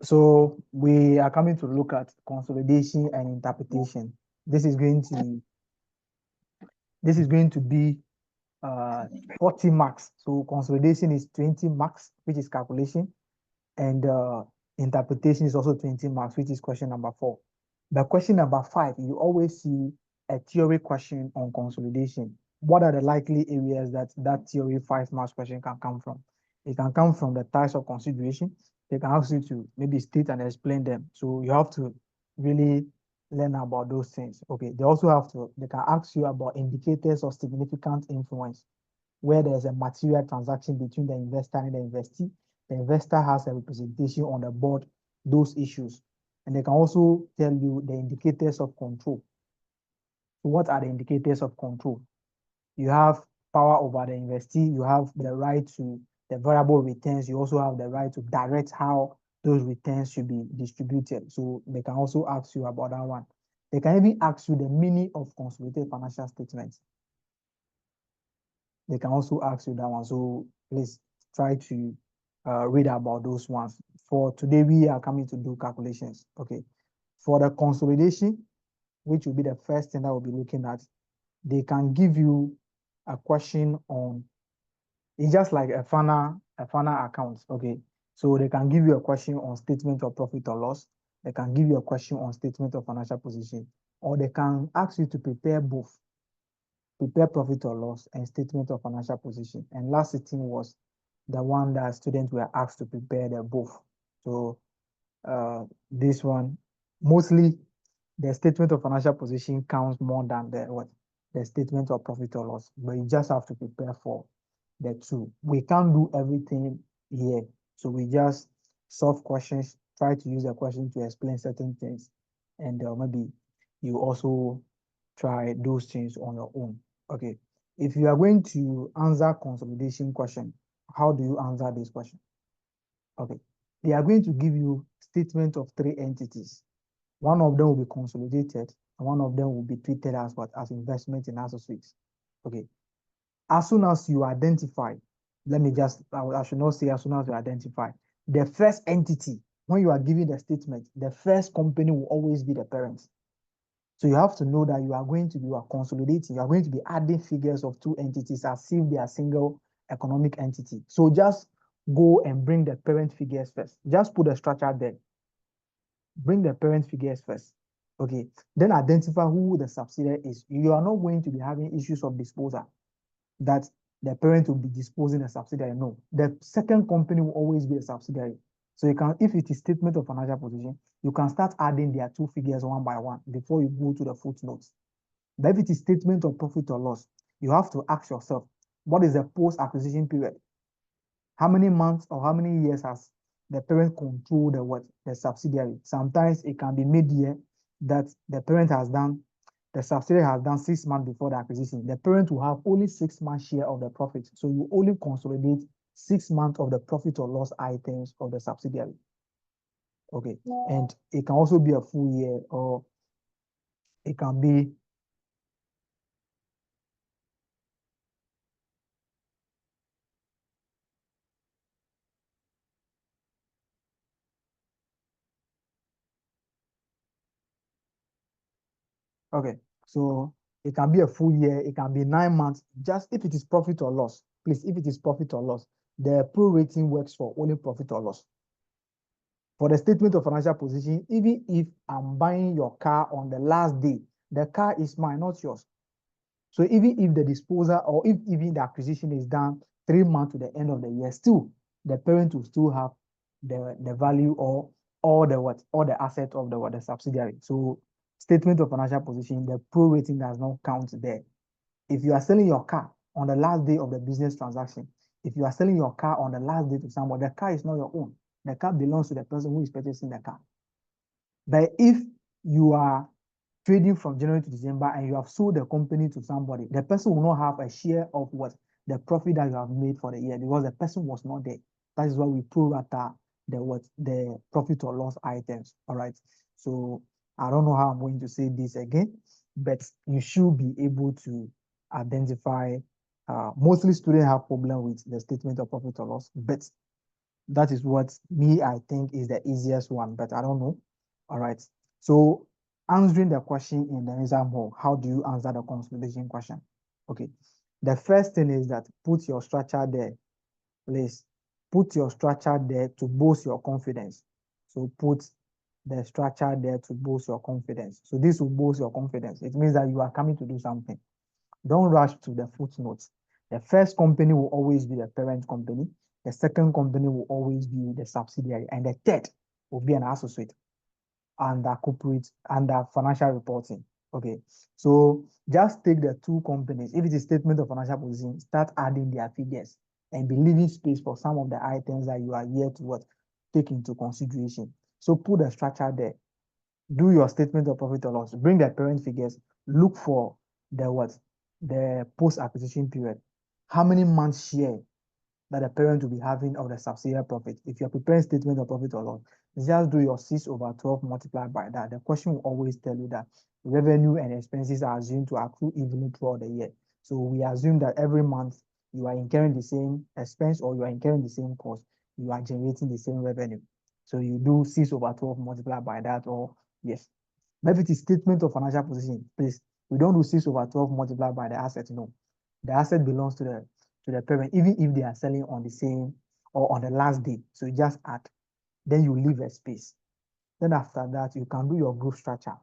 So we are coming to look at consolidation and interpretation. This is going to be 40 marks. So consolidation is 20 marks, which is calculation, and interpretation is also 20 marks, which is question number 4. But question number 5, you always see a theory question on consolidation. What are the likely areas that theory 5 marks question can come from? It can come from the types of consideration. They can ask you to maybe state and explain them. So you have to really learn about those things. Okay, they can ask you about indicators of significant influence, where there's a material transaction between the investor and the investee. The investor has a representation on the board, those issues. And they can also tell you the indicators of control. So what are the indicators of control? You have power over the investee, you have the right to the variable returns, you also have the right to direct how those returns should be distributed. So they can also ask you about that one. They can even ask you the meaning of consolidated financial statements. They can also ask you that one. So please try to read about those ones. For today, we are coming to do calculations. Okay. For the consolidation, which will be the first thing that we'll be looking at, they can give you a question on, it's just like a funnel account. Okay. So they can give you a question on statement of profit or loss. They can give you a question on statement of financial position, or they can ask you to prepare both. Prepare profit or loss and statement of financial position. And last sitting was the one that students were asked to prepare the both. So this one, mostly the statement of financial position counts more than the statement of profit or loss, but you just have to prepare for the two. We can't do everything here. So we just solve questions, try to use a question to explain certain things. And maybe you also try those things on your own. Okay. If you are going to answer consolidation question, how do you answer this question? Okay. They are going to give you statement of 3 entities. One of them will be consolidated, and one of them will be treated as what? As investment in associates. Okay. As soon as you identify, I should not say as soon as you identify, the first entity, when you are giving the statement, the first company will always be the parent. So you have to know that you are consolidating, you are going to be adding figures of 2 entities as if they are single economic entity. So just go and bring the parent figures first. Just put the structure there. Bring the parent figures first. Okay. Then identify who the subsidiary is. You are not going to be having issues of disposal that the parent will be disposing the subsidiary. No. The second company will always be a subsidiary. So you can, if it is statement of financial position, you can start adding their 2 figures one by one before you go to the footnotes. But if it is statement of profit or loss, you have to ask yourself, what is the post-acquisition period? How many months or how many years has the parent controlled the subsidiary? Sometimes it can be mid-year that the subsidiary has done 6 months before the acquisition. The parent will have only 6 months share of the profit. So you only consolidate 6 months of the profit or loss items of the subsidiary. Okay. And it can also be a full year, or it can be okay. So it can be a full year, it can be 9 months, just if it is profit or loss. Please, if it is profit or loss, the prorating works for only profit or loss. For the statement of financial position, even if I'm buying your car on the last day, the car is mine, not yours. So even if the disposal or if even the acquisition is done 3 months to the end of the year, still the parent will still have the value or all the asset of the subsidiary. So statement of financial position, the prorating does not count there. If you are selling your car on the last day of the business transaction, if you are selling your car on the last day to someone, the car is not your own. The car belongs to the person who is purchasing the car. But if you are trading from January to December and you have sold the company to somebody, the person will not have a share of the profit that you have made for the year, because the person was not there. That is why we prorata the profit or loss items. All right. So I don't know how I'm going to say this again, but you should be able to identify. Mostly students have problem with the statement of profit or loss, but That is what me, I think is the easiest one, but I don't know. All right. So answering the question in the exam hall, how do you answer the consolidation question? Okay. The first thing is that put your structure there. Please put your structure there to boost your confidence. So put the structure there to boost your confidence. So this will boost your confidence. It means that you are coming to do something. Don't rush to the footnotes. The first company will always be the parent company. The second company will always be the subsidiary. And the third will be an associate under corporate, under financial reporting. Okay. So just take the two companies. If it is statement of financial position, start adding their figures and be leaving space for some of the items that you are here to what take into consideration. So put the structure there. Do your statement of profit or loss. Bring the parent figures. Look for the what? The post-acquisition period. How many months share that the parent will be having of the subsidiary profit? If you're preparing statement of profit or loss, just do your 6/12 multiplied by that. The question will always tell you that revenue and expenses are assumed to accrue evenly throughout the year. So we assume that every month you are incurring the same expense or you are incurring the same cost, you are generating the same revenue. So you do 6/12 multiplied by that, or yes. But if it is statement of financial position, please, we don't do 6/12 multiplied by the asset. No, the asset belongs to the parent, even if they are selling on the same or on the last day. So you just add, then you leave a space. Then after that, you can do your group structure.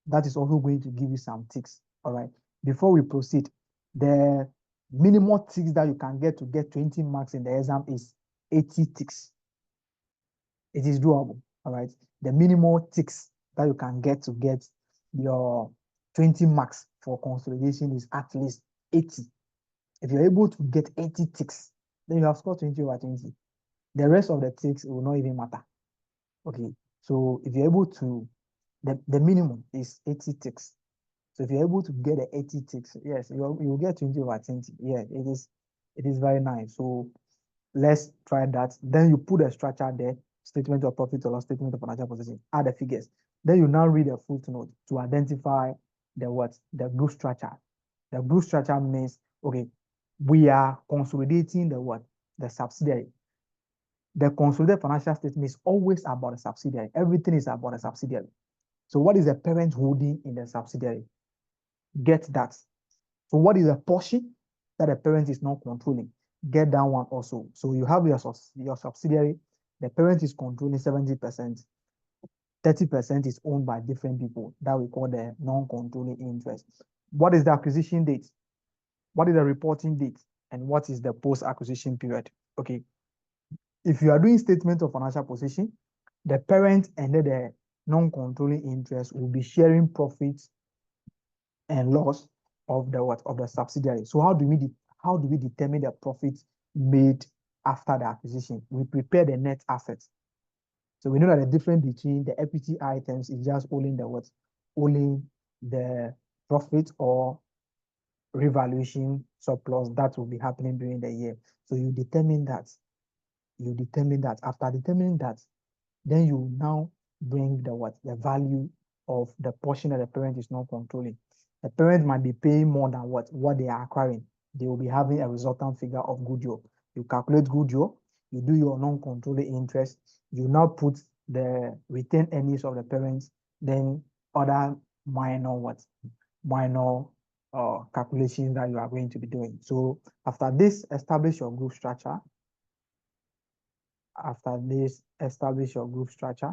That is also going to give you some ticks. All right. Before we proceed, the minimum ticks that you can get to get 20 marks in the exam is 80 ticks. It is doable. All right. The minimum ticks that you can get to get your 20 marks for consolidation is at least 80. If you're able to get 80 ticks, then you have scored 20/20. The rest of the ticks will not even matter. Okay. So if you're able to, the minimum is 80 ticks. So if you're able to get the 80 ticks, yes, you'll get 20/20. Yeah, it is very nice. So let's try that. Then you put a structure there, statement of profit or loss, statement of financial position, add the figures. Then you now read a footnote to identify the what? The group structure. The group structure means, okay, we are consolidating the what? The subsidiary. The consolidated financial statement is always about the subsidiary. Everything is about the subsidiary. So what is the parent holding in the subsidiary? Get that. So what is the portion that the parent is not controlling? Get that one also. So you have your subsidiary. The parent is controlling 70%. 30% is owned by different people that we call the non-controlling interest. What is the acquisition date? What is the reporting date? And what is the post-acquisition period? Okay. If you are doing statement of financial position, the parent and the non-controlling interest will be sharing profits and loss of the what? Of the subsidiary. So how do we determine the profits made after the acquisition? We prepare the net assets. So we know that the difference between the equity items is just only the what? Only the profit or revaluation surplus that will be happening during the year. So you determine that. After determining that, then you now bring the what? The value of the portion that the parent is not controlling. The parent might be paying more than what they are acquiring. They will be having a resultant figure of goodwill. You calculate goodwill, you do your non-controlling interest, you now put the retained earnings of the parents, then other minor calculations that you are going to be doing. So after this, establish your group structure. After this, establish your group structure.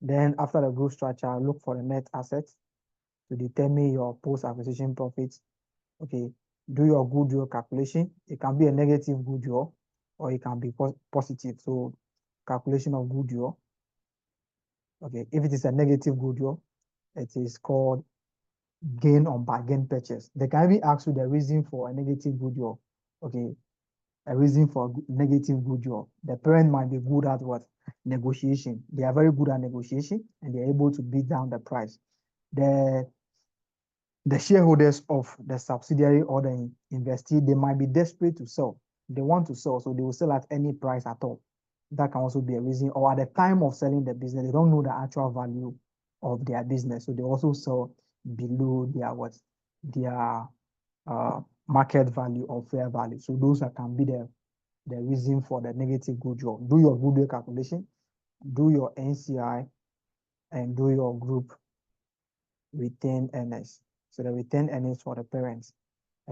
Then after the group structure, look for the net assets to determine your post-acquisition profits. Okay, do your goodwill calculation. It can be a negative goodwill or it can be positive. So calculation of goodwill. Okay, if it is a negative goodwill, it is called gain on bargain purchase. They can even ask you the reason for a negative goodwill. Okay, a reason for negative goodwill. The parent might be good at what? Negotiation. They are very good at negotiation and they are able to beat down the price. The shareholders of the subsidiary or the investee, they might be desperate to sell. They want to sell, so they will sell at any price at all. That can also be a reason. Or at the time of selling the business, they don't know the actual value of their business, so they also sell below their what? Their market value or fair value. So those can be the the reason for the negative goodwill. Do your goodwill calculation, do your NCI, and do your group retained earnings. So the retained earnings for the parents,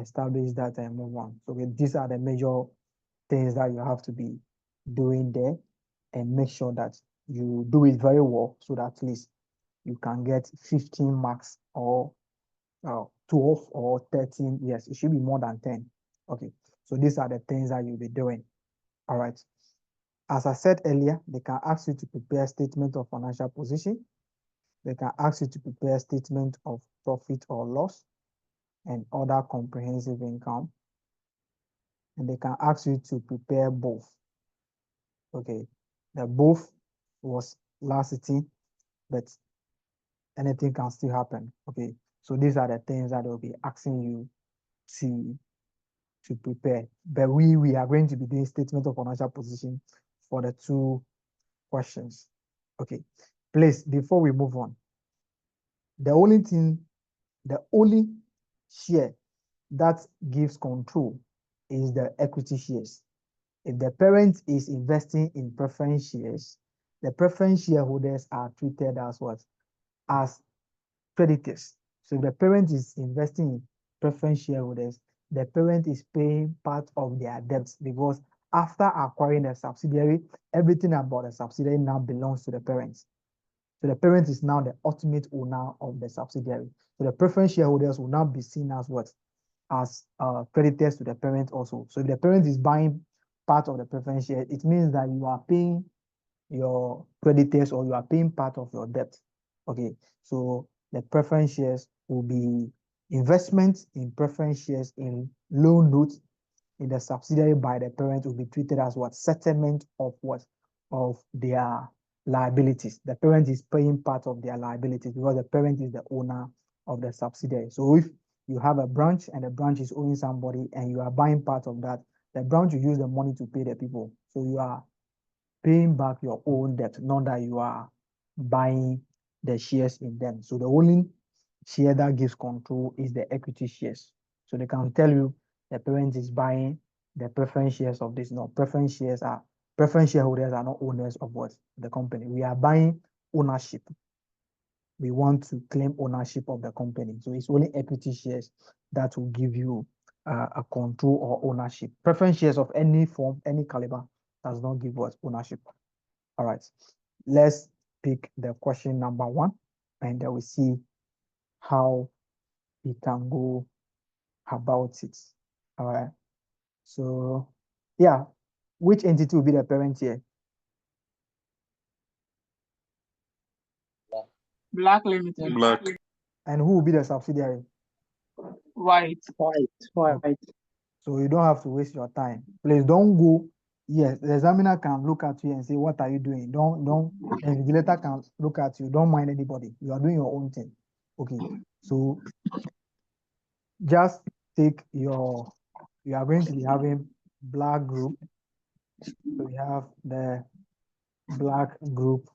establish that and move on. So these are the major things that you have to be doing there, and make sure that you do it very well so that at least you can get 15 marks or 12 or 13. Yes, it should be more than 10. Okay, so these are the things that you'll be doing. All right. As I said earlier, they can ask you to prepare a statement of financial position. They can ask you to prepare a statement of profit or loss and other comprehensive income. And they can ask you to prepare both. Okay, the both was last sitting, but anything can still happen. Okay, so these are the things that they'll be asking you to prepare. But we are going to be doing statement of financial position for the 2 questions. Okay, please, before we move on, the only share that gives control is the equity shares. If the parent is investing in preference shares, the preference shareholders are treated as what? As creditors. So if the parent is investing in preference shareholders, the parent is paying part of their debts, because after acquiring a subsidiary, everything about the subsidiary now belongs to the parents. So the parent is now the ultimate owner of the subsidiary. So the preference shareholders will now be seen as what? As creditors to the parent also. So if the parent is buying part of the preference share, it means that you are paying your creditors, or you are paying part of your debt. Okay, so the preference shares will be investment in preference shares in loan notes in the subsidiary by the parent will be treated as what? Settlement of what? Of their liabilities. The parent is paying part of their liabilities because the parent is the owner of the subsidiary. So if you have a branch and the branch is owing somebody and you are buying part of that, the branch will use the money to pay the people. So you are paying back your own debt, not that you are buying the shares in them. So the only share that gives control is the equity shares. So they can tell you the parent is buying the preference shares of this. No, preference shareholders are not owners of what? The company. We are buying ownership. We want to claim ownership of the company. So it's only equity shares that will give you a control or ownership. Preference shares of any form, any caliber, does not give us ownership. All right, let's pick the question number 1, and then we see how we can go about it. All right, so yeah, which entity will be the parent here? Black Limited. Black. And who will be the subsidiary? White. White. So you don't have to waste your time. Please don't go. Yes, the examiner can look at you and say, what are you doing? Don't, the invigilator can look at you. Don't mind anybody. You are doing your own thing. Okay. So just take you are going to be having black group. So we have the black group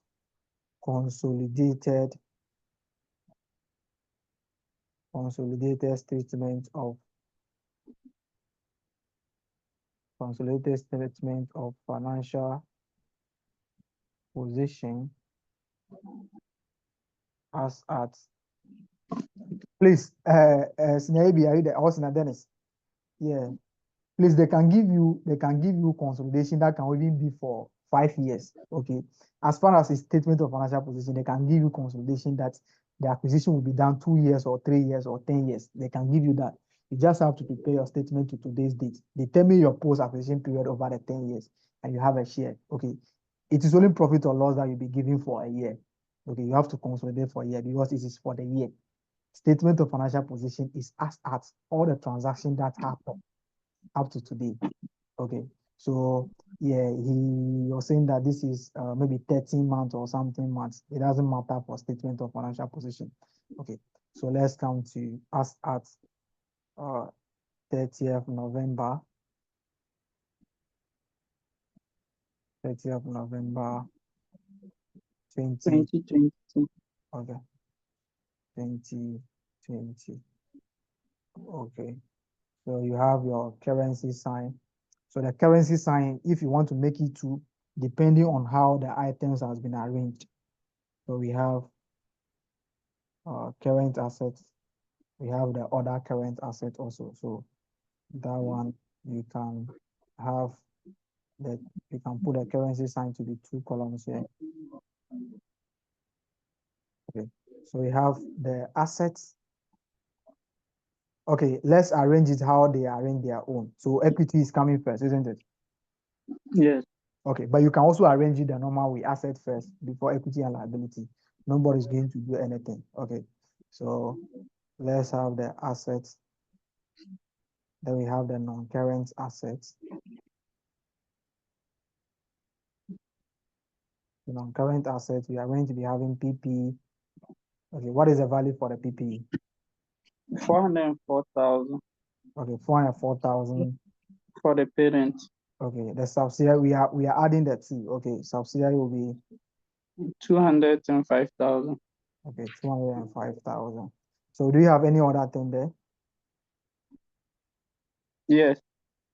consolidated statement of financial position as at, please, Sinabi, are you there? Also, Dennis. Yeah. Please, they can give you consolidation that can even be for 5 years. Okay. As far as a statement of financial position, they can give you consolidation that the acquisition will be done 2 years or 3 years or 10 years. They can give you that. You just have to prepare your statement to today's date. Determine your post-acquisition period over the 10 years, and you have a share. Okay. It is only profit or loss that you'll be giving for a year. Okay. You have to consolidate for a year because it is for the year. Statement of financial position is as at all the transactions that happen up to today. Okay, so yeah, he was saying that this is maybe 13 months or something months. It doesn't matter for statement of financial position. Okay, so let's come to us at 30th November 2020. Okay, 2020. Okay, so you have your currency sign. So the currency sign, if you want to make it two, depending on how the items has been arranged. So we have current assets. We have the other current asset also. So that one you can have that you can put a currency sign to be two columns here. Okay. So we have the assets. Okay, let's arrange it how they arrange their own. So equity is coming first, isn't it? Yes. Okay, but you can also arrange it the normal way, asset first before equity and liability. Nobody's going to do anything. Okay, so let's have the assets. Then we have the non-current assets. The non-current assets, we are going to be having PP. Okay, what is the value for the PP? 404,000 Okay, 404,000. for the parent. Okay, the subsidiary, we are adding the two. Okay, subsidiary will be 205,000. okay, 205,000. So do you have any other thing there? Yes.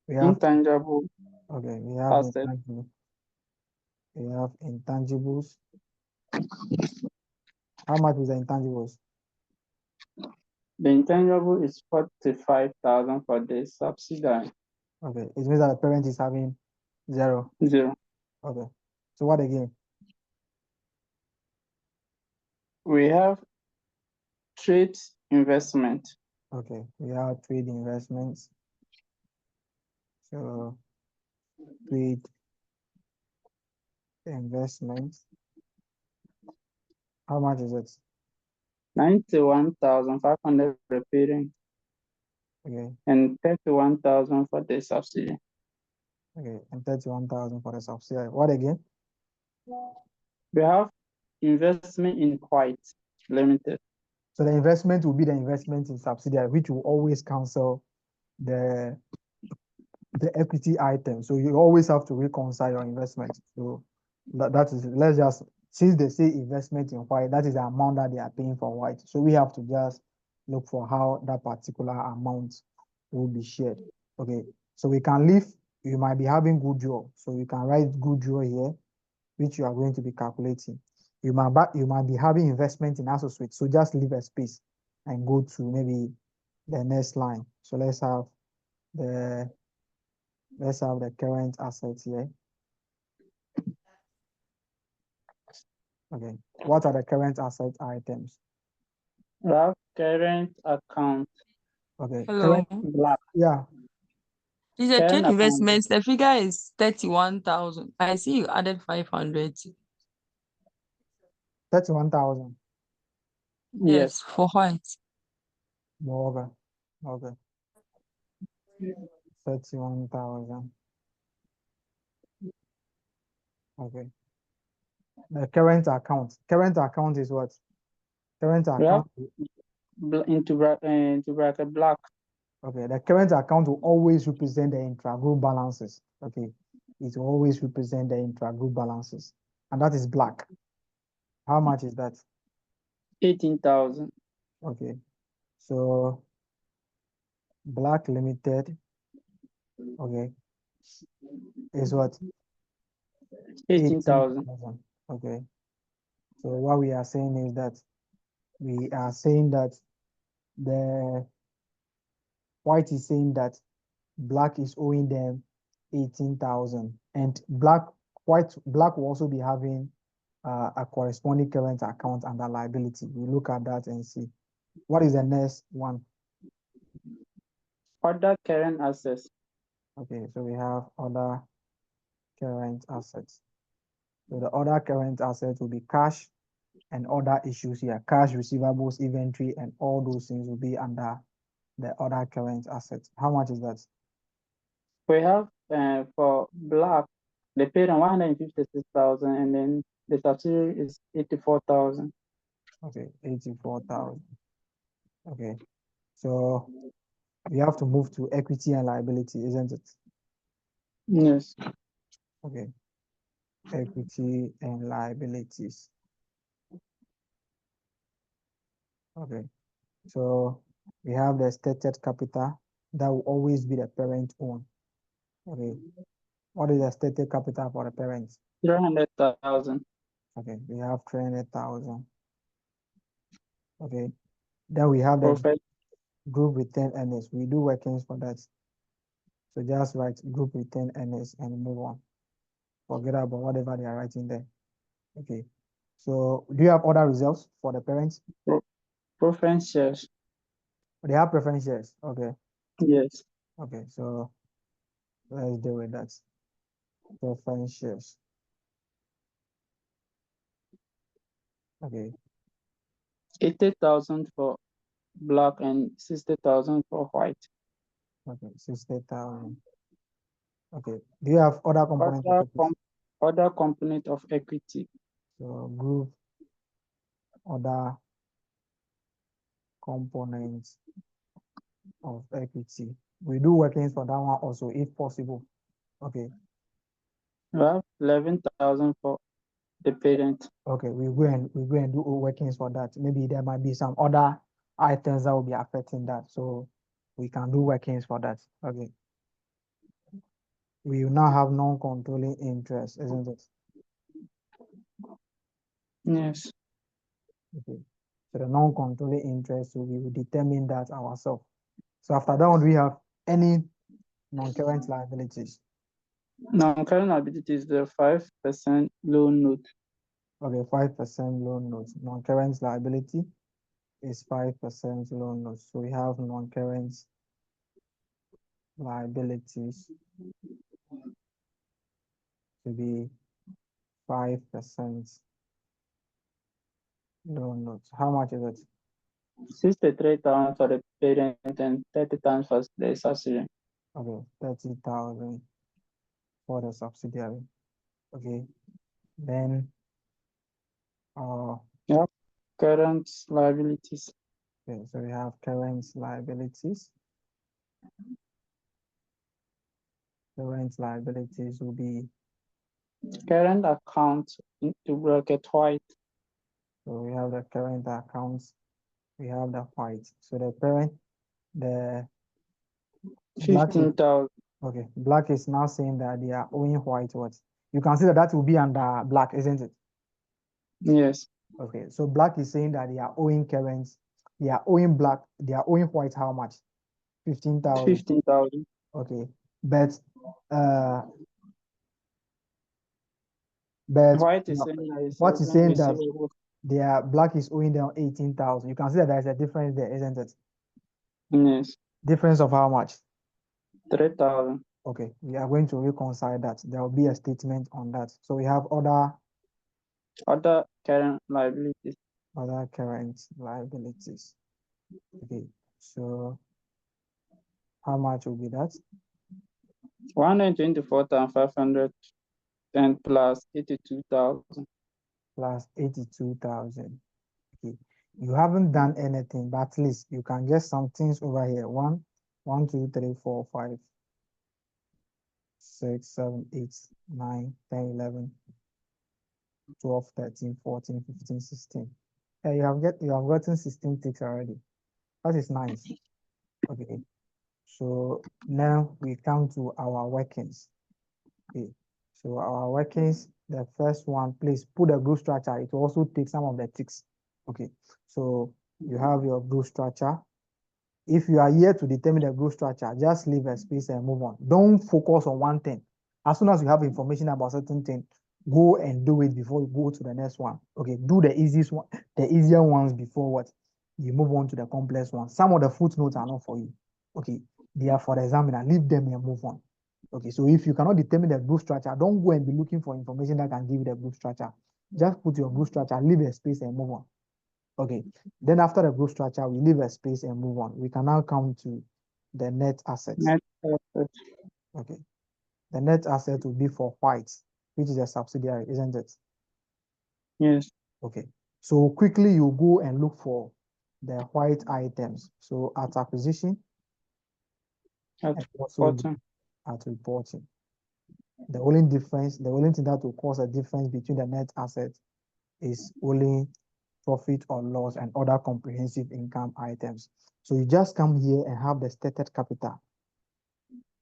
We have Intangible okay, we have asset. intangible. We have intangibles. How much is the intangibles? The intangible is 45,000 for the subsidiary. Okay, it means that the parent is having 0. 0. Okay, so what again? We have trade investment. Okay, we have trade investments. So trade investments. How much is it? 91,500 for the parent Okay, and 31,000 for the subsidiary. okay, and 31,000 for the subsidiary. What again? We have investment in White Limited. So the investment will be the investment in subsidiary, which will always cancel the equity item. So you always have to reconcile your investment. So that is, let's just, since they say investment in white, that is the amount that they are paying for white. So we have to just look for how that particular amount will be shared. Okay, so we can leave, you might be having goodwill. So you can write goodwill here, which you are going to be calculating. You might be having investment in associates. So just leave a space and go to maybe the next line. So the let's have the current assets here. Okay. What are the current asset items? We have current account. Okay. Hello. Black. Yeah. Is a Current trade account. investments. The figure is 31,000. I see you added 500. 31,000. Yes. For white. Okay. Okay. 31,000. Okay. The current account. Current account is what? Current We have account. into bracket black. Okay. The current account will always represent the intra-group balances. Okay. It will always represent the intra-group balances. And that is black. How much is that? 18,000. Okay. So Black Limited, okay, is what? 18,000. 18,000. Okay. So what we are saying is that we are saying that the white is saying that black is owing them 18,000, and black will also be having a corresponding current account under liability. We look at that and see what is the next one. Other current assets. Okay, so we have other current assets. So the other current assets will be cash and other issues here. Cash, receivables, inventory, and all those things will be under the other current assets. How much is that? We have for black, the parent 156,000 and then the subsidiary is 84,000. Okay, 84,000. Okay, so we have to move to equity and liability, isn't it? Yes. Okay, equity and liabilities. Okay, so we have the stated capital that will always be the parent own. Okay. What is the stated capital for the parents? 300,000. Okay, we have 300,000. Okay. Then we have the Profit group retained earnings. We do workings for that. So just write group retained earnings and move on. Forget about whatever they are writing there. Okay. So do you have other results for the parents? preference shares. They have preference shares. Okay. Yes. Okay. So let's deal with that. Preference shares. Okay. 80,000 for black and 60,000 for white. Okay. 60,000. Okay. Do you have other components of equity? Other component of equity. So group other components of equity. We do workings for that one also, if possible. Okay. We have 11,000 for the parent. Okay, we go and do workings for that. Maybe there might be some other items that will be affecting that. So we can do workings for that. Okay. We will now have non-controlling interest, isn't it? Yes. Okay. So the non-controlling interest, so we will determine that ourselves. So after that one, do we have any non-current liabilities? Non-current liability is the 5% loan note. Okay, 5% loan notes. Non-current liability is 5% loan notes. So we have non-current liabilities to be 5% loan notes. How much is it? 63,000 for the parent and 30,000 for the subsidiary. Okay, 30,000 for the subsidiary. Okay, then Yeah. Current liabilities. okay, so we have current liabilities. Current liabilities will be, Current account into bracket white. so we have the current accounts, we have the white. So the parent, the black is, 15,000. okay, black is now saying that they are owing white what? You can see that that will be under black, isn't it? Yes. Okay, so black is saying that they are owing current, they are owing black, they are owing white how much? 15,000. 15,000. Okay, but but White is no, saying that it's what is saying that receivable. their black is owing them 18,000. You can see that there is a difference there, isn't it? Yes. Difference of how much? 3,000. Okay, we are going to reconcile that. There will be a statement on that. So we have other Current liabilities. current liabilities. Okay, so how much will be that? 124,500 and plus 82,000. Plus 82,000. Okay, you haven't done anything, but at least you can get some things over here. 1, 2, 3, 4, 5, 6, 7, 8, 9, 10, 11, 12, 13, 14, 15, 16. Yeah, you have gotten 16 ticks already. That is nice. Okay. So now we come to our workings. Okay. So our workings, the first one, please put a group structure. It will also take some of the ticks. Okay. So you have your group structure. If you are here to determine the group structure, just leave a space and move on. Don't focus on one thing. As soon as you have information about certain thing, go and do it before you go to the next one. Okay, do the easiest one, the easier ones before what you move on to the complex ones. Some of the footnotes are not for you. Okay, they are for the examiner. Leave them and move on. Okay, so if you cannot determine the group structure, don't go and be looking for information that can give you the group structure. Just put your group structure, leave a space and move on. Okay, then after the group structure, we leave a space and move on. We can now come to the net assets. Net assets. Okay, the net asset will be for white, which is a subsidiary, isn't it? Yes. Okay, so quickly you go and look for the white items. So at acquisition, At and also bottom. at reporting. The only difference, the only thing that will cause a difference between the net asset is only profit or loss and other comprehensive income items. So you just come here and have the stated capital.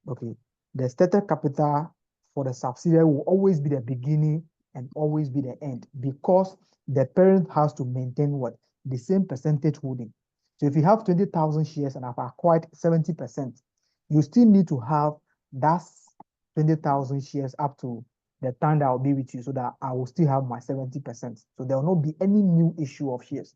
Okay. the stated capital for the subsidiary will always be the beginning and always be the end, because the parent has to maintain what? The same percentage holding. So if you have 20,000 shares and have acquired 70%, you still need to have that 20,000 shares up to the time that I'll be with you, so that I will still have my 70%. So there will not be any new issue of shares.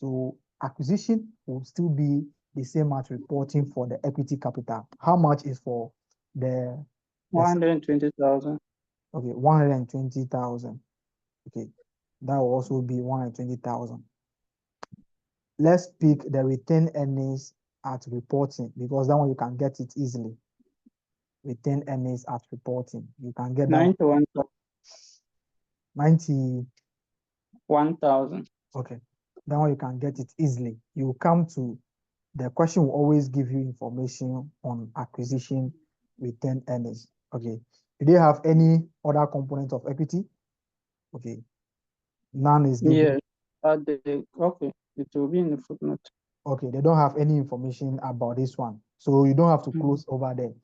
So acquisition will still be the same as reporting for the equity capital. How much is for the 120,000. okay, 120,000. Okay, that will also be 120,000. Let's pick the retained earnings at reporting, because that one you can get it easily. Retained earnings at reporting, you can get that 90. 1,000. Okay, that one you can get it easily. You come to the question will always give you information on acquisition retained earnings. Okay, do they have any other component of equity? Okay, none is given. Yes. Okay, it will be in the footnote. Okay, they don't have any information about this one, so you don't have to close over there.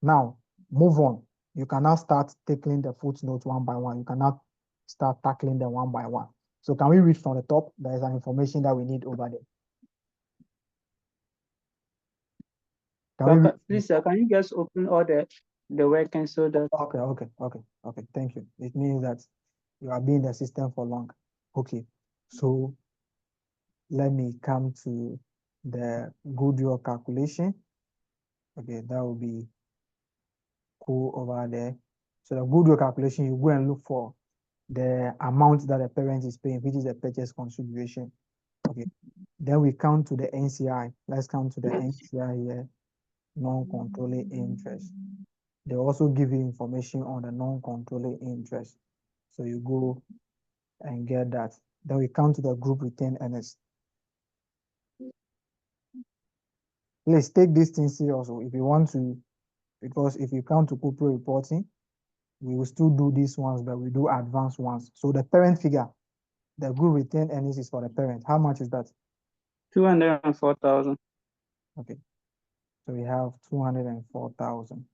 Now, move on. You can now start tackling the footnotes one by one. You can now start tackling them one by one. So can we read from the top? There is an information that we need over there. Can we read? Please, sir, can you just open all the workings so that Okay. Thank you. It means that you have been in the system for long. Okay. So let me come to the goodwill calculation. Okay, that will be cool over there. So the goodwill calculation, you go and look for the amount that the parent is paying, which is the purchase consideration. Okay. Then we come to the NCI. Let's come to the NCI here, non-controlling interest. They also give you information on the non-controlling interest. So you go and get that. Then we come to the group retained earnings. Please take this thing serious if you want to, because if you come to corporate reporting, we will still do these ones, but we do advanced ones. So the parent figure, the group retained earnings is for the parent. How much is that? 204,000. Okay. So we have 204,000.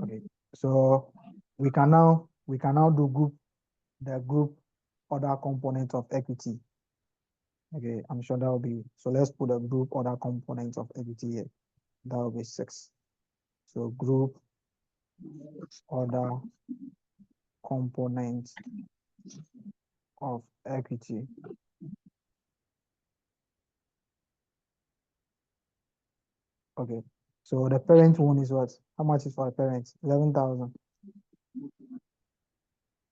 Okay. So we can now do the group other components of equity. Okay, I'm sure that will be, so let's put a group other components of equity here. That will be 6. So group other components of equity. Okay, so the parent one is what? How much is for the parent? 11,000.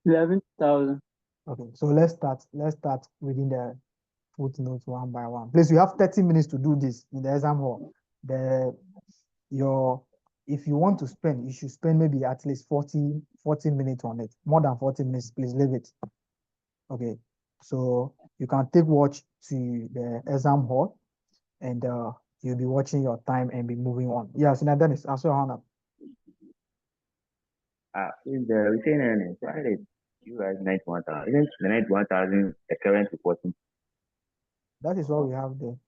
11,000. Okay, so let's start reading the footnotes one by one. Please, you have 30 minutes to do this in the exam hall. If you want to spend, you should spend maybe at least 40 minutes on it. More than 40 minutes, please leave it. Okay, so you can take watch to the exam hall, and you'll be watching your time and be moving on. Yes, and Dennis, answer your hand up. Is the retained earnings, why did you guys 91,000? Isn't the 91,000 the current reporting? That is what we have there.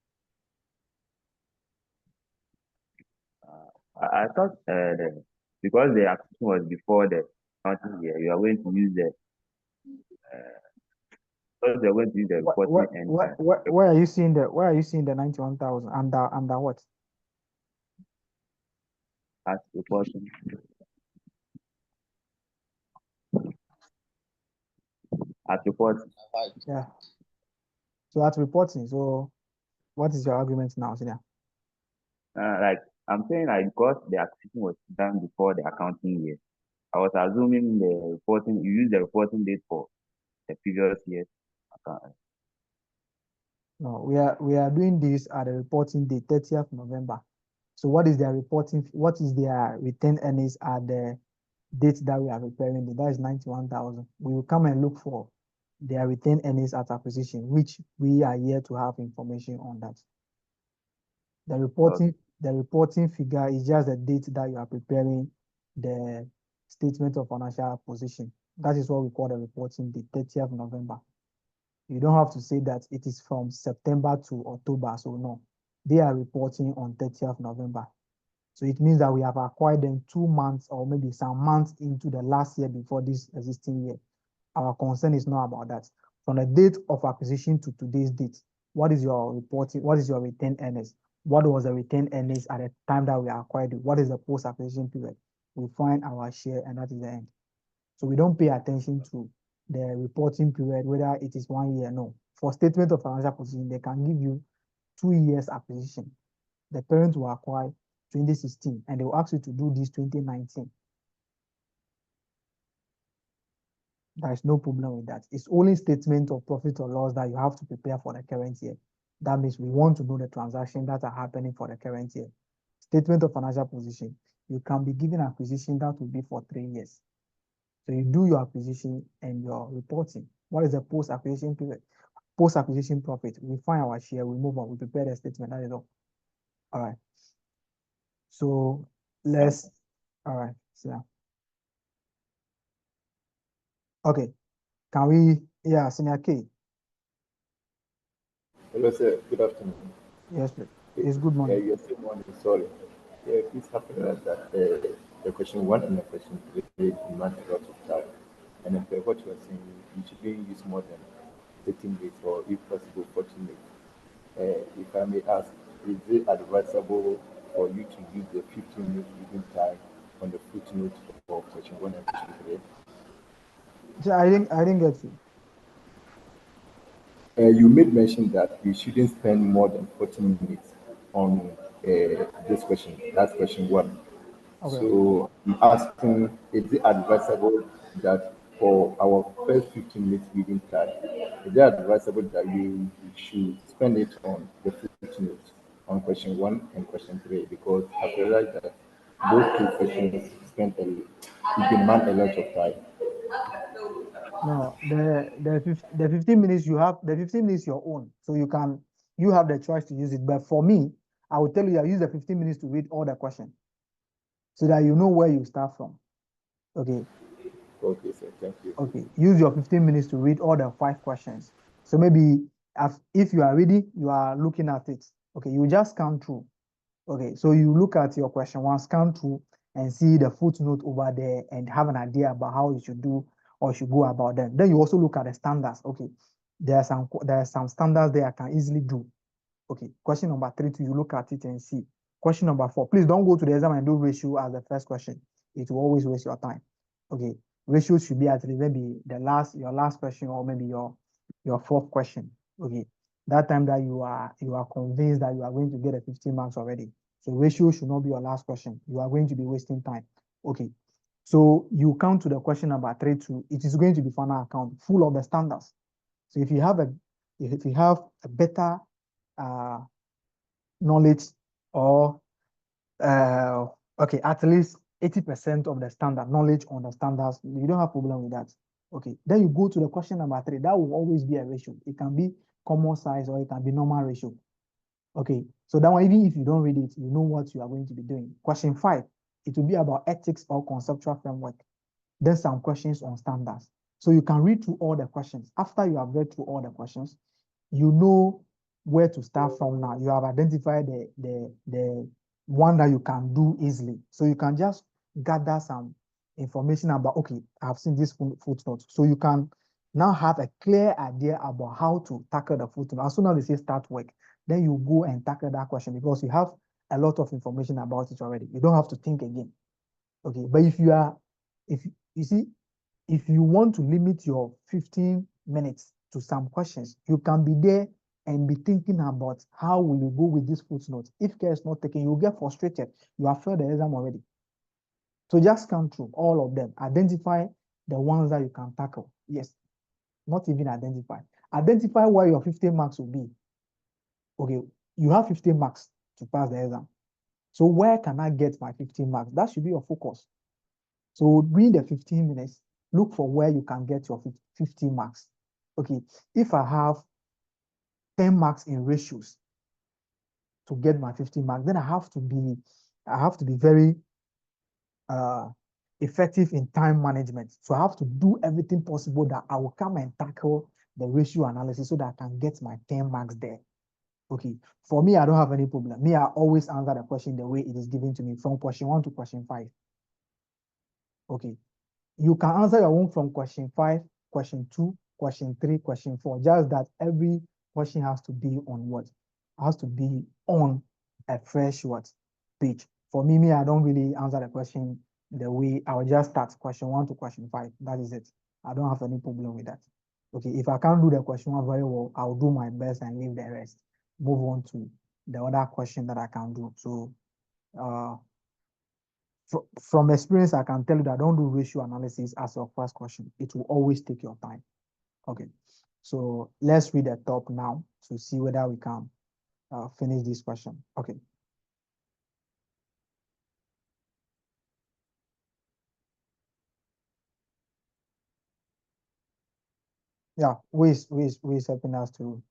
I thought because the acquisition was before the accounting year, you are going to use the they're going to use the reporting where are you seeing the 91,000 under what? as reporting. At reporting. Yeah. So at reporting. So what is your argument now, Senior? Like I'm saying, like because the acquisition was done before the accounting year, I was assuming the reporting you use the reporting date for the previous year's account. No, we are doing this at the reporting date, 30th November. So what is their reporting? What is their retained earnings at the date that we are preparing? That is 91,000. We will come and look for their retained earnings at acquisition, which we are here to have information on that. The reporting figure is just the date that you are preparing the statement of financial position. That is what we call the reporting date, 30th November. You don't have to say that it is from September to October. So no, they are reporting on 30th November. So it means that we have acquired them 2 months or maybe some months into the last year before this existing year. Our concern is not about that. From the date of acquisition to today's date, what is your reporting? What is your retained earnings? What was the retained earnings at the time that we acquired it? What is the post-acquisition period? We find our share and that is the end. So we don't pay attention to the reporting period, whether it is 1 year, no. For statement of financial position, they can give you 2 years acquisition. The parent will acquire 2016 and they will ask you to do this 2019. There is no problem with that. It's only statement of profit or loss that you have to prepare for the current year. That means we want to know the transactions that are happening for the current year. Statement of financial position, you can be given acquisition that will be for 3 years. So you do your acquisition and your reporting. What is the post-acquisition period? Post-acquisition profit. We find our share, we move on, we prepare the statement, that is all. All right. So let's, all right, so. Okay, can we, yeah, Senior K. Hello, sir. Good afternoon. Yes, please. It's good Yeah, morning. you're still morning. Sorry. Yeah, please happen that the question 1 and the question 3 demand a lot of time. And if what you are saying, you shouldn't use more than 13 days or, if possible, 14 days. If I may ask, is it advisable for you to use the 15-minute reading time on the footnote for question 1 and question 3? So I didn't get you. You made mention that you shouldn't spend more than 14 minutes on this question. That's question 1. Okay. So I'm asking, is it advisable that for our first 15 minutes reading time, is it advisable that you should spend it on the 15 minutes on question 1 and question 3? Because I've realized that those 2 questions it demand a lot of time. No, the 15 minutes you have, the 15 minutes your own. So you have the choice to use it. But for me, I will tell you, I use the 15 minutes to read all the questions so that you know where you start from. Okay. Okay, sir. Thank you. Okay. Use your 15 minutes to read all the 5 questions. So maybe if you are ready, you are looking at it. Okay. You just scan through. Okay. So you look at your question 1, scan through and see the footnote over there and have an idea about how you should do or should go about them. Then you also look at the standards. Okay. There are some standards there I can easily do. Okay. Question number 3, you look at it and see. Question number 4, please don't go to the exam and do ratio as the first question. It will always waste your time. Okay. Ratio should be at least maybe your last question or maybe your 4th question. Okay. That time that you are convinced that you are going to get a 15 marks already. So ratio should not be your last question. You are going to be wasting time. Okay. So you come to the question number 3 it is going to be final account full of the standards. So if you have a better knowledge or okay, at least 80% of the standard knowledge on the standards, you don't have problem with that. Okay, then you go to the question number 3. That will always be a ratio. It can be common size or it can be normal ratio. Okay, so that one, even if you don't read it, you know what you are going to be doing. Question 5, it will be about ethics or conceptual framework. Then some questions on standards. So you can read through all the questions. After you have read through all the questions, you know where to start from now. You have identified the one that you can do easily. So you can just gather some information about, okay, I've seen this footnote. So you can now have a clear idea about how to tackle the footnote. As soon as they say start work, then you go and tackle that question because you have a lot of information about it already. You don't have to think again. Okay, but if you want to limit your 15 minutes to some questions, you can be there and be thinking about how will you go with this footnote. If care is not taken, you'll get frustrated. You have failed the exam already. So just come through all of them. Identify the ones that you can tackle. Yes, not even identify. Identify where your 15 marks will be. Okay, you have 15 marks to pass the exam. So where can I get my 15 marks? That should be your focus. So during the 15 minutes, look for where you can get your 15 marks. Okay, if I have 10 marks in ratios to get my 15 marks, then I have to be very effective in time management. So I have to do everything possible that I will come and tackle the ratio analysis so that I can get my 10 marks there. Okay, for me, I don't have any problem. Me, I always answer the question the way it is given to me from question 1 to question 5. Okay, you can answer your own from question 5, question 2, question 3, question 4. Just that every question has to be on what? Has to be on a fresh what? Page. For me, I don't really answer the question the way I will just start question 1 to question 5. That is it. I don't have any problem with that. Okay, if I can't do the question 1 very well, I'll do my best and leave the rest. Move on to the other question that I can do. So, from experience, I can tell you that don't do ratio analysis as your first question. It will always take your time. Okay, so let's read the top now to see whether we can finish this question. Okay. Yeah, who is helping us to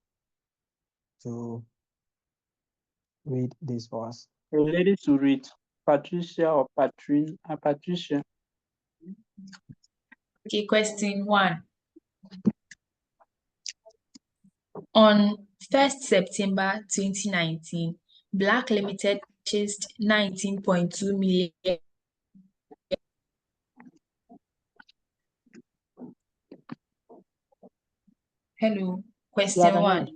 read this for us? A lady to read. Patricia or Patricia. Okay, question 1. On 1st September 2019, Black Limited purchased 19.2 million. Hello, question 1.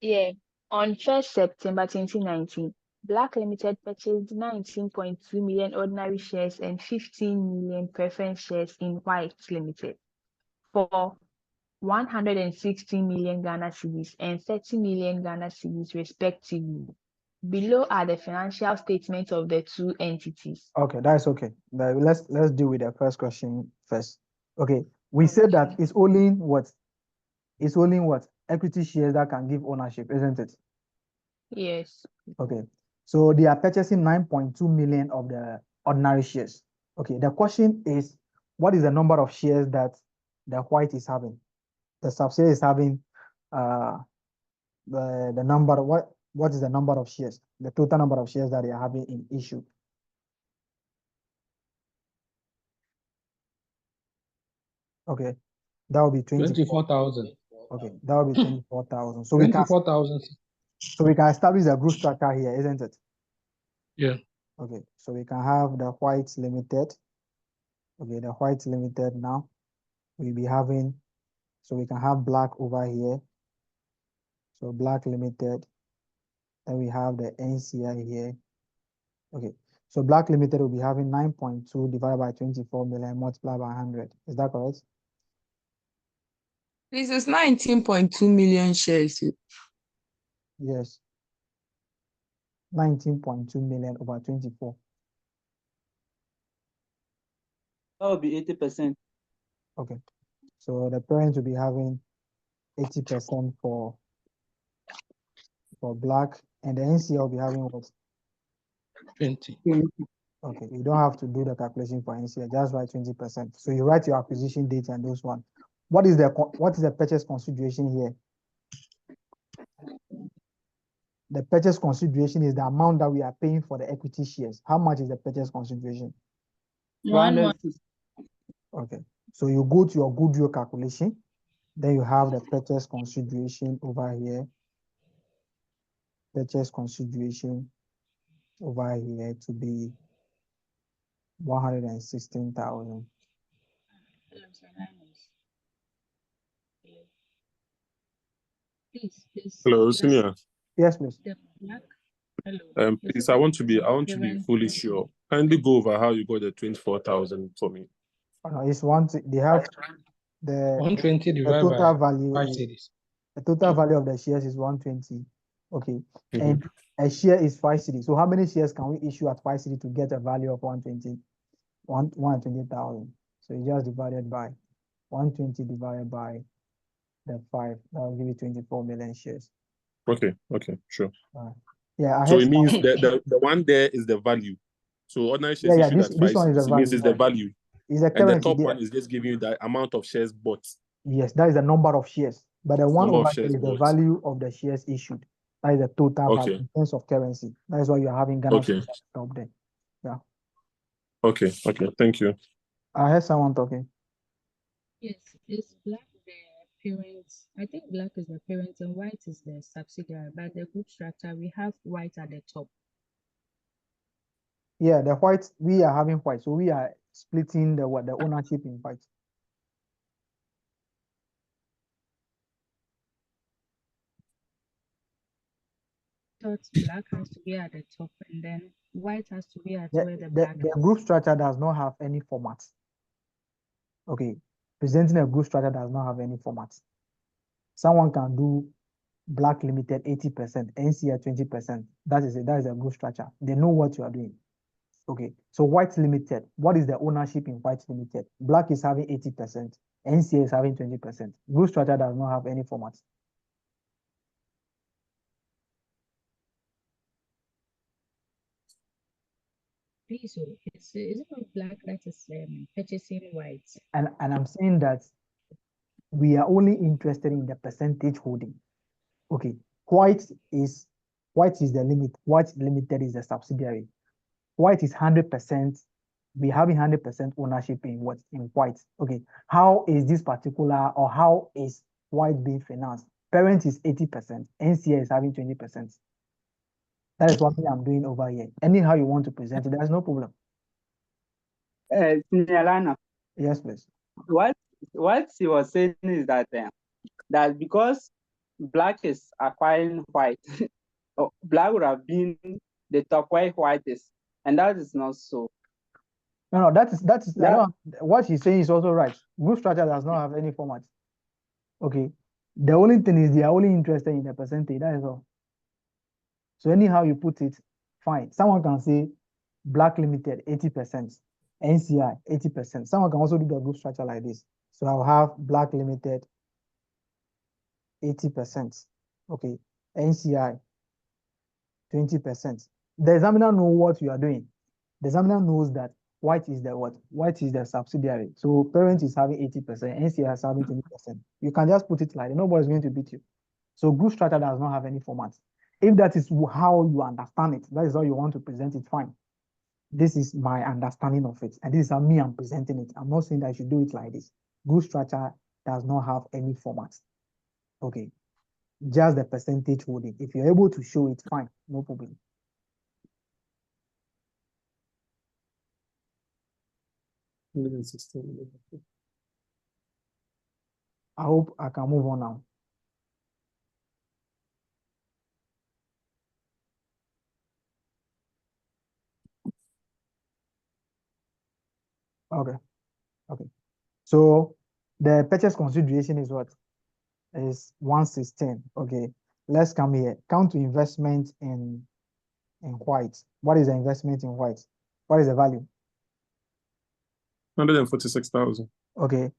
Yeah, on 1st September 2019, Black Limited purchased 19.2 million ordinary shares and 15 million preference shares in White Limited for 160 million Ghana cedis and 30 million Ghana cedis respectively. Below are the financial statements of the two entities. Okay, that's okay. Let's deal with the first question first. Okay, we said that it's only what? It's only what? Equity shares that can give ownership, isn't it? Yes. Okay, so they are purchasing 9.2 million of the ordinary shares. Okay, the question is, what is the number of shares that the White is having? The subsidiary is having the number, what is the number of shares? The total number of shares that they are having in issue. Okay, that will be 24,000. Okay, that will be 24,000. So we can 24,000. so we can establish a group structure here, isn't it? Yeah. Okay, so we can have the White Limited. Okay, the White Limited now we'll be having, so we can have Black over here. So Black Limited. Then we have the NCI here. Okay, so Black Limited will be having 9.2 divided by 24 million multiplied by 100. Is that correct? This is 19.2 million shares. Yes. 19.2 million over 24. That would be 80%. Okay, so the parents will be having 80% for Black, and the NCI will be having what? 20. Okay, you don't have to do the calculation for NCI, just write 20%. So you write your acquisition date and those one. What is the purchase consideration here? The purchase consideration is the amount that we are paying for the equity shares. How much is the purchase consideration? 160. Okay, so you go to your goodwill calculation, then you have the purchase consideration over here. Purchase consideration over here to be 116,000. Hello, Senior. Yes, please. Please, I want to be fully sure. Kindly go over how you got the 24,000 for me. It's one. They have the 120 the divided total by value 5 is cities. the total value of the shares is 120. Okay, Mhm. and a share is 5 cedi. So how many shares can we issue at 5 cedi to get a value of 120? 120,000. So you just divided by 120 divided by the 5. That will give you 24 million shares. Okay, sure. Yeah, I So heard it means that the one there is the value. So ordinary shares Yeah, issued this at 5 one is the cedis, it means value. it's the value. Is the And the currency top there. one is just giving you the amount of shares bought. Yes, that is the number of shares. But the one Number of over shares here is the bought. value of the shares issued. That is the total value Okay. in terms of currency. That is why you are having Ghana Okay. top there. Yeah. Okay, thank you. I heard someone talking. Yes, is Black the parent. I think black is the parent and white is the subsidiary. But the group structure, we have white at the top. Yeah, the white, we are having white. So we are splitting the ownership in white. Thought black has to be at the top and then white has to be at where the The black group is. structure does not have any format. Okay, presenting a group structure does not have any format. Someone can do black limited 80%, NCI 20%. That is a group structure. They know what you are doing. Okay, so white limited, what is the ownership in white limited? Black is having 80%, NCA is having 20%. Group structure does not have any format. So is it not black that is purchasing white? And I'm saying that we are only interested in the percentage holding. Okay, white is the limit. White limited is the subsidiary. White is 100%. We having 100% ownership in what in white. Okay, how is this particular or how is white being financed? Parent is 80%. NCA is having 20%. That is what I'm doing over here. Anyhow you want to present it, there's no problem. Senior Lana, Yes, please. what he was saying is that that because black is acquiring white, black would have been the top where white is, and that is not so. No, that is Yeah. I don't, what he's saying is also right. Group structure does not have any format. Okay. The only thing is they are only interested in the percentage. That is all. So anyhow you put it, fine. Someone can say black limited 80%, NCI 80%. Someone can also do the group structure like this. So I'll have black limited 80%. Okay. NCI 20%. The examiner knows what you are doing. The examiner knows that white is the what? White is the subsidiary. So parent is having 80%, NCI is having 20%. You can just put it like that. Nobody's going to beat you. So group structure does not have any format. If that is how you understand it, that is how you want to present it, fine. This is my understanding of it. And this is how me I'm presenting it. I'm not saying that I should do it like this. Group structure does not have any format. Okay. Just the percentage holding. If you're able to show it, fine, no problem. I hope I can move on now. Okay. Okay. So the purchase consideration is what? Is 116. Okay. Let's come here. Count to investment in white. What is the investment in white? What is the value? 146,000. Okay.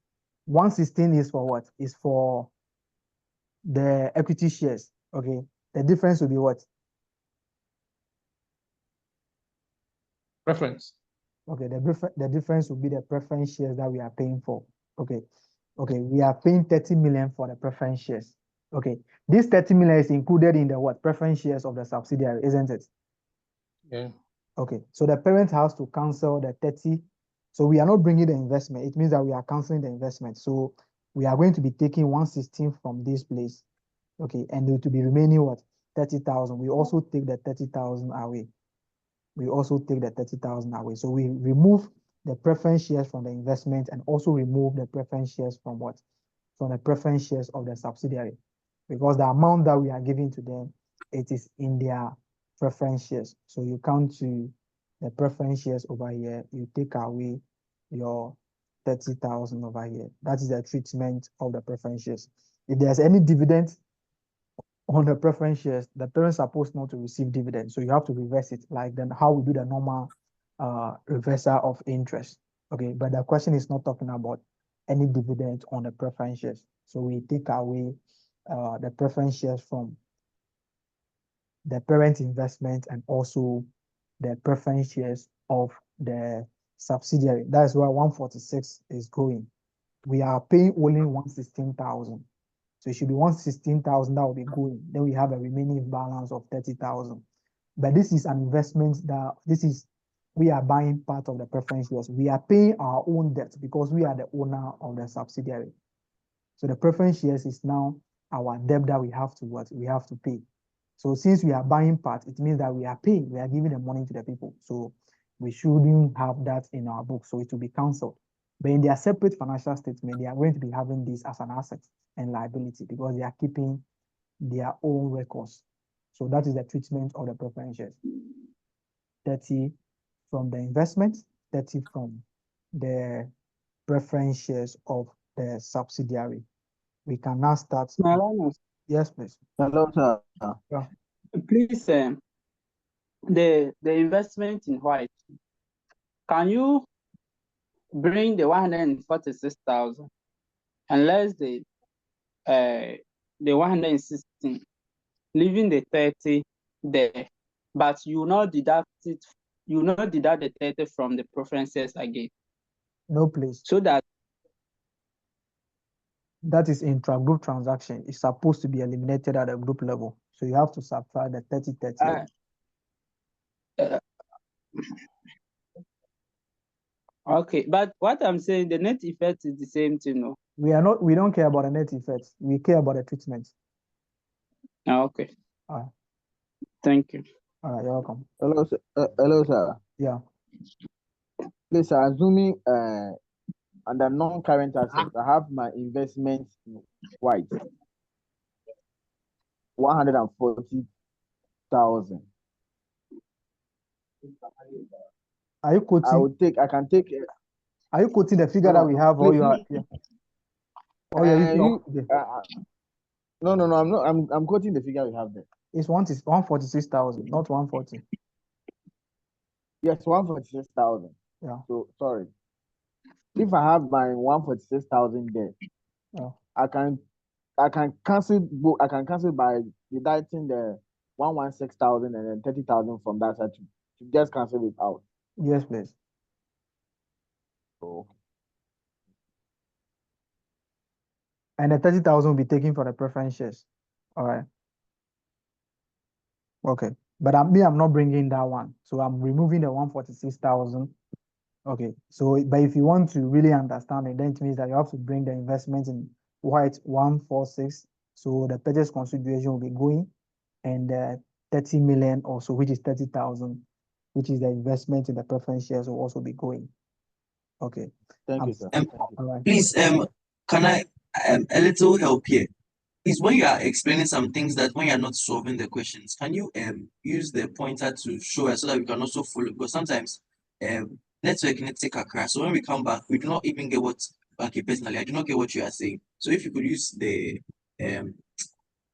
116 is for what? Is for the equity shares. Okay. The difference will be what? Preference. Okay. The difference will be the preference shares that we are paying for. Okay. Okay. We are paying 30 million for the preference shares. Okay. This 30 million is included in the what? Preference shares of the subsidiary, isn't it? Yeah. Okay. So the parent has to cancel the 30. So we are not bringing the investment. It means that we are canceling the investment. So we are going to be taking 116 from this place. Okay. And it will be remaining what? 30,000. We also take the 30,000 away. We also take the 30,000 away. So we remove the preference shares from the investment and also remove the preference shares from what? From the preference shares of the subsidiary. Because the amount that we are giving to them, it is in their preference shares. So you count to the preference shares over here, you take away your 30,000 over here. That is the treatment of the preference shares. If there's any dividend on the preference shares, the parents are supposed not to receive dividends. So you have to reverse it like then how we do the normal reversal of interest. Okay, but the question is not talking about any dividend on the preference shares. So we take away the preference shares from the parent investment and also the preference shares of the subsidiary. That's why 146 is going. We are paying only 116,000. So it should be 116,000 that will be going. Then we have a remaining balance of 30,000. But this is an investment we are buying part of the preference shares. We are paying our own debt because we are the owner of the subsidiary. So the preference shares is now our debt that we have to what? We have to pay. So since we are buying part, it means that we are paying, we are giving the money to the people. So we shouldn't have that in our book. So it will be cancelled. But in their separate financial statement, they are going to be having this as an asset and liability because they are keeping their own records. So that is the treatment of the preference shares. 30 from the investment, 30 from the preference shares of the subsidiary. We can now start. Maranus, Yes, please. Hello, sir. Yeah. please, the investment in white, can you bring the 146,000 unless the 116, leaving the 30 there, but you not deduct it, you not deduct the 30 from the preferences again, No, please. so that That is intra-group transaction. It's supposed to be eliminated at a group level. So you have to subtract the 30-30. okay. But what I'm saying, the net effect is the same thing, no? We don't care about the net effect. We care about the treatment. Okay. All right. Thank you. All right, you're welcome. Hello, sir. Hello, sir. Yeah. Please, sir, assuming under non-current assets, I have my investments in white, 140,000. Are you quoting? I can take. Are you quoting the figure that we have, or please, you are? Yeah. Or you're using? No, I'm not. I'm quoting the figure we have there. It's 146,000, not 140. Yes, 146,000. Yeah. So sorry. If I have my 146,000 there, Yeah. I can cancel. I can cancel by deducting the 116,000 and then 30,000 from that side to just cancel it out. Yes, please. So, and the 30,000 will be taken for the preference shares. All right. Okay. But I'm not bringing that one. So I'm removing the 146,000. Okay. So, but if you want to really understand it, then it means that you have to bring the investment in white 146. So the purchase consideration will be going, and 30 million also, which is 30,000, which is the investment in the preference shares, will also be going. Okay. thank you, sir. All right. Please, can I a little help here? Is when you are explaining some things that when you're not solving the questions, can you use the pointer to show us so that we can also follow? Because sometimes network can take a crash. So when we come back, we do not even get what, okay, personally, I do not get what you are saying. So if you could use the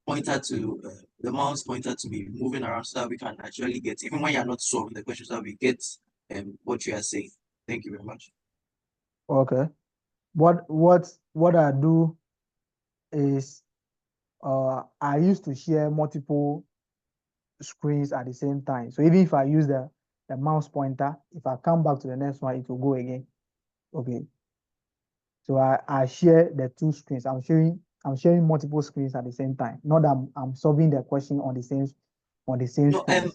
pointer to the mouse pointer to be moving around so that we can actually get, even when you're not solving the questions, so that we get what you are saying. Thank you very much. Okay. What I do is I used to share multiple screens at the same time. So even if I use the mouse pointer, if I come back to the next one, it will go again. Okay. So I share the two screens. I'm sharing multiple screens at the same time. Not that I'm solving the question on the same No, screen.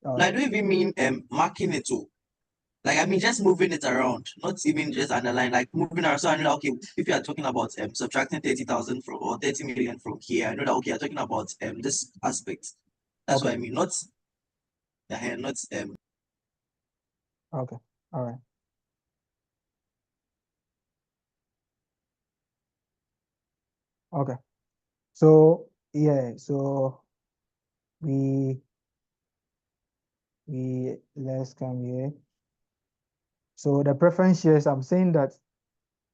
I don't even mean marking it all. Like, I mean, just moving it around, not even just underline, like moving around. So I know that, okay, if you are talking about subtracting 30,000 from or 30 million from here, I know that, okay, you're talking about this aspect. That's what I mean, not not Okay. All right. Okay. So yeah, so let's come here. So the preference shares, I'm saying that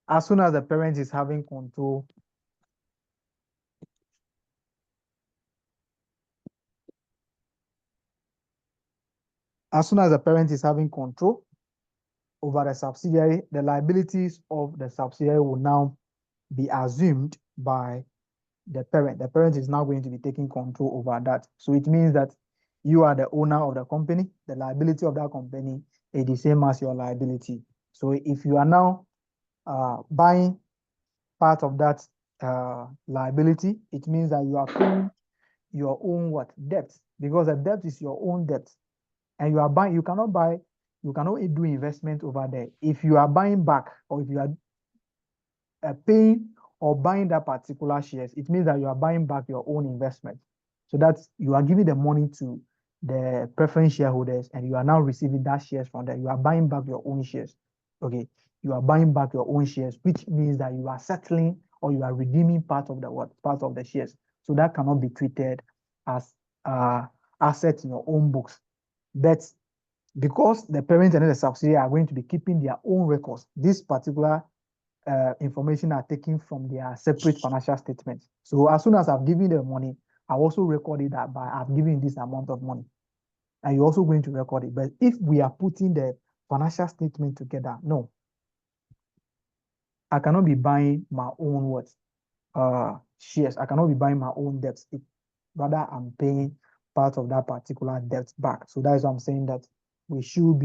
as soon as the parent is having control, over the subsidiary, the liabilities of the subsidiary will now be assumed by the parent. The parent is now going to be taking control over that. So it means that you are the owner of the company. The liability of that company is the same as your liability. So if you are now buying part of that liability, it means that you are paying your own what? Debt, because the debt is your own debt. And you are buying, you cannot do investment over there. If you are buying back, or if you are paying or buying that particular shares, it means that you are buying back your own investment. So that you are giving the money to the preference shareholders and you are now receiving that shares from them. You are buying back your own shares. Okay. You are buying back your own shares, which means that you are settling or you are redeeming part of the what? Part of the shares. So that cannot be treated as assets in your own books. But because the parent and the subsidiary are going to be keeping their own records, this particular information are taken from their separate financial statements. So as soon as I've given the money, I also recorded that by I've given this amount of money. And you're also going to record it. But if we are putting the financial statement together, no. I cannot be buying my own what? Shares. I cannot be buying my own debts. Rather, I'm paying part of that particular debt back. So that's why I'm saying that we should,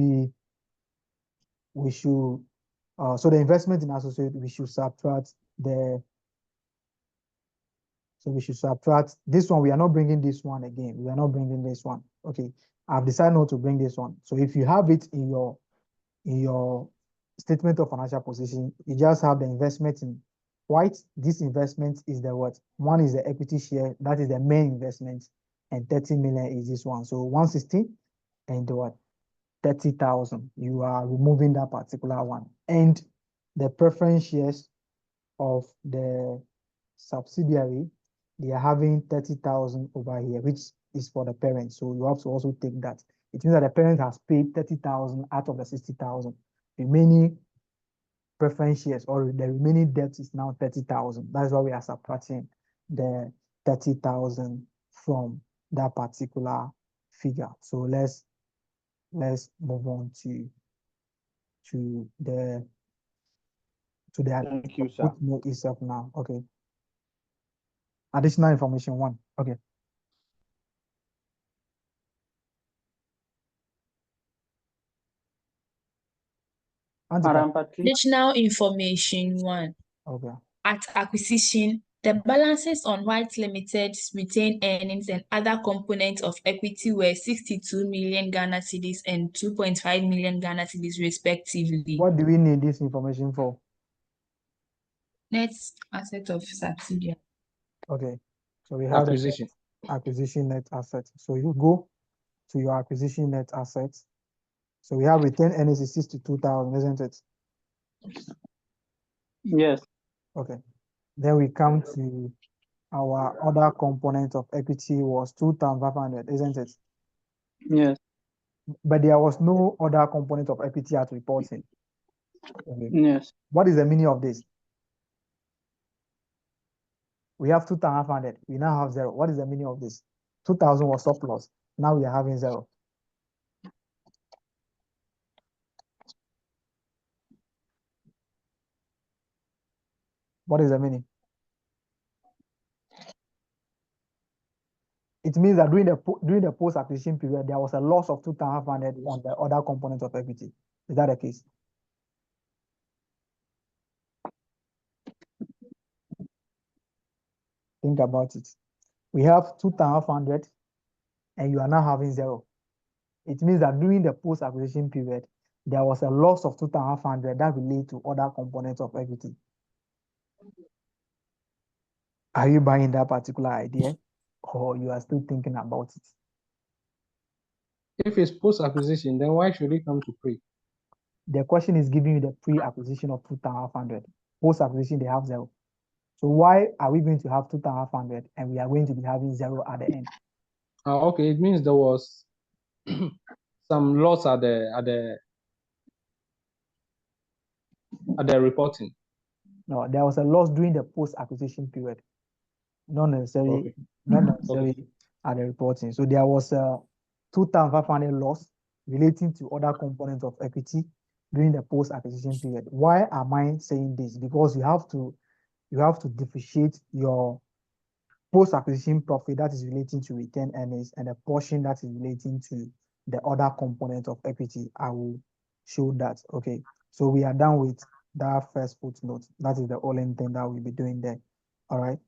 so the investment in associate, we should subtract this one. We are not bringing this one again. We are not bringing this one. Okay. I've decided not to bring this one. So if you have it in your statement of financial position, you just have the investment in white. This investment is the what? One is the equity share. That is the main investment. And 30 million is this one. So 160 and what? 30,000. You are removing that particular one. And the preference shares of the subsidiary, they are having 30,000 over here, which is for the parent. So you have to also take that. It means that the parent has paid 30,000 out of the 60,000. Remaining preference shares or the remaining debt is now 30,000. That's why we are subtracting the 30,000 from that particular figure. So let's move on to the Thank you, sir. footnote itself now. Okay. Additional information one. Okay. Madam Patricia. Additional information one. Okay. At acquisition, the balances on White Limited's retained earnings and other components of equity were 62 million Ghana cedis and 2.5 million Ghana cedis respectively. What do we need this information for? Net asset of subsidiary. Okay. So we have Acquisition. the acquisition net asset. So you go to your acquisition net assets. So we have retained earnings is 62,000, isn't it? Yes. Okay. Then we come to our other component of equity was 2,500, isn't it? Yes. But there was no other component of equity at reporting. Okay. Yes. What is the meaning of this? We have 2,500. We now have 0. What is the meaning of this? 2,000 was surplus. Now we are having 0. What is the meaning? It means that during the post-acquisition period, there was a loss of 2,500 on the other component of equity. Is that the case? Think about it. We have 2,500 and you are now having 0. It means that during the post-acquisition period, there was a loss of 2,500 that relate to other components of equity. Are you buying that particular idea or you are still thinking about it? If it's post-acquisition, then why should it come to pre? The question is giving you the pre-acquisition of 2,500. Post-acquisition, they have 0. So why are we going to have 2,500 and we are going to be having 0 at the end? Okay, it means there was some loss at the reporting. No, there was a loss during the post-acquisition period, not necessarily at the reporting. So there was a 2,500 loss relating to other components of equity during the post-acquisition period. Why am I saying this? Because you have to differentiate your post-acquisition profit that is relating to retained earnings and the portion that is relating to the other component of equity. I will show that. Okay. So we are done with that first footnote. That is the only thing that we'll be doing there. All right.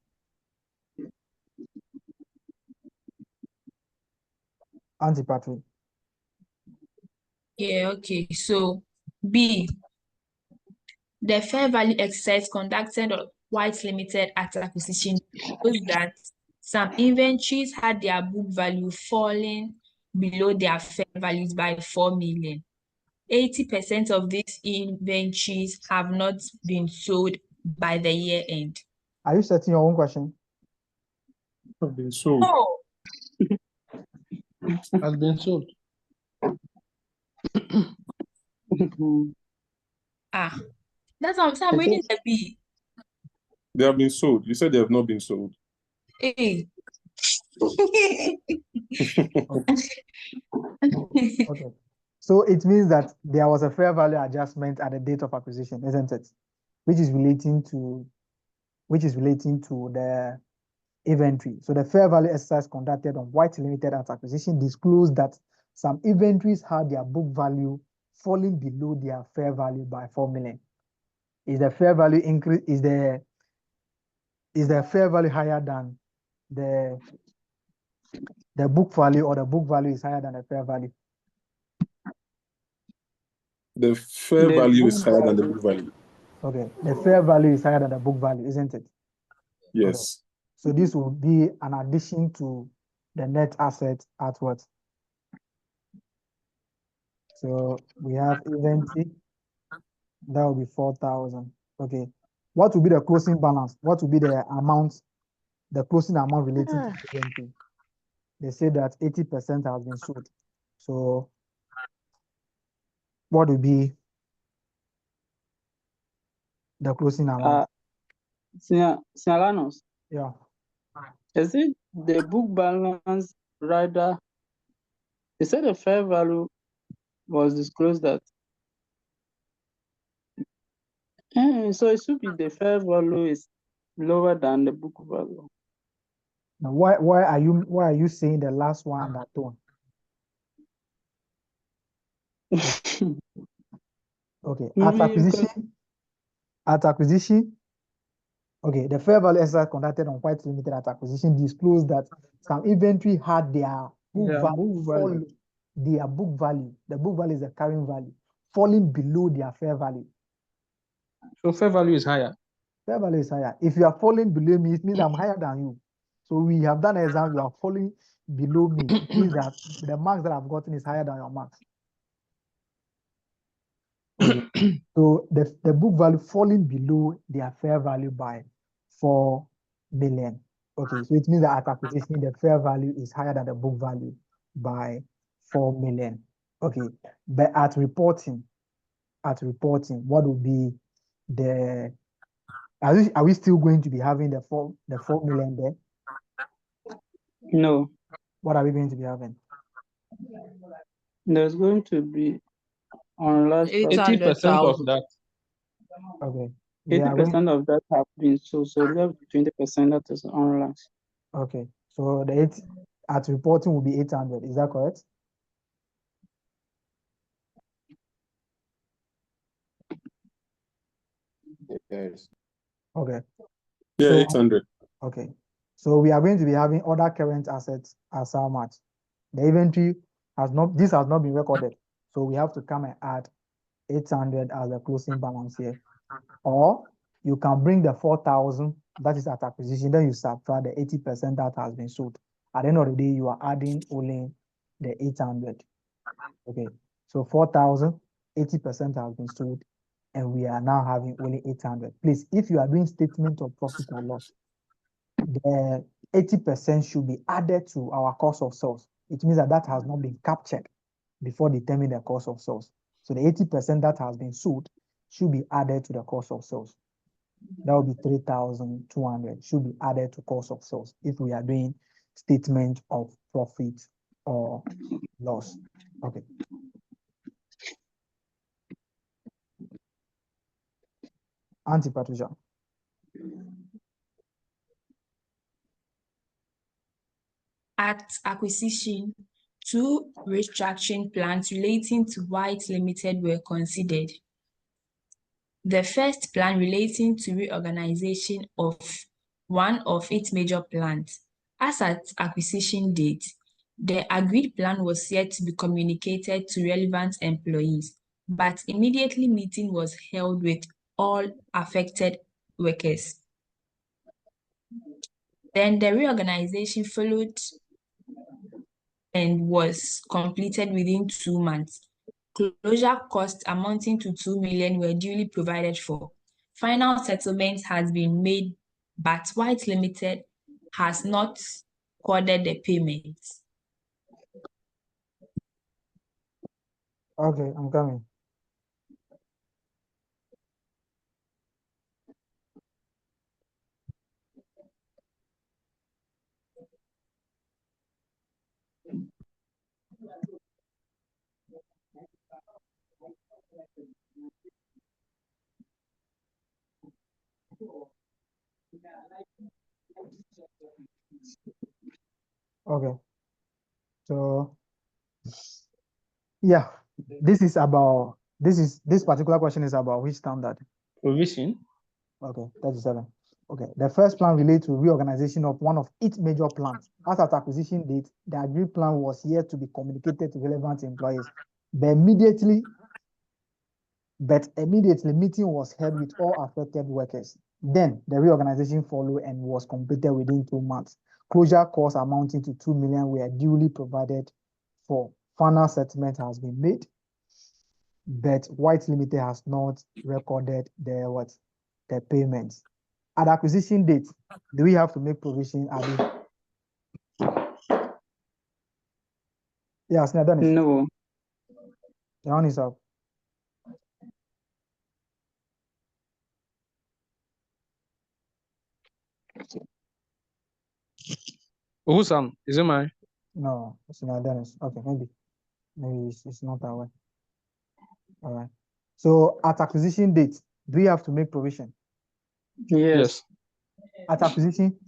Auntie Patrick. Yeah, okay. So B, the fair value exercise conducted White Limited at acquisition shows that some inventories had their book value falling below their fair values by 4 million. 80% of these inventories have not been sold by the year end. Are you setting your own question? Have been sold. Oh, Has been sold. that's what I'm saying. I'm It reading is. the B. They have been sold. You said they have not been sold. Hey. Okay. So it means that there was a fair value adjustment at the date of acquisition, isn't it? Which is relating to the inventory. So the fair value exercise conducted on White Limited at acquisition disclosed that some inventories had their book value falling below their fair value by 4 million. Is the fair value increase is the fair value higher than the book value, or the book value is higher than the fair value? The fair The value book is higher than the value. book value. Okay, the fair value is higher than the book value, isn't it? Okay. Yes. So this will be an addition to the net asset at what? So we have inventory, that will be 4,000. Okay. What will be the closing balance? What will be the amount, the closing amount relating to inventory? They say that 80% has been sold. So what will be the closing amount? Sialanos, Yeah. is it the book balance rather? They said the fair value was disclosed that. So it should be the fair value is lower than the book value. Now, why are you saying the last one and that one? Okay. Maybe because At acquisition, okay, the fair value exercise conducted on White Limited at acquisition disclosed that some inventory had their book Yeah, value book value. fall, their book value. The book value is the carrying value, falling below their fair value. So fair value is higher. Fair value is higher. If you are falling below me, it means I'm higher than you. So we have done an exam, you are falling below me. It means that the marks that I've gotten is higher than your marks. Okay. So the book value falling below their fair value by 4 million. Okay, so it means that at acquisition, the fair value is higher than the book value by 4 million. Okay, but at reporting, what will be the, are we still going to be having the 4 million there? No, What are we going to be having? there's going to be unless 80% of 800,000. that. Okay, we are 80% of that have been sold, so left 20% that is unless. okay. So the 8 at reporting will be 800. Is that correct? Yes. Okay. Yeah, So 800. okay. So we are going to be having other current assets as how much? The inventory has not been recorded. So we have to come and add 800 as the closing balance here. Or you can bring the 4,000 that is at acquisition, then you subtract the 80% that has been sold. At the end of the day, you are adding only the 800. Okay. So 4,000, 80% has been sold, and we are now having only 800. Please, if you are doing statement of profit or loss, the 80% should be added to our cost of sales. It means that has not been captured before determining the cost of sales. So the 80% that has been sold should be added to the cost of sales. That will be 3,200 should be added to cost of sales if we are doing statement of profit or loss. Okay. Auntie Patricia. At acquisition, 2 restructuring plans relating to White Limited were considered. The first plan relating to reorganization of one of its major plants. As at acquisition date, the agreed plan was yet to be communicated to relevant employees, but immediately meeting was held with all affected workers. Then the reorganization followed and was completed within 2 months. Closure costs amounting to 2 million were duly provided for. Final settlement has been made, but White Limited has not recorded the payment. Okay, I'm coming. Okay, so yeah, this particular question is about which standard? Provision. Okay, 37. Okay, the first plan relates to reorganization of one of its major plans. As at acquisition date, the agreed plan was yet to be communicated to relevant employees. But immediately, meeting was held with all affected workers. Then the reorganization followed and was completed within 2 months. Closure costs amounting to 2 million were duly provided for. Final settlement has been made, but White Limited has not recorded the payments. At acquisition date, do we have to make provision, Abi? Yes, Dennis. No. The one is up. Who's is it mine? No, it's not Dennis. Okay, maybe it's not that way. All right. So at acquisition date, do we have to make provision? Yes. At acquisition,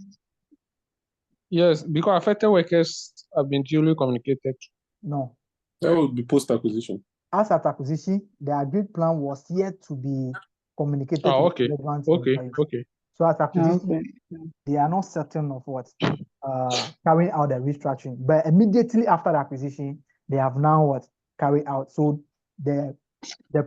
Yes, because affected workers have been duly communicated. no. That would be post acquisition. As at acquisition, the agreed plan was yet to be communicated Oh, to okay. the relevant Okay. employees. Okay. So at acquisition, Okay. they are not certain of what carrying out the restructuring. But immediately after the acquisition, they have now what carried out. So the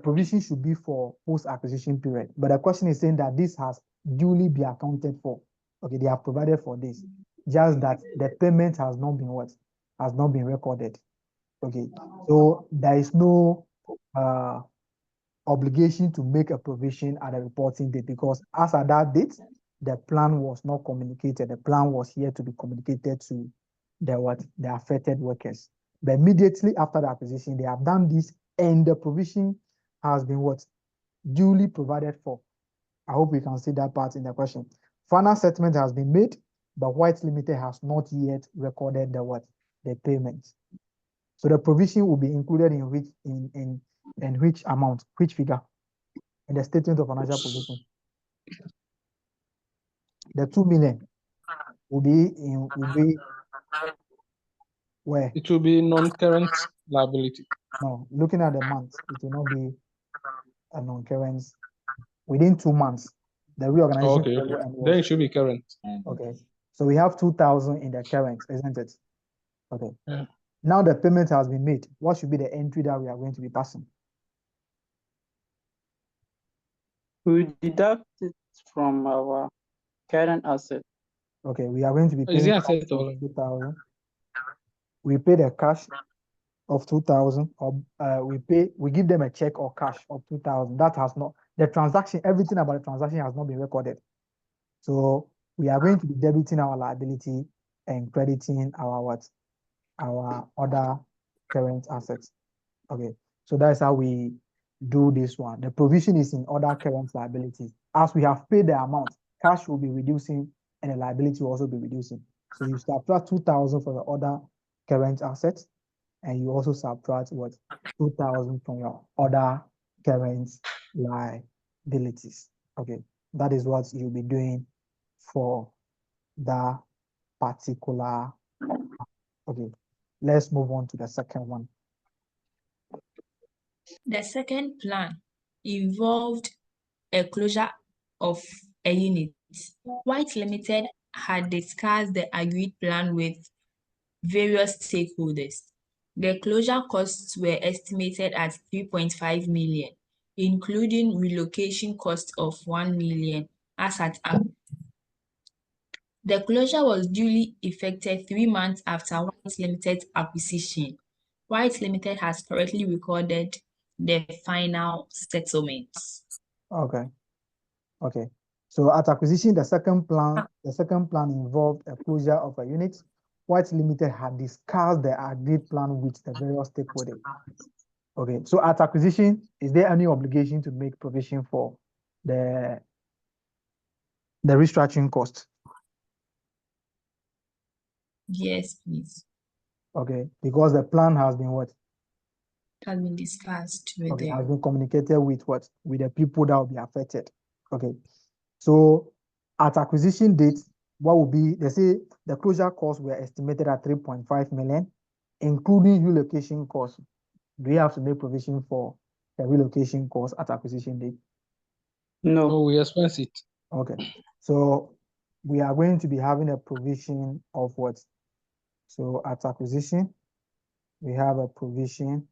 provision should be for post-acquisition period. But the question is saying that this has duly been accounted for. Okay, they have provided for this. Just that the payment has not been what? Has not been recorded. Okay, so there is no obligation to make a provision at a reporting date because as at that date, the plan was not communicated. The plan was here to be communicated to the affected workers. But immediately after the acquisition, they have done this and the provision has been what? Duly provided for. I hope we can see that part in the question. Final settlement has been made, but White Limited has not yet recorded the payment. So the provision will be included in which amount, which figure? In the statement of financial position. The 2 million will be where? It will be non-current liability. No, looking at the month, it will not be a non-current. Within 2 months, the reorganization Okay. follow and Then was it should be current. okay. So we have 2,000 in the current, isn't it? Okay. Yeah. Now the payment has been made. What should be the entry that we are going to be passing? We deduct it from our current asset. Okay, we are going to be Is it paying asset cash of or 2,000. We pay the cash of 2,000, or we give them a check or cash of 2,000. That has not, the transaction, everything about the transaction has not been recorded. So we are going to be debiting our liability and crediting our other current assets. Okay, so that's how we do this one. The provision is in other current liabilities. As we have paid the amount, cash will be reducing and the liability will also be reducing. So you subtract 2,000 for the other current assets, and you also subtract what? 2,000 from your other current liabilities. Okay, that is what you'll be doing for that particular. Okay, let's move on to the second one. The second plan involved a closure of a unit. White Limited had discussed the agreed plan with various stakeholders. The closure costs were estimated at 3.5 million, including relocation costs of 1 million as at The closure was duly effected 3 months after White Limited's acquisition. White Limited has correctly recorded the final settlements. Okay. Okay. So at acquisition, the second plan involved a closure of a unit. White Limited had discussed the agreed plan with the various stakeholders. Okay. So at acquisition, is there any obligation to make provision for the restructuring cost? Yes, please. Okay. Because the plan has been what? Has been discussed with Okay. Has them. been communicated with what? With the people that will be affected. Okay. So at acquisition date, what will be, they say the closure costs were estimated at 3.5 million, including relocation costs. Do you have to make provision for the relocation costs at acquisition date? No. No, we expense it. Okay. So we are going to be having a provision of what? So at acquisition, we have a provision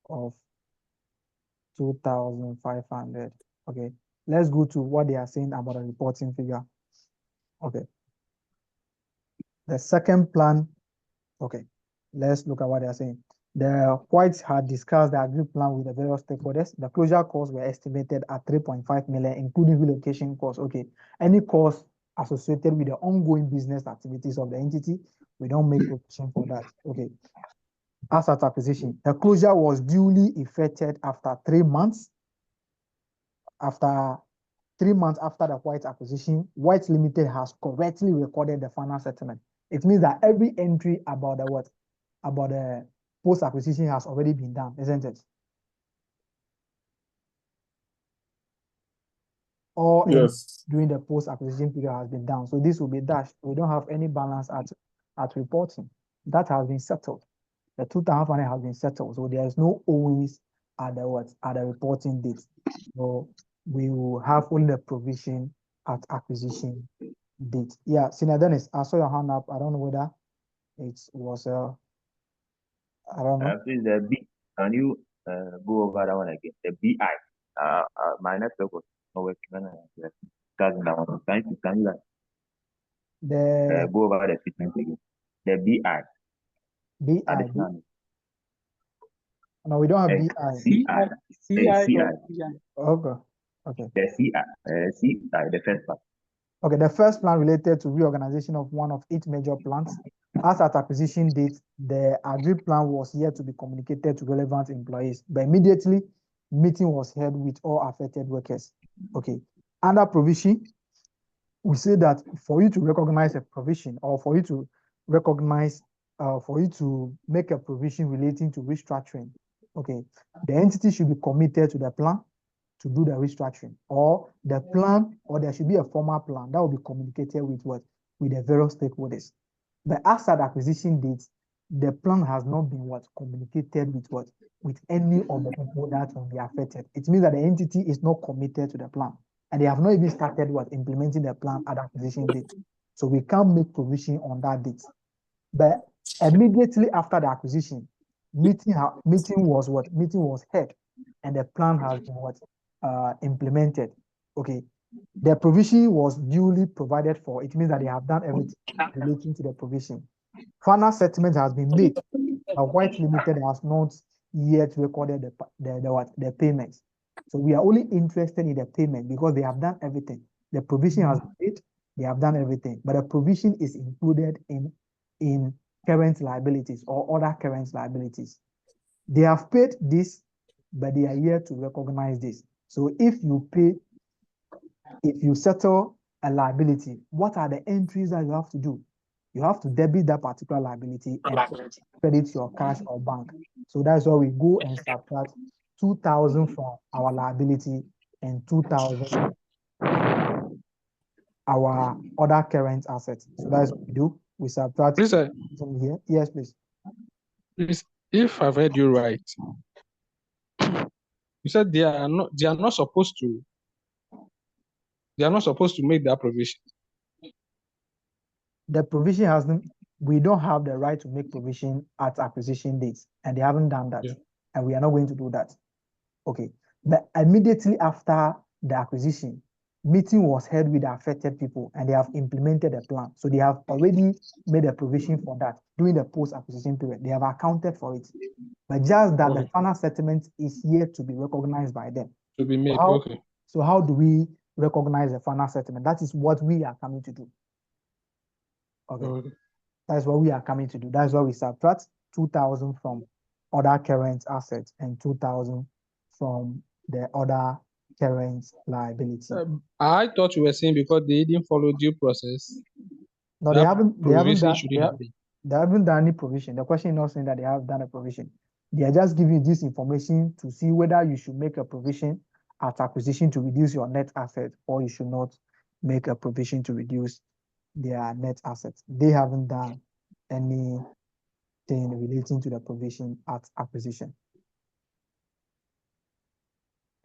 of 2,500. Okay. Let's go to what they are saying about the reporting figure. Okay. The second plan, okay, let's look at what they are saying. The Whites had discussed the agreed plan with the various stakeholders. The closure costs were estimated at 3.5 million, including relocation costs. Okay, any costs associated with the ongoing business activities of the entity, we don't make provision for that. Okay. As at acquisition, the closure was duly effected after 3 months. After 3 months after the White acquisition, White Limited has correctly recorded the final settlement. It means that every entry about the what? About the post-acquisition has already been done, isn't it? Or Yes. during the post-acquisition period has been done. So this will be dashed. We don't have any balance at reporting. That has been settled. The 2,500 has been settled. So there is no owings at the what? At the reporting date. So we will have only the provision at acquisition date. Yeah, Senior Dennis, I saw your hand up. I don't know whether it was I don't know. Please, the B, can you go over that one again? The BI. My network was not working when I was discussing that one. Can you The go over the statement again? The BI. BI. Additional. No, we don't have BI. CI. CI. Okay. Okay. The CI, the first part. Okay, the first plan related to reorganization of one of 8 major plants. As at acquisition date, the agreed plan was yet to be communicated to relevant employees, but immediately meeting was held with all affected workers. Okay, under provision, we say that for you to recognize a provision or for you to recognize, for you to make a provision relating to restructuring, okay, the entity should be committed to the plan to do the restructuring, or the plan, or there should be a formal plan that will be communicated with what? With the various stakeholders. But as at acquisition date, the plan has not been what? Communicated with what? With any of the people that will be affected. It means that the entity is not committed to the plan. And they have not even started what? Implementing the plan at acquisition date. So we can't make provision on that date. But immediately after the acquisition, meeting was what? Meeting was held, and the plan has been what? Implemented. Okay. The provision was duly provided for. It means that they have done everything relating to the provision. Final settlement has been made, but White Limited has not yet recorded the payments. So we are only interested in the payment because they have done everything. The provision has been made, they have done everything, but the provision is included in current liabilities or other current liabilities. They have paid this, but they are here to recognize this. So if you settle a liability, what are the entries that you have to do? You have to debit that particular liability and credit your cash or bank. So that's why we go and subtract 2,000 from our liability and 2,000 our other current assets. So that's what we do. We subtract Please, from here. Yes, please. please, if I've heard you right, you said they are not supposed to make that provision. The provision hasn't, we don't have the right to make provision at acquisition dates, and they haven't done that. Yeah. And we are not going to do that. Okay. But immediately after the acquisition, meeting was held with the affected people and they have implemented a plan. So they have already made a provision for that during the post-acquisition period. They have accounted for it. But just that the final settlement is yet to be recognized by them. To be made. How, Okay. so how do we recognize the final settlement? That is what we are coming to do. Okay. That's what we are coming to do. That's why we subtract 2,000 from other current assets and 2,000 from the other current liability. I thought you were saying because they didn't follow due process. No, they haven't done, shouldn't happen. they haven't done any provision. The question is not saying that they have done a provision. They are just giving you this information to see whether you should make a provision at acquisition to reduce your net asset, or you should not make a provision to reduce their net assets. They haven't done anything relating to the provision at acquisition.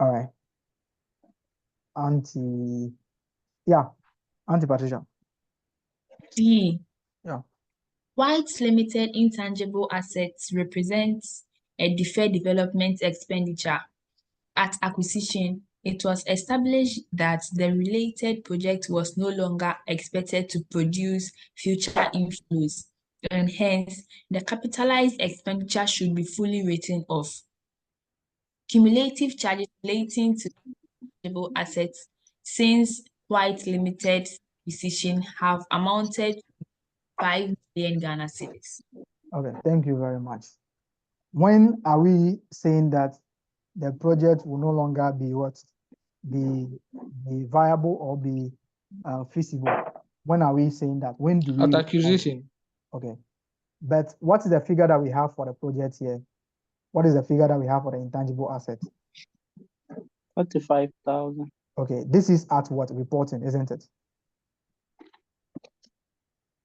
All right. Auntie Patricia. D. Yeah. White's limited intangible assets represents a deferred development expenditure. At acquisition, it was established that the related project was no longer expected to produce future inflows, and hence the capitalized expenditure should be fully written off. Cumulative charges relating to intangible assets since White Limited acquisition have amounted to 5 million Ghana cedis. Okay, thank you very much. When are we saying that the project will no longer be be viable or be feasible? When are we saying that? When do we? At acquisition. Okay, but what is the figure that we have for the project here? What is the figure that we have for the intangible assets? 45,000. Okay, this is at what reporting, isn't it?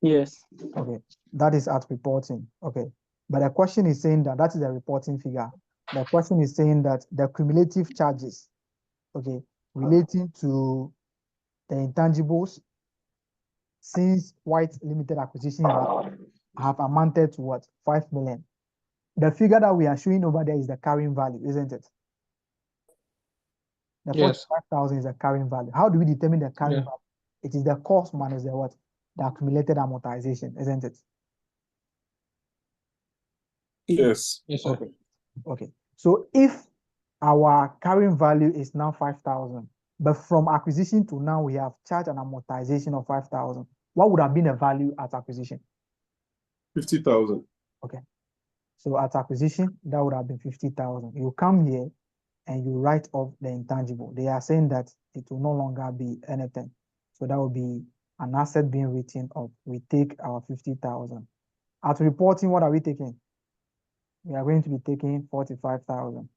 Yes. Okay, that is at reporting. Okay, but the question is saying that that is the reporting figure. The question is saying that the cumulative charges, okay, relating to the intangibles since White Limited acquisition have amounted to what? 5 million. The figure that we are showing over there is the carrying value, isn't it? The Yes. 45,000 is the carrying value. How do we determine the carrying value? It is the cost minus the what? The accumulated amortization, isn't it? Yes. Yes, sir. Okay. Okay. So if our carrying value is now 5,000, but from acquisition to now we have charged an amortization of 5,000, what would have been the value at acquisition? 50,000. Okay. So at acquisition, that would have been 50,000. You come here and you write off the intangible. They are saying that it will no longer be anything. So that will be an asset being written off. We take our 50,000. At reporting, what are we taking? We are going to be taking 45,000.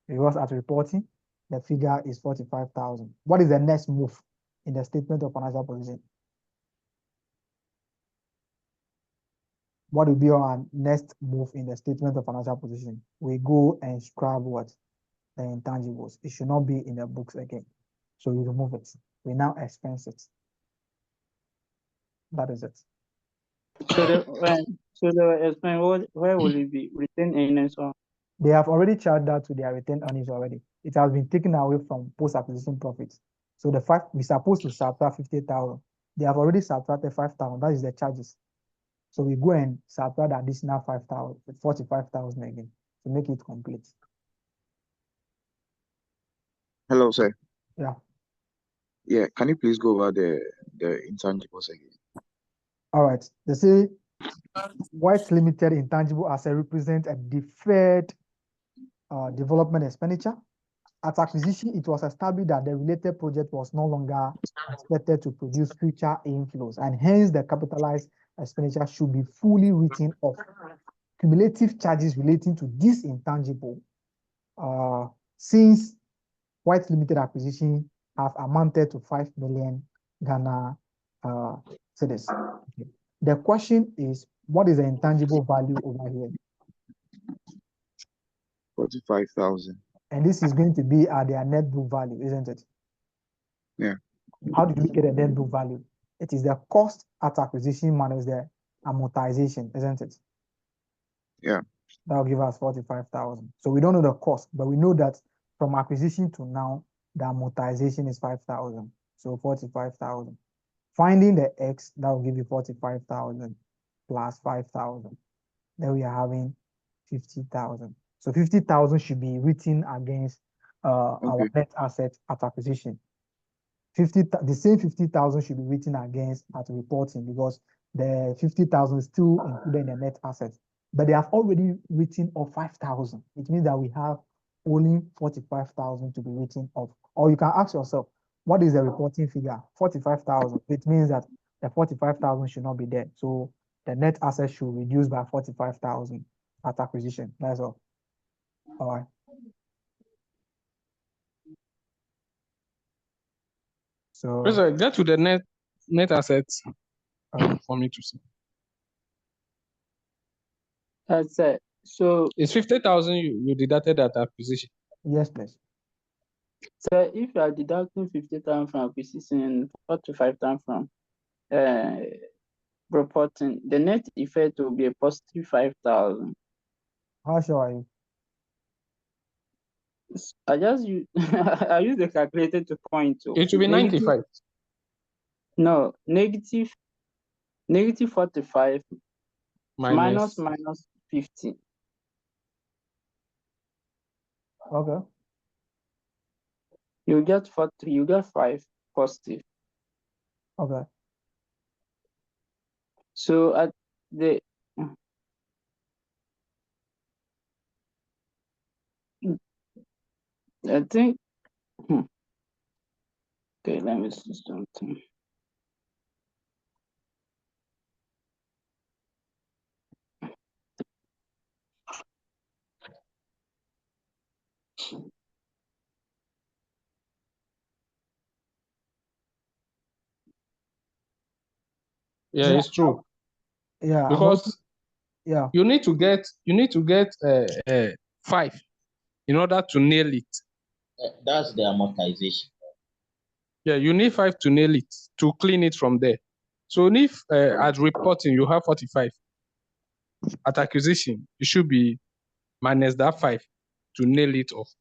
Because at reporting, the figure is 45,000. What is the next move in the statement of financial position? What will be our next move in the statement of financial position? We go and scrub what? The intangibles. It should not be in the books again. So we remove it. We now expense it. That is it. So the explain where will it be? Retain earnings or? They have already charged that to their retained earnings already. It has been taken away from post-acquisition profits. So the fact we're supposed to subtract 50,000. They have already subtracted 5,000. That is the charges. So we go and subtract additional 5,000, 45,000 again to make it complete. Hello, sir. Yeah. Yeah, can you please go over the intangibles again? All right. They say White Limited intangible asset represent a deferred development expenditure. At acquisition, it was established that the related project was no longer expected to produce future inflows, and hence the capitalized expenditure should be fully written off. Cumulative charges relating to this intangible since White Limited acquisition have amounted to 5 million Ghana cedis. Okay. The question is, what is the intangible value over here? 45,000. And this is going to be at their net book value, isn't it? Yeah. How did we get a net book value? It is the cost at acquisition minus the amortization, isn't it? Yeah. That will give us 45,000. So we don't know the cost, but we know that from acquisition to now, the amortization is 5,000. So 45,000. Finding the X, that will give you 45,000 plus 5,000. Then we are having 50,000. So 50,000 should be written against our Okay. net asset at acquisition. The same 50,000 should be written against at reporting, because the 50,000 is still included in the net asset. But they have already written off 5,000. It means that we have only 45,000 to be written off. Or you can ask yourself, what is the reporting figure? 45,000. It means that the 45,000 should not be there. So the net asset should reduce by 45,000 at acquisition. That's all. All right. So President, get to the net assets okay. for me to see. That's it. So, It's 50,000 you deducted at acquisition. Yes, please. so if you are deducting 50,000 from acquisition and 45,000 from reporting, the net effect will be a positive 5,000. How sure are you? I just use I use the calculator to point to It should be negative. 95. No, negative 45 minus Minus 50. Okay. You get 40. You get 5 positive. Okay. So at the I think okay, let me see something. Yeah, Yeah. it's true. Yeah. Because Yeah. you need to get 5 in order to nail it. That's the amortization. Yeah, you need 5 to nail it, to clean it from there. So if at reporting you have 45, at acquisition you should be minus that 5 to nail it off.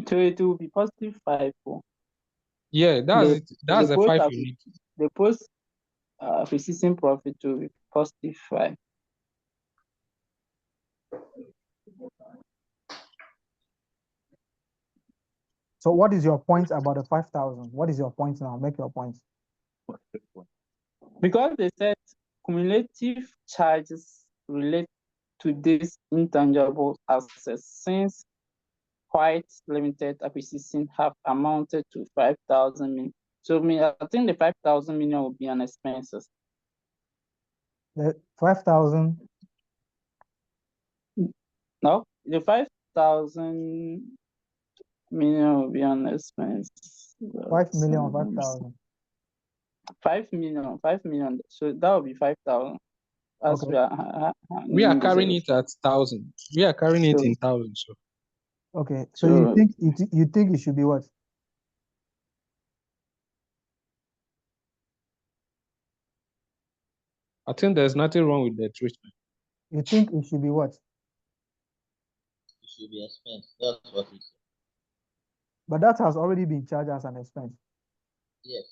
So it will be positive 5. Yeah, that's it. That's the 5 you need. The post acquisition profit will be positive 5. So what is your point about the 5,000? What is your point now? Make your point. Because they said cumulative charges relate to this intangible assets, since White Limited acquisition have amounted to 5,000 million. So I think the 5,000 million will be on expenses. The 5,000. No, the 5,000 million will be on expenses. 5 million or 5,000. 5 million, 5 million. So that will be 5,000. As Okay. We are carrying it at 1,000. We are carrying it in thousands. So. Okay. So you think it should be what? I think there's nothing wrong with the treatment. You think it should be what? It should be expense. That's what he said. But that has already been charged as an expense. Yes.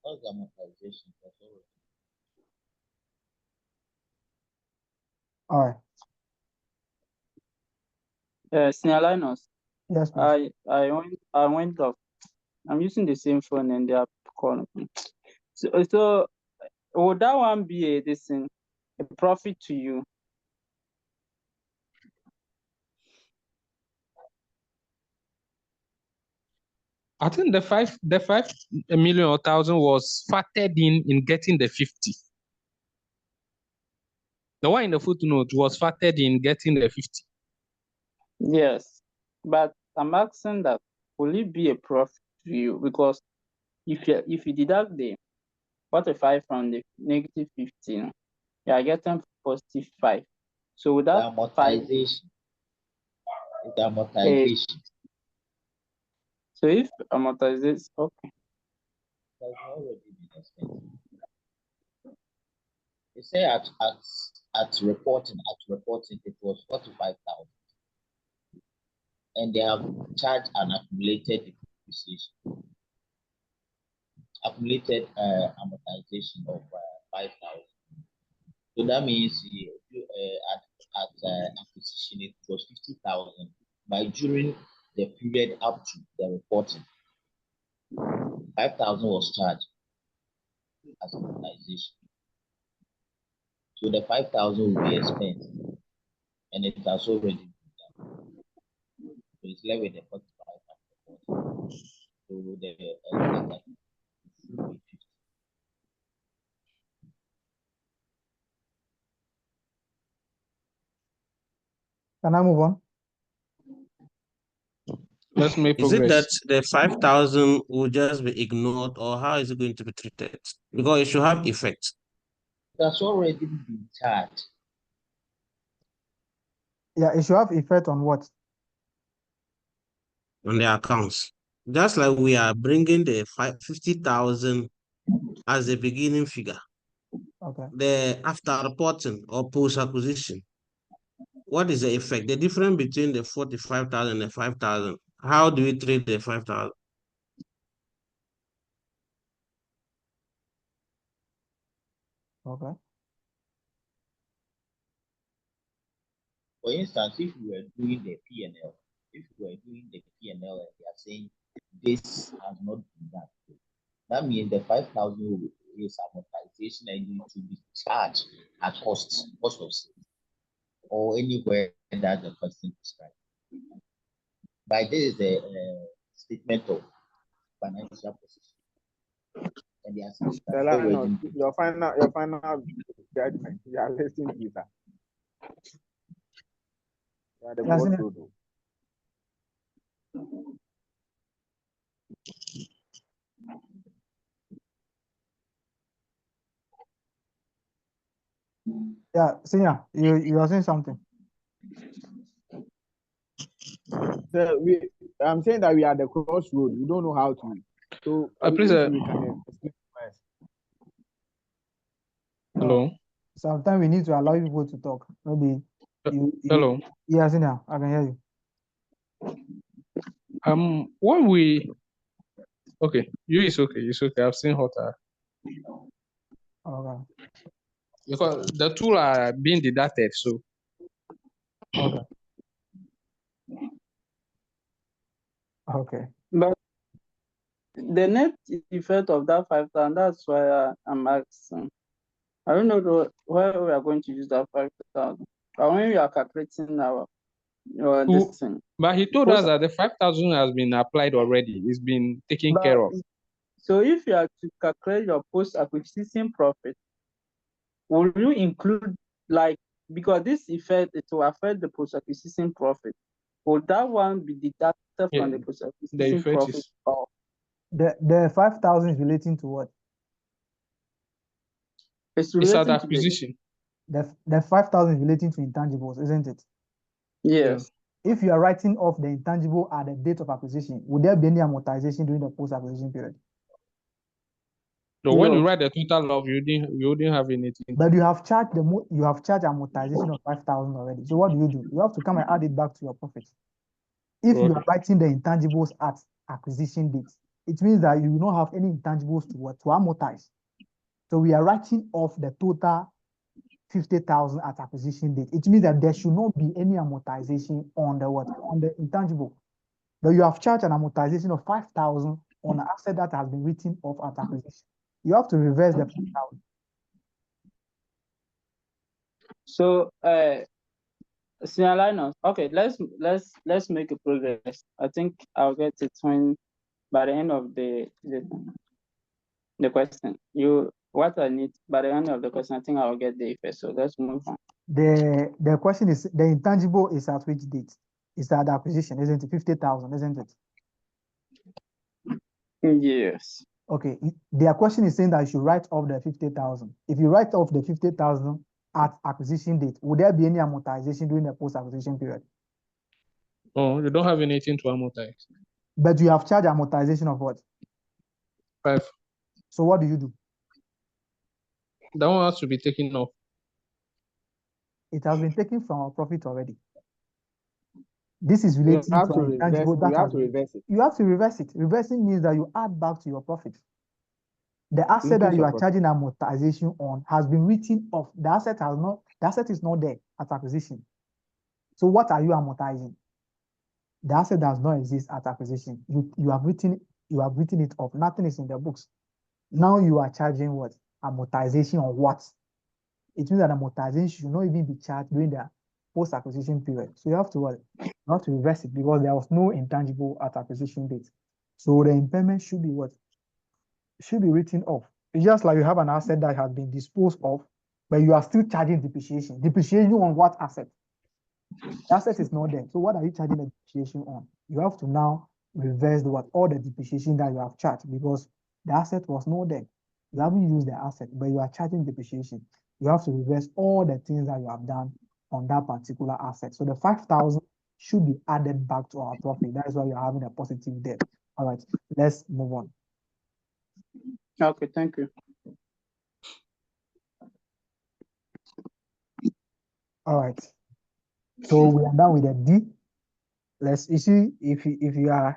That's amortization. That's all. All right. Senior Linus. Yes, please. I went off. I'm using the same phone and they are calling me. So would that one be a profit to you? I think the 5 million or 1,000 was factored in getting the 50. The one in the footnote was factored in getting the 50. Yes, but I'm asking that will it be a profit to you? Because if you deduct the 45 from the negative 15, you are getting positive 5. So with that the amortization. The amortization. So if amortization, okay. Has already been expensive. They say at reporting it was 45,000. and they have charged an accumulated depreciation, accumulated amortization of 5,000. So that means at acquisition it was 50,000, but during the period up to the reporting, 5,000 was charged as amortization. So the 5,000 will be expense, and it has already been done. So it's left with the 45,000. So the that should be 50. Can I move on? Let's make Is it that progress. the 5,000 will just be ignored, or how is it going to be treated? Because it should have effect. That's already been charged. Yeah, it should have effect on what? On the accounts. Just like we are bringing the 50,000 as a beginning figure. Okay. The after reporting or post acquisition, what is the effect? The difference between the 45,000 and the 5,000. How do we treat the 5,000? Okay. For instance, if we were doing the P&L, if we were doing the P&L and they are saying this has not been done, that means the 5,000 is amortization and it to be charged at cost of sales, or anywhere that the person described. By this is a statement of financial position, and the assets are already. Your final judgment. You are listening to that. You are the board road. Yeah, Senior, you are saying something. So I'm saying that we are at the crossroad. We don't know how to. So Please, if we can explain first. Hello. Sometimes we need to allow people to talk. Maybe Hello. Yeah, Senior, I can hear you. When we okay, it's okay. I've seen hotter. Okay. Because the tool are being deducted, so Okay. Okay. But the net effect of that 5,000, that's why I'm asking. I don't know where we are going to use that 5,000. But when we are calculating our this thing. But he told us that the 5,000 has been applied already. It's been taken care of. So if you are to calculate your post-acquisition profit, will you include because this effect, it will affect the post-acquisition profit? Will that one be deducted from the post-acquisition profit? The 5,000 is relating to what? It's relating at to acquisition. The 5,000 is relating to intangibles, isn't it? Yes. If you are writing off the intangible at the date of acquisition, would there be any amortization during the post-acquisition period? So when you write the total of, you didn't have anything. But you have charged amortization of 5,000 already. So what do? You have to come and add it back to your profit. If you are writing the intangibles at acquisition date, it means that you will not have any intangibles to amortize. So we are writing off the total 50,000 at acquisition date. It means that there should not be any amortization on the intangible. But you have charged an amortization of 5,000 on an asset that has been written off at acquisition. You have to reverse the 5,000. So, Senior Linus, okay, let's make a progress. I think I'll get it by the end of the question. What I need by the end of the question, I think I'll get the effect. So let's move on. The question is, the intangible is at which date? It's at the acquisition, isn't it? 50,000, isn't it? Yes. Okay. Their question is saying that you should write off the 50,000. If you write off the 50,000 at acquisition date, would there be any amortization during the post-acquisition period? Oh, you don't have anything to amortize. But you have charged amortization of what? 5. So what do? That one has to be taken off. It has been taken from our profit already. This is You relating have to to an reverse. intangible You that have has to been. reverse it. You have to reverse it. Reversing means that you add back to your profit. The asset that Increase you your are profit. charging amortization on has been written off. The asset is not there at acquisition. So what are you amortizing? The asset does not exist at acquisition. You have written it off. Nothing is in the books. Now you are charging what? Amortization on what? It means that amortization should not even be charged during the post-acquisition period. So you have to what? You have to reverse it because there was no intangible at acquisition date. So the impairment should be what? Should be written off. It's just like you have an asset that has been disposed of, but you are still charging depreciation. Depreciation on what asset? The asset is not there. So what are you charging the depreciation on? You have to now reverse all the depreciation that you have charged because the asset was not there. You haven't used the asset, but you are charging depreciation. You have to reverse all the things that you have done on that particular asset. So the 5,000 should be added back to our profit. That is why we are having a positive there. All right, let's move on. Okay, thank you. All right. So we are done with the D. You see, if you are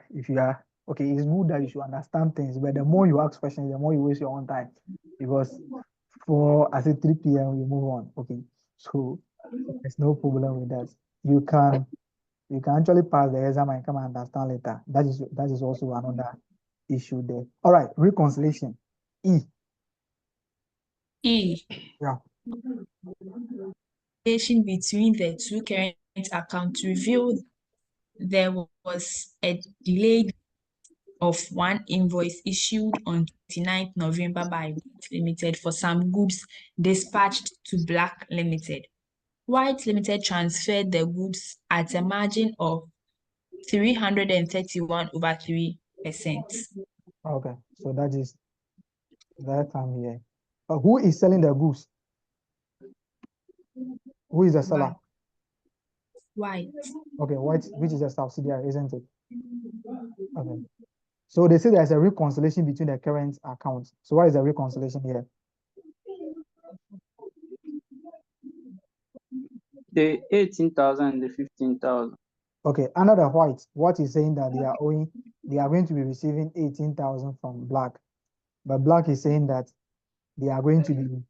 okay, it's good that you should understand things, but the more you ask questions, the more you waste your own time. Because I said 3 p.m. we move on. Okay. So there's no problem with that. You can actually pass the exam and come and understand later. That is also another issue there. All right, reconciliation. E. E. Yeah. Relation between the two current accounts revealed there was a delayed of one invoice issued on 29th November by White Limited for some goods dispatched to Black Limited. White Limited transferred the goods at a margin of 331/3%. Okay, so that is that time here. Who is selling the goods? Who is the seller? White. Okay, White, which is a subsidiary, isn't it? Okay. So they say there's a reconciliation between the current accounts. So what is the reconciliation here? The 18,000 and the 15,000. Okay, under the White, what is saying that they are going to be receiving 18,000 from Black, but Black is saying that they are going to be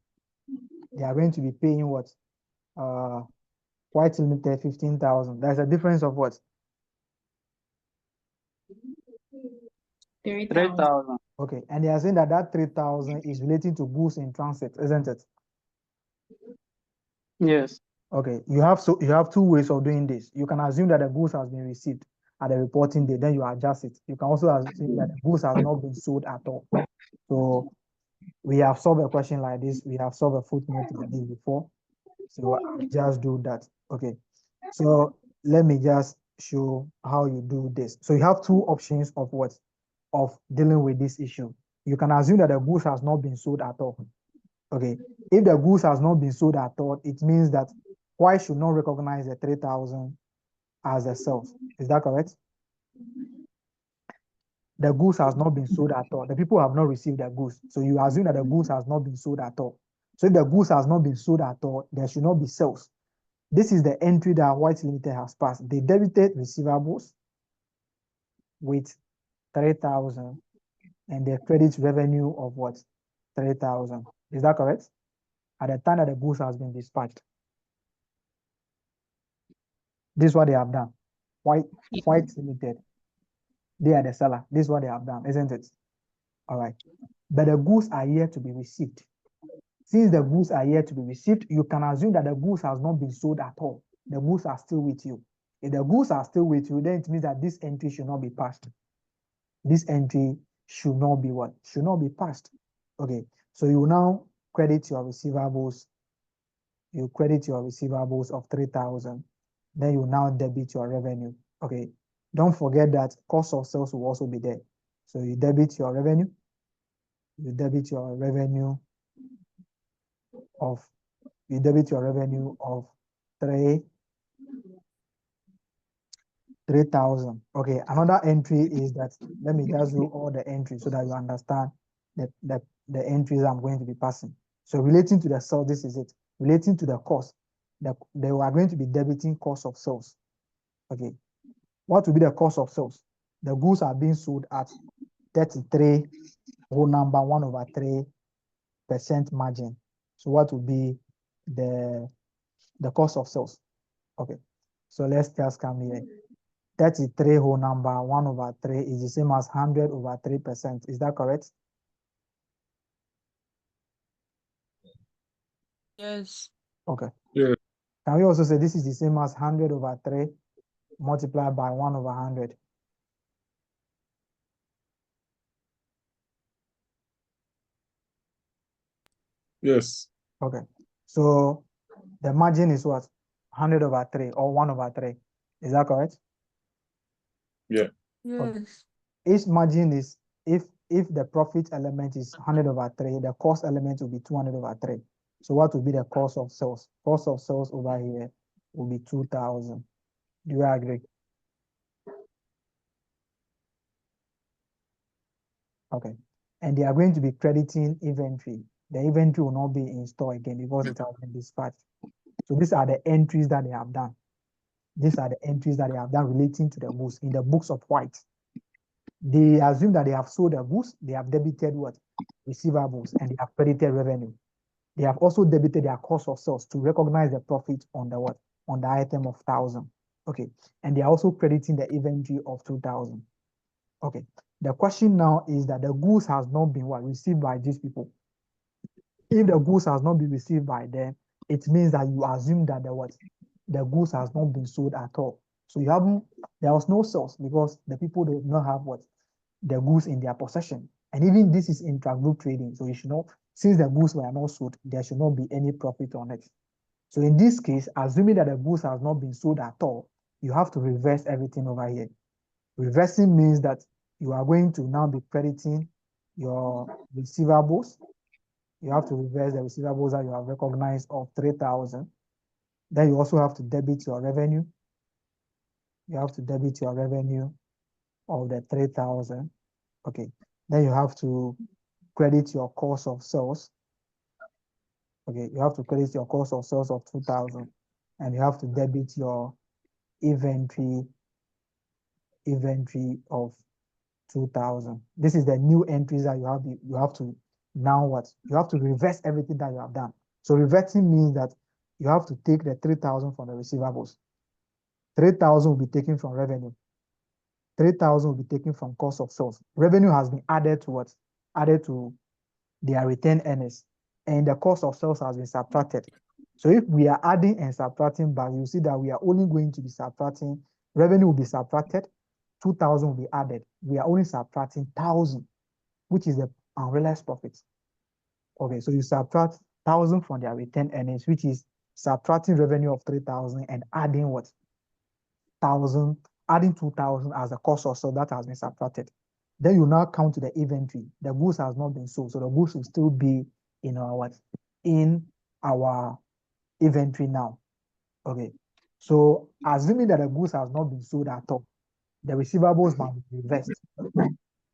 paying what? White Limited 15,000. There's a difference of what? 3,000. Okay, and they are saying that 3,000 is relating to goods in transit, isn't it? Yes. Okay, you have two ways of doing this. You can assume that the goods has been received at the reporting date, then you adjust it. You can also assume that the goods has not been sold at all. So we have solved a question like this. We have solved a footnote like this before. So I'll just do that. Okay. So let me just show how you do this. So you have two options of what? Of dealing with this issue. You can assume that the goods has not been sold at all. Okay. If the goods has not been sold at all, it means that why should not recognize the 3,000 as the sales? Is that correct? The goods has not been sold at all. The people have not received the goods. So you assume that the goods has not been sold at all. So if the goods has not been sold at all, there should not be sales. This is the entry that White Limited has passed. They debited receivables with 3,000 and the credit revenue of what? 3,000. Is that correct? At the time that the goods has been dispatched. This is what they have done. White Limited. They are the seller. This is what they have done, isn't it? All right. But the goods are yet to be received. Since the goods are yet to be received, you can assume that the goods has not been sold at all. The goods are still with you. If the goods are still with you, then it means that this entry should not be passed. This entry should not be what? Should not be passed. Okay. So you now credit your receivables. You credit your receivables of 3,000. Then you now debit your revenue. Okay. Don't forget that cost of sales will also be there. So you debit your revenue. You debit your revenue of 3,000. Okay, another entry is that, let me just do all the entries so that you understand the entries I'm going to be passing. So relating to the sale, this is it. Relating to the cost, they are going to be debiting cost of sales. Okay, What will be the cost of sales? The goods are being sold at 33 whole number 1/3% margin. So what will be the cost of sales? Okay, so let's just come here. 33 whole number 1/3 is the same as 100/3%. Is that correct? Yes. Okay. Yeah. Can we also say this is the same as 100/3 multiplied by 1/100? Yes. Okay. So the margin is what? 100/3 or 1/3. Is that correct? Yeah. Okay. Yes. Each margin is, if the profit element is 100/3, the cost element will be 200/3. So what will be the cost of sales? Cost of sales over here will be 2,000. Do you agree? Okay. And they are going to be crediting inventory. The inventory will not be in store again because it has been dispatched. So these are the entries that they have done. These are the entries that they have done relating to the goods in the books of white. They assume that they have sold the goods, they have debited what? Receivables, and they have credited revenue. They have also debited their cost of sales to recognize the profit on the what? On the item of 1,000. Okay. And they are also crediting the inventory of 2,000. Okay. The question now is that the goods has not been what? Received by these people. If the goods has not been received by them, it means that you assume that the what? The goods has not been sold at all. So you haven't, there was no sales because the people do not have what? The goods in their possession. And even this is intra-group trading. So you should not, since the goods were not sold, there should not be any profit on it. So in this case, assuming that the goods has not been sold at all, you have to reverse everything over here. Reversing means that you are going to now be crediting your receivables. You have to reverse the receivables that you have recognized of 3,000. Then you also have to debit your revenue. You have to debit your revenue of the 3,000. Okay. Then you have to credit your cost of sales. Okay. You have to credit your cost of sales of 2,000, and you have to debit your inventory of 2,000. This is the new entries that you have to now what? You have to reverse everything that you have done. So reversing means that you have to take the 3,000 from the receivables. 3,000 will be taken from revenue. 3,000 will be taken from cost of sales. Revenue has been added to what? Added to their retained earnings, and the cost of sales has been subtracted. So if we are adding and subtracting back, you see that we are only going to be subtracting, revenue will be subtracted, 2,000 will be added. We are only subtracting 1,000, which is the unrealized profit. Okay, so you subtract 1,000 from their retained earnings, which is subtracting revenue of 3,000 and adding what? 1,000, adding 2,000 as the cost of sale that has been subtracted. Then you now count the inventory. The goods has not been sold, so the goods will still be in our what? In our inventory now. Okay. So assuming that the goods has not been sold at all, the receivables must be reversed.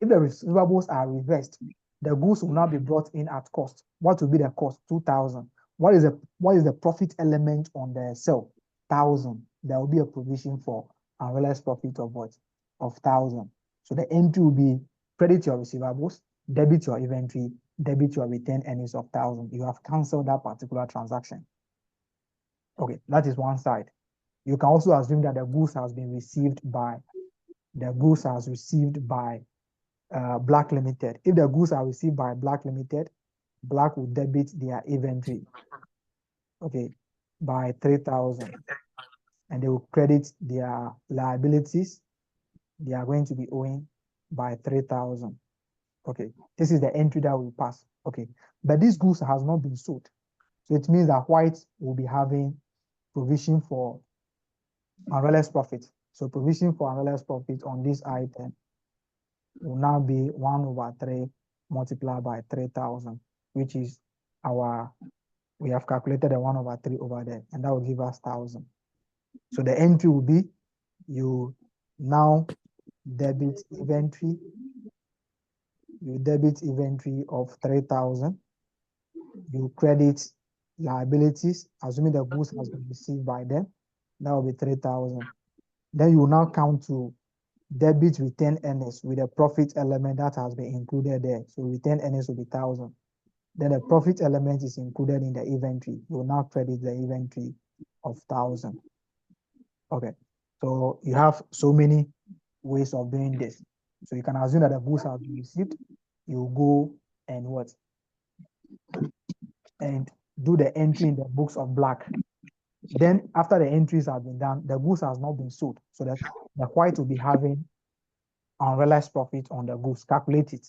If the receivables are reversed, the goods will now be brought in at cost. What will be the cost? 2,000. What is the profit element on the sale? 1,000. There will be a provision for unrealized profit of what? Of 1,000. So the entry will be credit your receivables, debit your inventory, debit your retained earnings of 1,000. You have canceled that particular transaction. Okay, that is one side. You can also assume that the goods has been received by Black Limited. If the goods are received by Black Limited, Black will debit their inventory, okay, by 3,000, and they will credit their liabilities. They are going to be owing by 3,000. Okay, this is the entry that will pass. Okay, but this goods has not been sold, so it means that white will be having provision for unrealized profit. So provision for unrealized profit on this item will now be 1/3 multiplied by 3,000, which is we have calculated the 1/3 over there, and that will give us 1,000. So the entry will be, you now debit inventory, of 3,000, you credit liabilities, assuming the goods has been received by them, that will be 3,000. Then you will now come to debit retained earnings with a profit element that has been included there. So retained earnings will be 1,000. Then the profit element is included in the inventory. You will now credit the inventory of 1,000. Okay. So you have so many ways of doing this. So you can assume that the goods have been received. You go and what? And do the entry in the books of black. Then after the entries have been done, the goods has not been sold. So that the white will be having unrealized profit on the goods. Calculate it.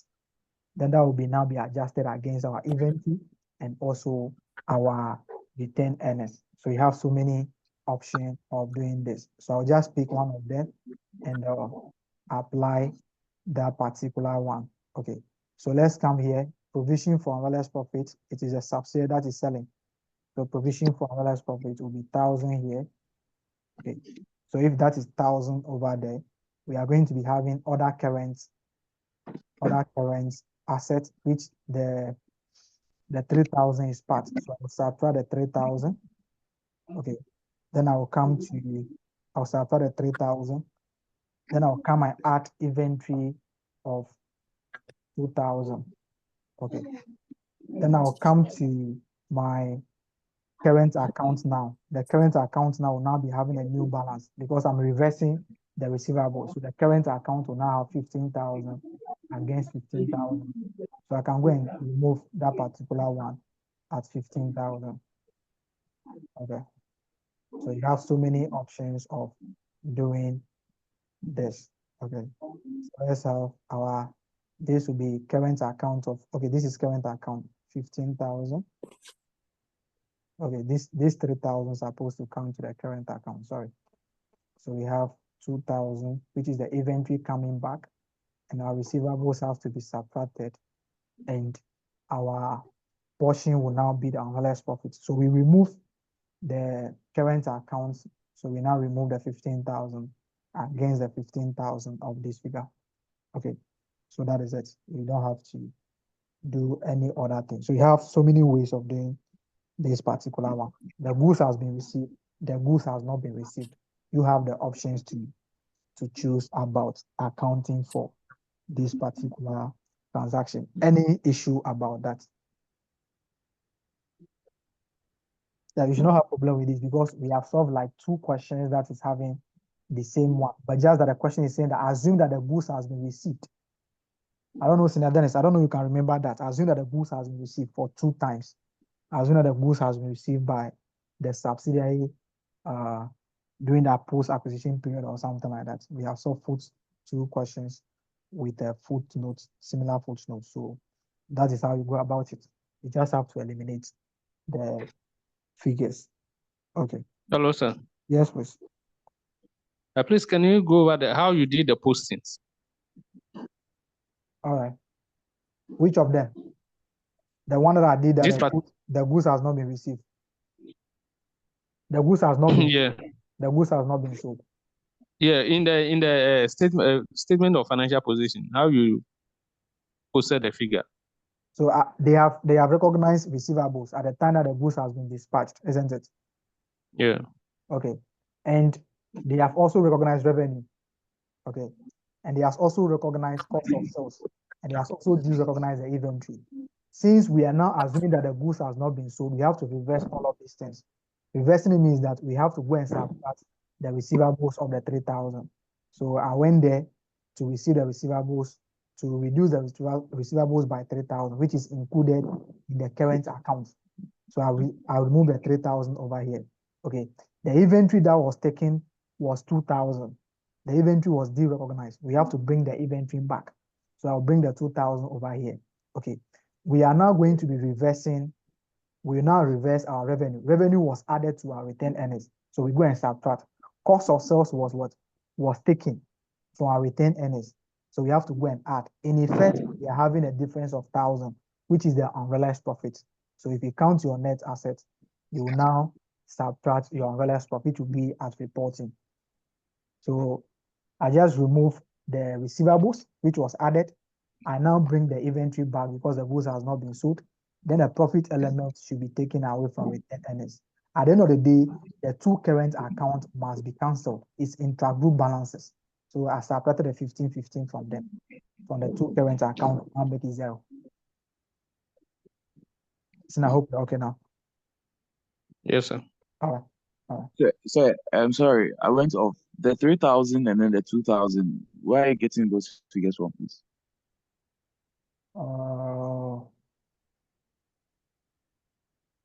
Then that will be now be adjusted against our inventory and also our retained earnings. So you have so many options of doing this. So I'll just pick one of them and apply that particular one. Okay. So let's come here. Provision for unrealized profit. It is a subsidiary that is selling. So provision for unrealized profit will be 1,000 here. Okay. So if that is 1,000 over there, we are going to be having other current assets, which the 3,000 is part. So I'll subtract the 3,000. Okay. Then I'll subtract the 3,000. Then I'll come and add inventory of 2,000. Okay. Then I'll come to my current account now. The current account now will now be having a new balance because I'm reversing the receivable. So the current account will now have 15,000 against 15,000. So I can go and remove that particular one at 15,000. Okay. So you have so many options of doing this. Okay. So let's have this will be current account of, okay, this is current account, 15,000. Okay, this 3,000 is supposed to come to the current account, sorry. So we have 2,000, which is the inventory coming back, and our receivables have to be subtracted, and our portion will now be the unrealized profit. So we remove the current accounts, so we now remove the 15,000 against the 15,000 of this figure. Okay, so that is it. You don't have to do any other thing. So you have so many ways of doing this particular one. The goods has been received, the goods has not been received. You have the options to choose about accounting for this particular transaction. Any issue about that? Yeah, you should not have problem with this because we have solved like 2 questions that is having the same one, but just that the question is saying that assume that the goods has been received. I don't know, Senior Dennis, I don't know if you can remember that. Assume that the goods has been received for 2 times. Assume that the goods has been received by the subsidiary during that post-acquisition period or something like that. We have solved 2 questions with a footnote, similar footnote. So that is how you go about it. You just have to eliminate the figures. Okay. Hello, sir. Yes, please. Please, can you go over how you did the postings? All right. Which of them? The one that I did that the goods has not been received. The goods has not been yeah. The goods has not been sold. Yeah, in the statement of financial position, how you posted the figure? So they have recognized receivables at the time that the goods has been dispatched, isn't it? Yeah. Okay. And they have also recognized revenue. Okay. And they have also recognized cost of sales. And they have also recognized the inventory. Since we are now assuming that the goods has not been sold, we have to reverse all of these things. Reversing it means that we have to go and subtract the receivables of the 3,000. So I went there to receive the receivables, to reduce the receivables by 3,000, which is included in the current account. So I'll remove the 3,000 over here. Okay. The inventory that was taken was 2,000. The inventory was derecognized. We have to bring the inventory back. So I'll bring the 2,000 over here. Okay. We are now going to be reversing. We now reverse our revenue. Revenue was added to our retained earnings. So we go and subtract. Cost of sales was what? Was taken from our retained earnings. So we have to go and add. In effect, we are having a difference of 1,000, which is the unrealized profit. So if you count your net assets, you will now subtract your unrealized profit to be at reporting. So I just remove the receivables, which was added. I now bring the inventory back because the goods has not been sold. Then the profit element should be taken away from retained earnings. at the end of the day, the two current accounts must be cancelled. It's intra-group balances. So I subtracted the 15 from them, from the two current accounts, I'll make it 0. So I hope you're okay now. Yes, sir. All right. All So I'm sorry, I went off the 3,000 and then the 2,000. Where are you getting those figures from, please? right.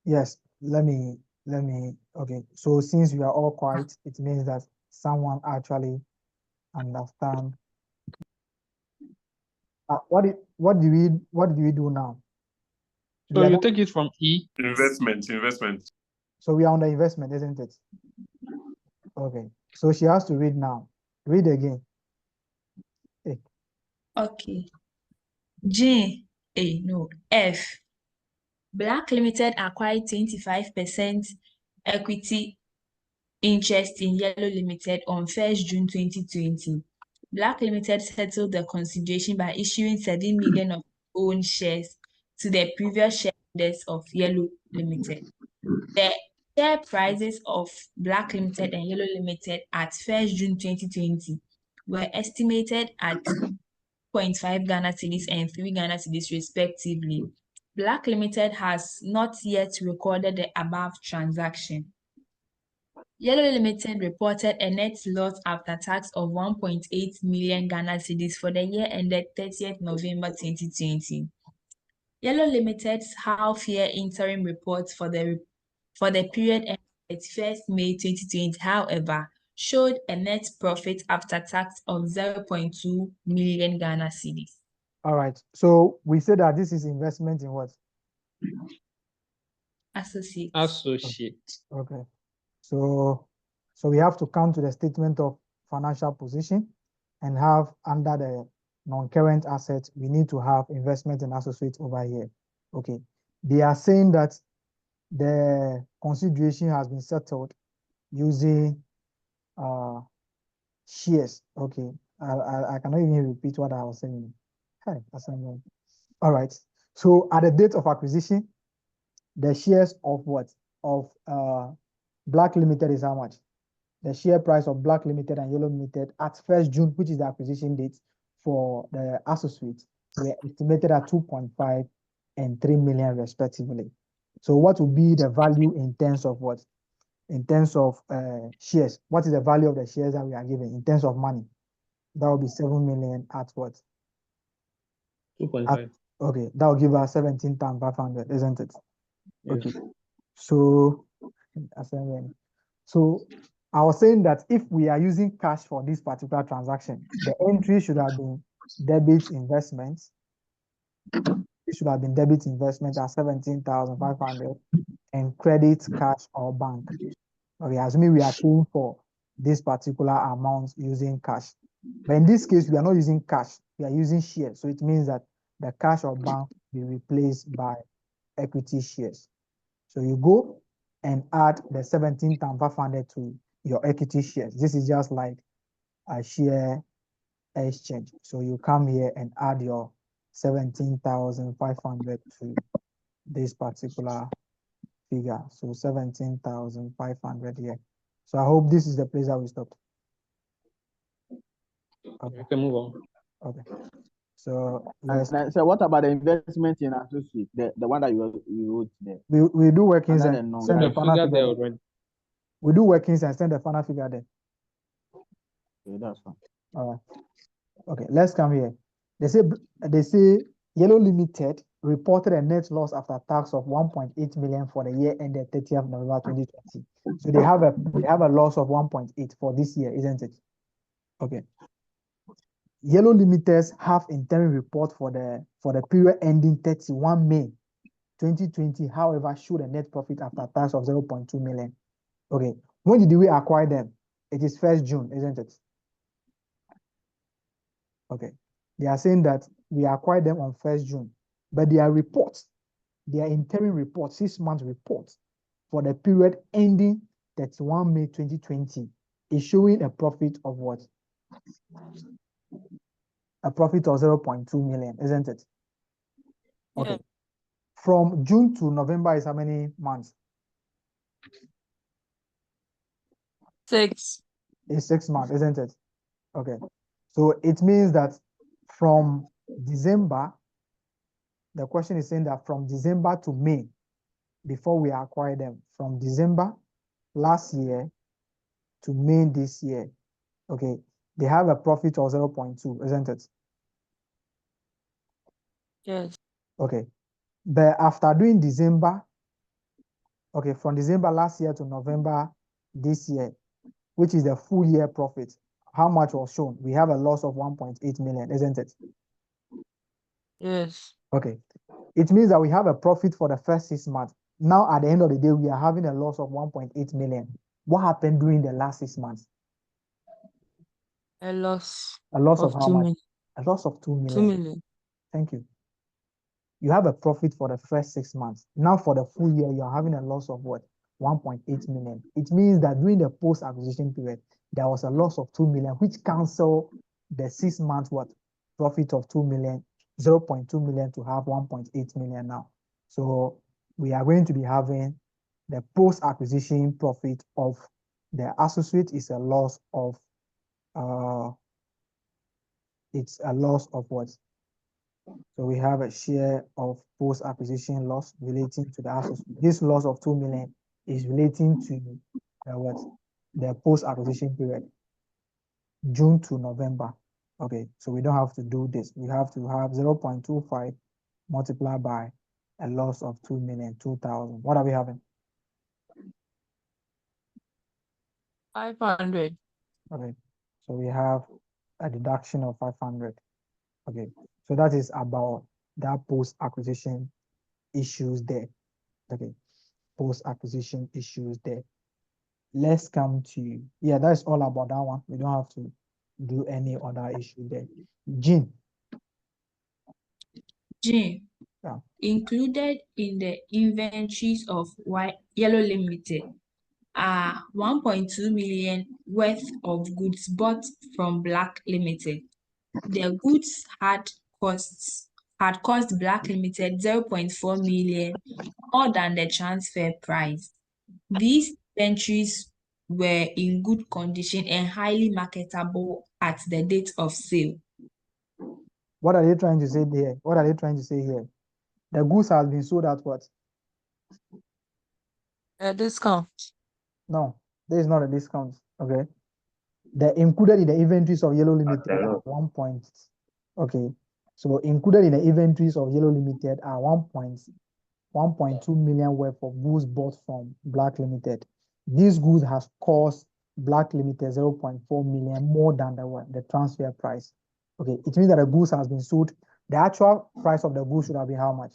Yes, let me, okay. So since we are all quiet, it means that someone actually understand. What do we do now? So We are you not- take it from E. Investment. So we are on the investment, isn't it? Okay. So she has to read now. Read again. Hey. Okay. F. Black Limited acquired 25% equity interest in Yellow Limited on 1st June 2020. Black Limited settled the consideration by issuing 7 million of own shares to the previous shareholders of Yellow Limited. The share prices of Black Limited and Yellow Limited at 1st June 2020 were estimated at 0.5 Ghana cedis and 3 Ghana cedis respectively. Black Limited has not yet recorded the above transaction. Yellow Limited reported a net loss after tax of 1.8 million Ghana cedis for the year ended 30th November 2020. Yellow Limited's half-year interim report for the period ended 31st May 2020, however, showed a net profit after tax of 0.2 million Ghana cedis. All right. So we said that this is investment in what? Associates. Okay. So we have to come to the statement of financial position and have under the non-current assets, we need to have investment in associates over here. Okay. They are saying that the consideration has been settled using shares. Okay. I cannot even repeat what I was saying. Hey, all right. So at the date of acquisition, the shares of what? Of Black Limited is how much? The share price of Black Limited and Yellow Limited at 1st June, which is the acquisition date for the associates, were estimated at 2.5 and 3 million respectively. So what will be the value in terms of what? In terms of shares. What is the value of the shares that we are giving in terms of money? That will be 7 million at what? 2.5. Okay, that will give us 17,500, isn't it? Yes. Okay. So I was saying that if we are using cash for this particular transaction, the entry should have been debit investments. It should have been debit investment at 17,500 and credit cash or bank. Okay, assuming we are paying for this particular amount using cash. But in this case, we are not using cash, we are using shares. So it means that the cash or bank will be replaced by equity shares. So you go and add the 17,500 to your equity shares. This is just like a share exchange. So you come here and add your 17,500 to this particular figure. So 17,500 here. So I hope this is the place that we stopped. Okay. We can move on. Okay. So so what about the investment in associate, the one that you wrote there? We do workings Under and the send the final figure there figure. already. We do workings and send the final figure there. Okay, that's fine. All right. Okay, let's come here. They say Yellow Limited reported a net loss after tax of 1.8 million for the year ended 30th November 2020. So they have a loss of 1.8 for this year, isn't it? Okay. Yellow Limited's half interim report for the period ending 31 May 2020, however, showed a net profit after tax of 0.2 million. Okay. When did we acquire them? It is 1st June, isn't it? Okay. They are saying that we acquired them on 1st June, but their reports, their interim report, 6-month report for the period ending 31 May 2020 is showing a profit of what? A profit of 0.2 million, isn't it? Okay. Yeah. From June to November is how many months? 6. It's 6 months, isn't it? Okay. So it means that from December, the question is saying that from December to May, before we acquire them, from December last year to May this year, okay, they have a profit of 0.2, isn't it? Yes. Okay. But after doing December, okay, from December last year to November this year, which is the full year profit, how much was shown? We have a loss of 1.8 million, isn't it? Yes. Okay. It means that we have a profit for the first 6 months. Now, at the end of the day, we are having a loss of 1.8 million. What happened during the last 6 months? A loss A loss of of how 2 much? million. A loss of 2 2 million. million. Thank you. You have a profit for the first 6 months. Now, for the full year, you're having a loss of what? 1.8 million. It means that during the post-acquisition period, there was a loss of 2 million, which cancel the 6 months what? Profit of 2 million, 0.2 million to have 1.8 million now. So we are going to be having the post-acquisition profit of the associate is a loss of it's a loss of what? So we have a share of post-acquisition loss relating to the associate. This loss of 2 million is relating to what? The post-acquisition period, June to November. Okay, so we don't have to do this. We have to have 0.25 multiplied by a loss of 2 million, 2,000. What are we having? 500. Okay, so we have a deduction of 500. Okay, so that is about that post-acquisition issues there. Okay, post-acquisition issues there. Let's come to, yeah, that's all about that one. We don't have to do any other issue there. Jean. Jane, Yeah. included in the inventories of Yellow Limited are 1.2 million worth of goods bought from Black Limited. The goods had cost Black Limited 0.4 million more than the transfer price. These inventories were in good condition and highly marketable at the date of sale. What are they trying to say there? What are they trying to say here? The goods has been sold at what? A discount. No, there is not a discount. Okay. The included in the inventories of Yellow Limited Hello. are 1 point. Okay. So included in the inventories of Yellow Limited are 1.2 million worth of goods bought from Black Limited. These goods has cost Black Limited 0.4 million more than the transfer price. Okay, it means that the goods has been sold. The actual price of the goods should have been how much?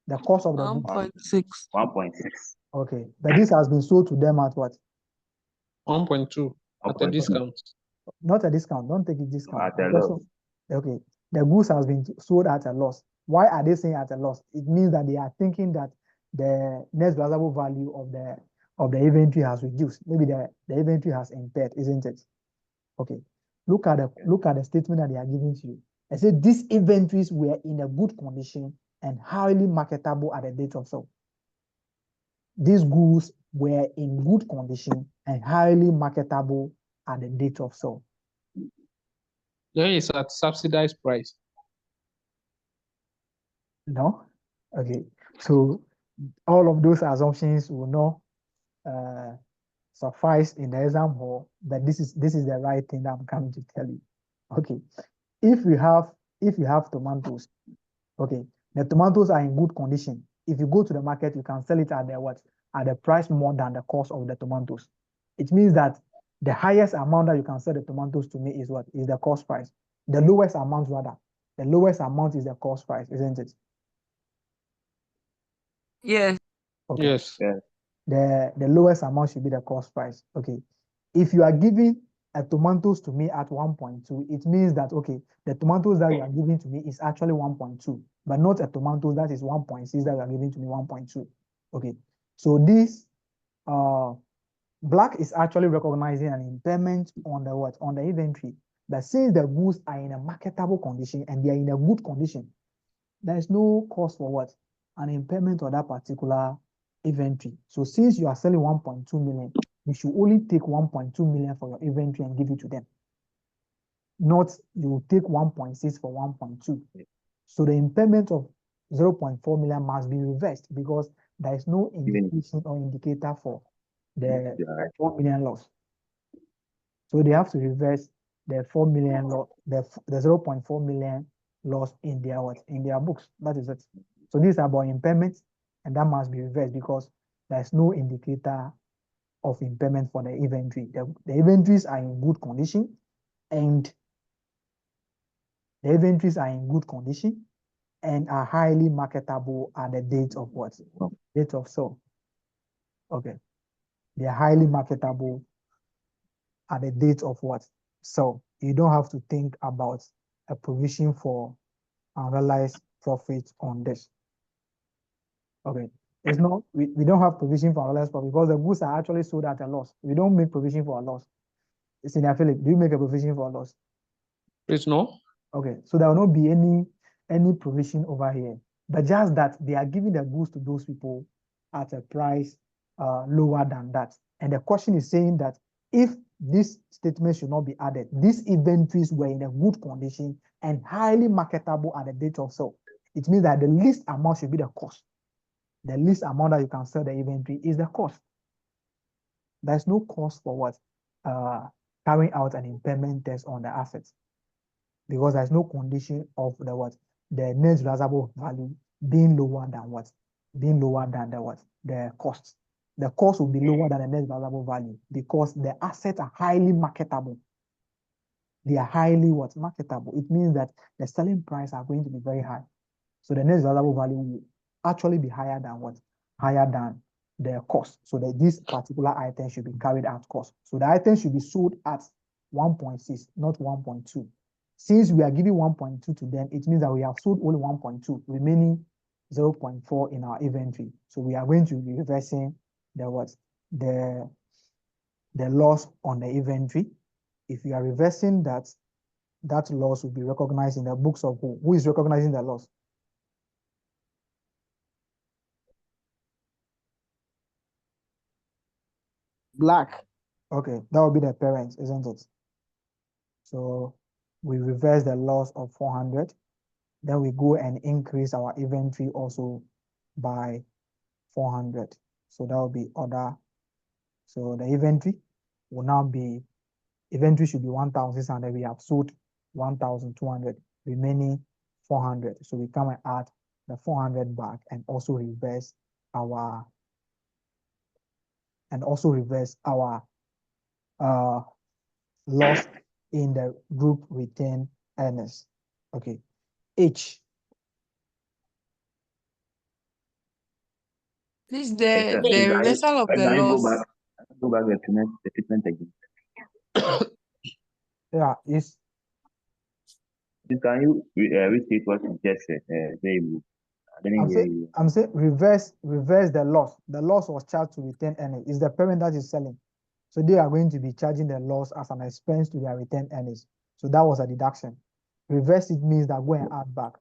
The cost of the goods. 1.6. 1.6. Okay, but this has been sold to them at what? 1.2 at a 1.2. discount. Not a discount. Don't take it discount. At a loss. Okay, the goods has been sold at a loss. Why are they saying at a loss? It means that they are thinking that the next realizable value of the inventory has reduced. Maybe the inventory has impaired, isn't it? Okay. Look at the statement that they are giving to you. I said these inventories were in a good condition and highly marketable at the date of sale. These goods were in good condition and highly marketable at the date of sale. Then it's at subsidized price. No? Okay. So all of those assumptions will not suffice in the exam hall, but this is the right thing that I'm coming to tell you. Okay. If you have tomatoes, okay, the tomatoes are in good condition. If you go to the market, you can sell it at the price more than the cost of the tomatoes. It means that the highest amount that you can sell the tomatoes to me is what? Is the cost price. The lowest amount rather. The lowest amount is the cost price, isn't it? Yes. Okay. Yes. Yeah. The lowest amount should be the cost price. Okay. If you are giving a tomatoes to me at 1.2, it means that, okay, the tomatoes that you are giving to me is actually 1.2, but not a tomatoes that is 1.6 that you are giving to me 1.2. Okay. So this Black is actually recognizing an impairment on the what? On the inventory. But since the goods are in a marketable condition and they are in a good condition, there is no cause for what? An impairment of that particular inventory. So since you are selling 1.2 million, we should only take 1.2 million for your inventory and give it to them. Not you take 1.6 for 1.2. So the impairment of 0.4 million must be reversed because there is no indication or indicator for the 4 million loss. So they have to reverse the 4 million loss, the 0.4 million loss in their what? In their books. That is it. So this is about impairment, and that must be reversed because there's no indicator of impairment for the inventory. The inventories are in good condition, and the inventories are in good condition and are highly marketable at the date of what? Date of sale. Okay. They are highly marketable at the date of what? So you don't have to think about a provision for unrealized profit on this. Okay. It's not, we don't have provision for unrealized profit because the goods are actually sold at a loss. We don't make provision for a loss. It's in Philip. Do you make a provision for a loss? Please no. Okay. So there will not be any provision over here. But just that they are giving the goods to those people at a price lower than that. And the question is saying that if this statement should not be added, these inventories were in a good condition and highly marketable at the date of sale. It means that the least amount should be the cost. The least amount that you can sell the inventory is the cost. There's no cost for what? Carrying out an impairment test on the assets because there's no condition of the what? The net realizable value being lower than what? Being lower than the what? The cost. The cost will be lower than the net realizable value because the assets are highly marketable. They are highly what? Marketable. It means that the selling price are going to be very high. So the net realizable value will actually be higher than what? Higher than the cost. So that this particular item should be carried at cost. So the item should be sold at 1.6, not 1.2. Since we are giving 1.2 to them, it means that we have sold only 1.2, remaining 0.4 in our inventory. So we are going to be reversing the what? The loss on the inventory. If you are reversing that, that loss will be recognized in the books of who? Who is recognizing the loss? Black. Okay, that will be the parent, isn't it? So we reverse the loss of 400. Then we go and increase our inventory also by 400. So that will be order. So the inventory will now be, inventory should be 1,600. We have sold 1,200, remaining 400. So we come and add the 400 back and also reverse our loss in the group retained earnings. Okay. H. Please, the reversal of the Can you loss. go back the treatment again? Yeah, is. Can you restate what you just said? I didn't hear you. I'm saying reverse the loss. The loss was charged to retain earnings. It's the parent that is selling. So they are going to be charging the loss as an expense to their retained earnings. So that was a deduction. Reverse it means that go and add back.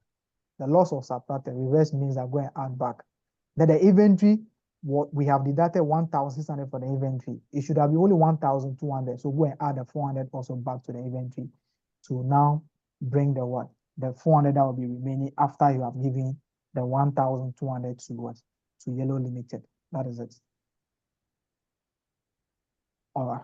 The loss was subtracted. Reverse means that go and add back. Then the inventory, what we have deducted 1,600 for the inventory. It should have been only 1,200. So go and add the 400 also back to the inventory to now bring the what? The 400 that will be remaining after you have given the 1,200 to what? To Yellow Limited. That is it. All right.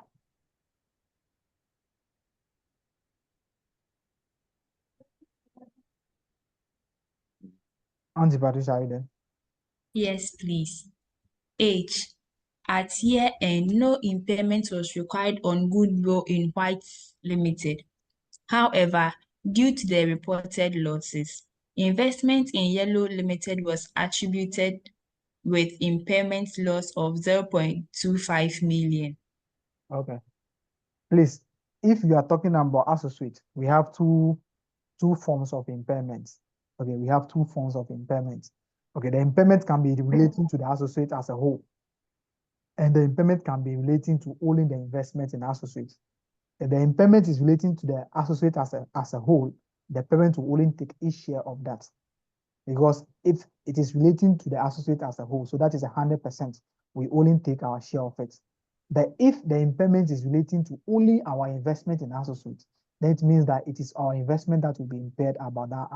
Auntie Patricia, are you there? Yes, please. H. At year end, no impairment was required on goodwill in White Limited. However, due to the reported losses, investment in Yellow Limited was attributed with impairment loss of 0.25 million. Okay. Please, if you are talking about associate, we have two forms of impairment. Okay, we have two forms of impairment. Okay, the impairment can be relating to the associate as a whole, and the impairment can be relating to only the investment in associates. If the impairment is relating to the associate as a whole, the parent will only take each share of that. Because if it is relating to the associate as a whole, so that is 100%, we only take our share of it. if the impairment is relating to only our investment in associates, then it means that it is our investment that will be impaired about that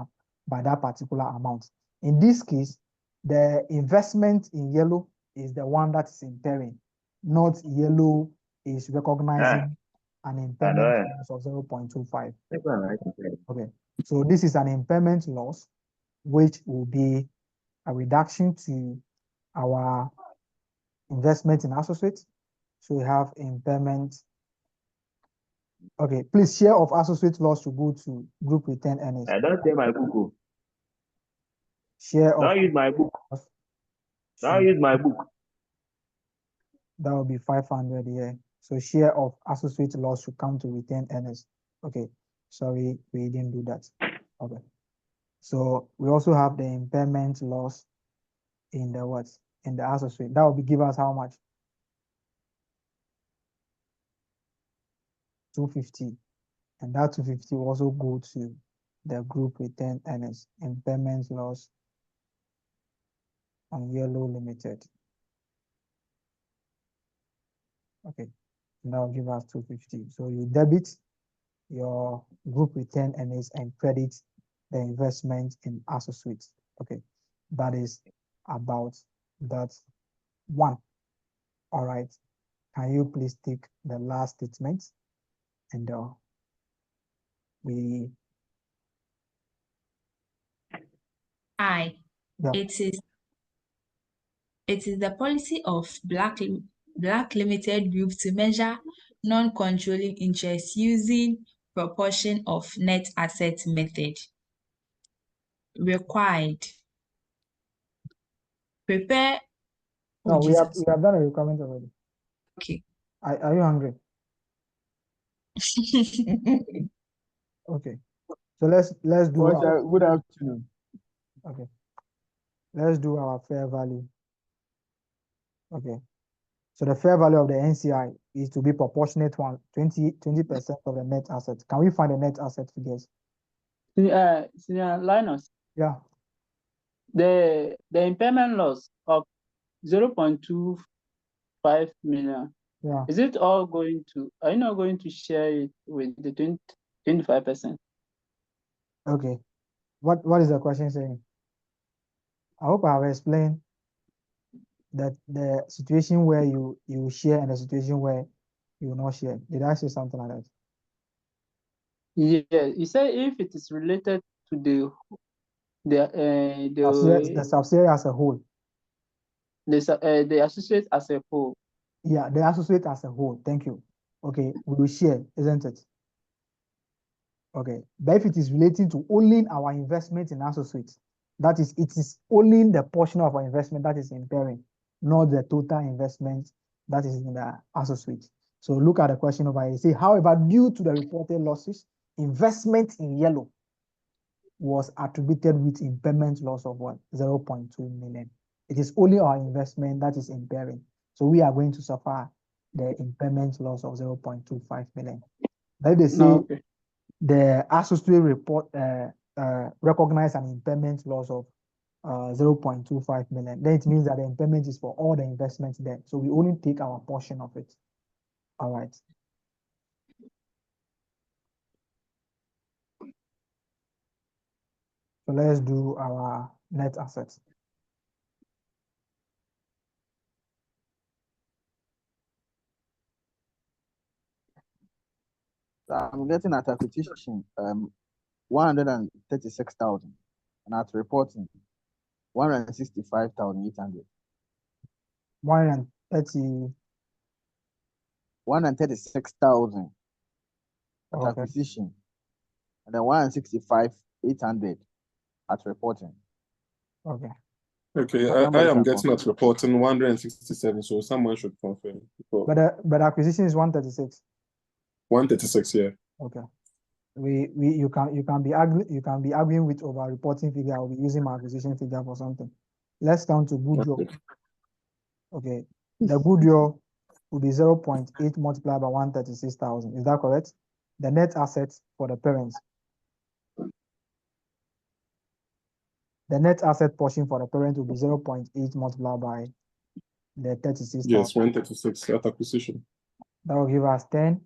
by that particular amount. In this case, the investment in yellow is the one that is impairing, not yellow is recognizing an impairment loss of 0.25. Okay, so this is an impairment loss, which will be a reduction to our investment in associates. So we have impairment. Okay, please, share of associate loss to go to group retained earnings. I don't say my book. Share of Don't use my book. Don't use my book. That will be 500 here. So share of associate loss should come to retained earnings. Okay, sorry, we didn't do that. Okay. So we also have the impairment loss in the what? In the associate. That will be give us how much? 250. And that 250 will also go to the group retained earnings. Impairment loss on Yellow Limited. Okay, and that will give us 250. So you debit your group retained earnings and credit the investment in associates. Okay, that is about that one. All right, can you please take the last statement and we. I. Yeah. It is the policy of Black Limited Group to measure non-controlling interest using proportion of net asset method. Required. Prepare. No, we have done a requirement already. Okay. Are you hungry? Okay. So let's do our, good afternoon. Okay. Let's do our fair value. Okay. So the fair value of the NCI is to be proportionate to 20% of the net assets. Can we find the net asset figures? Senior Linus. Yeah. The impairment loss of 0.25 million. Yeah. Is it all going to? Are you not going to share it with the 25%? Okay. What is the question saying? I hope I have explained that the situation where you share and the situation where you will not share. Did I say something like that? Yeah, you say if it is related to the subsidiary as a whole. The associate as a whole. Yeah, the associate as a whole. Thank you. Okay, we will share, isn't it? Okay, but if it is relating to only our investment in associates, that is, it is only the portion of our investment that is impairing, not the total investment that is in the associate. So look at the question over here. Say, however, due to the reported losses, investment in yellow was attributed with impairment loss of what? 0.2 million. It is only our investment that is impairing. So we are going to suffer the impairment loss of 0.25 million. Then they say the associate report recognize an impairment loss of 0.25 million. Then it means that the impairment is for all the investments there. So we only take our portion of it. All right. So let's do our net assets. I'm getting at acquisition 136,000 and at reporting 165,800. 136,000 at acquisition and then 165,800 at reporting. Okay. Okay, I am getting at reporting 167, so someone should confirm. But acquisition is 136. 136, yeah. Okay. You can be arguing with over reporting figure. I'll be using my acquisition figure for something. Let's count to goodwill. Okay. The goodwill will be 0.8 multiplied by 136,000. Is that correct? The net assets for the parents. The net asset portion for the parent will be 0.8 multiplied by the 36,000. Yes, 136 at acquisition. That will give us 10,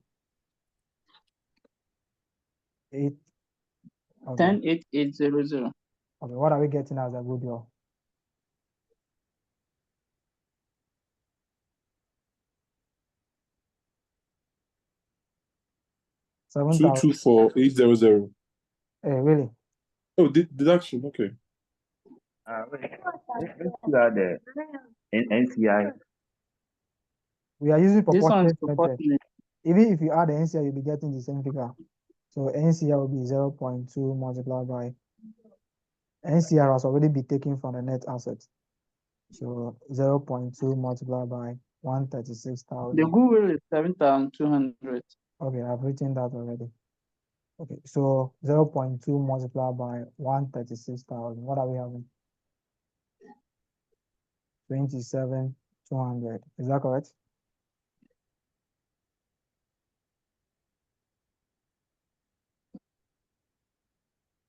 8. Okay. 10,8,800. Okay, what are we getting as a goodwill? Two 7,000. two four 800. Hey, really? Oh, deduction. Okay. Wait, let's see how the NCI. We are using This one's proportionate method. proportionate. Even if you add the NCI, you'll be getting the same figure. So NCI will be 0.2 multiplied by NCI has already been taken from the net asset. So 0.2 multiplied by The 136,000. goodwill is 7,200. Okay, I've written that already. Okay, so 0.2 multiplied by 136,000. What are we having? 27,200. Is that correct?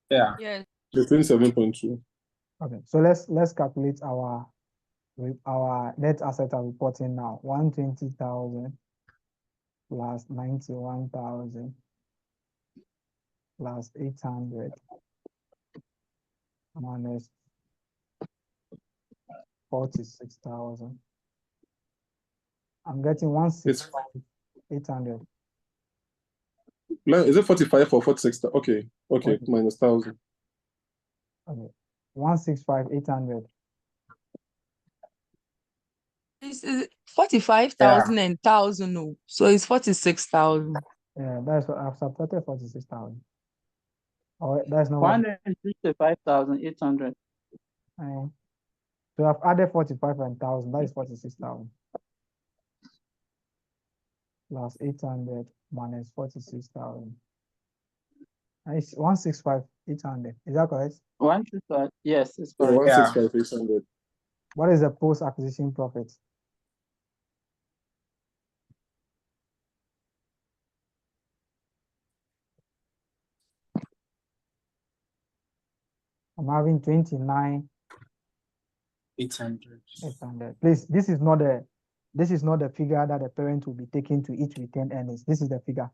Yeah. Yes. The 27.2. Okay, so let's calculate our net asset are reporting now. 120,000 plus 91,000 plus 800 minus 46,000. I'm getting 165,800. Is it 45 or 46? Okay. Okay. Okay. Minus 1,000. Okay. 165,800. This is 45,000 and 1,000. No. So it's 46,000. Yeah, that's what I've subtracted 46,000. Oh, that's not what. 165,800. So I've added 45,000. That is 46,000. Plus 800 minus 46,000. It's 165,800. Is that correct? 165. Yes, it's Yeah, correct. 165,800. What is the post-acquisition profit? I'm having 29,800. 800. Please, this is not the figure that the parent will be taking to each retained earnings. This is the figure.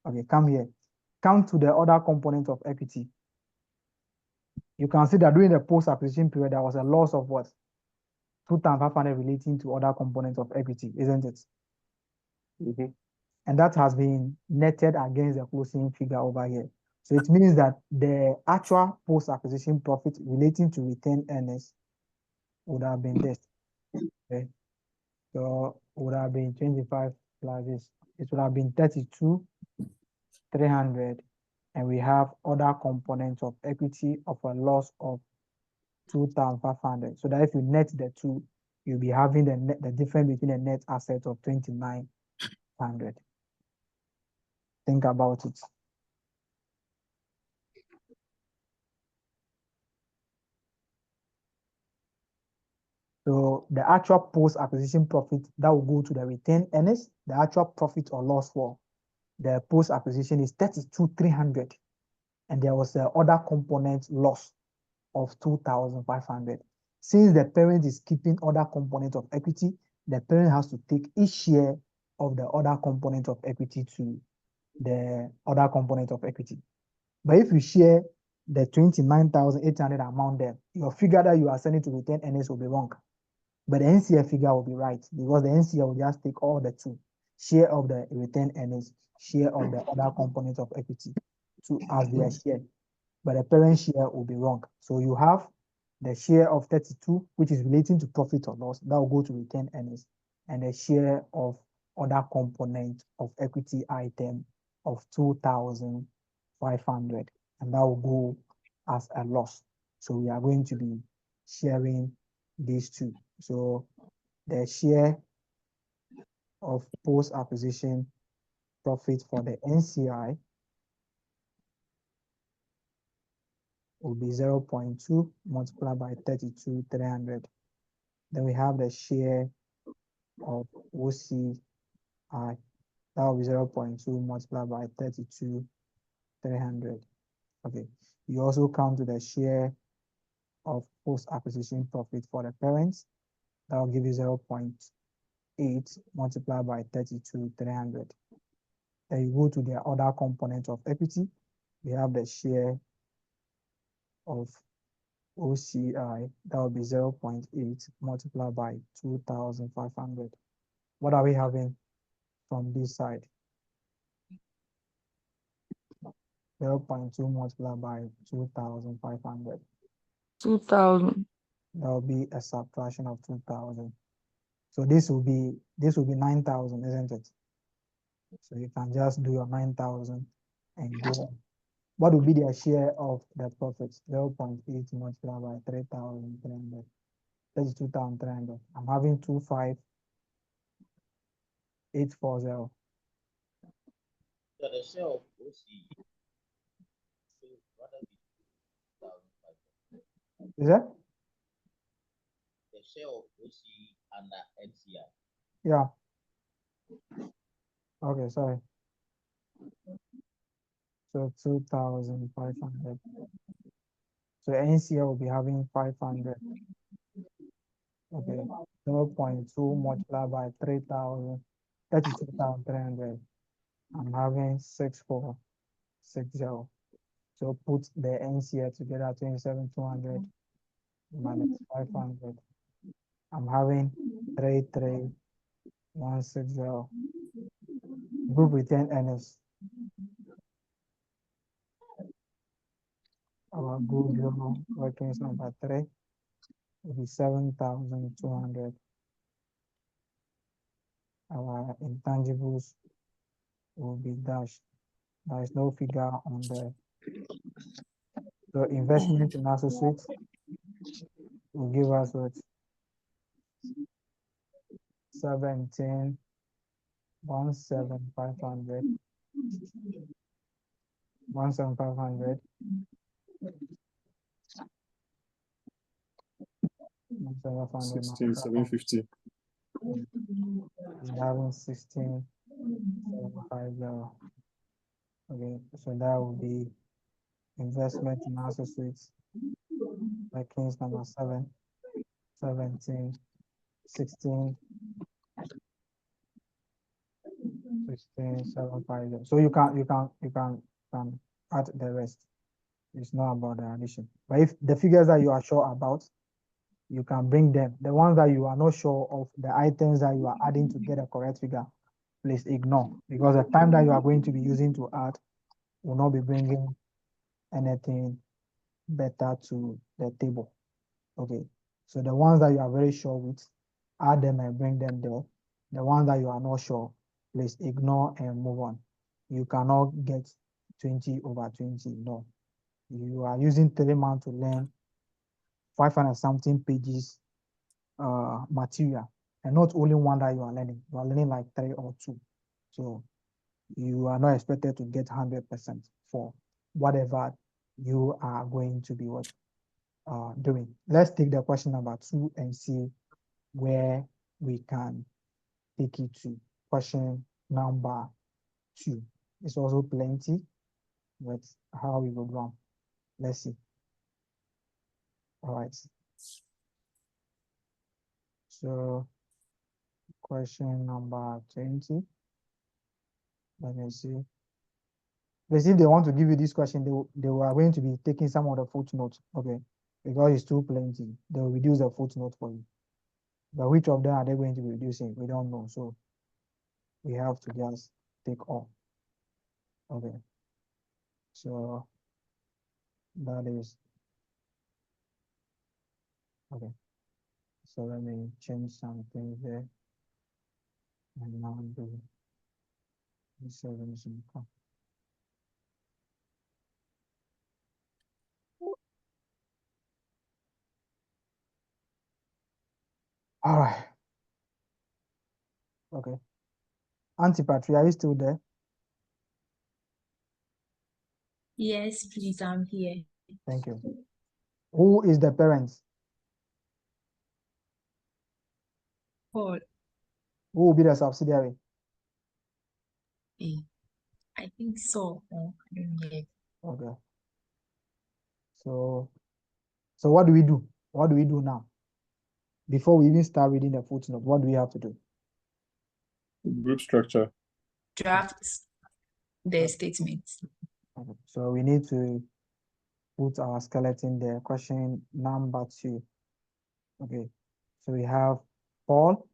Okay, come here. Come to the other component of equity. You can see that during the post-acquisition period, there was a loss of what? 2,500 relating to other components of equity, isn't it? Mm-hmm. And that has been netted against the closing figure over here. So it means that the actual post-acquisition profit relating to retained earnings would have been this. Okay. So would have been 25 plus this. It would have been 32,300. And we have other components of equity of a loss of 2,500. So that if you net the two, you'll be having the difference between the net asset of 2,900. Think about it. So the actual post-acquisition profit that will go to the retained earnings, the actual profit or loss for the post-acquisition is 32,300. And there was a other component loss of 2,500. Since the parent is keeping other component of equity, the parent has to take each share of the other component of equity to the other component of equity. But if you share the 29,800 amount there, your figure that you are sending to retain earnings will be wrong. But the NCF figure will be right because the NCF will just take all the two, share of the retained earnings, share of the other components of equity as their share. But the parent share will be wrong. So you have the share of 32, which is relating to profit or loss, that will go to retained earnings, and the share of other component of equity item of 2,500, and that will go as a loss. So we are going to be sharing these two. So the share of post-acquisition profit for the NCI will be 0.2 multiplied by 32,300. Then we have the share of OCI. That will be 0.2 multiplied by 32,300. Okay. You also come to the share of post-acquisition profit for the parents. That will give you 0.8 multiplied by 32,300. Then you go to the other component of equity. We have the share of OCI. That will be 0.8 multiplied by 2,500. What are we having from this side? 0.2 multiplied by 2,500. 2,000. That will be a subtraction of 2,000. So this will be 9,000, isn't it? So you can just do your 9,000 and go on. What will be their share of the profits? 0.8 multiplied by 3,300. That is 2,300. I'm having 25,840. So the share of OCE, so rather be 2,500. Is that? The share of OCE and the NCI. Yeah. Okay, sorry. So 2,500. So NCA will be having 500. Okay. 0.2 multiplied by 3,000. 32,300. I'm having 6,460. So put the NCA together, 27,200 minus 500. I'm having 33,160. Group return earnings. Our goodwill workings number 3 will be 7,200. Our intangibles will be dashed. There is no figure on there. So investment in associates will give us what? 17,500. 17,500. 16,750. I'm having 16,750. Okay, so that will be investment in associates. Like case number 7, 17, 16, 16,750. So you can add the rest. It's not about the addition. But if the figures that you are sure about, you can bring them. The ones that you are not sure of, the items that you are adding to get a correct figure, please ignore, because the time that you are going to be using to add will not be bringing anything better to the table. Okay, so the ones that you are very sure with, add them and bring them there. The ones that you are not sure, please ignore and move on. You cannot get 20/20, no. You are using 3 months to learn 500 something pages material, and not only one that you are learning like 3 or 2. So you are not expected to get 100% for whatever you are going to be doing. Let's take the question number 2 and see where we can take it to. Question number 2. It's also plenty, but how we will run. Let's see. All right. So question number 20. Let me see. Let's see if they want to give you this question, they were going to be taking some of the footnotes, okay? Because it's too plenty, they will reduce the footnote for you. But which of them are they going to be reducing? We don't know. So we have to just take all. Okay. So that is okay. So let me change something there. And now do 7 income. All right. Okay. Auntie Patria, are you still there? Yes, please, I'm here. Thank you. Who is the parent? Paul. Who will be the subsidiary? I think so. Oh, I don't know. Okay. So what do we do? What do we do now? before we even start reading the footnote, what do we have to do? Group structure. Draft the statement. Okay. So we need to put our skeleton there. Question number 2. Okay. So we have Paul.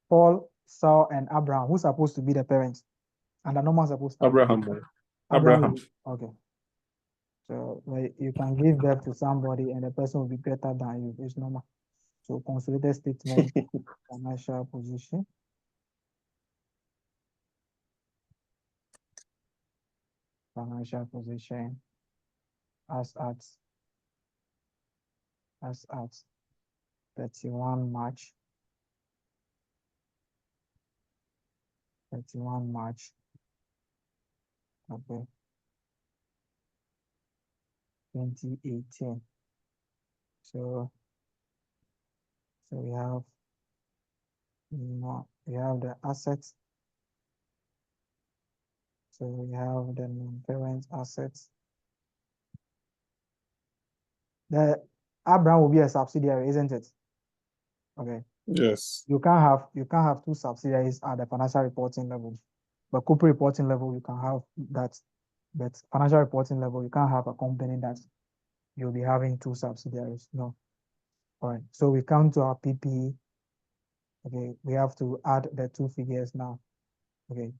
Paul, Saul, and Abraham. Who's supposed to be the parents? And the normal supposed to be Abraham. Abraham. Okay. So you can give birth to somebody and the person will be greater than you. It's normal. So consolidated statement, financial position. Financial position as at 31 March. 31 March. Okay. 2018. So we have the assets. So we have the non-parent assets. The Abraham will be a subsidiary, isn't it? Okay. Yes. You can't have two subsidiaries at the financial reporting level. But corporate reporting level, you can have that. But financial reporting level, you can't have a company that you'll be having two subsidiaries. No. All right. So we come to our PPE. Okay. We have to add the two figures now. Okay.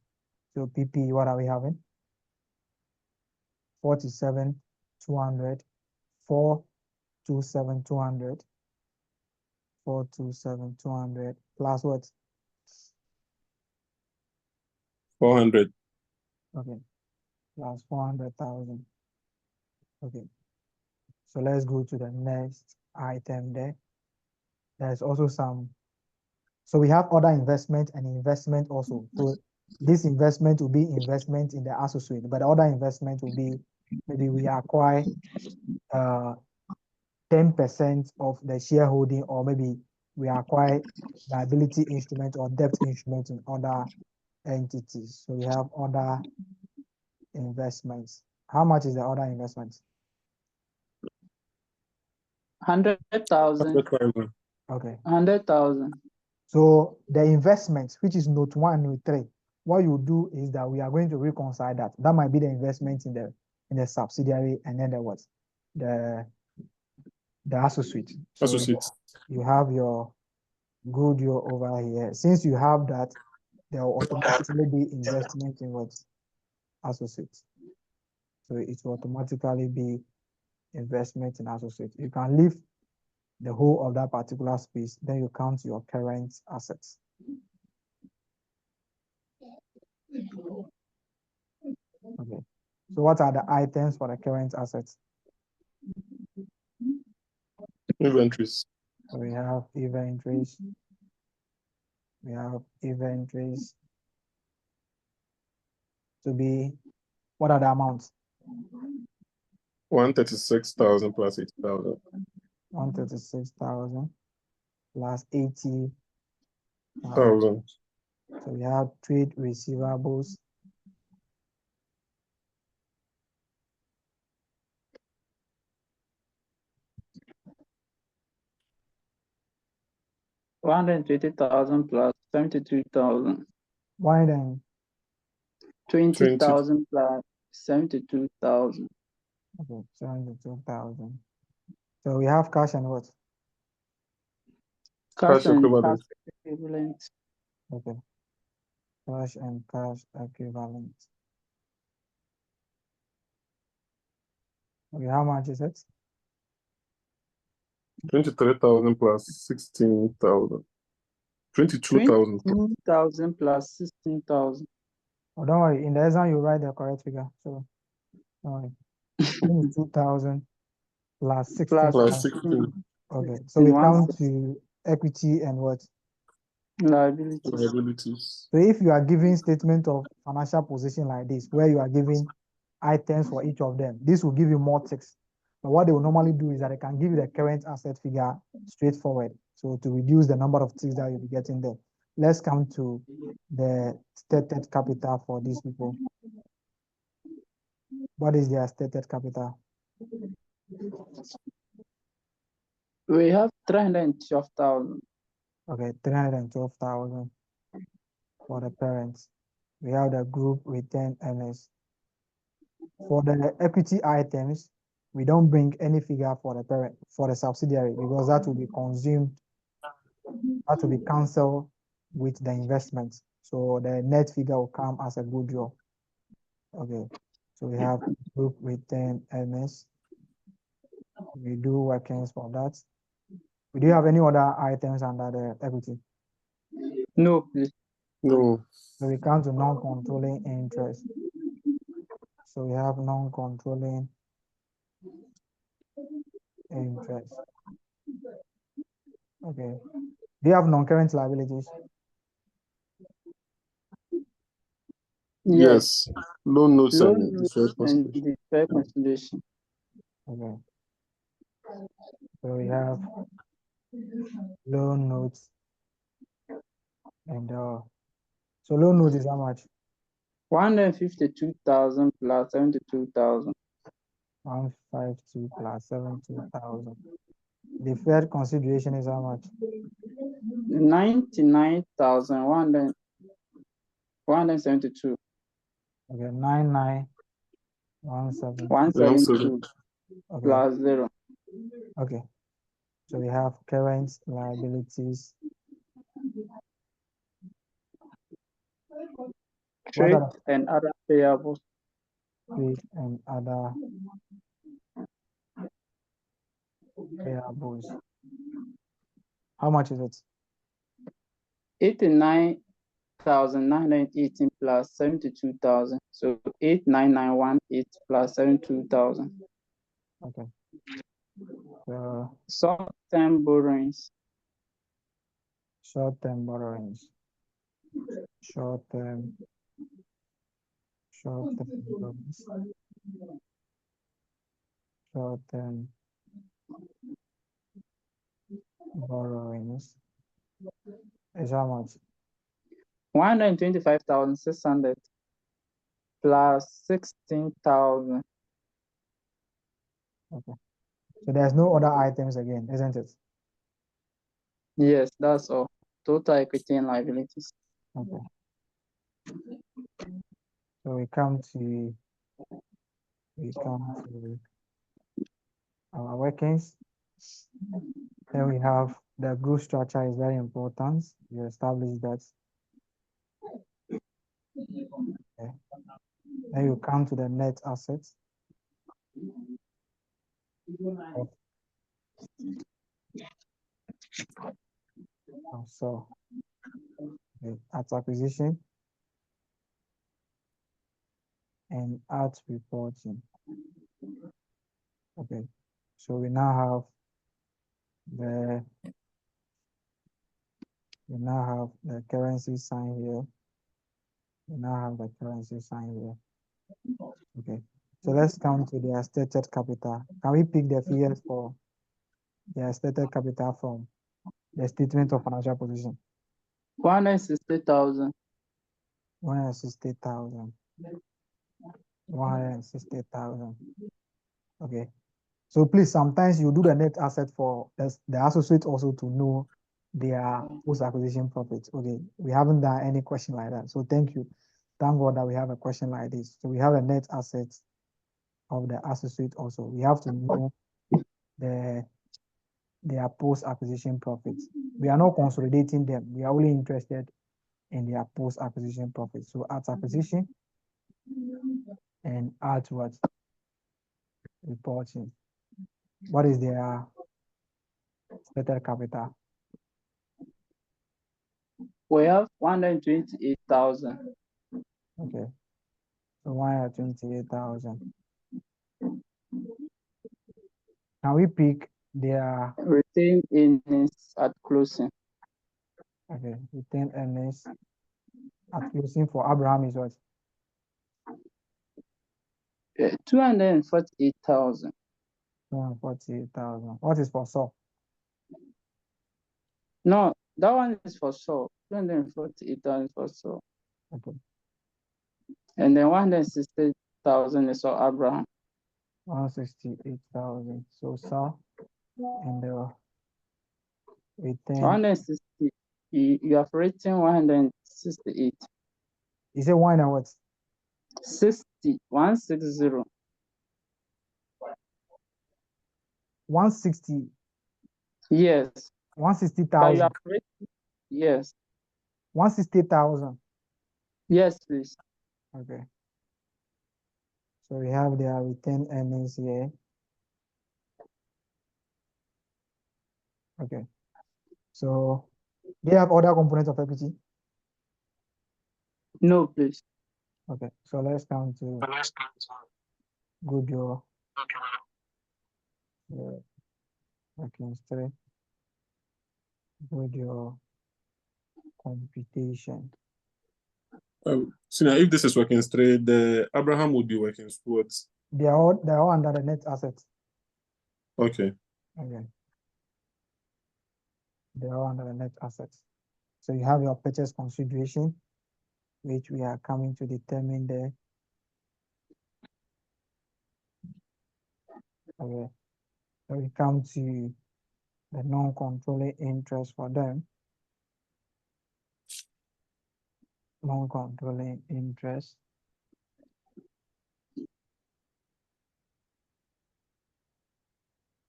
So PPE, what are we having? 47,200, 427,200, 427,200 plus what? 400. Okay. Plus 400,000. Okay. So let's go to the next item there. There's also some. So we have other investment and investment also. So this investment will be investment in the associate, but the other investment will be maybe we acquire 10% of the shareholding, or maybe we acquire liability instrument or debt instrument in other entities. So we have other investments. How much is the other investment? 100,000. 100,000. Okay. 100,000. So the investment, which is note 1 and note 3, what you do is that we are going to reconcile that. That might be the investment in the subsidiary, and then the associate. So Associates. you have your goodwill over here. Since you have that, there will automatically be investment in what? Associates. So it will automatically be investment in associates. You can leave the whole of that particular space, then you count your current assets. Okay. So what are the items for the current assets? Inventories. So we have inventories. We have inventories to be, what are the amounts? 136,000 plus 80,000. 136,000 plus 80,000. Thousand. So we have trade receivables. $120,000 plus 72,000. 120,000 20,000 plus 72,000. Okay, 72,000. So we have cash and what? Cash and equivalent. cash equivalent. Okay. Cash and cash equivalent. Okay, how much is it? 23,000 plus 16,000. 22,000. 22,000 plus 16,000. Oh, don't worry. In the exam, you write the correct figure. So don't worry. 22,000 plus 16,000. Plus 16. Okay, so we come to equity and what? Liabilities. Liabilities. So if you are giving statement of financial position like this, where you are giving items for each of them, this will give you more text. But what they will normally do is that they can give you the current asset figure straightforward. So to reduce the number of ticks that you'll be getting there. Let's come to the stated capital for these people. What is their stated capital? We have 312,000. Okay, 312,000 for the parents. We have the group retained earnings. For the equity items, we don't bring any figure for the parent, for the subsidiary, because that will be consumed, that will be cancelled with the investment. So the net figure will come as a goodwill. Okay, so we have group retained earnings. We do workings for that. Do you have any other items under the equity? No, please. No. So we come to non-controlling interest. So we have non-controlling interest. Okay. Do you have non-current liabilities? Yes. Loan notes Loan and notes deferred and consideration. deferred consideration. Okay. So we have loan notes and so loan notes is how much? 152,000 plus 72,000. 152 plus 72,000. Deferred consideration is how much? 99,172. Okay, 99,172. 172 Okay. plus 0. Okay. So we have current liabilities. What Trade are and other payables. trade and other payables? How much is it? 89,918 plus 72,000. So 89,918 plus 72,000. Okay. So Short-term borrowings. short-term borrowings. Short-term borrowings. Short-term borrowings is how much? 125,600 plus 16,000. Okay. So there's no other items again, isn't it? Yes, that's all. Total equity and liabilities. Okay. So we come to our workings. Then we have the group structure is very important. You establish that. Okay. Then you come to the net assets. So okay, at acquisition and at reporting. Okay. So we now have the currency sign here. We now have the currency sign here. Okay. So let's come to the stated capital. Can we pick the figures for the stated capital from the statement of financial position? 160,000. 160,000. 160,000. Okay. So please, sometimes you do the net asset for the associate also to know their post-acquisition profits. Okay. We haven't done any question like that. So thank you. Thank God that we have a question like this. So we have a net assets of the associate also. We have to know their post-acquisition profits. We are not consolidating them. We are only interested in their post-acquisition profits. So at acquisition and at what? Reporting. What is their stated capital? We have 128,000. Okay. So 128,000. Can we pick their Retained earnings at closing. okay retained earnings at closing for Abraham is what? 248,000. 248,000. What is for Saul? No, that one is for sure. 248,000 for sure. Okay. And then 160,000 is for Abraham. 168,000. So Saul and Return. 160. You have written 168. You say one and what? 60. 160. 160. Yes. But you 160,000. have written, yes. 160,000. Yes, please. Okay. So we have their retained earnings here. Okay. So do you have other components of equity? No, please. Okay. So let's come to goodwill. Working straight. Goodwill computation. So now if this is working straight, the Abraham would be working towards. They're all under the net assets. Okay. Okay. They're all under the net assets. So you have your purchase consideration, which we are coming to determine there. Okay. So we come to the non-controlling interest for them. Non-controlling interest.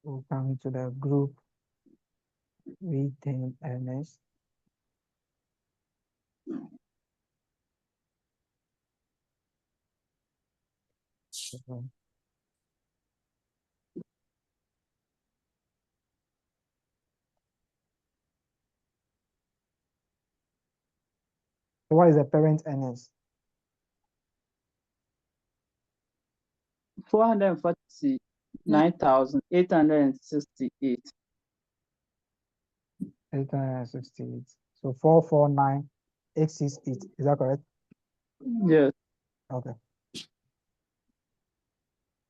We'll come to the group retained earnings. Okay. So what is the parent earnings? 449,868. 868. So 449,868. Is that correct? Yes. Okay.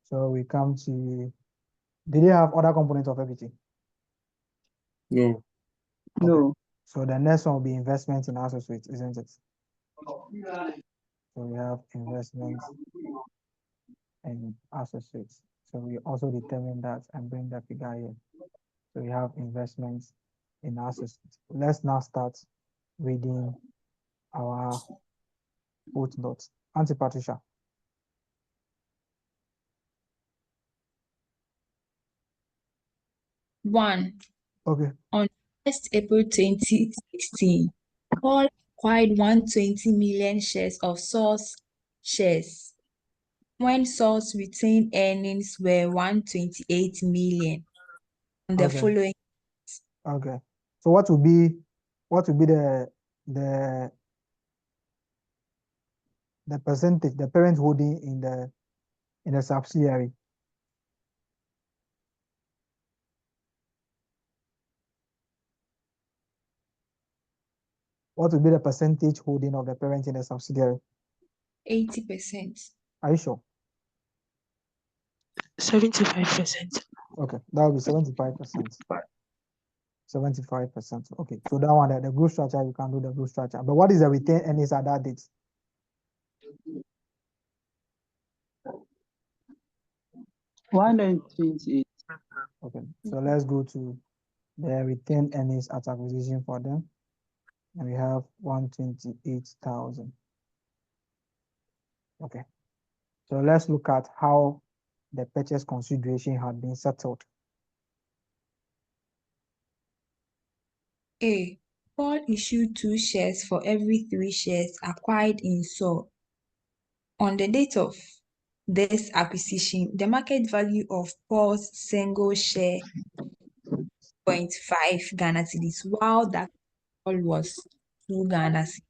So we come to, did they have other components of equity? No. Okay. No. So the next one will be investment in associates, isn't it? So we have investments in associates. So we also determine that and bring the figure here. So we have investments in associates. Let's now start reading our footnotes. Auntie Patricia. One, Okay. on 1st April 2016, Paul acquired 120 million shares of Source shares when Source retained earnings were 128 million on the Okay. following. Okay. So what will be the percentage, the parent holding in the subsidiary? What will be the percentage holding of the parent in the subsidiary? 80%. Are you sure? 75%. Okay, that will be 75%. 75%. Okay, so that one, the group structure, you can do the group structure. But what is the retained earnings at that date? 128. Okay, so let's go to the retained earnings at acquisition for them. And we have 128,000. Okay, so let's look at how the purchase consideration had been settled. A. Paul issued 2 shares for every 3 shares acquired in SOL. On the date of this acquisition, the market value of Paul's single share 0.5 Ghana cedis, while that Paul was 2 Ghana cedis.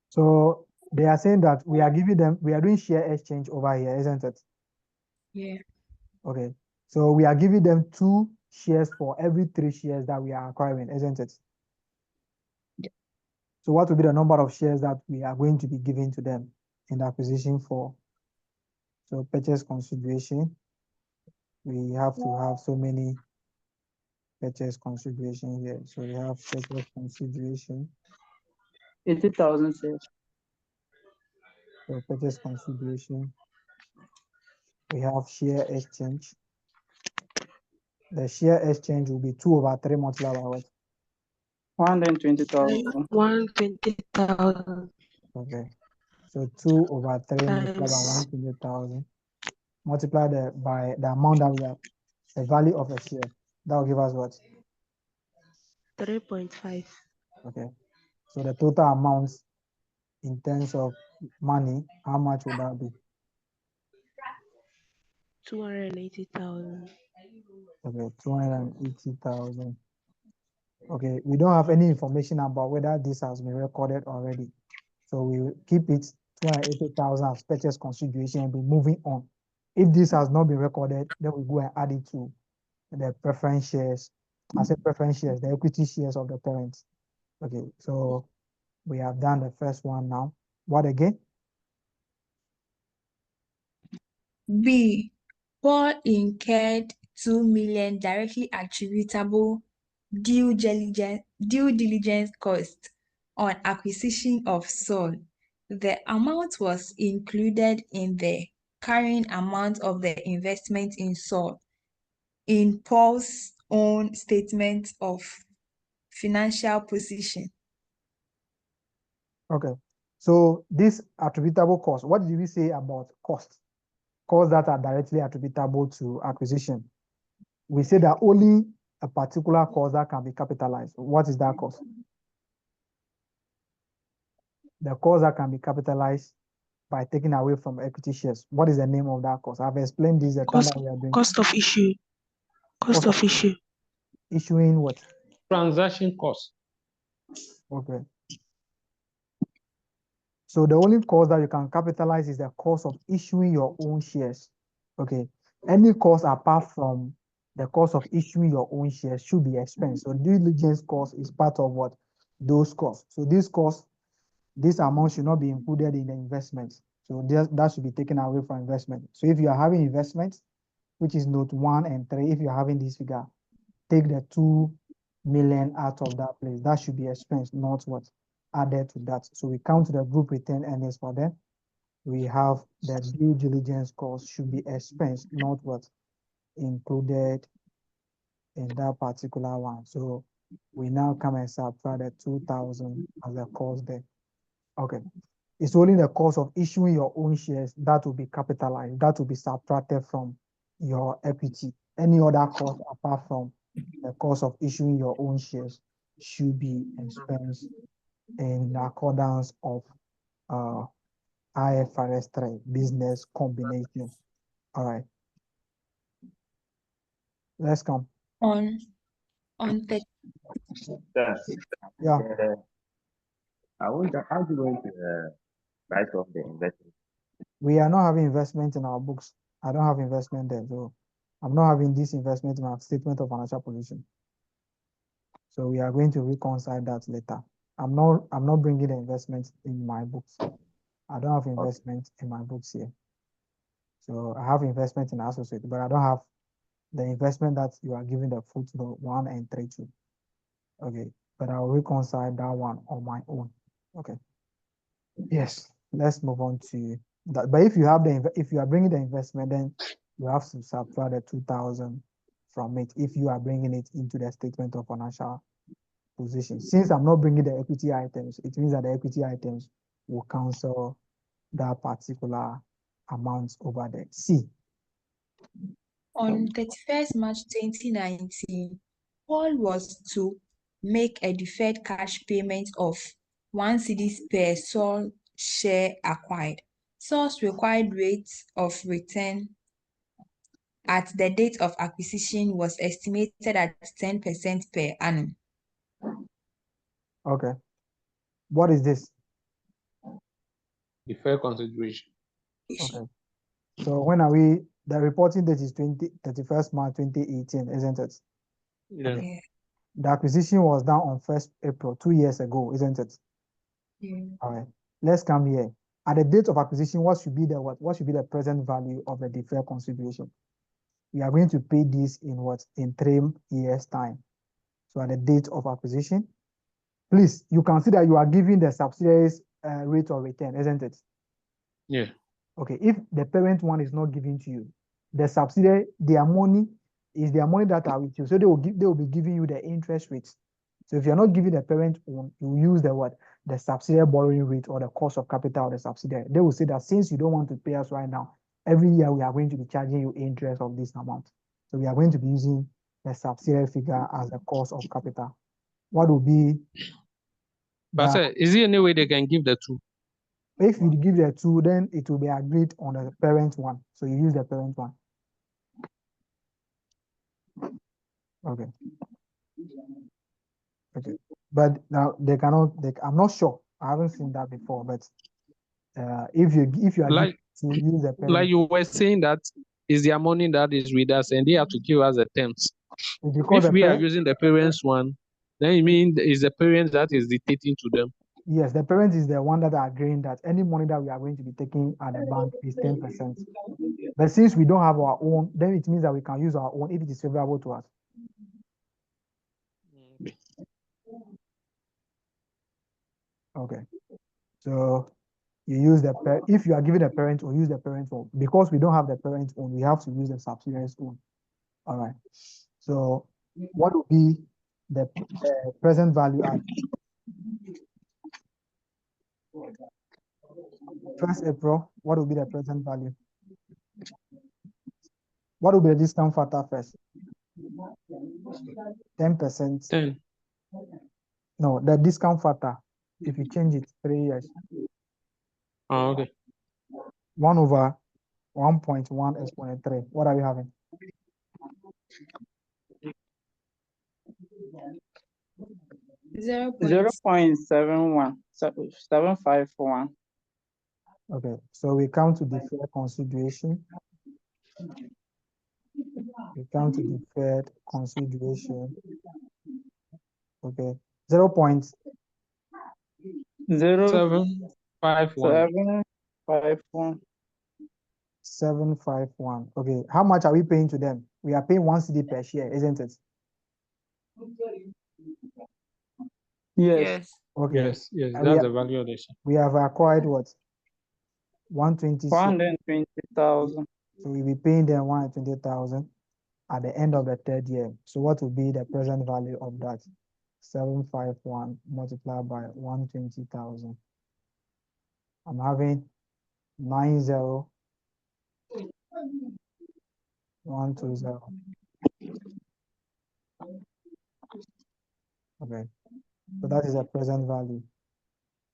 So they are saying that we are doing share exchange over here, isn't it? Yeah. Okay, so we are giving them 2 shares for every 3 shares that we are acquiring, isn't it? Yeah. So what will be the number of shares that we are going to be giving to them in the acquisition for? So purchase consideration, we have to have so many purchase consideration here. So we have purchase consideration. 80,000 shares. So purchase consideration. We have share exchange. The share exchange will be 2/3 multiplied by what? 120,000. 120,000 Okay. So 2/3 multiplied by times 120,000 multiplied by the amount that we have, the value of a share. That will give us what? 3.5. Okay. So the total amount in terms of money, how much would that be? 280,000. Okay, 280,000. Okay, we don't have any information about whether this has been recorded already. So we will keep it 280,000 as purchase consideration and be moving on. If this has not been recorded, then we go and add it to the preference shares. I said preference shares, the equity shares of the parents. Okay, so we have done the first one now. What again? B. Paul incurred 2 million directly attributable due diligence costs on acquisition of Sol. The amount was included in the carrying amount of the investment in Sol in Paul's own statement of financial position. Okay, so this attributable cost, what did we say about cost? Costs that are directly attributable to acquisition. We say that only a particular cost that can be capitalized. What is that cost? The cost that can be capitalized by taking away from equity shares. What is the name of that cost? I've explained this the time Cost, that we are doing. cost of issue. Cost of issue. Issuing what? Transaction cost. Okay. So the only cost that you can capitalize is the cost of issuing your own shares. Okay. Any cost apart from the cost of issuing your own shares should be expense. So due diligence cost is part of what? Those costs. So this cost, this amount should not be included in the investment. So that should be taken away from investment. So if you are having investment, which is note 1 and 3, if you're having this figure, take the 2 million out of that place. That should be expense, not what? Added to that. So we count the group retained earnings for them. We have the due diligence cost should be expense, not what? Included in that particular one. So we now come and subtract the 2,000 as a cost there. Okay. It's only the cost of issuing your own shares that will be capitalized, that will be subtracted from your equity. Any other cost apart from the cost of issuing your own shares should be expensed in accordance of IFRS 3 business combination. All right. Let's come. On the Sir, Yeah. I wonder how you going to price of the investment? We are not having investment in our books. I don't have investment there. So I'm not having this investment in my statement of financial position. So we are going to reconcile that later. I'm not bringing the investment in my books. I don't have investment in my books here. So I have investment in associate, but I don't have the investment that you are giving the footnote 1 and 3 to. Okay, but I'll reconcile that one on my own. Okay. Yes, let's move on to that. But if you have if you are bringing the investment, then you have to subtract the 2,000 from it if you are bringing it into the statement of financial position. Since I'm not bringing the equity items, it means that the equity items will cancel that particular amount over there. C. On 31st March 2019, Paul was to make a deferred cash payment of 1 cedis per Sol share acquired. Sol's required rate of return at the date of acquisition was estimated at 10% per annum. Okay. What is this? The fair consideration. Okay. So when are we, the reporting date is 31st March 2018, isn't it? Yeah. Okay. The acquisition was done on 1st April, 2 years ago, isn't it? Yeah. All right. Let's come here. At the date of acquisition, what should be the what? What should be the present value of the deferred consideration? We are going to pay this in what? In 3 years' time. So at the date of acquisition, please, you can see that you are giving the subsidiaries rate of return, isn't it? Yeah. Okay, if the parent one is not given to you, the subsidiary, their money is their money that are with you. So they will be giving you the interest rates. So if you're not giving the parent own, you use the what? The subsidiary borrowing rate or the cost of capital of the subsidiary. They will say that since you don't want to pay us right now, every year we are going to be charging you interest of this amount. So we are going to be using the subsidiary figure as the cost of capital. What will be But the, sir, is there any way they can give the two? if you give the two, then it will be agreed on the parent one. So you use the parent one. Okay. Okay. But now they cannot, I'm not sure. I haven't seen that before, but if you are Like, to use the parent, like you were saying that is their money that is with us and they have to give us the terms. because If the we are parent, using the parents one, then it means it's the parents that is dictating to them. yes, the parent is the one that are agreeing that any money that we are going to be taking at the bank is 10%. But since we don't have our own, then it means that we can use our own if it is favorable to us. Okay. So you use the if you are giving the parent or use the parent own, because we don't have the parent own, we have to use the subsidiaries own. All right. So what would be the present value at 1st April? What will be the present value? What will be the discount factor first? 10%. 10. No, the discount factor, if you change it 3 years, Oh, okay. 1 over 1.1 exponent 3. What are we having? 0.71, 751. Okay, so we come to deferred consideration. We come to deferred consideration. Okay, 0.751. 751. Okay, how much are we paying to them? We are paying 1 cedi per share, isn't it? Yes. Okay. Yes, yes, And that's the value of the share. we have acquired what? 120. 120,000. So we'll be paying them 120,000 at the end of the 3rd year. So what will be the present value of that? 751 multiplied by 120,000. I'm having 90,120. Okay, so that is the present value,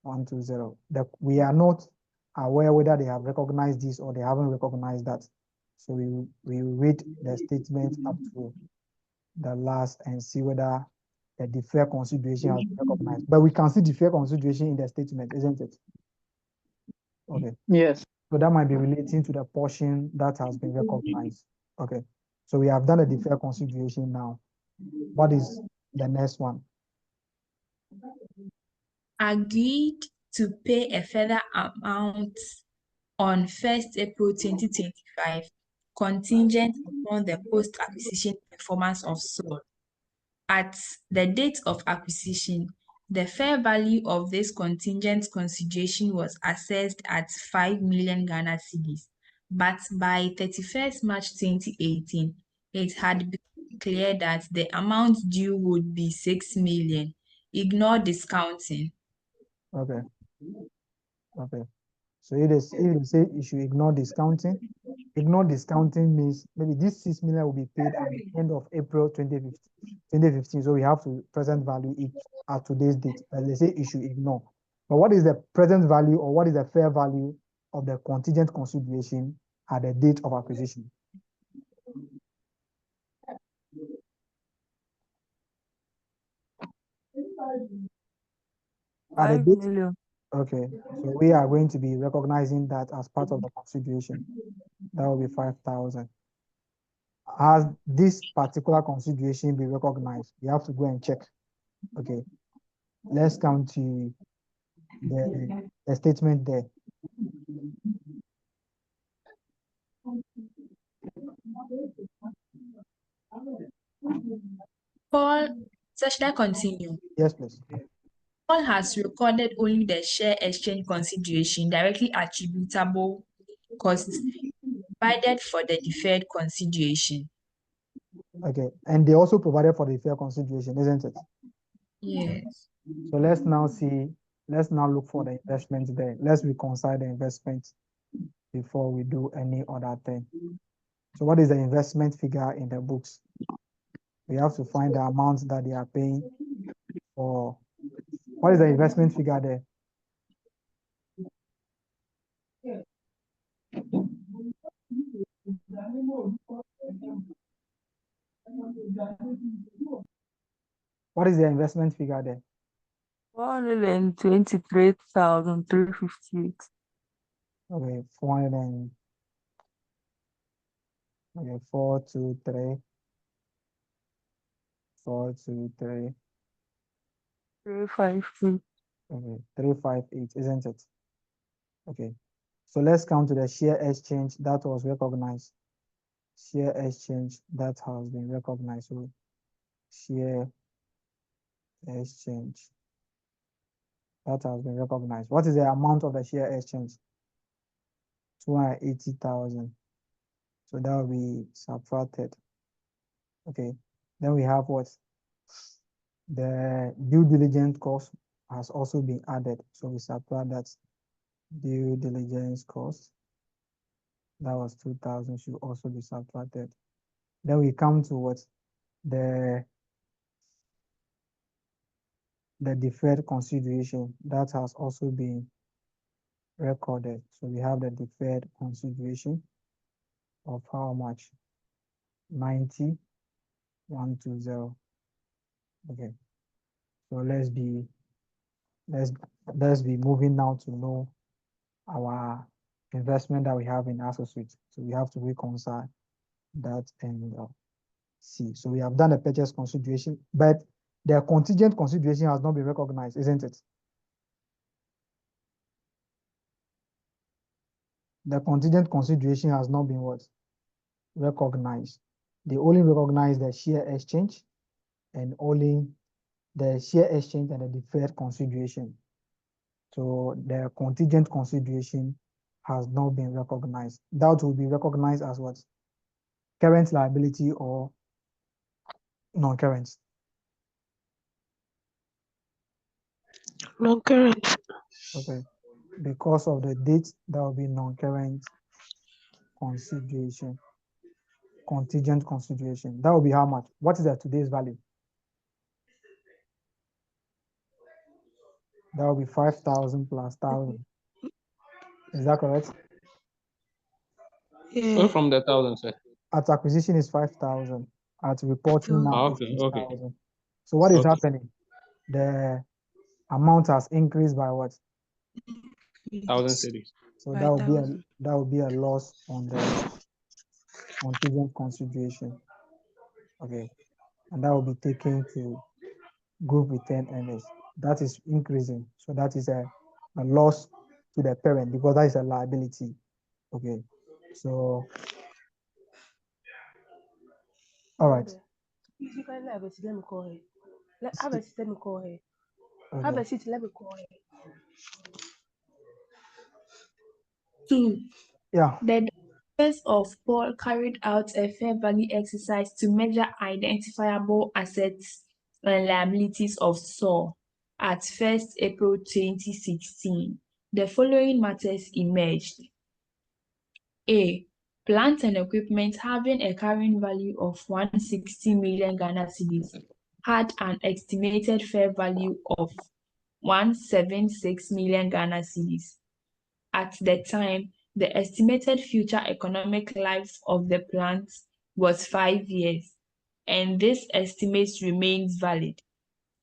120. We are not aware whether they have recognized this or they haven't recognized that. So we read the statement up to the last and see whether the deferred consideration has been recognized. But we can see deferred consideration in the statement, isn't it? Okay. Yes. So that might be relating to the portion that has been recognized. Okay. So we have done a deferred consideration now. What is the next one? Agreed to pay a further amount on 1st April 2025, contingent upon the post-acquisition performance of SOL. At the date of acquisition, the fair value of this contingent consideration was assessed at 5 million Ghana cedis, but by 31st March 2018, it had become clear that the amount due would be 6 million. Ignore discounting. Okay. Okay. So if they say you should ignore discounting means maybe this 6 million will be paid at the end of April 2015. So we have to present value it at today's date. But they say you should ignore. But what is the present value or what is the fair value of the contingent consideration at the date of acquisition? At the 5 date, million. okay. So we are going to be recognizing that as part of the consideration. That will be 5,000. Has this particular consideration been recognized? You have to go and check. Okay. Let's come to the statement there. Paul, so should I continue? Yes, please. Paul has recorded only the share exchange consideration directly attributable costs provided for the deferred consideration. Okay. And they also provided for the fair consideration, isn't it? Yes. So let's now look for the investment there. Let's reconcile the investment before we do any other thing. So what is the investment figure in the books? We have to find the amount that they are paying for. What is the investment figure there? What is the investment figure there? 123,358. Okay, 400 and okay, 423, 423, 352. okay, 358, isn't it? Okay, so let's come to the share exchange that was recognized. Share exchange that has been recognized. So share exchange that has been recognized. What is the amount of the share exchange? 280,000. So that will be subtracted. Okay, then we have what? The due diligence cost has also been added. So we subtract that due diligence cost. That was 2,000 should also be subtracted. Then we come to what? The deferred consideration that has also been recorded. So we have the deferred consideration of how much? 90,120. Okay. So let's be moving now to know our investment that we have in associates. So we have to reconcile that and see. So we have done a purchase consideration, but the contingent consideration has not been recognized, isn't it? The contingent consideration has not been what? Recognized. They only recognize the share exchange and only the share exchange and the deferred consideration. So the contingent consideration has not been recognized. That will be recognized as what? Current liability or non-current? Non-current. Okay. Because of the date, that will be non-current consideration. Contingent consideration. That will be how much? What is the today's value? That will be 5,000 plus 1,000. Is that correct? So from the 1,000, sir. At acquisition is 5,000. At reporting now is Okay, 6,000. So what is okay. happening? The amount has increased by what? 1,000 cities. So that will be a loss on the contingent consideration. Okay. And that will be taken to group return earnings. That is increasing. So that is a loss to the parent because that is a liability. Okay. So, all right. If you can have a seat, let me call her. Have a seat, let me call her. Have Okay. a seat, let me call her. 2. Yeah. The directors of Paul carried out a fair value exercise to measure identifiable assets and liabilities of Saul at 1st April 2016. The following matters emerged. A. Plant and equipment having a carrying value of 160 million Ghana cedis had an estimated fair value of 176 million Ghana cedis. At the time, the estimated future economic life of the plant was 5 years, and this estimate remains valid.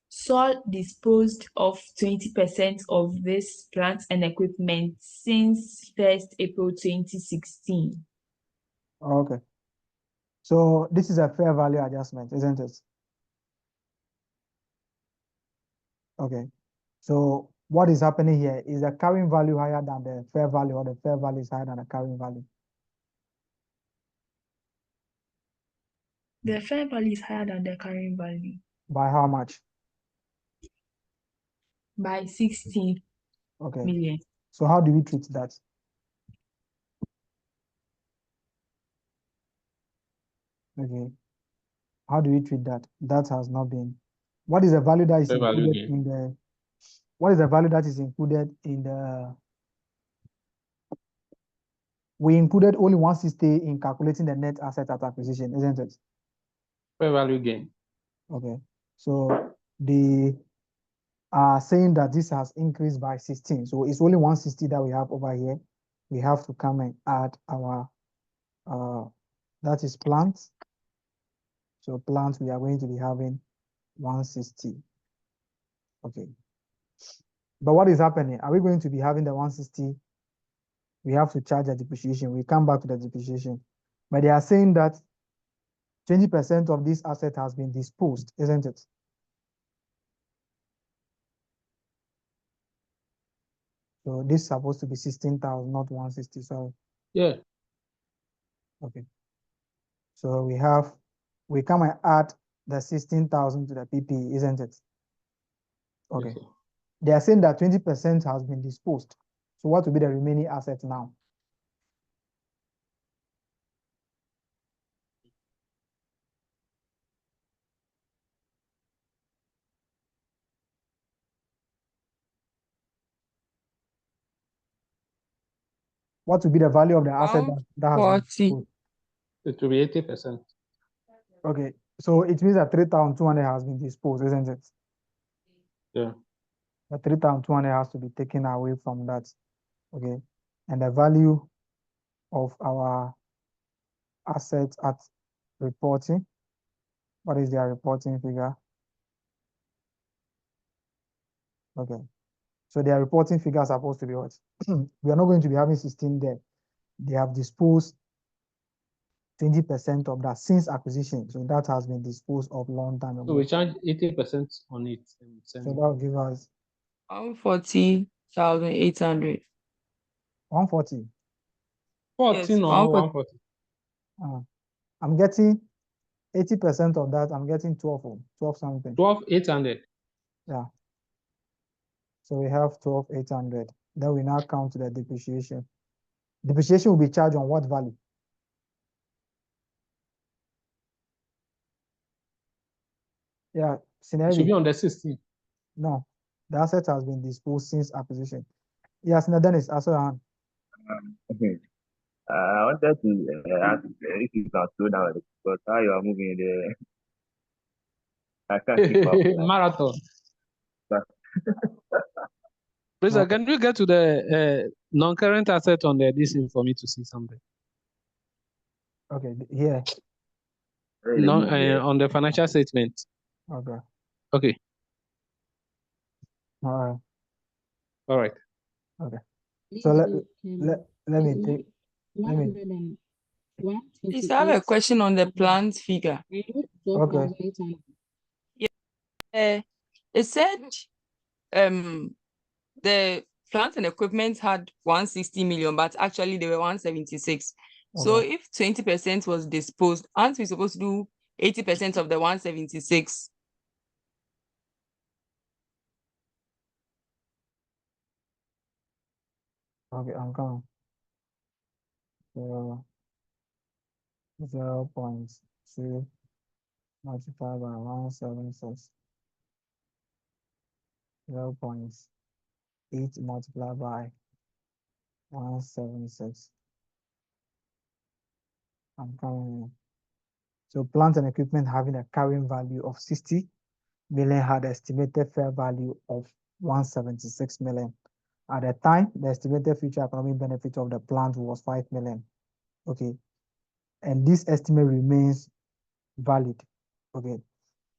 Saul disposed of 20% of this plant and equipment since 1st April 2016. Okay. So this is a fair value adjustment, isn't it? Okay. So what is happening here? Is the carrying value higher than the fair value or the fair value is higher than the carrying value? The fair value is higher than the carrying value By how much? by 16 Okay. million. So how do we treat that? Okay. How do we treat that? That has not been What is the value that is Fair value included gain. in the, what is the value that is included in the, we included only 160 in calculating the net asset at acquisition, isn't it? Fair value gain. Okay, so they are saying that this has increased by 16. So it's only 160 that we have over here. We have to come and add our, that is plants. So plants, we are going to be having 160. Okay. But what is happening? Are we going to be having the 160? We have to charge a depreciation. We come back to the depreciation. But they are saying that 20% of this asset has been disposed, isn't it? So this is supposed to be 16,000, not 160, sorry. Yeah. Okay. So we come and add the 16,000 to the PP, isn't it? Okay. Yes, They are saying that 20% has been disposed. So what will be the remaining asset now? What will be the value of the asset that has been 40. disposed? It will be 80%. Okay, so it means that 3,200 has been disposed, isn't it? Yeah. The 3,200 has to be taken away from that. Okay, and the value of our assets at reporting, what is their reporting figure? Okay, so their reporting figure is supposed to be what? We are not going to be having 16 there. They have disposed 20% of that since acquisition. So that has been disposed of long time So ago. we charge 80% on it. So that will give us 140,800. 140. 14 or 140. I'm getting 80% of that. I'm getting 12 something. 12,800. Yeah. So we have 12,800. Then we now count the depreciation. Depreciation will be charged on what value? Yeah, It should be scenario. on the 16. No, the asset has been disposed since acquisition. Yes, now Dennis, answer your hand. Okay. I wanted to ask if you can slow down because how you are moving there, I can't keep up. Marathon. But Please, can you get to the non-current asset on the this for me to see something? Okay, here. No, on the financial statement. Okay. Okay. All right. All right. Okay. So let me take. Let me. Please, I have a question on the plant figure. Okay. Yeah. It said the plant and equipment had 160 million, but actually they were 176. So Okay. if 20% was disposed, aren't we supposed to do 80% of the 176? Okay, I'm coming. So 0.2 multiplied by 176. 0.8 multiplied by 176. I'm coming in. So plant and equipment having a carrying value of 60 million had estimated fair value of 176 million. At the time, the estimated future economic benefit of the plant was 5 million. Okay. And this estimate remains valid. Okay.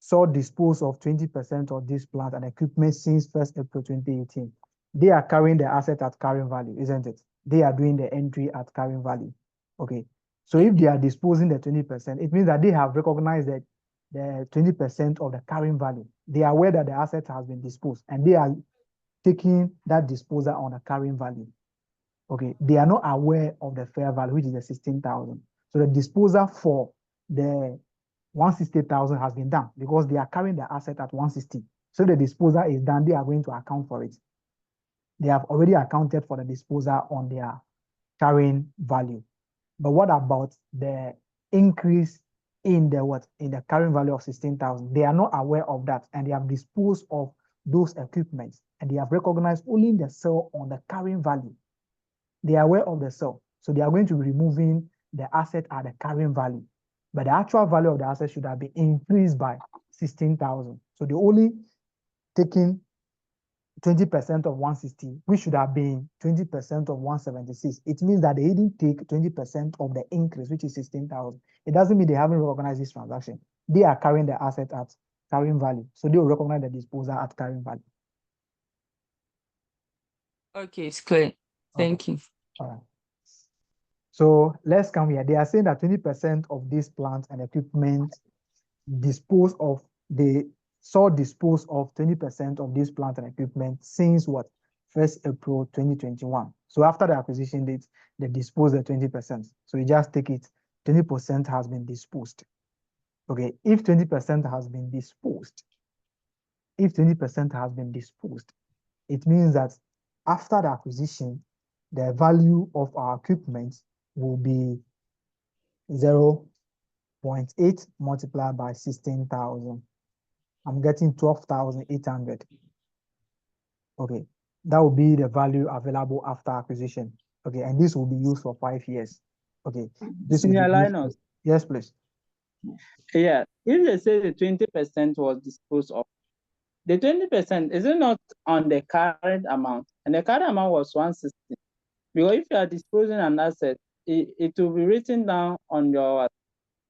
So dispose of 20% of this plant and equipment since 1st April 2018. They are carrying the asset at carrying value, isn't it? They are doing the entry at carrying value. Okay. So if they are disposing the 20%, it means that they have recognized that the 20% of the carrying value. They are aware that the asset has been disposed and they are taking that disposal on the carrying value. Okay. They are not aware of the fair value, which is the 16,000. So the disposal for the 160,000 has been done because they are carrying the asset at 160. So the disposal is done. They are going to account for it. They have already accounted for the disposal on their carrying value. But what about the increase in the what? In the carrying value of 16,000. They are not aware of that, and they have disposed of those equipments, and they have recognized only the sale on the carrying value. They are aware of the sale, so they are going to be removing the asset at the carrying value. But the actual value of the asset should have been increased by 16,000. So they only taking 20% of 160, which should have been 20% of 176. It means that they didn't take 20% of the increase, which is 16,000. It doesn't mean they haven't recognized this transaction. They are carrying the asset at carrying value. So they will recognize the disposal at carrying value. Okay, it's clear. Thank you. All right. So let's come here. They are saying that 20% of these plants and equipment dispose of, they saw dispose of 20% of these plant and equipment since what? 1st April 2021. So after the acquisition date, they dispose the 20%. So you just take it, 20% has been disposed. Okay, if 20% has been disposed, if 20% has been disposed, it means that after the acquisition, the value of our equipment will be 0.8 multiplied by 16,000. I'm getting 12,800. Okay, that will be the value available after acquisition. Okay, and this will be used for 5 years. Okay, this will be Senior used Linus. Yes, please. Yeah, if they say the 20% was disposed of, the 20%, is it not on the current amount? And the current amount was 160. Because if you are disposing an asset, it will be written down on your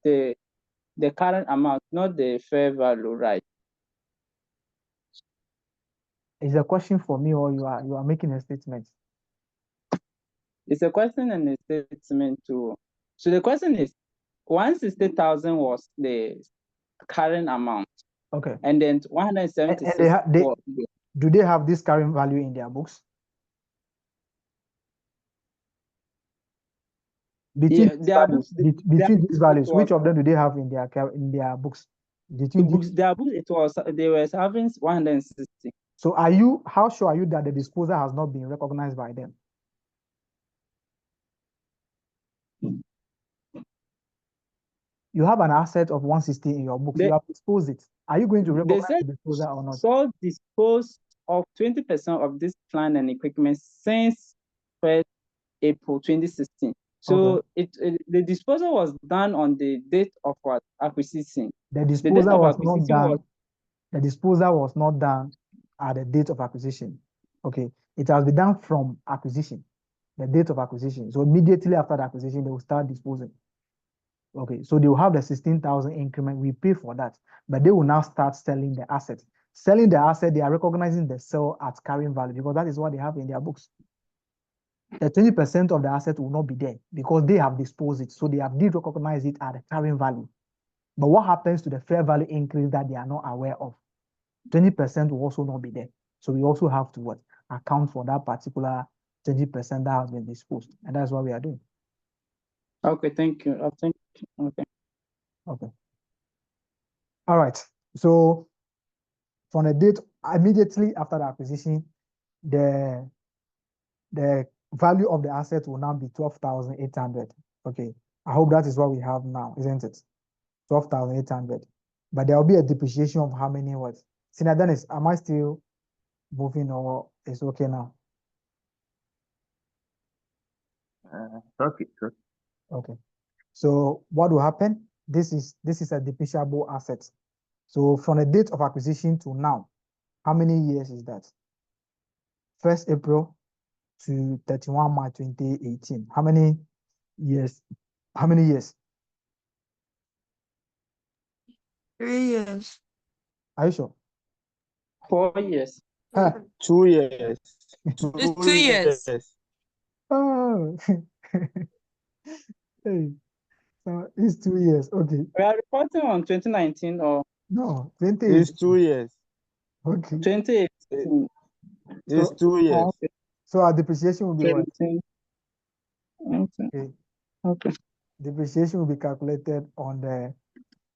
the current amount, not the fair value, right? Is a question for me, or you are making a statement? It's a question and a statement too. So the question is, 160,000 was the current amount. Okay. And then And 176 was the do they have this carrying value in their books? Between these values, between these values, which of them do they have in their books? Between these, their books, they were having 160. so how sure are you that the disposal has not been recognized by them? You have an asset of 160 in your books. You have disposed it. Are you going to recognize the disposal or not? So dispose of 20% of this plant and equipment since 1st April 2016. So the disposal was done on the date of what? Acquisition. The disposal was not done. The disposal was not done at the date of acquisition. Okay, it has been done from acquisition, the date of acquisition. So immediately after the acquisition, they will start disposing. Okay, so they will have the 16,000 increment. We pay for that, but they will now start selling the asset. Selling the asset, they are recognizing the sale at carrying value because that is what they have in their books. The 20% of the asset will not be there because they have disposed it. So they have did recognize it at the carrying value. But what happens to the fair value increase that they are not aware of? 20% will also not be there. So we also have to account for that particular 20% that has been disposed. And that's what we are doing. Okay, thank you. Okay. Okay. All right. So from the date immediately after the acquisition, the value of the asset will now be 12,800. Okay. I hope that is what we have now, isn't it? 12,800. But there will be a depreciation of how many words? Senior Dennis, am I still moving or it's okay now? Okay. Okay. So what will happen? This is a depreciable asset. So from the date of acquisition to now, how many years is that? 1st April to 31 March 2018. How many years? How many years? 3 years. Are you sure? 4 years. 2 years. It's 2 years. Oh, hey, so it's 2 years. Okay. We are reporting on 2019 or no, 2018. It's 2 years. Okay. 2018. It's 2 years. So our depreciation will be what? 17. Okay. Depreciation will be calculated on the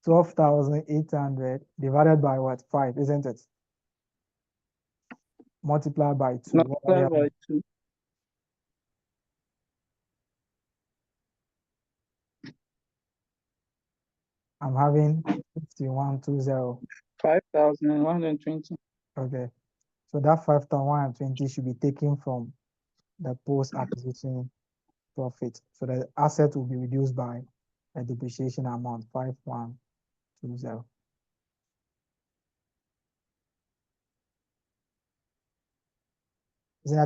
12,800 divided by what? 5, isn't it? Multiplied by 2. Multiplied by 2. I'm having 5120. 5,120. Okay. So that 5,120 should be taken from the post-acquisition profit. So the asset will be reduced by the depreciation amount, 5120.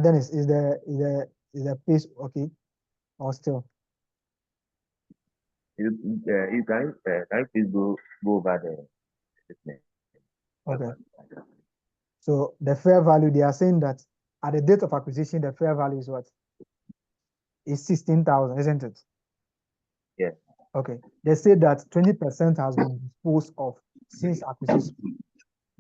Dennis, is the pace okay or still? You can you please go over the statement. Okay. So the fair value, they are saying that at the date of acquisition, the fair value is what? Is 16,000, isn't it? Yeah. Okay. They say that 20% has been disposed of since acquisition.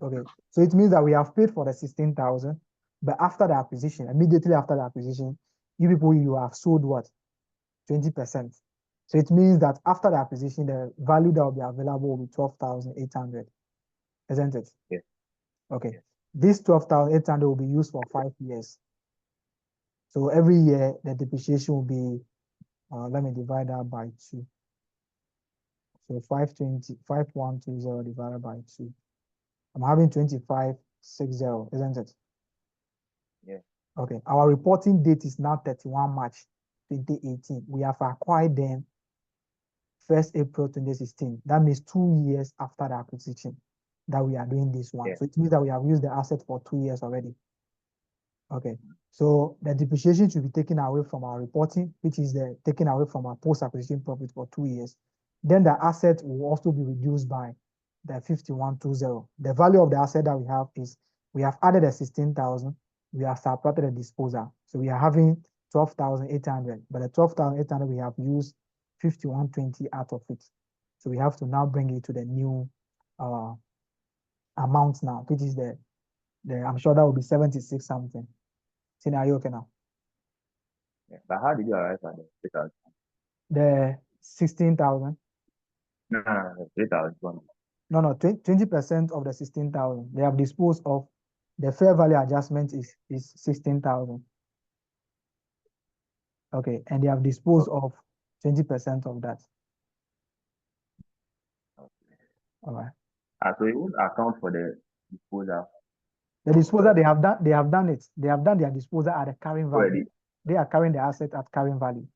Okay. So it means that we have paid for the 16,000, but after the acquisition, immediately after the acquisition, you have sold what? 20%. So it means that after the acquisition, the value that will be available will be 12,800, isn't it? Yeah. Okay. This 12,800 will be used for 5 years. So every year the depreciation will be, let me divide that by 2. So 5120 divided by 2. I'm having 2560, isn't it? Yeah. Okay. Our reporting date is now 31 March 2018. We have acquired them 1st April 2016. That means 2 years after the acquisition that we are doing this one. Yeah. So it means that we have used the asset for 2 years already. Okay. So the depreciation should be taken away from our reporting, which is the taken away from our post-acquisition profit for 2 years. Then the asset will also be reduced by the 5120. The value of the asset that we have is, we have added a 16,000, we have subtracted the disposal. So we are having 12,800, but the 12,800 we have used 5120 out of it. So we have to now bring it to the new amount now, which is the I'm sure that will be 76 something. Tina, are you okay now? Yeah. But how did you arrive at the 3,000? The 16,000. No, 3,000. No, 20% of the 16,000. They have disposed of, the fair value adjustment is 16,000. Okay, and they have disposed of 20% of that. All right. So you would account for the disposal. The disposal, they have done it. They have done their disposal at the carrying value. Already. They are carrying the asset at carrying value.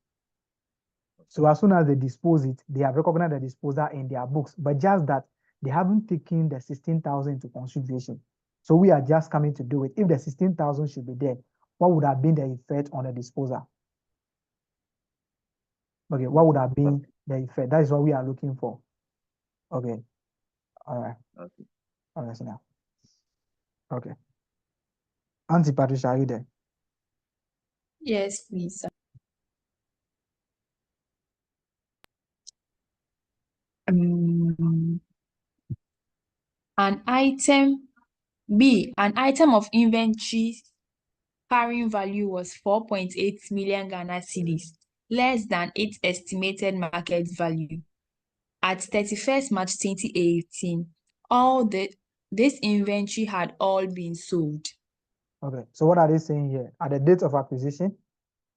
So as soon as they dispose it, they have recognized the disposal in their books, but just that they haven't taken the 16,000 into consideration. So we are just coming to do it. If the 16,000 should be there, what would have been the effect on the disposal? Okay, what would have been the effect? That is what we are looking for. Okay. All right. Okay. All right, so now. Okay. Auntie Patricia, are you there? Yes, please. An item of inventory carrying value was 4.8 million Ghana cedis, less than its estimated market value. At 31st March 2018, this inventory had all been sold. Okay, so what are they saying here? At the date of acquisition,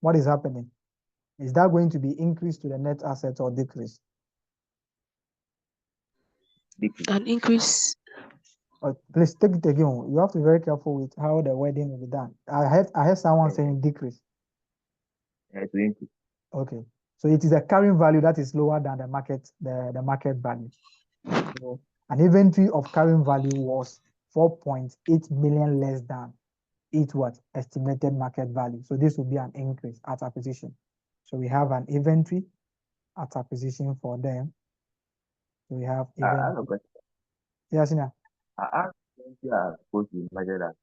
what is happening? Is that going to be increased to the net asset or decrease? An increase. Please take it again. You have to be very careful with how the wording will be done. I heard someone saying decrease. Yeah, it will increase. Okay, so it is a carrying value that is lower than the market value. So an inventory of carrying value was 4.8 million less than its estimated market value. So this will be an increase at acquisition. So we have an inventory at acquisition for them. So we have I have a question. Yes, yeah. Are you supposed to be measured as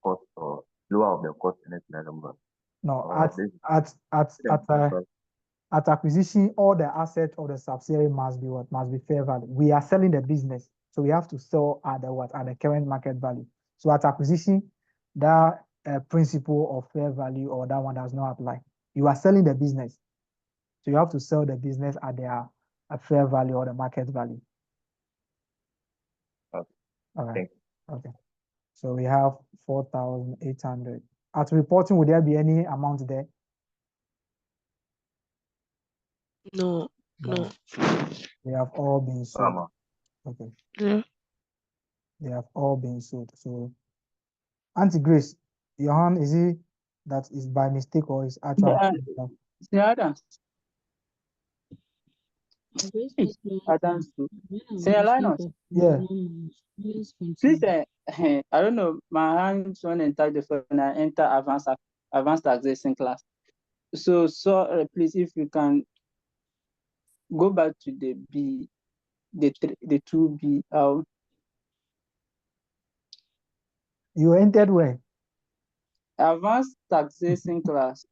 cost or lower of the cost in the number? No, at acquisition, all the assets of the subsidiary must be fair value. We are selling the business, so we have to sell at the current market value. So at acquisition, that principle of fair value or that one does not apply. You are selling the business, so you have to sell the business at their fair value or the market value. Okay. All right. Okay. So we have 4,800. At reporting, would there be any amount there? No. No. They have all been sold. Okay. Yeah. They have all been sold. So, Auntie Grace, your hand, is it that is by mistake or is actually? Adams. Grace Hey, was playing Adams too. when I Say was Linus. for Yeah. 1 month. Please Please, continue. I don't know. My hands when I enter the phone, I enter advanced taxation class. So, please, if you can go back to the B, the 2B. You entered where? Advanced taxation class.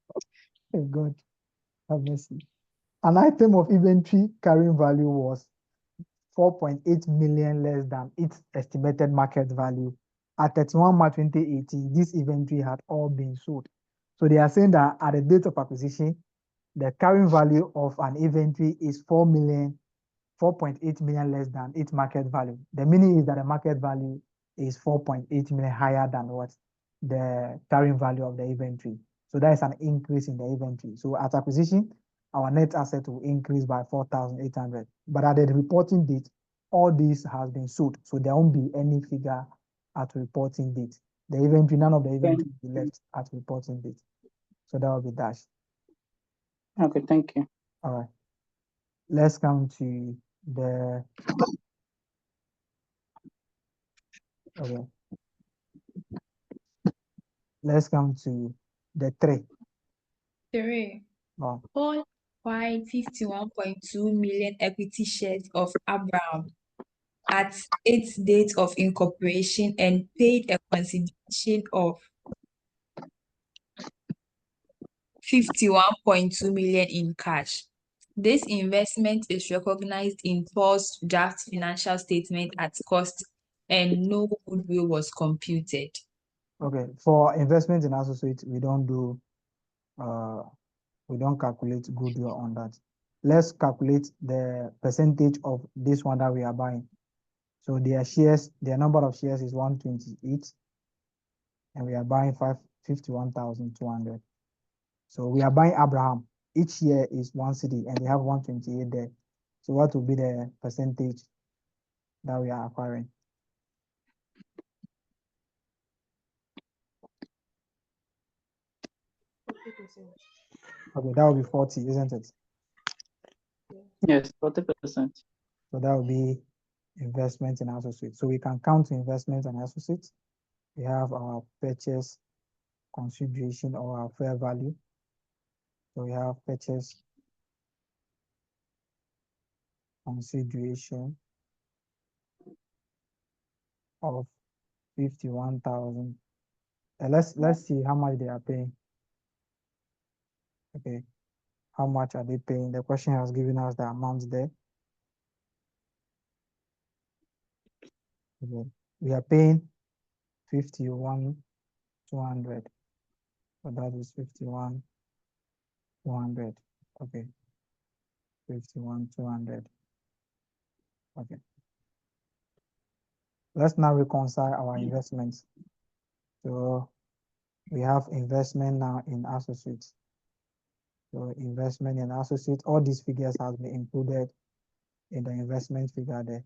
Oh God, have mercy. An item of inventory carrying value was 4.8 million less than its estimated market value. At 31 March 2018, this inventory had all been sold. So they are saying that at the date of acquisition, the carrying value of an inventory is 4.8 million less than its market value. The meaning is that the market value is 4.8 million higher than what the carrying value of the inventory. So that is an increase in the inventory. So at acquisition, our net asset will increase by 4,800. But at the reporting date, all this has been sold. So there won't be any figure at reporting date. The inventory, none of the inventory will be left at reporting date. So that will be dashed. Okay, thank you. All right. Let's come to the okay. Let's come to the 3. 3. Wow. Paul acquired 51.2 million equity shares of Abraham at its date of incorporation and paid a consideration of 51.2 million in cash. This investment is recognized in Paul's draft financial statement at cost and no goodwill was computed. Okay. For investment in associates, we don't calculate goodwill on that. Let's calculate the percentage of this one that we are buying. So their number of shares is 128, and we are buying 51,200. So we are buying Abraham. Each year is 1 cedi, and we have 128 there. So what will be the percentage that we are acquiring? Okay, that will be 40, isn't it? Yes, 40%. So that will be investment in associates. So we can count investment and associates. We have our purchase consideration or our fair value. So we have purchase consideration of 51,000. Let's see how much they are paying. Okay, how much are they paying? The question has given us the amount there. Okay. We are paying 51,200. So that is 51,200. Okay. 51,200. Okay. Let's now reconcile our investments. So we have investment now in associates. So investment in associates, all these figures have been included in the investment figure there.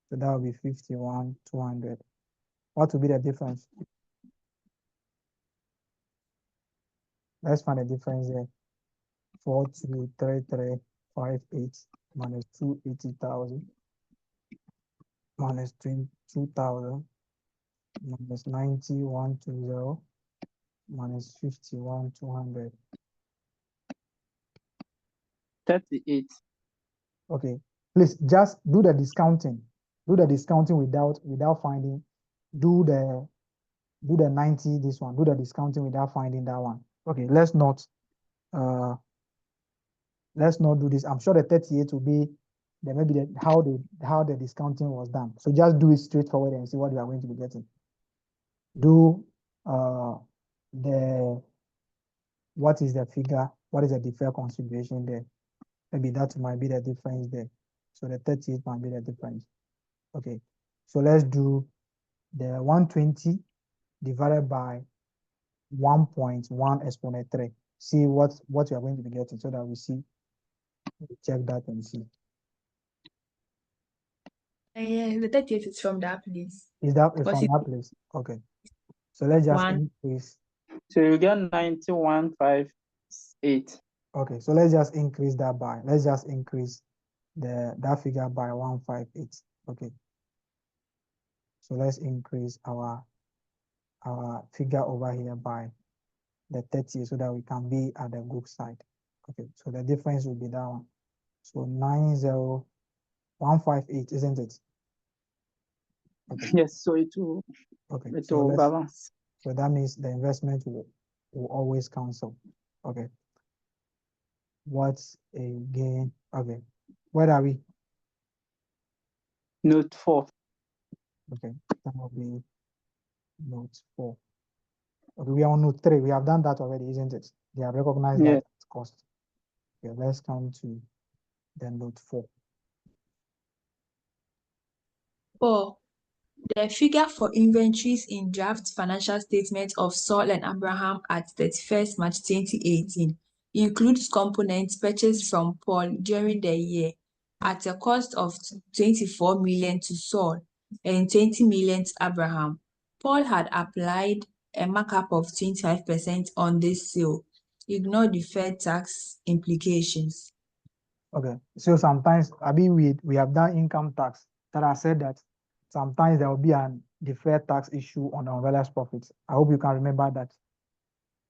So that will be 51,200. What will be the difference? Let's find the difference there. 423358 minus 280,000 minus 22,000 minus 9120 minus 51,200. 38. Okay, please just do the discounting. Do the discounting without finding. Do the 90, this one. Do the discounting without finding that one. Okay, let's not do this. I'm sure the 38 will be maybe how the discounting was done. So just do it straightforward and see what you are going to be getting. Do what is the figure? What is the deferred consideration there? Maybe that might be the difference there. So the 38 might be the difference. Okay, so let's do the 120 divided by 1.1 exponent 3. See what you are going to be getting so that we see Check that and see. Yeah, the 38 is from that place. Is that Because from it that place? Okay. So let's just one. increase. So you get 9158. Okay, so let's just increase that by, let's just increase that figure by 158. Okay. So let's increase our figure over here by the 30 so that we can be at the good side. Okay, so the difference will be that one. So 90158, isn't it? Okay. Yes, so it will balance. So that means the investment will always cancel. Okay. What's again? Okay. Where are we? Note 4. Okay, that will be note 4. Okay, we are on note 3. We have done that already, isn't it? They have recognized that as cost. Okay, let's come to the note 4. 4. The figure for inventories in draft financial statement of Saul and Abraham at 31st March 2018 includes components purchased from Paul during the year at a cost of 24 million to Saul and 20 million to Abraham. Paul had applied a markup of 25% on this sale. Ignore deferred tax implications. Okay, so sometimes we have done income tax that I said that sometimes there will be an deferred tax issue on unrealized profits. I hope you can remember that.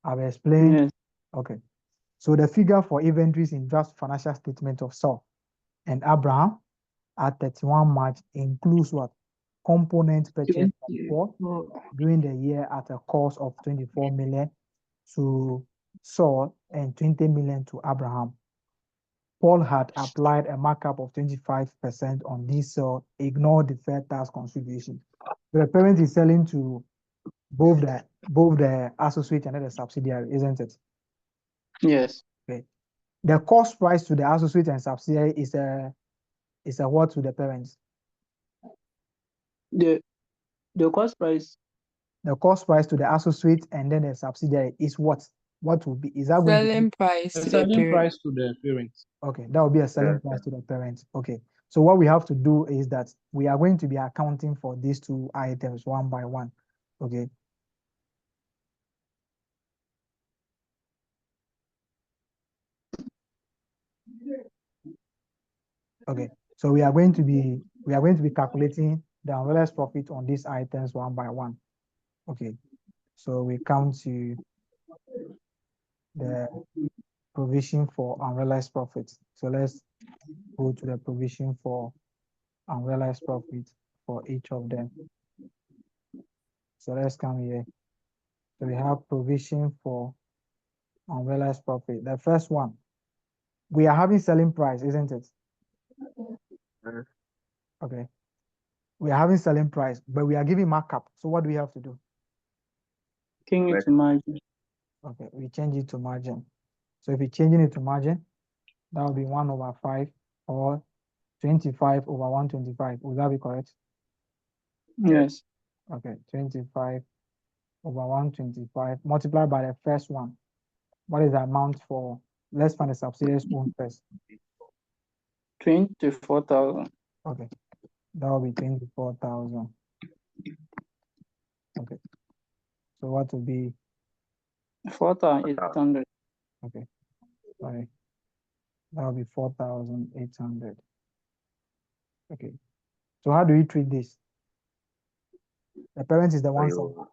I've explained. Yes. Okay, so the figure for inventories in draft financial statement of Saul and Abraham at 31 March includes what? Components purchased from Paul during the year at a cost of 24 million to Saul and 20 million to Abraham. Paul had applied a markup of 25% on this sale, ignore deferred tax consideration. The parent is selling to both the associate and the subsidiary, isn't it? Yes. Okay. The cost price to the associate and subsidiary is a what to the parents? The cost price. The cost price to the associate and then the subsidiary is what? What will be? Is that going to be Selling price to the Selling price parent. to the parents. Okay, that will be a selling price to the parents. Okay, so what we have to do is that we are going to be accounting for these two items one by one. Okay. Okay, so we are going to be calculating the unrealized profit on these items one by one. Okay, so we come to the provision for unrealized profits. So let's go to the provision for unrealized profit for each of them. So let's come here. So we have provision for unrealized profit. The first one, we are having selling price, isn't it? Okay. We are having selling price, but we are giving markup. So what do we have to do? Change it to margin. Okay, we change it to margin. So if we're changing it to margin, that will be 1/5 or 25 over 125. Would that be correct? Yes. Okay, 25 over 125 multiplied by the first one. What is the amount for? Let's find the subsidiary's own first. 24,000. Okay, that will be 24,000. Okay, so what will be 4,800. Okay, sorry. That will be 4,800. Okay, so how do we treat this? The parent is the one side.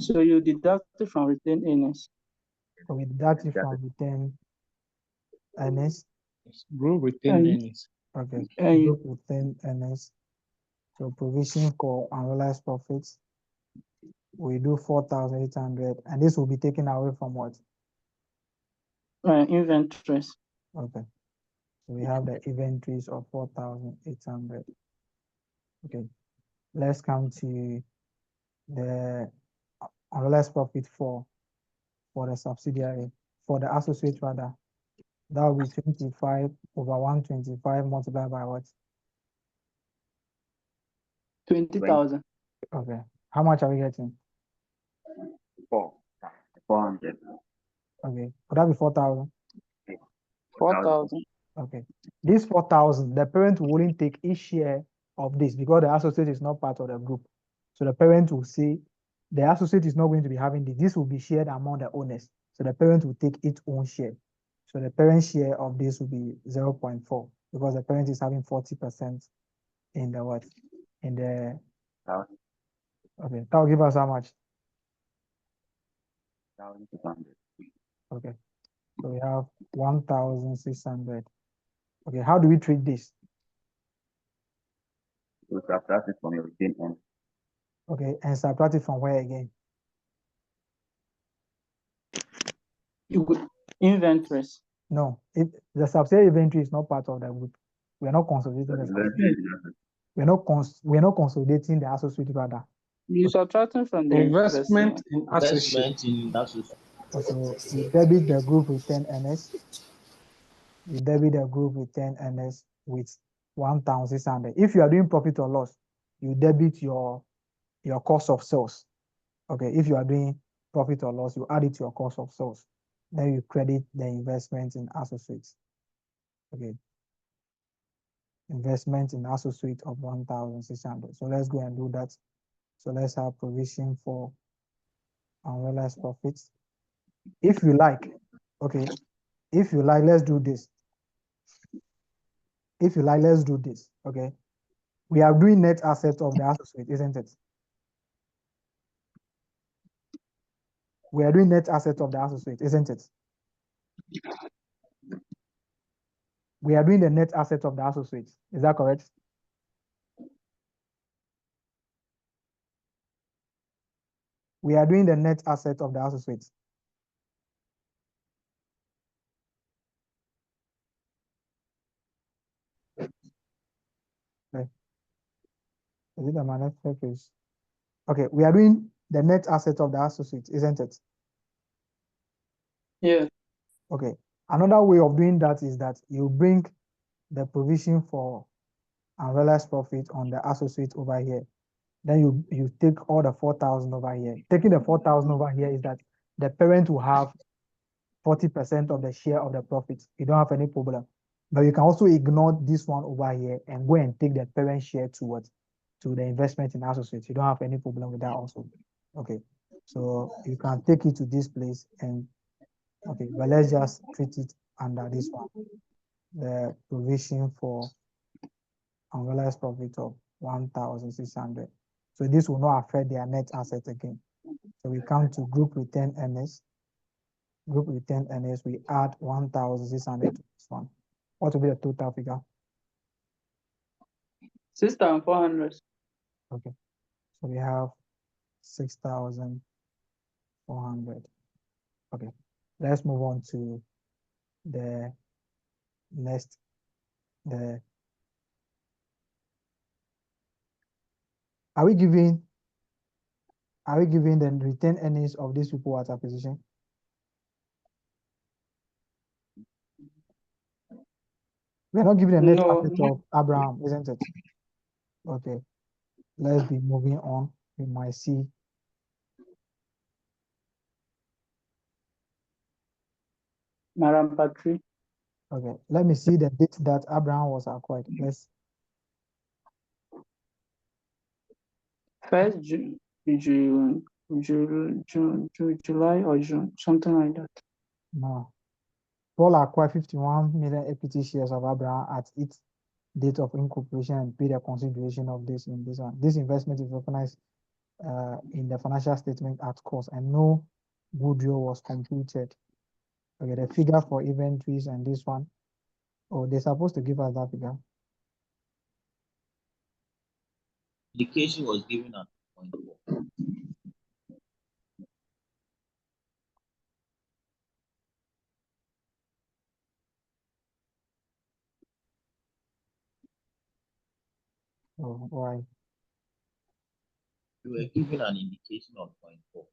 So you deduct it from retained earnings. So we deduct it from retained earnings. Group retained earnings. Okay, And group retained earnings. So provision for unrealized profits, we do 4,800, and this will be taken away from what? inventories. Okay, so we have the inventories of 4,800. Okay, let's come to the unrealized profit for the subsidiary, for the associate rather. That will be 25 over 125 multiplied by what? 20,000. Okay, how much are we getting? 400. Okay, would that be 4,000? 4,000. Okay. This 4,000, the parent wouldn't take each share of this because the associate is not part of the group. So the parent will say the associate is not going to be having this. This will be shared among the owners. So the parent will take its own share. So the parent share of this will be 0.4 because the parent is having 40% in the what? In the okay. That will give us how much? 1,600. Okay. So we have 1,600. Okay, how do we treat this? So subtract it from your retained earnings. Okay, and subtract it from where again? Inventories. No, if the subsidiary inventory is not part of the group, we are not consolidating the subsidiary. We are not consolidating the associate rather. You subtracting from the Investment in associate. Investment in associate. So we debit the group return earners. We debit the group return earners with 1,600. If you are doing profit or loss, you debit your cost of sales. Okay, if you are doing profit or loss, you add it to your cost of sales. Then you credit the investment in associates. Okay. Investment in associate of 1,600. So let's go and do that. So let's have provision for unrealized profits. If you like, okay, if you like, let's do this. If you like, let's do this, okay? We are doing net assets of the associate, isn't it? We are doing net assets of the associate, isn't it? We are doing the net assets of the associate. Is that correct? We are doing the net asset of the associate. Okay. Is it the management page? Okay, we are doing the net asset of the associate, isn't it? Yeah. Okay. Another way of doing that is that you bring the provision for unrealized profit on the associate over here. Then you take all the 4,000 over here. Taking the 4,000 over here is that the parent will have 40% of the share of the profit. You don't have any problem. But you can also ignore this one over here and go and take the parent share to what? To the investment in associates. You don't have any problem with that also. Okay. So you can take it to this place and okay, but let's just treat it under this one. The provision for unrealized profit of 1,600. So this will not affect their net asset again. So we come to group return earnings. Group return earnings, we add 1,600 to this one. What will be the total figure? 6,400. Okay. So we have 6,400. Okay. Let's move on to the next. Are we giving the retained earnings of these people at acquisition? We're not giving the net No. asset of Abraham, isn't it? Okay. Let's be moving on. We might see. Madam Patri. Okay. Let me see the date that Abraham was acquired. Let's. 1st July or June, something like that. No. Paul acquired 51 million equity shares of Abraham at its date of incorporation and paid a consideration of this in this one. This investment is recognized in the financial statement at cost and no goodwill was computed. Okay, the figure for inventories and this one. Oh, they're supposed to give us that figure. Indication was given at 0.4. Oh, why? You were given an indication of 0.4.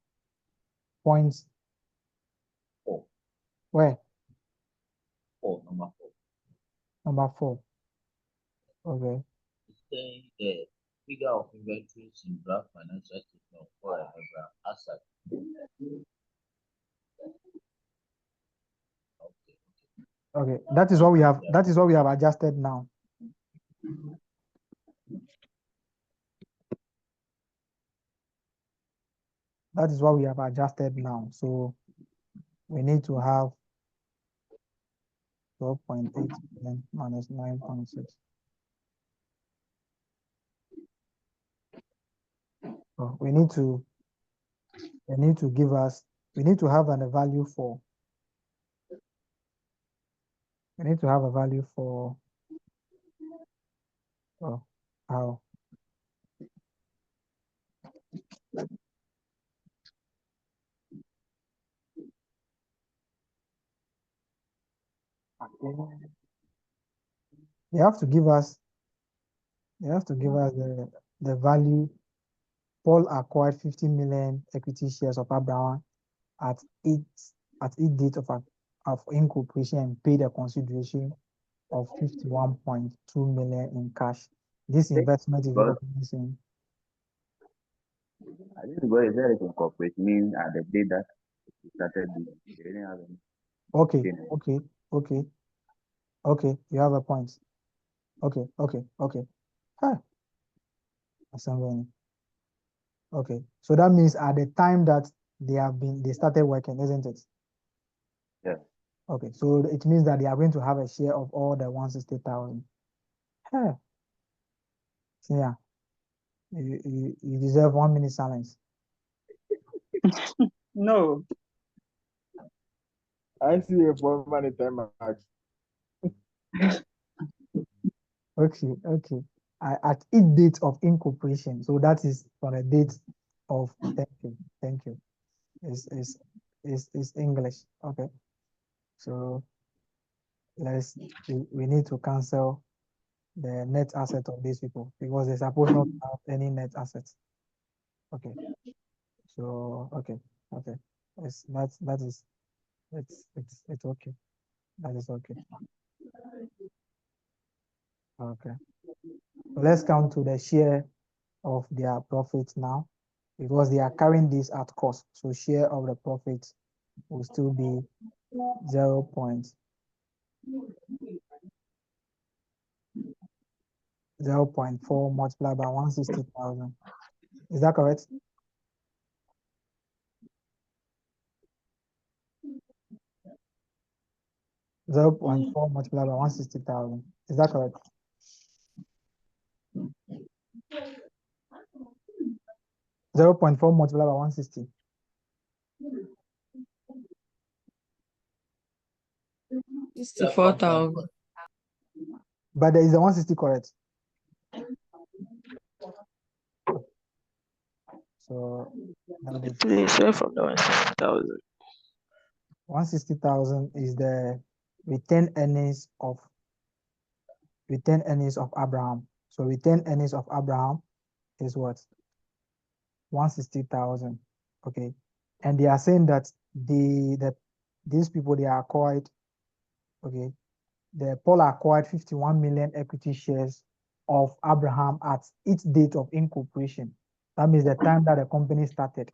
Points. 4. Where? 4, number 4. Number 4. Okay. It's saying the figure of inventories in draft financial statement for Abraham asset. Okay. Okay, that is what we have. That is what we have adjusted now. That is what we have adjusted now. So we need to have 12.8 million minus 9.6. So we need to give us, we need to have a value for, how? They have to give us the value. Paul acquired 50 million equity shares of Abraham at its date of incorporation and paid a consideration of 51.2 million in cash. This investment is recognizing. I think because it's very incorporate means at the day that it started, they didn't have any. Okay, you have a point. Okay. Huh. Okay, so that means at the time that they started working, isn't it? Yeah. Okay, so it means that they are going to have a share of all the 160,000. Huh. Yeah, you deserve 1 minute silence. No. I see a 4 money time max. Okay. At each date of incorporation, so that is for the date of. Thank you. Is English. Okay, so we need to cancel the net asset of these people because they're supposed not to have any net assets. Okay, so okay, it's okay. That is okay. Okay, so let's come to the share of their profits now, because they are carrying this at cost. So share of the profits will still be 0.04 multiplied by 160,000. Is that correct? Zero point 0.4 multiplied by 160,000. Is that correct? 0.4 multiplied by 160. $64,000. But there is a 160 correct. So Please say from the 160,000. 160,000 is the retained earnings of Abraham. So retained earnings of Abraham is what? 160,000. Okay. And they are saying that these people, they are acquired. Okay. Paul acquired 51 million equity shares of Abraham at its date of incorporation. That means the time that the company started.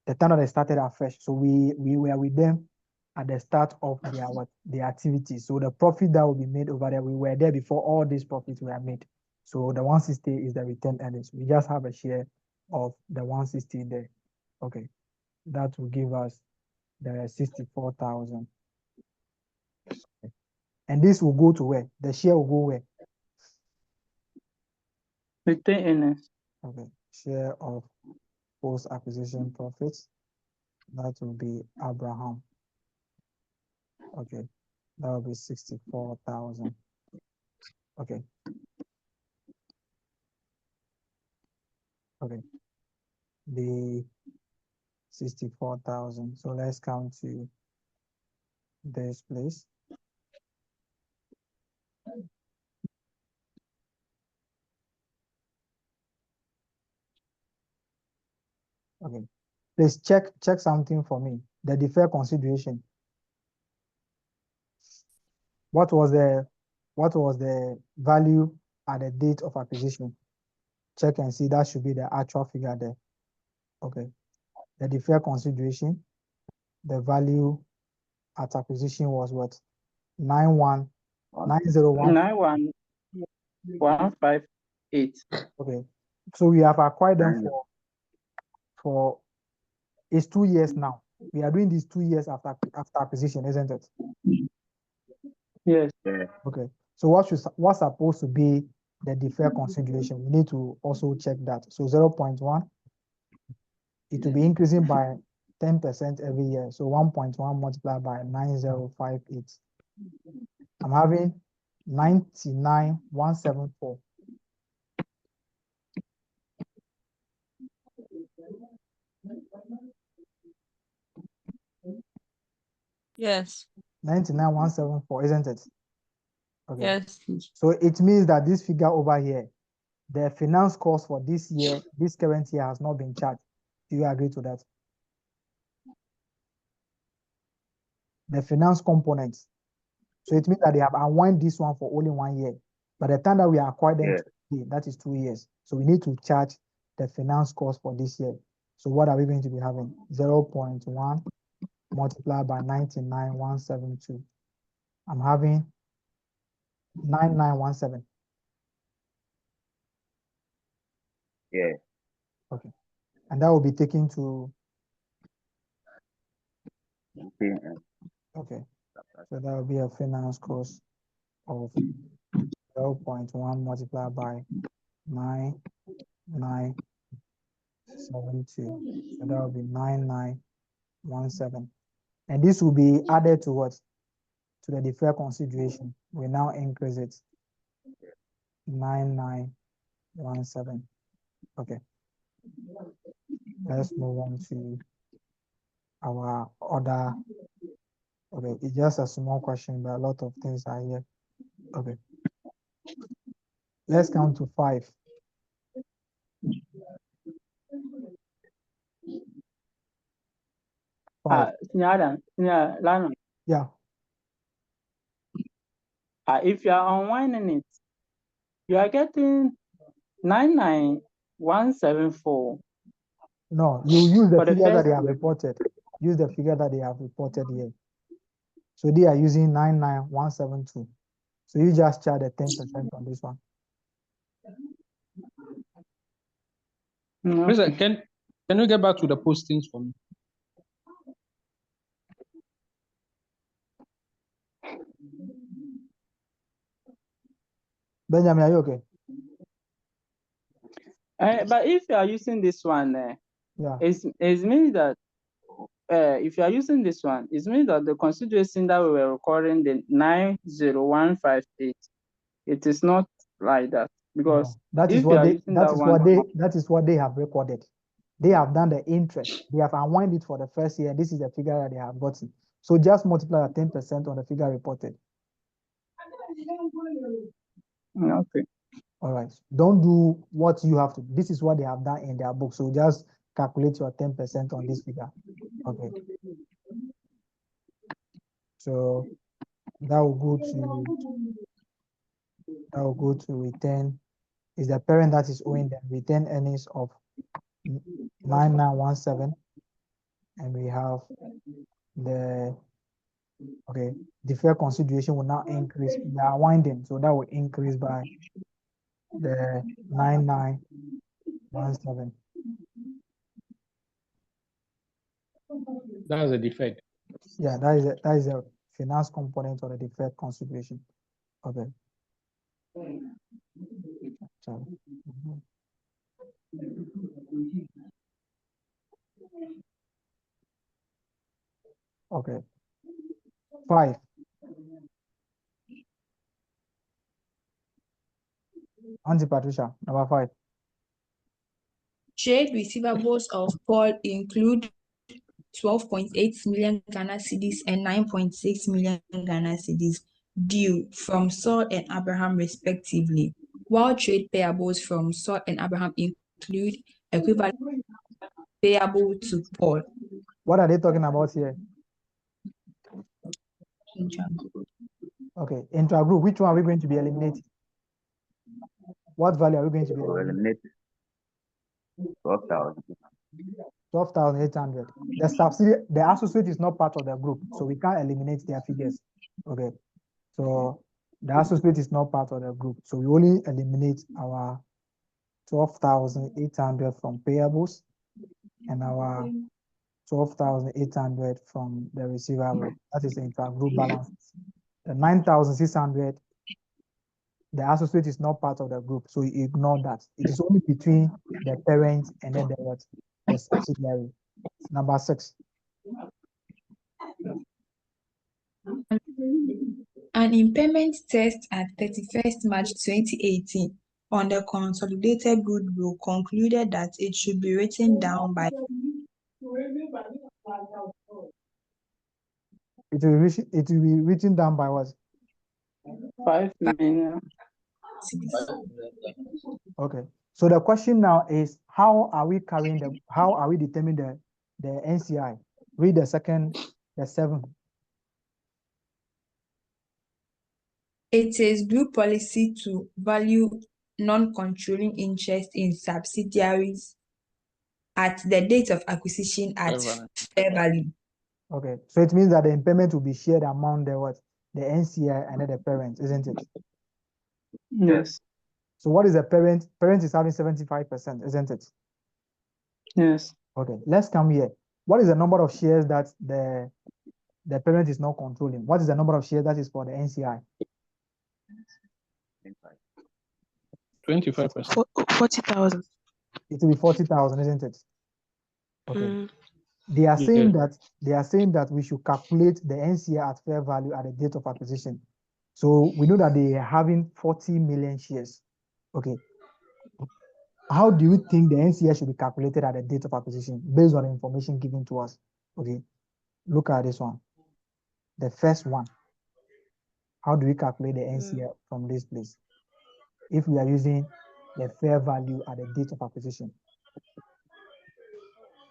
The time that they started afresh. So we were with them at the start of their activity. So the profit that will be made over there, we were there before all these profits were made. So the 160 is the retained earnings. We just have a share of the 160 there. Okay. That will give us the 64,000. Okay. And this will go to where? The share will go where? Retained earnings. Okay. Share of post-acquisition profits. That will be Abraham. Okay. That will be 64,000. Okay. Okay. The 64,000. So let's come to this place. Okay. Please check something for me. The deferred consideration. What was the value at the date of acquisition? Check and see. That should be the actual figure there. Okay. The deferred consideration, the value at acquisition was what? 901. 91158. Okay. So we have acquired them for it's 2 years now. We are doing this 2 years after acquisition, isn't it? Yes. Okay. So what's supposed to be the deferred consideration? We need to also check that. So 0.1, it will be increasing by 10% every year. So 1.1 multiplied by 9058. I'm having 99,174. Yes. 99,174, isn't it? Okay. Yes. So it means that this figure over here, the finance cost for this year, this current year has not been charged. Do you agree to that? The finance components. So it means that they have unwind this one for only 1 year. By the time that we acquire them, that is 2 years. So we need to charge the finance cost for this year. So what are we going to be having? 0.1 multiplied by 99,172. I'm having 9917. Yeah. Okay. And that will be taken to, okay. So that will be a finance cost of 0.1 multiplied by 9972. So that will be 9917. And this will be added to what? To the deferred consideration. We now increase it. 9917. Okay. Let's move on to our other. Okay, it's just a small question, but a lot of things are here. Okay. Let's count to 5. Lana. Yeah. If you are unwinding it, you are getting 99,174. No, you use the For the figure that first they have year. reported. Use the figure that they have reported here. So they are using 99,172. So you just charge the 10% on this one. Listen, can you get back to the postings for me? Benjamin, are you okay? But if you are using this one, Yeah. it means that if you are using this one, it means that the consideration that we were recording, the 90158, it is not like that, because That is if you what are they using that one, that is what they have recorded. They have done the interest. They have unwind it for the first year. This is the figure that they have gotten. So just multiply 10% on the figure reported. okay. All right. Don't do what you have to. This is what they have done in their book. So just calculate your 10% on this figure. Okay. So that will go to return. Is the parent that is owing them return earnings of 9917, and we have the deferred consideration will now increase. They are winding, so that will increase by the 9917. That's a defect. Yeah, that is a finance component of the deferred consideration. Okay. Sorry. Okay. 5. Auntie Patricia, number 5. Trade receivables of Paul include 12.8 million Ghana cedis and 9.6 million Ghana cedis due from Saul and Abraham respectively, while trade payables from Saul and Abraham include equivalent payable to Paul. What are they talking about here? Intragroup. Okay, intragroup. Which one are we going to be eliminating? What value are we going to be eliminating? 12,000. 12,800. The subsidy, the associate is not part of the group, so we can't eliminate their figures. Okay. So the associate is not part of the group. So we only eliminate our 12,800 from payables and our 12,800 from the receivable. That is the intra-group balance. The 9,600, the associate is not part of the group, so you ignore that. It is only between the parent and then the what? The subsidiary. Number 6. An impairment test at 31st March 2018 on the consolidated goodwill concluded that it should be written down by It will be written down by what? 5 million. Okay. So the question now is, how are we determining the NCI? Read the 7th. It is group policy to value non-controlling interest in subsidiaries at the date of acquisition at fair value. Okay. So it means that the impairment will be shared among the what? The NCI and then the parent, isn't it? Yes. So what is the parent? Parent is having 75%, isn't it? Yes. Okay. Let's come here. What is the number of shares that the parent is not controlling? What is the number of shares that is for the NCI? 25%. 40,000. It will be 40,000, isn't it? Okay. Mm. They are Yeah. saying that we should calculate the NCI at fair value at the date of acquisition. So we know that they are having 40 million shares. Okay. How do you think the NCI should be calculated at the date of acquisition based on the information given to us? Okay. Look at this one. The first one. How do we calculate the NCI from this place? If we are using the fair value at the date of acquisition.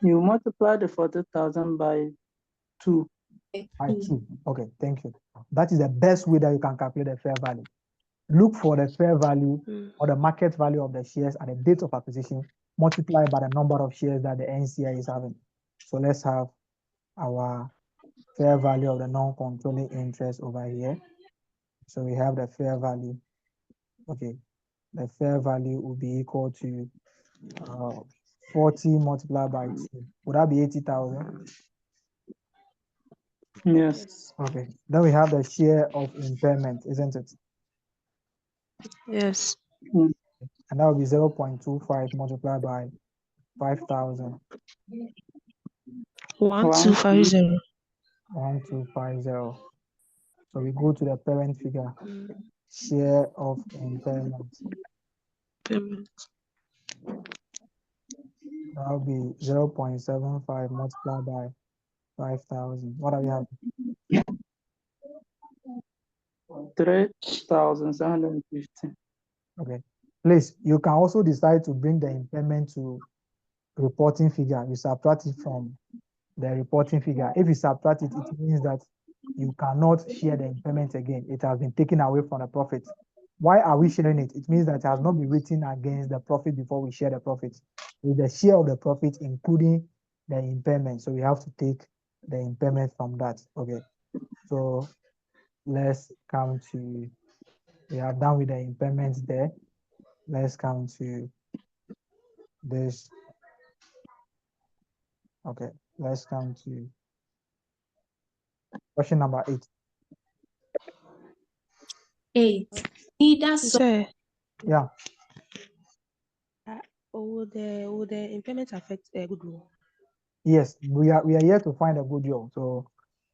You multiply the 40,000 by 2. By 2. Okay, thank you. That is the best way that you can calculate the fair value. Look for the fair value or the market value of the shares at the date of acquisition, multiplied by the number of shares that the NCI is having. So let's have our fair value of the non-controlling interest over here. So we have the fair value. Okay, the fair value will be equal to 40 multiplied by 2. Would that be 80,000? Yes. Okay, then we have the share of impairment, isn't it? Yes. Mm. And that will be 0.25 multiplied by 5,000. 1250. 1250. So we go to the parent figure. Share of impairment. Payment. That will be 0.75 multiplied by 5,000. What do we have? 3,750. Okay. Please, you can also decide to bring the impairment to reporting figure. You subtract it from the reporting figure. If you subtract it, it means that you cannot share the impairment again. It has been taken away from the profit. Why are we sharing it? It means that it has not been written against the profit before we share the profit. With the share of the profit, including the impairment. So we have to take the impairment from that. Okay. So let's come to, we are done with the impairment there. Let's come to this. Okay, let's come to question number 8. 8. Neither so Sir, Yeah. will the impairment affect goodwill? Yes, we are here to find a goodwill. So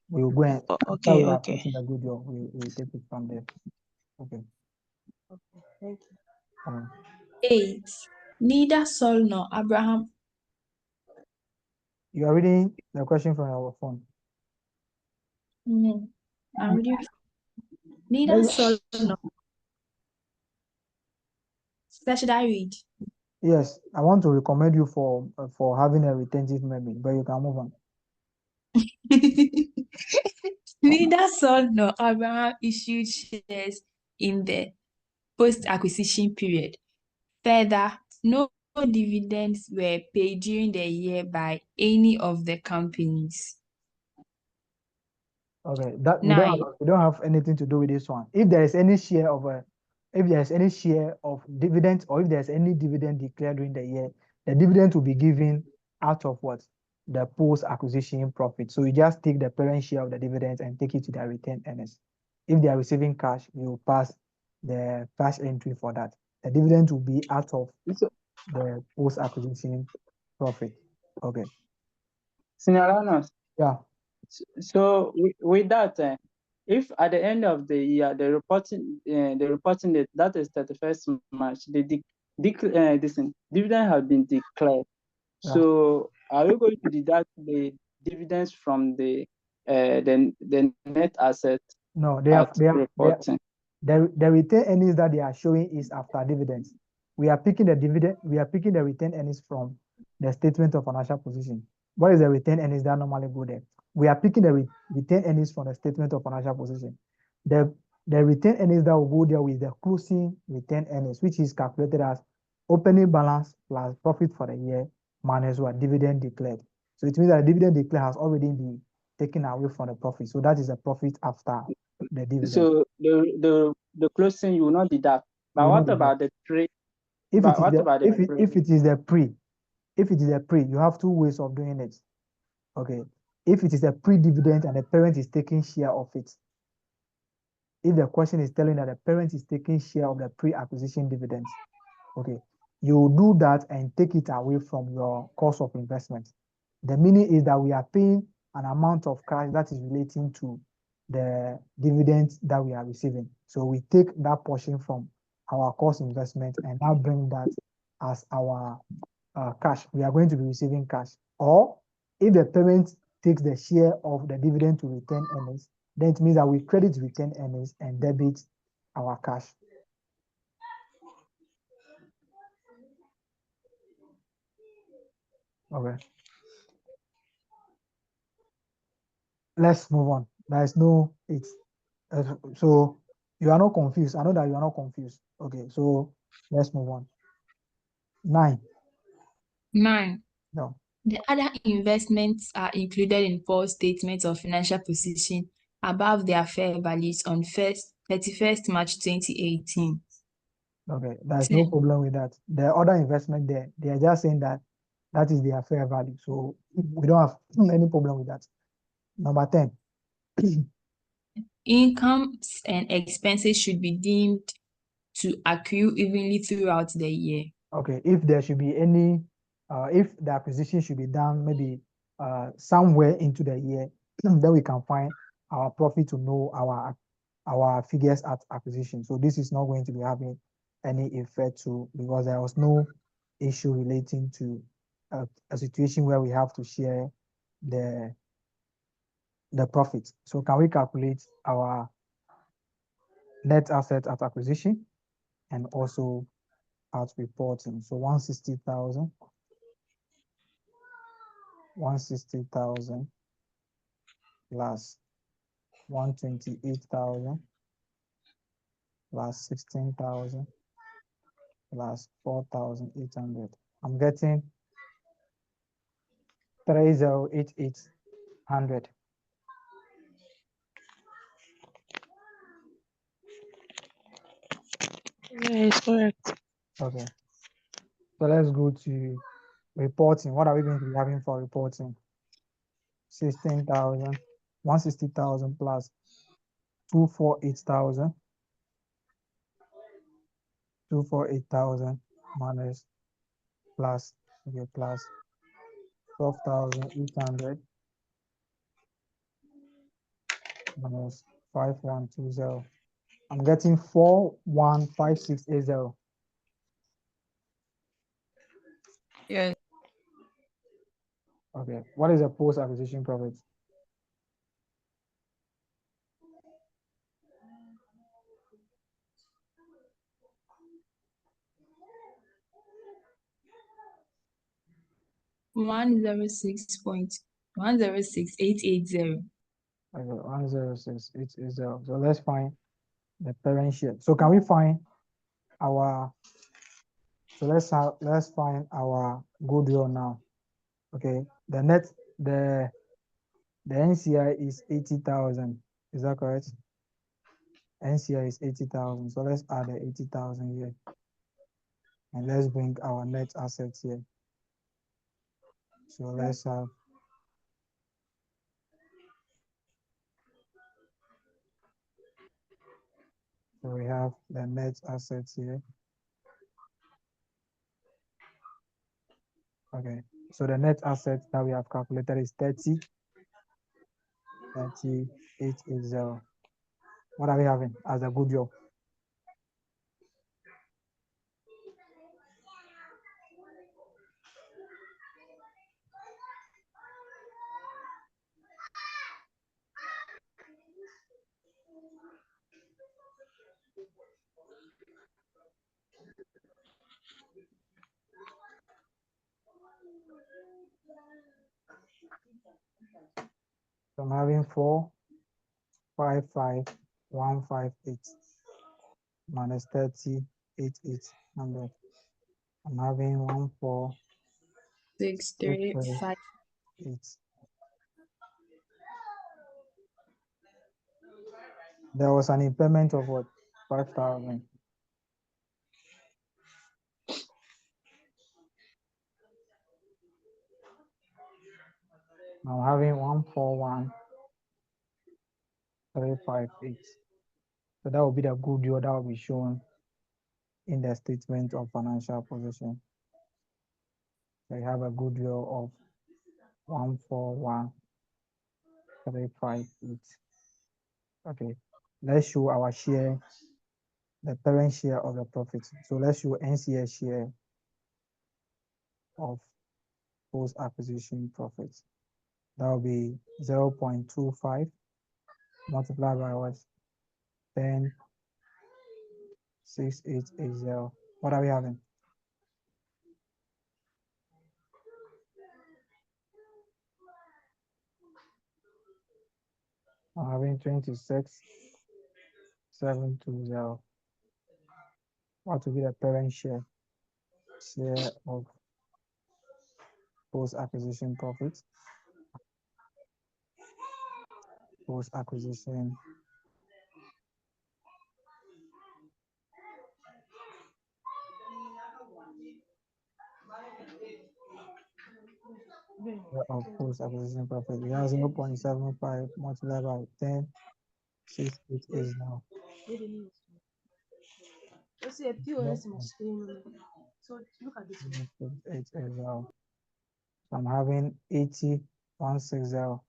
we will go and after we are affecting the goodwill, we take it from there. Okay. Okay, thank you. 8. Neither Saul nor Abraham. You are reading the question from your phone. I'm reading. Neither Saul nor. Should I read? Yes, I want to recommend you for having a retentive memory, but you can move on. Neither Saul nor Abraham issued shares in the post-acquisition period. Further, no dividends were paid during the year by any of the companies. Okay, that 9. we don't have anything to do with this one. If there is any share of dividend, or if there's any dividend declared during the year, the dividend will be given out of what? The post-acquisition profit. So you just take the parent share of the dividends and take it to their retained earnings. If they are receiving cash, you pass the cash entry for that. The dividend will be out of the post-acquisition profit. Okay. Senior, Yeah. so with that, if at the end of the year the reporting date, that is 31st March, the dividend has been declared. Yeah. So are we going to deduct the dividends from the net asset? No, reporting? the retained earnings that they are showing is after dividends. We are picking the retained earnings from the statement of financial position. What is the retained earnings that normally go there? We are picking the retained earnings from the statement of financial position. The retained earnings that will go there with the closing retained earnings, which is calculated as opening balance plus profit for the year minus what dividend declared. So it means that the dividend declared has already been taken away from the profit. So that is a profit after the dividend. So the closing you will not deduct. But what about the pre? If it is the pre, you have two ways of doing it. Okay. If it is a pre-dividend and the parent is taking share of it, if the question is telling that the parent is taking share of the pre-acquisition dividends, okay, you do that and take it away from your cost of investment. The meaning is that we are paying an amount of cash that is relating to the dividends that we are receiving. So we take that portion from our cost investment and now bring that as our cash. We are going to be receiving cash. Or if the parent takes the share of the dividend to retain earnings, then it means that we credit retain earnings and debit our cash. Okay. Let's move on. There is no so you are not confused. I know that you are not confused. Okay, so let's move on. 9. 9. No. The other investments are included in Paul's statement of financial position above their fair values on 31st March 2018. Okay, there's no problem with that. The other investment there, they are just saying that that is their fair value. So we don't have any problem with that. Number 10. Incomes and expenses should be deemed to accrue evenly throughout the year. Okay, if there should be any, if the acquisition should be done maybe somewhere into the year, then we can find our profit to know our figures at acquisition. So this is not going to be having any effect because there was no issue relating to a situation where we have to share the profit. So can we calculate our net asset at acquisition and also at reporting? So 160,000 plus 128,000 plus 16,000 plus 4,800. I'm getting 308800. Yeah, it's correct. Okay. So let's go to reporting. What are we going to be having for reporting? 16,000, 160,000 plus 248,000. 248,000 minus plus 12,800 minus 5120. I'm getting 415680. Yes. Okay. What is the post-acquisition profit? $106,880. Okay, 106,880. So let's find the parent share. So can we find our? So let's find our goodwill now. Okay, the The NCI is 80,000. Is that correct? NCI is 80,000. So let's add the 80,000 here. And let's bring our net assets here. So let's have so we have the net assets here. Okay. So the net assets that we have calculated is 3880. What are we having as a goodwill? So I'm having 455,158 minus 38,800. I'm having 635. 1,468. There was an impairment of what? 5,000. I'm having 141,358. So that will be the goodwill that will be shown in the statement of financial position. So you have a goodwill of 141,358. Okay, let's show our share, the parent share of the profit. So let's show NCA share of post-acquisition profits. That will be 0.25 multiplied by what? 10,680. What are we having? I'm having 26,720. What will be the parent share of post-acquisition profits? Post-acquisition of post-acquisition profit. We have 0.75 multiplied by 10,680 now. Let's say a POS in screen. So look at this one. 680. So I'm having 80,160.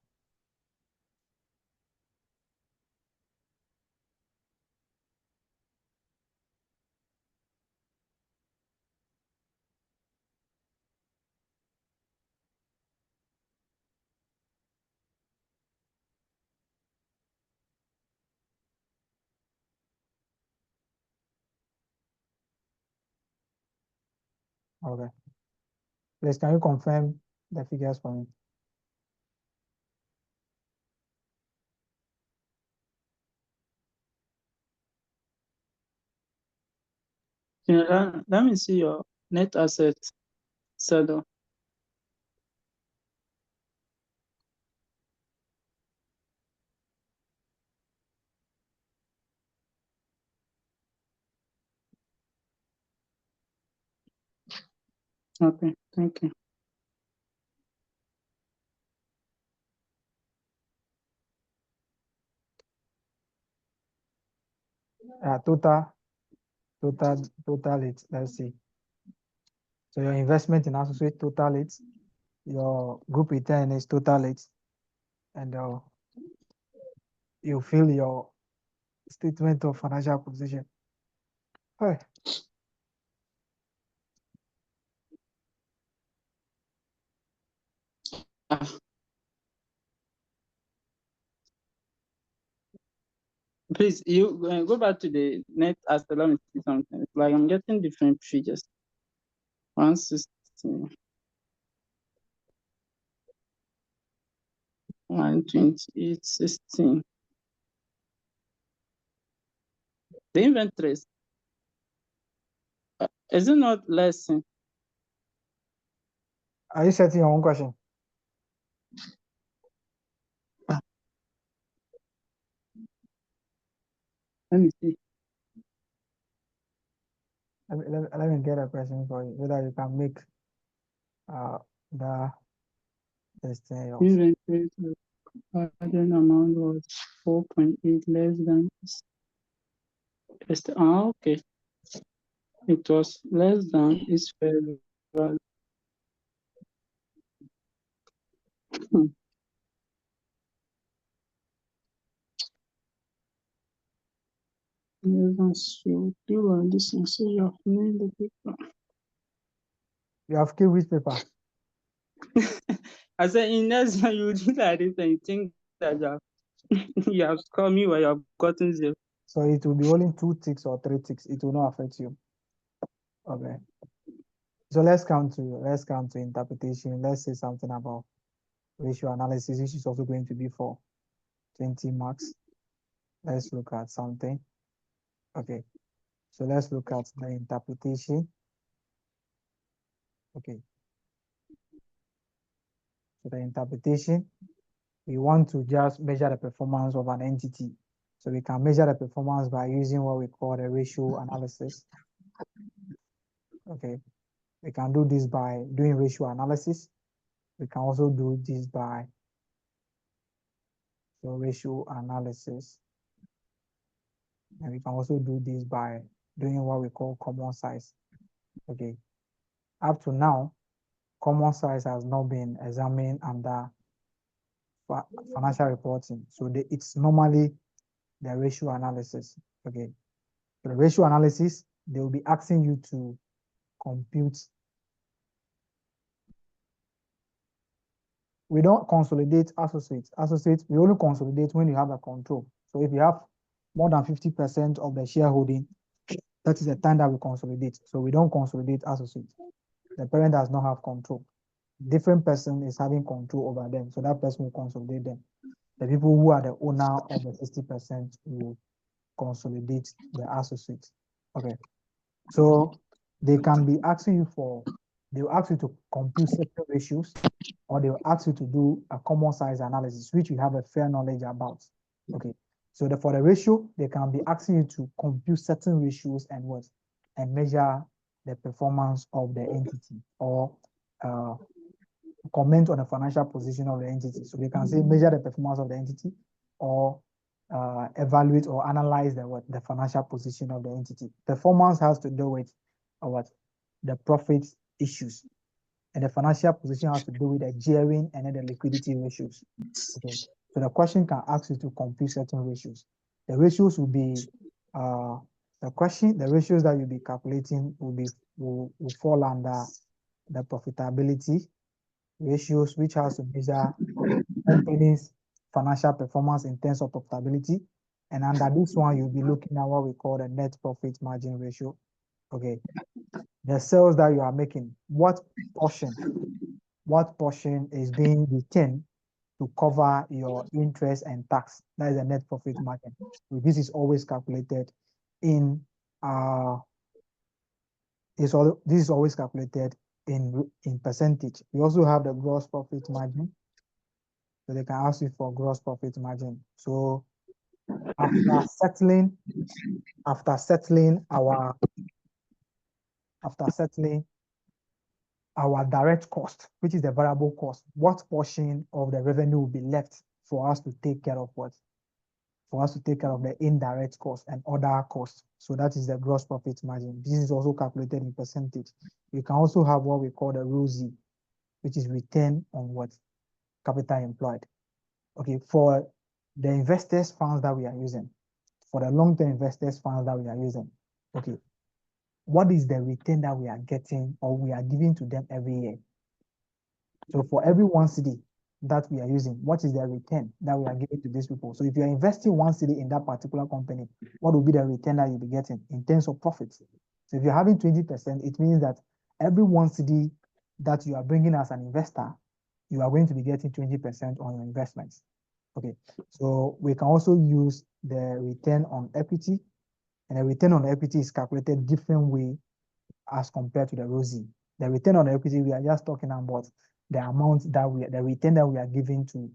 Okay. Please, can you confirm the figures for me? Let me see your net assets, Sado. Okay, thank you. Total it. Let's see. So your investment in associate total it. Your group return is total it, and you fill your statement of financial position. Hey. Please, you go back to the net asset. Let me see something. It's like I'm getting different figures. 160, 128, 16. The inventories, is it not less? Are you setting your own question? Let me see. Let me get a question for you so that you can make the this thing yours. Inventory garden amount was 4.8 less than okay. It was less than its fair value. You do this and so you have named the paper. You have killed which paper? I said in next one you do like this and you think that you have scored me while you have gotten 0. So it will be only 2 ticks or 3 ticks. It will not affect you. Okay. So let's come to interpretation. Let's say something about ratio analysis, which is also going to be for 20 marks. Let's look at something. Okay. So let's look at the interpretation. Okay. So the interpretation, we want to just measure the performance of an entity. So we can measure the performance by using what we call the ratio analysis. Okay. We can do this by doing ratio analysis. We can also do this by ratio analysis. And we can also do this by doing what we call common size. Okay. Up to now, common size has not been examined under financial reporting. So it's normally the ratio analysis. Okay. So the ratio analysis, they will be asking you to compute. We don't consolidate associates. Associates, we only consolidate when you have a control. So if you have more than 50% of the shareholding, that is the time that we consolidate. So we don't consolidate associates. The parent does not have control. Different person is having control over them. So that person will consolidate them. The people who are the owner of the 60% will consolidate the associates. Okay. So they can be asking you they'll ask you to compute certain ratios, or they'll ask you to do a common size analysis, which you have a fair knowledge about. Okay. So for the ratio, they can be asking you to compute certain ratios and measure the performance of the entity, or comment on the financial position of the entity. So they can say measure the performance of the entity, or evaluate or analyze the financial position of the entity. Performance has to do with the profit issues, and the financial position has to do with the gearing and then the liquidity ratios. Okay. So the question can ask you to compute certain ratios. The ratios will be the ratios that you'll be calculating will fall under the profitability ratios, which has to measure company's financial performance in terms of profitability. And under this one, you'll be looking at what we call the net profit margin ratio. Okay. The sales that you are making, what portion is being retained to cover your interest and tax? That is the net profit margin. So this is always calculated in this is always calculated in percentage. We also have the gross profit margin. So they can ask you for gross profit margin. So after settling our direct cost, which is the variable cost, what portion of the revenue will be left for us to take care of what? For us to take care of the indirect cost and other costs. So that is the gross profit margin. This is also calculated in percentage. You can also have what we call the ROCE, which is return on what? Capital employed. Okay, for the investors funds that we are using, for the long-term investors funds that we are using, okay, what is the return that we are getting or we are giving to them every year? So for every 1 cedi that we are using, what is the return that we are giving to these people? So if you are investing 1 cedi in that particular company, what will be the return that you'll be getting in terms of profits? So if you're having 20%, it means that every 1 cedi that you are bringing as an investor, you are going to be getting 20% on your investments. Okay, so we can also use the return on equity, and the return on equity is calculated different way as compared to the ROCE. The return on equity, we are just talking about the amount that the return that we are giving to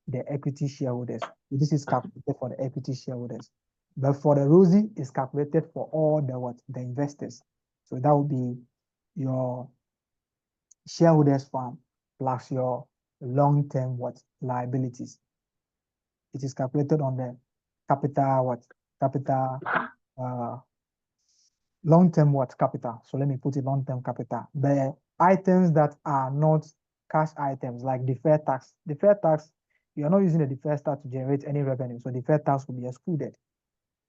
the equity shareholders. This is calculated for the equity shareholders. But for the ROSI, it's calculated for all the investors. So that would be your shareholders fund plus your long-term liabilities. It is calculated on the capital long-term capital. So let me put it long-term capital. The items that are not cash items like deferred tax. Deferred tax, you are not using the deferred tax to generate any revenue. So deferred tax will be excluded.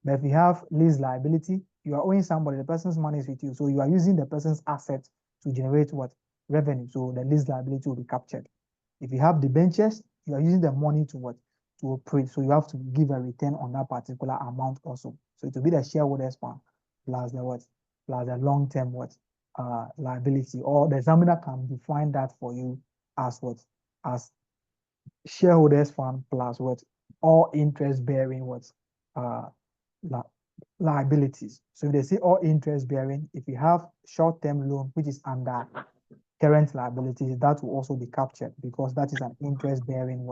But if you have lease liability, you are owing somebody, the person's money is with you. So you are using the person's asset to generate revenue. So the lease liability will be captured. If you have debentures, you are using the money to operate. So you have to give a return on that particular amount also. So it will be the shareholders fund plus the long-term liability. Or the examiner can define that for you as as shareholders fund plus all interest bearing liabilities. So if they say all interest bearing, if you have short-term loan which is under current liabilities, that will also be captured because that is an interest bearing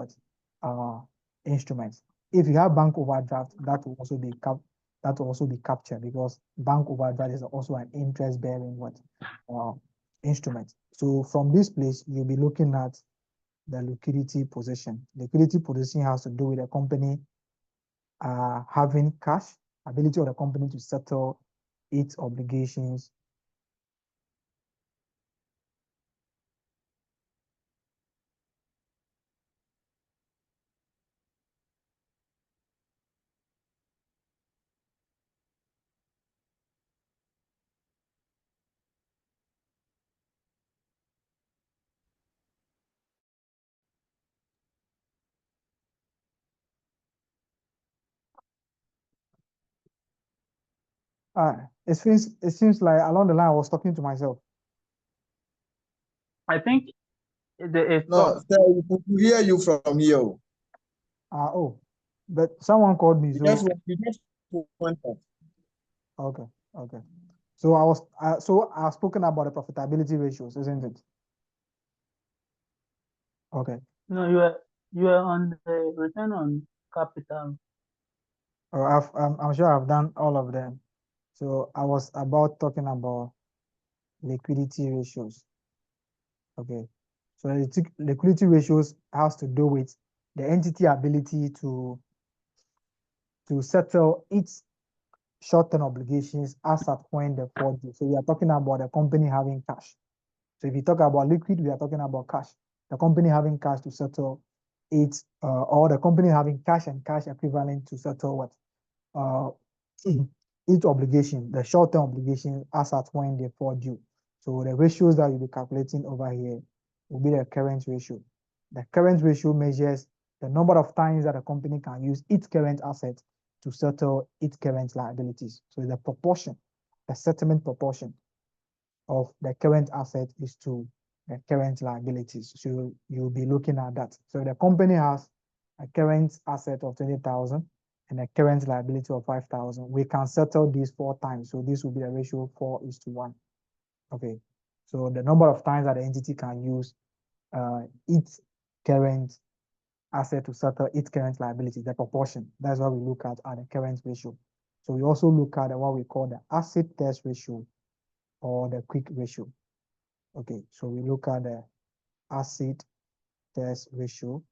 instrument. If you have bank overdraft, that will also be captured because bank overdraft is also an interest bearing instrument. So from this place, you'll be looking at the liquidity position. Liquidity position has to do with the company having cash, ability of the company to settle its obligations. It seems like along the line I was talking to myself. I think it No, stopped. sir, we could hear you from here. Oh, but someone called me. You So just went off. okay. So I've spoken about the profitability ratios, isn't it? Okay. No, you are on the return on capital. I'm sure I've done all of them. So I was about talking about liquidity ratios. Okay. So the liquidity ratios has to do with the entity ability to settle its short-term obligations as at when the fall due. So we are talking about the company having cash. So if you talk about liquid, we are talking about cash. The company having cash to settle its, or the company having cash and cash equivalent to settle each obligation, the short-term obligation as at when they fall due. So the ratios that you'll be calculating over here will be the current ratio. The current ratio measures the number of times that a company can use its current asset to settle its current liabilities. So the proportion, the settlement proportion of the current asset is to the current liabilities. So you'll be looking at that. So the company has a current asset of 20,000 and a current liability of 5,000. We can settle these 4 times. So this will be the ratio 4:1. Okay. So the number of times that the entity can use its current asset to settle its current liability, the proportion. That's what we look at the current ratio. So we also look at what we call the asset test ratio or the quick ratio. Okay, so we look at the asset test ratio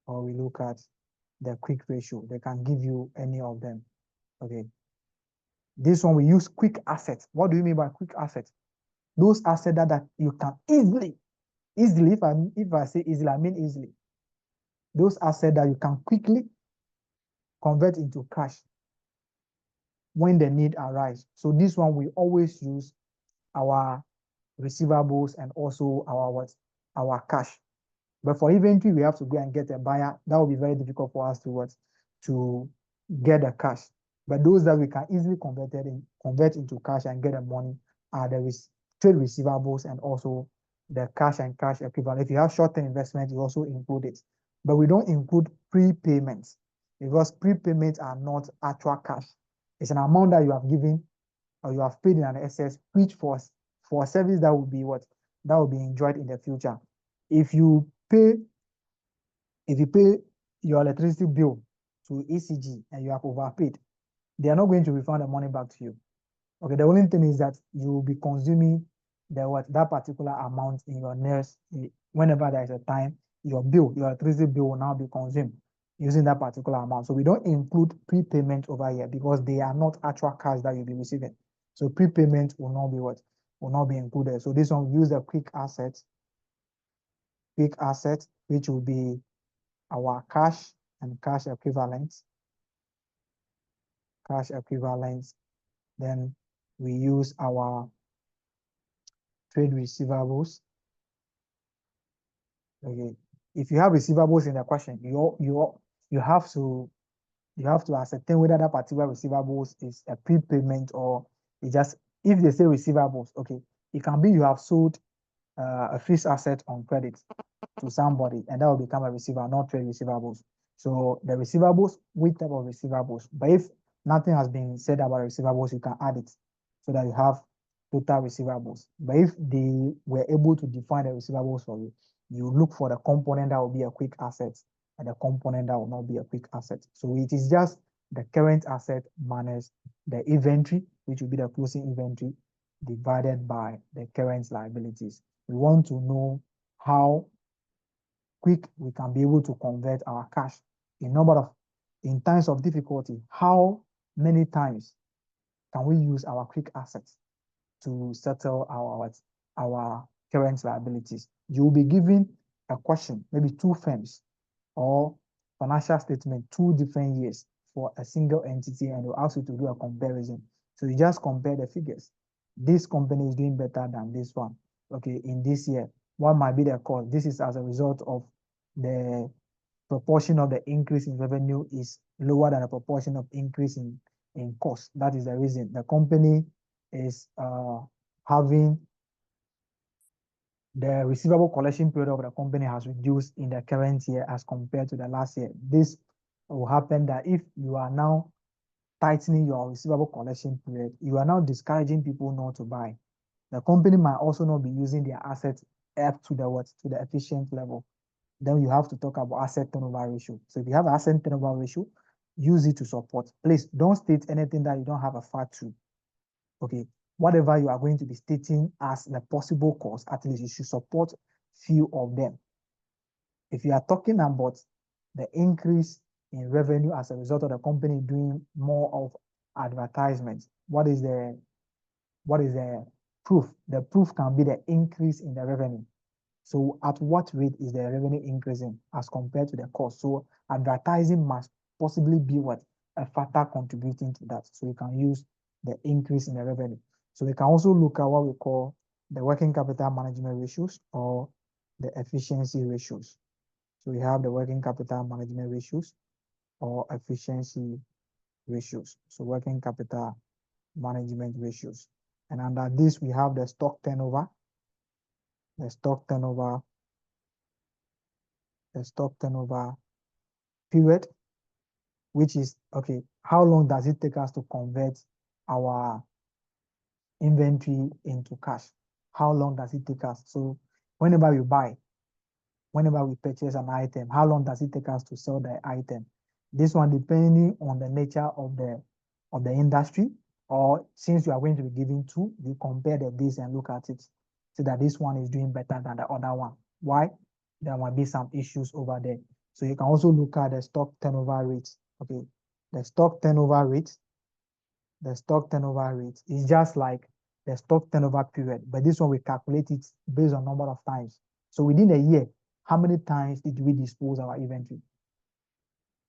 or we look at the quick ratio. They can give you any of them. Okay. This one we use quick assets. What do you mean by quick assets? Those assets that you can easily, if I say easily, I mean easily. Those assets that you can quickly convert into cash when the need arises. So this one we always use our receivables and also our cash. But for inventory, we have to go and get a buyer. That will be very difficult for us to get the cash. But those that we can easily convert into cash and get the money are the trade receivables and also the cash and cash equivalent. If you have short-term investment, you also include it. But we don't include prepayments because prepayments are not actual cash. It's an amount that you have given or you have paid in an excess, which for a service that will be that will be enjoyed in the future. If you pay your electricity bill to ECG and you have overpaid, they are not going to refund the money back to you. Okay, the only thing is that you will be consuming that particular amount in your next, whenever there is a time, your electricity bill will now be consumed using that particular amount. So we don't include prepayment over here because they are not actual cash that you'll be receiving. So prepayment will not be will not be included. So this one, use the quick asset, which will be our cash and cash equivalents. Then we use our trade receivables. Okay, if you have receivables in the question, you have to ascertain whether that particular receivables is a prepayment or it just, if they say receivables, okay, it can be you have sold a fixed asset on credit to somebody and that will become a receiver, not trade receivables. So the receivables, which type of receivables? But if nothing has been said about receivables, you can add it so that you have total receivables. But if they were able to define the receivables for you, you look for the component that will be a quick asset and the component that will not be a quick asset. So it is just the current asset minus the inventory, which will be the closing inventory, divided by the current liabilities. We want to know how quick we can be able to convert our cash in times of difficulty. How many times can we use our quick assets to settle our current liabilities? You will be given a question, maybe 2 firms or financial statement, 2 different years for a single entity, and they'll ask you to do a comparison. So you just compare the figures. This company is doing better than this one. Okay, in this year, what might be the cost? This is as a result of the proportion of the increase in revenue is lower than the proportion of increase in cost. That is the reason the company is having the receivable collection period of the company has reduced in the current year as compared to the last year. This will happen that if you are now tightening your receivable collection period, you are now discouraging people not to buy. The company might also not be using their assets up to the efficient level. Then you have to talk about asset turnover ratio. So if you have asset turnover ratio, use it to support. Please don't state anything that you don't have a fact to. Okay, whatever you are going to be stating as the possible cause, at least you should support few of them. If you are talking about the increase in revenue as a result of the company doing more of advertisements, what is the proof? The proof can be the increase in the revenue. So at what rate is the revenue increasing as compared to the cost? So advertising must possibly be a factor contributing to that. So you can use the increase in the revenue. So we can also look at what we call the working capital management ratios or the efficiency ratios. So we have the working capital management ratios or efficiency ratios. So working capital management ratios. And under this, we have the stock turnover, the stock turnover period, which is, okay, how long does it take us to convert our inventory into cash? How long does it take us? So whenever we purchase an item, how long does it take us to sell the item? This one, depending on the nature of the industry, or since you are going to be given 2, you compare the days and look at it, so that this one is doing better than the other one. Why? There might be some issues over there. So you can also look at the stock turnover rate. Okay, the stock turnover rate is just like the stock turnover period, but this one we calculate it based on number of times. So within a year, how many times did we dispose our inventory?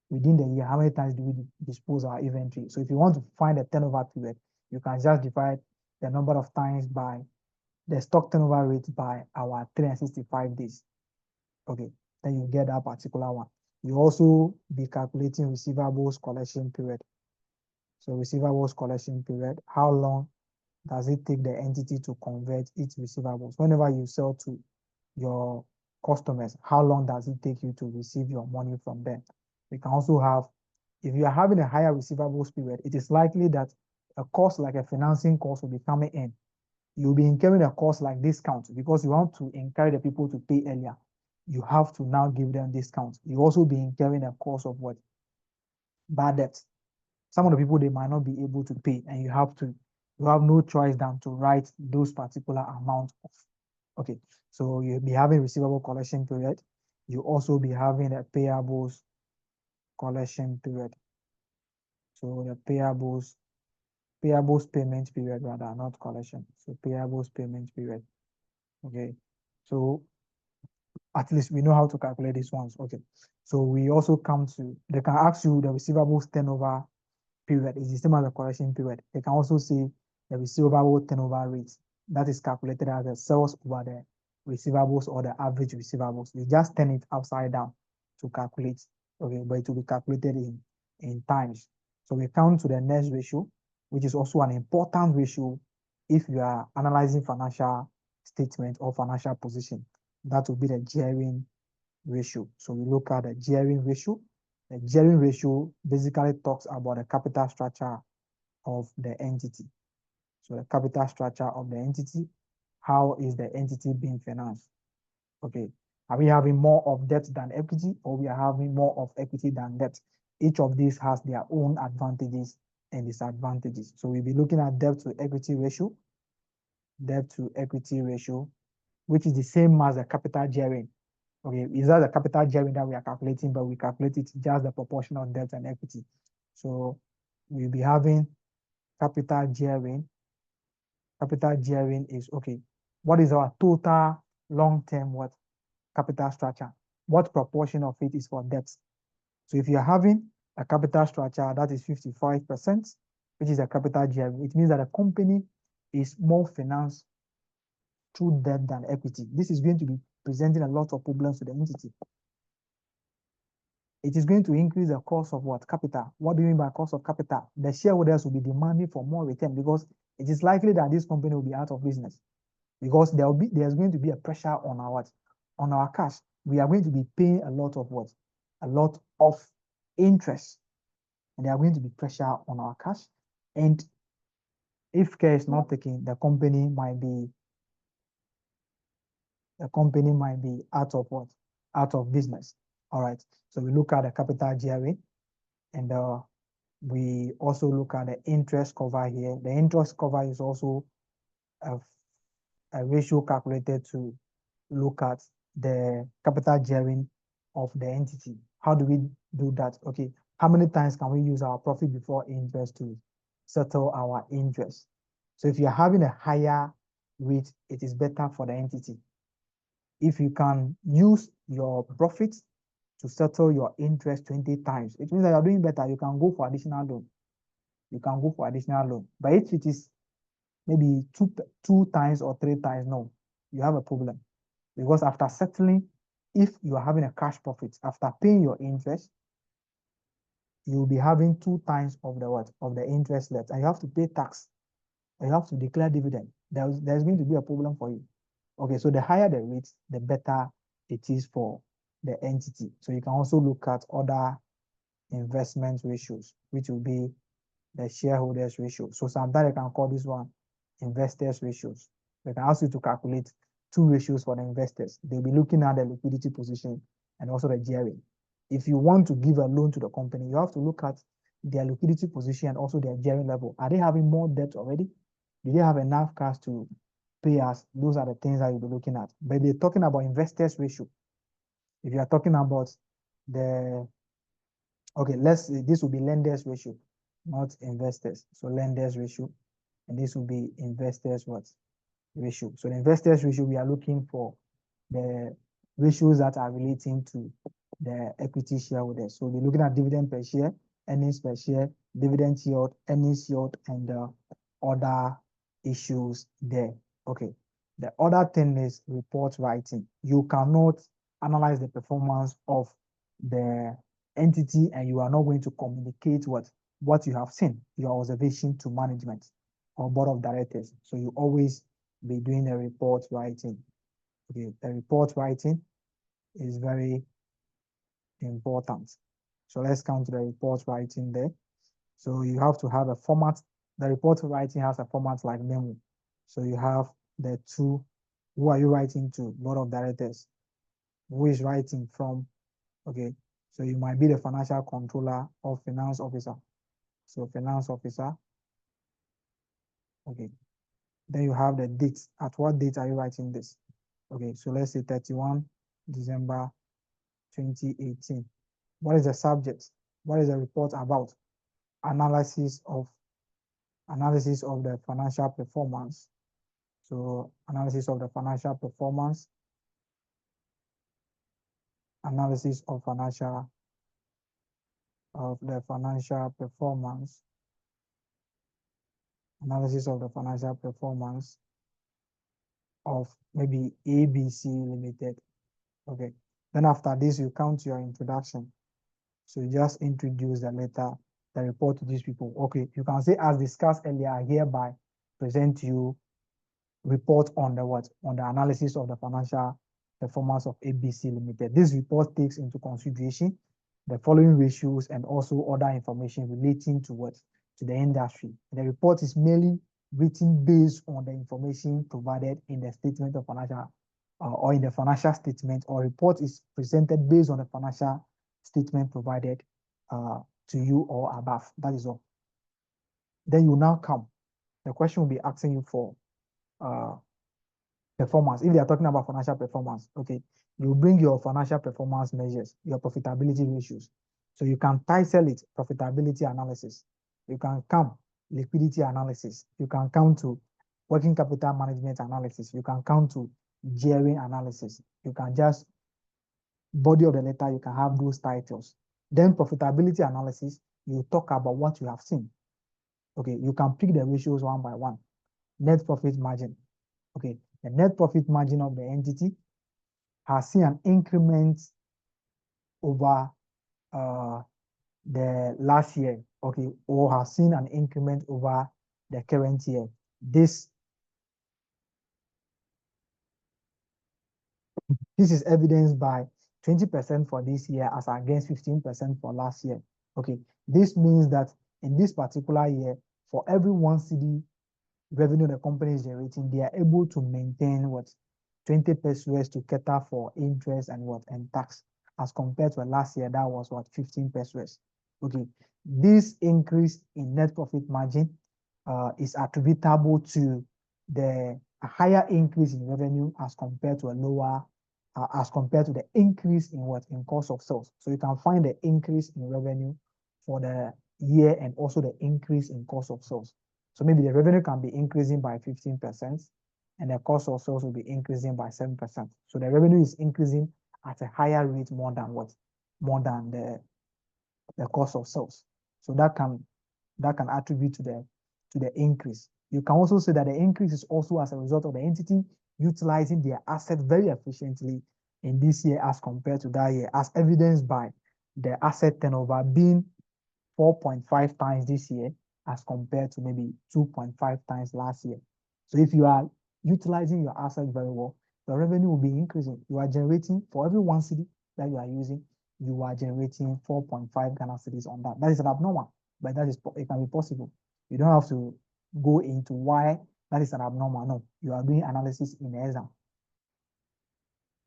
Within the year, how many times do we dispose our inventory? So if you want to find the turnover period, you can just divide the number of times by the stock turnover rate by our 365 days. Okay, then you get that particular one. You also be calculating receivables collection period. So receivables collection period, how long does it take the entity to convert its receivables? Whenever you sell to your customers, how long does it take you to receive your money from them? We can also have, if you are having a higher receivables period, it is likely that a cost like a financing cost will be coming in. You'll be incurring a cost like discount because you want to encourage the people to pay earlier. You have to now give them discounts. You also be incurring a cost of what? bad debt. Some of the people, they might not be able to pay, and you have no choice than to write those particular amount off. Okay, so you'll be having receivable collection period. You also be having a payables collection period. So the payables payment period rather, not collection. So payables payment period. Okay, so at least we know how to calculate these ones. Okay, so we also come to, they can ask you the receivables turnover period is the same as the collection period. They can also say the receivable turnover rate that is calculated as the sales over the receivables or the average receivables. You just turn it upside down to calculate. Okay, but it will be calculated in times. So we come to the next ratio, which is also an important ratio if you are analyzing financial statement or financial position. That will be the gearing ratio. So we look at the gearing ratio. The gearing ratio basically talks about the capital structure of the entity. So the capital structure of the entity, how is the entity being financed? Okay, are we having more of debt than equity, or we are having more of equity than debt? Each of these has their own advantages and disadvantages. So we'll be looking at debt to equity ratio, which is the same as the capital gearing. Okay, is that the capital gearing that we are calculating, but we calculate it just the proportion of debt and equity. So we'll be having capital gearing. Capital gearing is, okay, what is our total long-term capital structure? What proportion of it is for debt? So if you're having a capital structure that is 55%, which is a capital gearing, it means that the company is more financed through debt than equity. This is going to be presenting a lot of problems to the entity. It is going to increase the cost of what? Capital. What do you mean by cost of capital? The shareholders will be demanding for more return because it is likely that this company will be out of business because there's going to be a pressure on our cash. We are going to be paying a lot of what? A lot of interest, and there are going to be pressure on our cash. And if care is not taken, the company might be out of what? Out of business. All right. So we look at the capital gearing, and we also look at the interest cover here. The interest cover is also a ratio calculated to look at the capital gearing of the entity. How do we do that? Okay, how many times can we use our profit before interest to settle our interest? So if you're having a higher rate, it is better for the entity. If you can use your profit to settle your interest 20 times, it means that you're doing better. You can go for additional loan. But if it is maybe two times or 3 times, no, you have a problem. Because after settling, if you are having a cash profit, after paying your interest, you'll be having 2 times of the interest left, and you have to pay tax, and you have to declare dividend. There's going to be a problem for you. Okay, so the higher the rate, the better it is for the entity. So you can also look at other investment ratios, which will be the shareholders ratio. So sometimes you can call this one investors ratios. They can ask you to calculate 2 ratios for the investors. They'll be looking at the liquidity position and also the gearing. If you want to give a loan to the company, you have to look at their liquidity position and also their gearing level. Are they having more debt already? Do they have enough cash to pay us? Those are the things that you'll be looking at. But they're talking about investors ratio. If you are talking about okay, let's say this will be lenders ratio, not investors. So lenders ratio, and this will be investors ratio. So the investors ratio, we are looking for the ratios that are relating to the equity shareholders. So we're looking at dividend per share, earnings per share, dividend yield, earnings yield, and other issues there. Okay. The other thing is report writing. You cannot analyze the performance of the entity and you are not going to communicate what you have seen, your observation to management or board of directors. So you always be doing a report writing. Okay, the report writing is very important. So let's come to the report writing there. So you have to have a format. The report writing has a format like memo. So you have the two. Who are you writing to? Board of directors. Who is writing from? Okay. So you might be the financial controller or finance officer. So finance officer. Okay. Then you have the date. At what date are you writing this? Okay, so let's say 31 December 2018. What is the subject? What is the report about? Analysis of the financial performance. So analysis of the financial performance, analysis of the financial performance, analysis of the financial performance of maybe ABC Limited. Okay. Then after this, you count your introduction. So you just introduce the letter, the report to these people. Okay, you can say, as discussed earlier, I hereby present you report on the what? On the analysis of the financial performance of ABC Limited. This report takes into consideration the following ratios and also other information relating to what? To the industry. The report is merely written based on the information provided in the statement of financial or in the financial statement, or report is presented based on the financial statement provided to you or above. That is all. Then you now come. The question will be asking you for performance. If they are talking about financial performance, okay, you bring your financial performance measures, your profitability ratios. So you can title it profitability analysis. You can come liquidity analysis. You can come to working capital management analysis. You can come to gearing analysis. You can just body of the letter, you can have those titles. Then profitability analysis, you talk about what you have seen. Okay, you can pick the ratios one by one. Net profit margin. Okay, the net profit margin of the entity has seen an increment over the last year, okay, or has seen an increment over the current year. This is evidenced by 20% for this year as against 15% for last year. Okay, this means that in this particular year, for every 1 cedi revenue the company is generating, they are able to maintain what? 20 pesos to cater for interest and what? And tax, as compared to last year, that was what? 15 pesos. Okay, this increase in net profit margin is attributable to the higher increase in revenue as compared to a lower, as compared to the increase in what? In cost of sales. So you can find the increase in revenue for the year and also the increase in cost of sales. So maybe the revenue can be increasing by 15% and the cost of sales will be increasing by 7%. So the revenue is increasing at a higher rate more than what? More than the cost of sales. So that can attribute to the increase. You can also say that the increase is also as a result of the entity utilizing their assets very efficiently in this year as compared to that year, as evidenced by the asset turnover being 4.5 times this year as compared to maybe 2.5 times last year. So if you are utilizing your assets very well, your revenue will be increasing. You are generating, for every 1 cedi that you are using, you are generating 4.5 Ghana cedis on that. That is an abnormal, but it can be possible. You don't have to go into why that is an abnormal. No, you are doing analysis in the exam.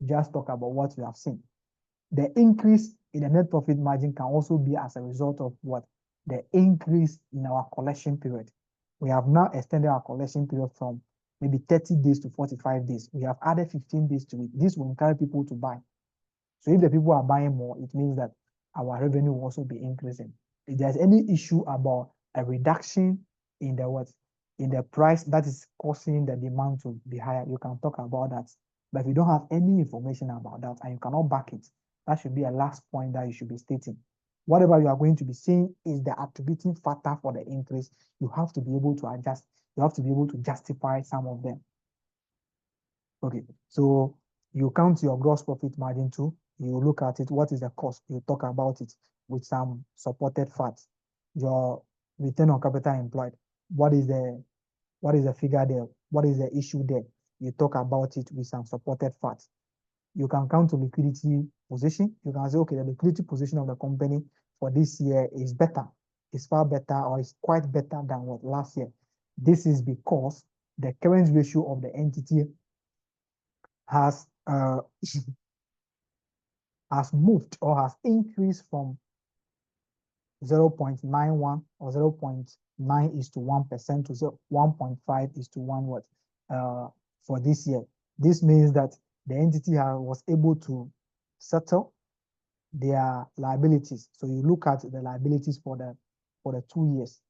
Just talk about what you have seen. The increase in the net profit margin can also be as a result of what? The increase in our collection period. We have now extended our collection period from maybe 30 days to 45 days. We have added 15 days to it. This will encourage people to buy. So if the people are buying more, it means that our revenue will also be increasing. If there's any issue about a reduction in the what? In the price that is causing the demand to be higher, you can talk about that. But if you don't have any information about that and you cannot back it, that should be a last point that you should be stating. Whatever you are going to be saying is the attributing factor for the increase. You have to be able to adjust. You have to be able to justify some of them. Okay, so you count your gross profit margin too. You look at it. What is the cost? You talk about it with some supported facts. Your return on capital employed. What is the figure there? What is the issue there? You talk about it with some supported facts. You can count to liquidity position. You can say, okay, the liquidity position of the company for this year is better, is far better, or is quite better than what last year. This is because the current ratio of the entity has has moved or has increased from 0.91 or 0.9 is to 1% to 1.5 is to 1 what for this year. This means that the entity was able to settle their liabilities. So you look at the liabilities for the 2 years.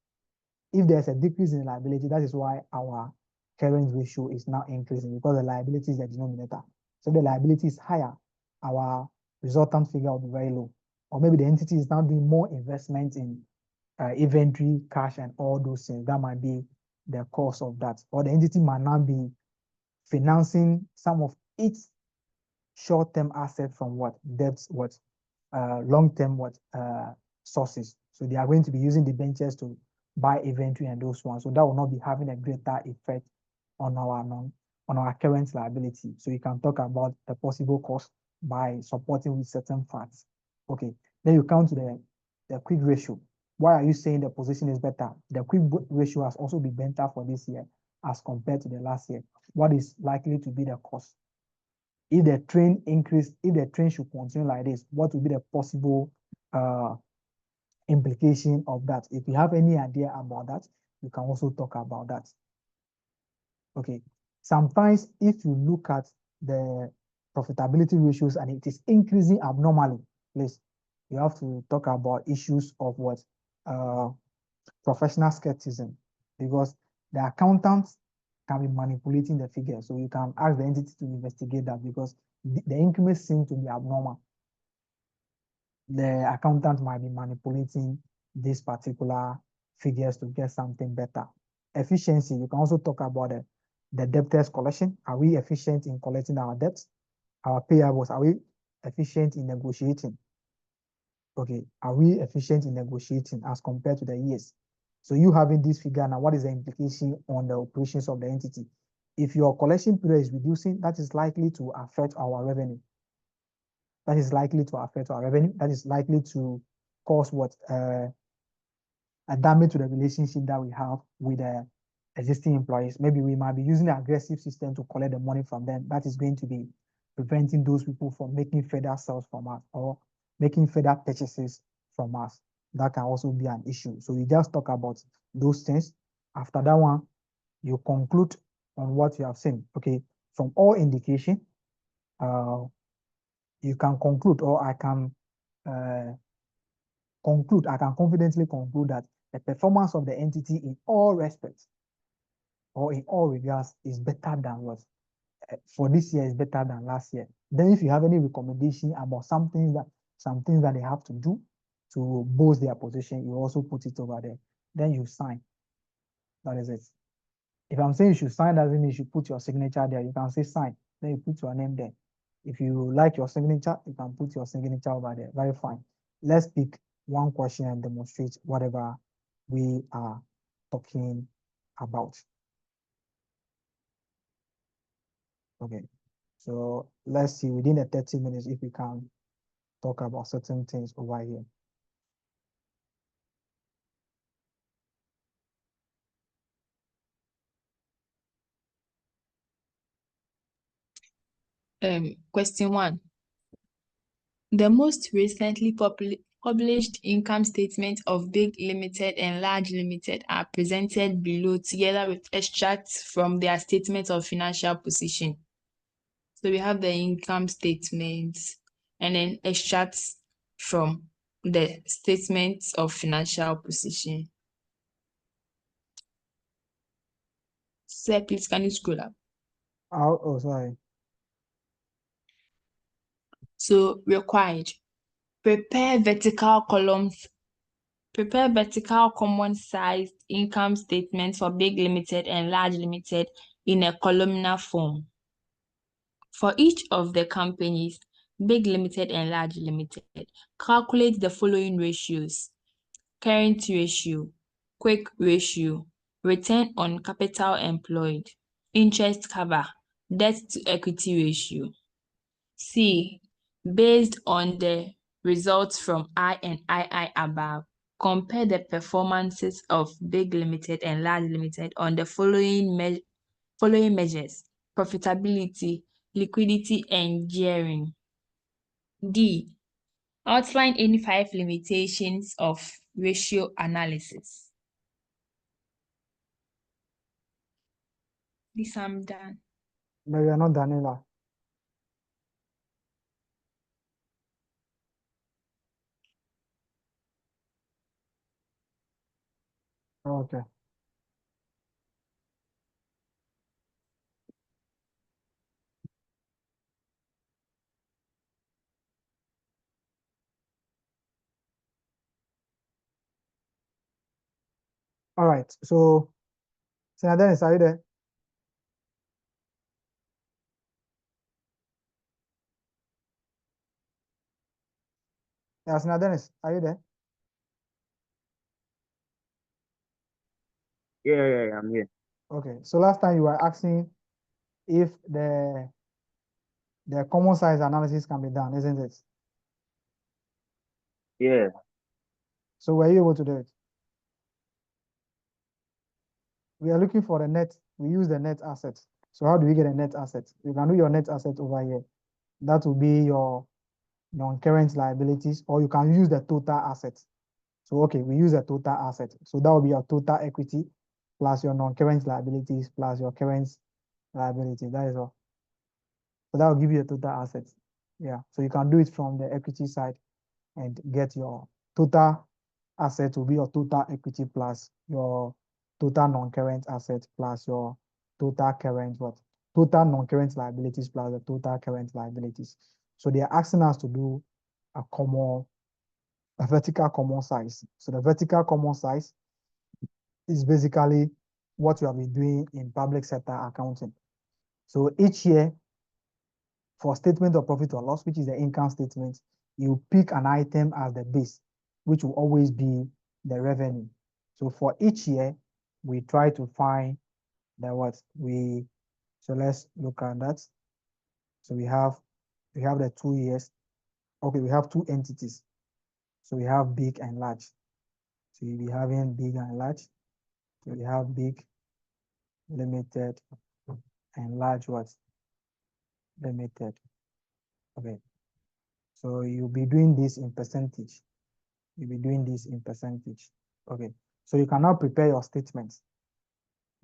If there's a decrease in liability, that is why our current ratio is now increasing, because the liability is the denominator. So if the liability is higher, our resultant figure will be very low. Or maybe the entity is now doing more investment in inventory, cash, and all those things. That might be the cause of that. Or the entity might now be financing some of its short-term assets from what debts, what long-term what sources. So they are going to be using the debentures to buy inventory and those ones. So that will not be having a greater effect on our current liability. So you can talk about the possible cost by supporting with certain facts. Okay. Then you come to the quick ratio. Why are you saying the position is better? The quick ratio has also been better for this year as compared to the last year. What is likely to be the cost? If the trend increase, if the trend should continue like this, what will be the possible implication of that? If you have any idea about that, you can also talk about that. Okay. Sometimes if you look at the profitability ratios and it is increasing abnormally, please, you have to talk about issues of what professional skepticism, because the accountants can be manipulating the figures. So you can ask the entity to investigate that, because the increments seem to be abnormal. The accountant might be manipulating these particular figures to get something better. Efficiency, you can also talk about the debtors collection. Are we efficient in collecting our debts? Our payables, are we efficient in negotiating? Okay, are we efficient in negotiating as compared to the years? So you having this figure now, what is the implication on the operations of the entity? If your collection period is reducing, that is likely to affect our revenue. That is likely to affect our revenue. That is likely to cause what a damage to the relationship that we have with the existing employees. Maybe we might be using an aggressive system to collect the money from them. That is going to be preventing those people from making further sales from us or making further purchases from us. That can also be an issue. So you just talk about those things. After that one, you conclude on what you have seen. Okay, from all indication, you can conclude, or I can conclude, I can confidently conclude that the performance of the entity in all respects or in all regards is better than what for this year is better than last year. Then if you have any recommendation about some things that they have to do to boost their position, you also put it over there. Then you sign. That is it. If I'm saying you should sign, doesn't mean you should put your signature there. You can say sign, then you put your name there. If you like your signature, you can put your signature over there. Very fine. Let's pick one question and demonstrate whatever we are talking about. Okay. So let's see within the 30 minutes if we can talk about certain things over here. Question 1. The most recently published income statements of Big Limited and Large Limited are presented below together with extracts from their statement of financial position. So we have the income statements and then extracts from the statements of financial position. Sir, please, can you scroll up? Oh, sorry. So required. Prepare vertical common sized income statements for Big Limited and Large Limited in a columnar form. For each of the companies, Big Limited and Large Limited, calculate the following ratios: current ratio, quick ratio, return on capital employed, interest cover, debt to equity ratio. C. Based on the results from I and II above, compare the performances of Big Limited and Large Limited on the following measures: profitability, liquidity, and gearing. D. Outline any 5 limitations of ratio analysis. This I'm done. But we are not Daniela. Okay. All right. So, Senator Dennis, are you there? Yeah, Senator Dennis, are you there? Yeah, I'm here. Okay. So last time you were asking if the common size analysis can be done, isn't it? Yeah. So were you able to do it? We are looking for the net. We use the net asset. So how do we get a net asset? You can do your net asset over here. That will be your non-current liabilities, or you can use the total asset. So, okay, we use the total asset. So that will be your total equity plus your non-current liabilities plus your current liability. That is all. So that will give you a total asset. Yeah. So you can do it from the equity side and get your total asset will be your total equity plus your total non-current asset plus your total current what? Total non-current liabilities plus the total current liabilities. So they are asking us to do a vertical common size. So the vertical common size is basically what you have been doing in public sector accounting. So each year for statement of profit or loss, which is the income statement, you pick an item as the base, which will always be the revenue. So for each year, we try to find the what we, so let's look at that. So we have the 2 years. Okay, we have two entities. So we have big and large. So you'll be having big and large. So we have big, limited, and large what? Limited. Okay. So you'll be doing this in percentage. You'll be doing this in percentage. Okay. So you can now prepare your statements.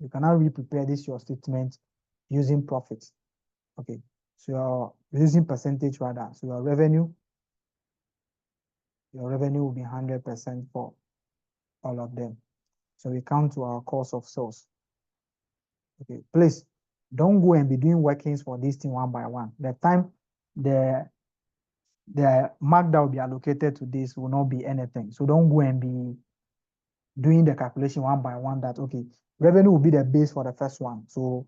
You can now re-prepare this your statement using profits. Okay. So you're using percentage rather. So your revenue will be 100% for all of them. So we come to our cost of sales. Okay, please don't go and be doing workings for this thing one by one. The time the mark that will be allocated to this will not be anything. So don't go and be doing the calculation one by one that, okay, revenue will be the base for the first one. So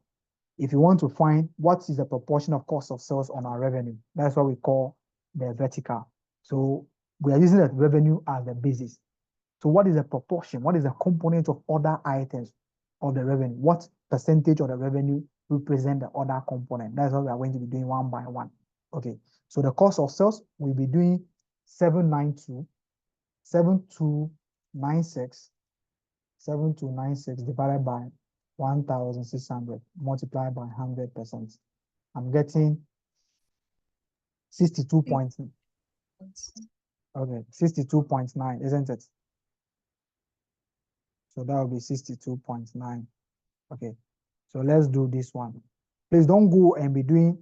if you want to find what is the proportion of cost of sales on our revenue, that's what we call the vertical. So we are using that revenue as the basis. So what is the proportion? What is the component of other items of the revenue? What percentage of the revenue represent the other component? That's what we are going to be doing one by one. Okay. So the cost of sales, we'll be doing 792, 7296, 7296 divided by 1,600 multiplied by 100%. I'm getting 62 point, okay, 62.9, isn't it? So that will be 62.9. Okay. So let's do this one. Please don't go and be doing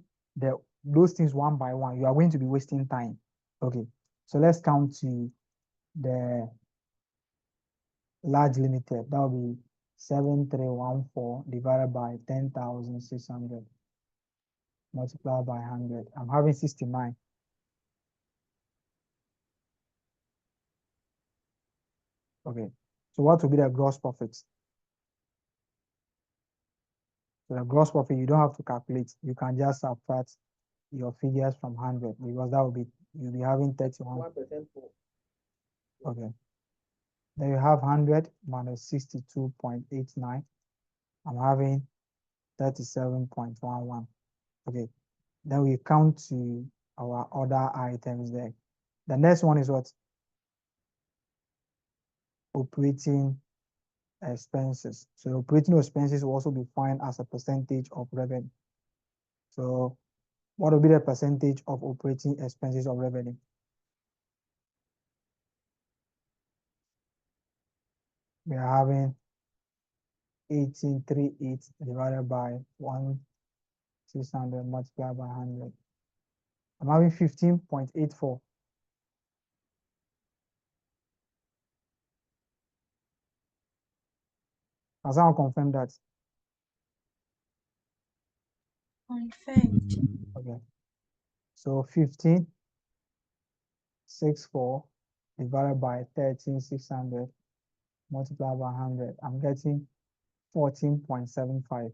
those things one by one. You are going to be wasting time. Okay. So let's count to the large limited. That will be 7314 divided by 10,600 multiplied by 100. I'm having 69. Okay. So what will be the gross profit? So the gross profit, you don't have to calculate. You can just subtract your figures from 100 because that will be, you'll be having 31. 1% more. Okay. Then you have 100 minus 62.89. I'm having 37.11. Okay. Then we count to our other items there. The next one is what? Operating expenses. So operating expenses will also be defined as a percentage of revenue. So What will be the percentage of operating expenses of revenue? We are having 1838 divided by 1,600 multiplied by 100. I'm having 15.84. Can someone confirm that? Confirmed. Okay. So 15.64 divided by 13,600 multiplied by 100. I'm getting 14.75.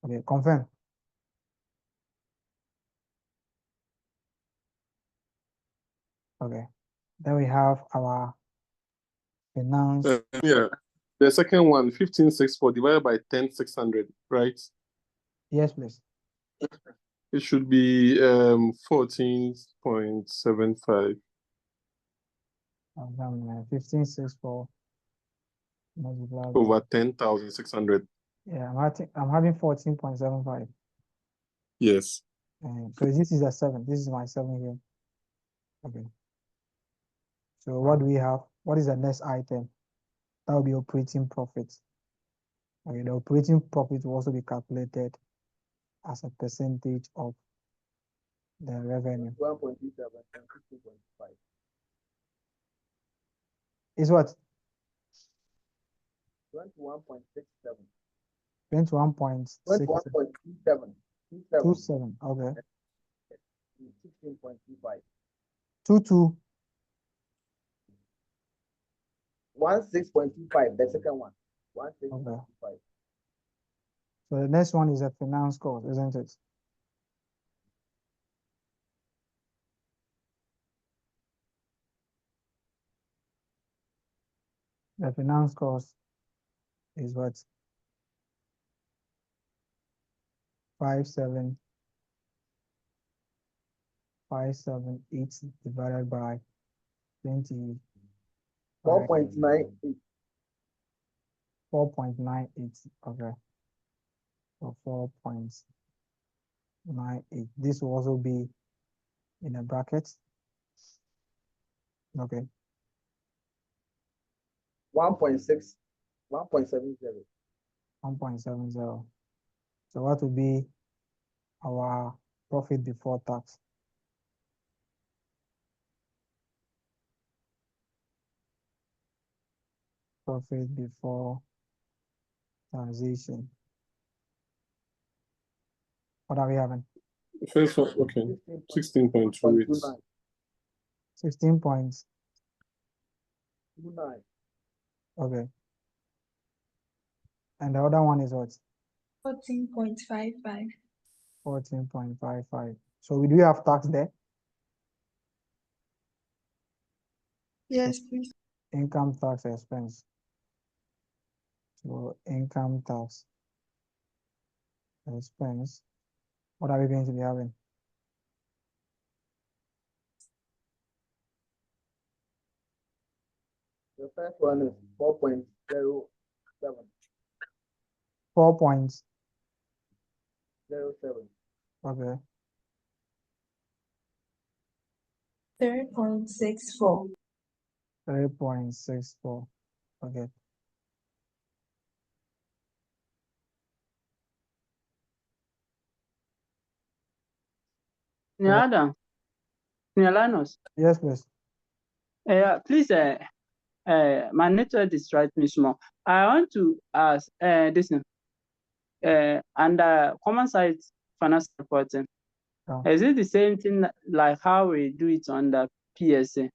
Okay, confirm. Okay. Then we have our finance. Yeah. The second one, 1564 divided by 10,600, right? Yes, please. It should be 14.75. 15.64 multiplied by, Over 10,600. yeah, I'm having 14.75. Yes. So this is a 7. This is my 7 here. Okay. So what do we have? What is the next item? That will be operating profit. Okay, the operating profit will also be calculated as a percentage of the revenue. 1.27 and 15.5. Is what? 21.67. 21.67. 27. Okay. 16.25. 22. 16.25. The second one. 16.25. Okay. So the next one is a finance cost, isn't it? The finance cost is what? 5,758 divided by 20. 4.98. 4.98. Okay. So 4.98. This will also be in a bracket. Okay. 1.6. 1.70. 1.70. So what will be our profit before tax? Profit before taxation. What are we having? First one, okay. 16.28. 16 points. 29. Okay. And the other one is what? 14.55. 14.55. So we do have tax there? Yes, please. Income tax expense. So income tax expense. What are we going to be having? The first one is 4.07. 4 points. 07. Okay. 3.64. 3.64. Okay. Adam, Linus, Yes, please. please, my network distract me small. I want to ask this under common size financial reporting. Yeah. Is it the same thing like how we do it under PSA?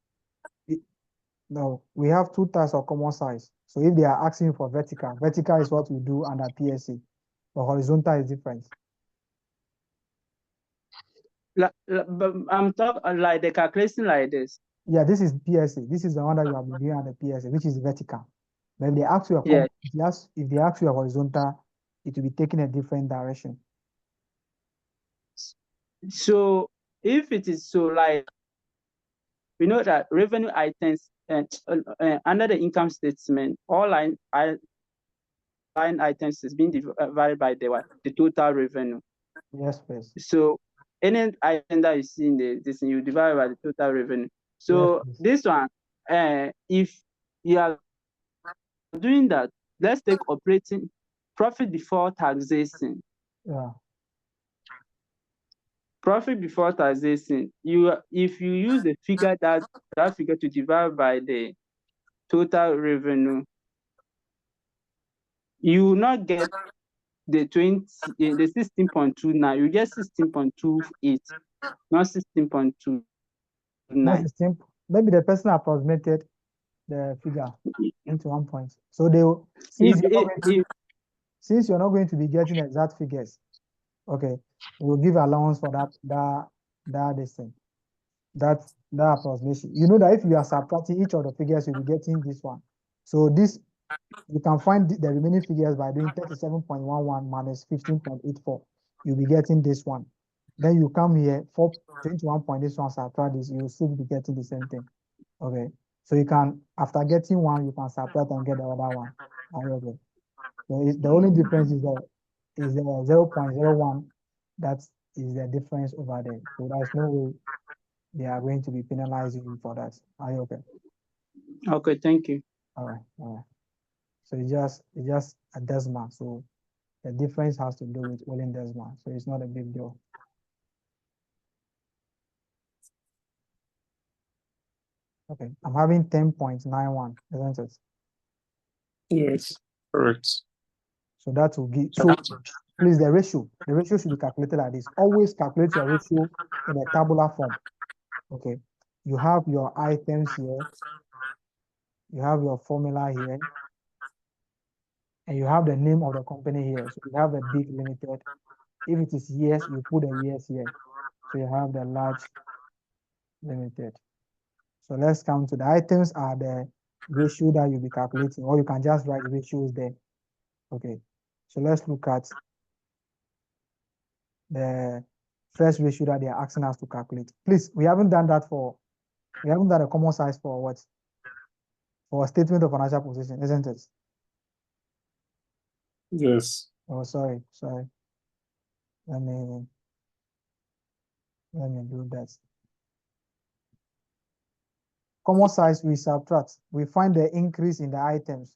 No, we have two types of common size. So if they are asking for vertical, vertical is what we do under PSA, but horizontal is different. But I'm talking like the calculation like this. Yeah, this is PSA. This is the one that you have been doing under PSA, which is vertical. But if they ask you a Yeah. if they ask you a horizontal, it will be taking a different direction. So if it is so, like we know that revenue items and under the income statement, all line items is being divided by the what? The total revenue. Yes, please. So any item that you see in this, you divide by the total revenue. So Yes, this one, if you are doing that, let's take operating profit before taxation. yeah. Profit before taxation, if you use the figure that figure to divide by the total revenue, you will not get the 16.29, you get 16.28, not 16.29. Not 16. Maybe the person approximated the figure into 1 point. So they will, since you're not going to be getting exact figures, okay, we'll give allowance for that distance. That approximation. You know that if you are subtracting each of the figures, you'll be getting this one. So this, you can find the remaining figures by doing 37.11 minus 15.84. You'll be getting this one. Then you come here, 21 point, this one subtract this, you'll still be getting the same thing. Okay. So you can, after getting one, you can subtract and get the other one. Okay. So the only difference is the 0.01. That is the difference over there. So there's no way they are going to be penalizing you for that. Are you okay? Okay, thank you. All right, all right. So it's just a decimal. So the difference has to do with Willing decimal. So it's not a big deal. Okay, I'm having 10.91, isn't it? Yes, correct. So that will give, so please, the ratio should be calculated like this. Always calculate your ratio in a tabular form. Okay, you have your items here, you have your formula here, and you have the name of the company here. So you have a big limited. If it is years, you put the years here. So you have the large limited. So let's come to the items are the ratio that you'll be calculating, or you can just write ratios there. Okay, so let's look at the first ratio that they are asking us to calculate. Please, we haven't done that we haven't done a common size for what? For a statement of financial position, isn't it? Yes. Oh, sorry. Let me do that. Common size, we subtract. We find the increase in the items.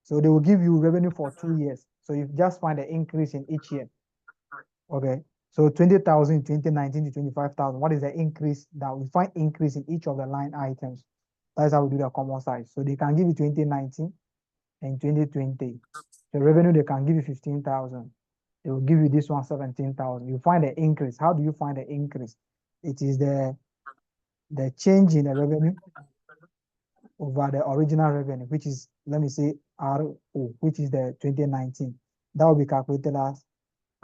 So they will give you revenue for 2 years. So you just find the increase in each year. Okay. So 20,000 in 2019 to 25,000. What is the increase that we find increase in each of the line items? That's how we do the common size. So they can give you 2019 and 2020. The revenue, they can give you 15,000. They will give you this one 17,000. You find the increase. How do you find the increase? It is the change in the revenue over the original revenue, which is, let me say, RO, which is the 2019. That will be calculated as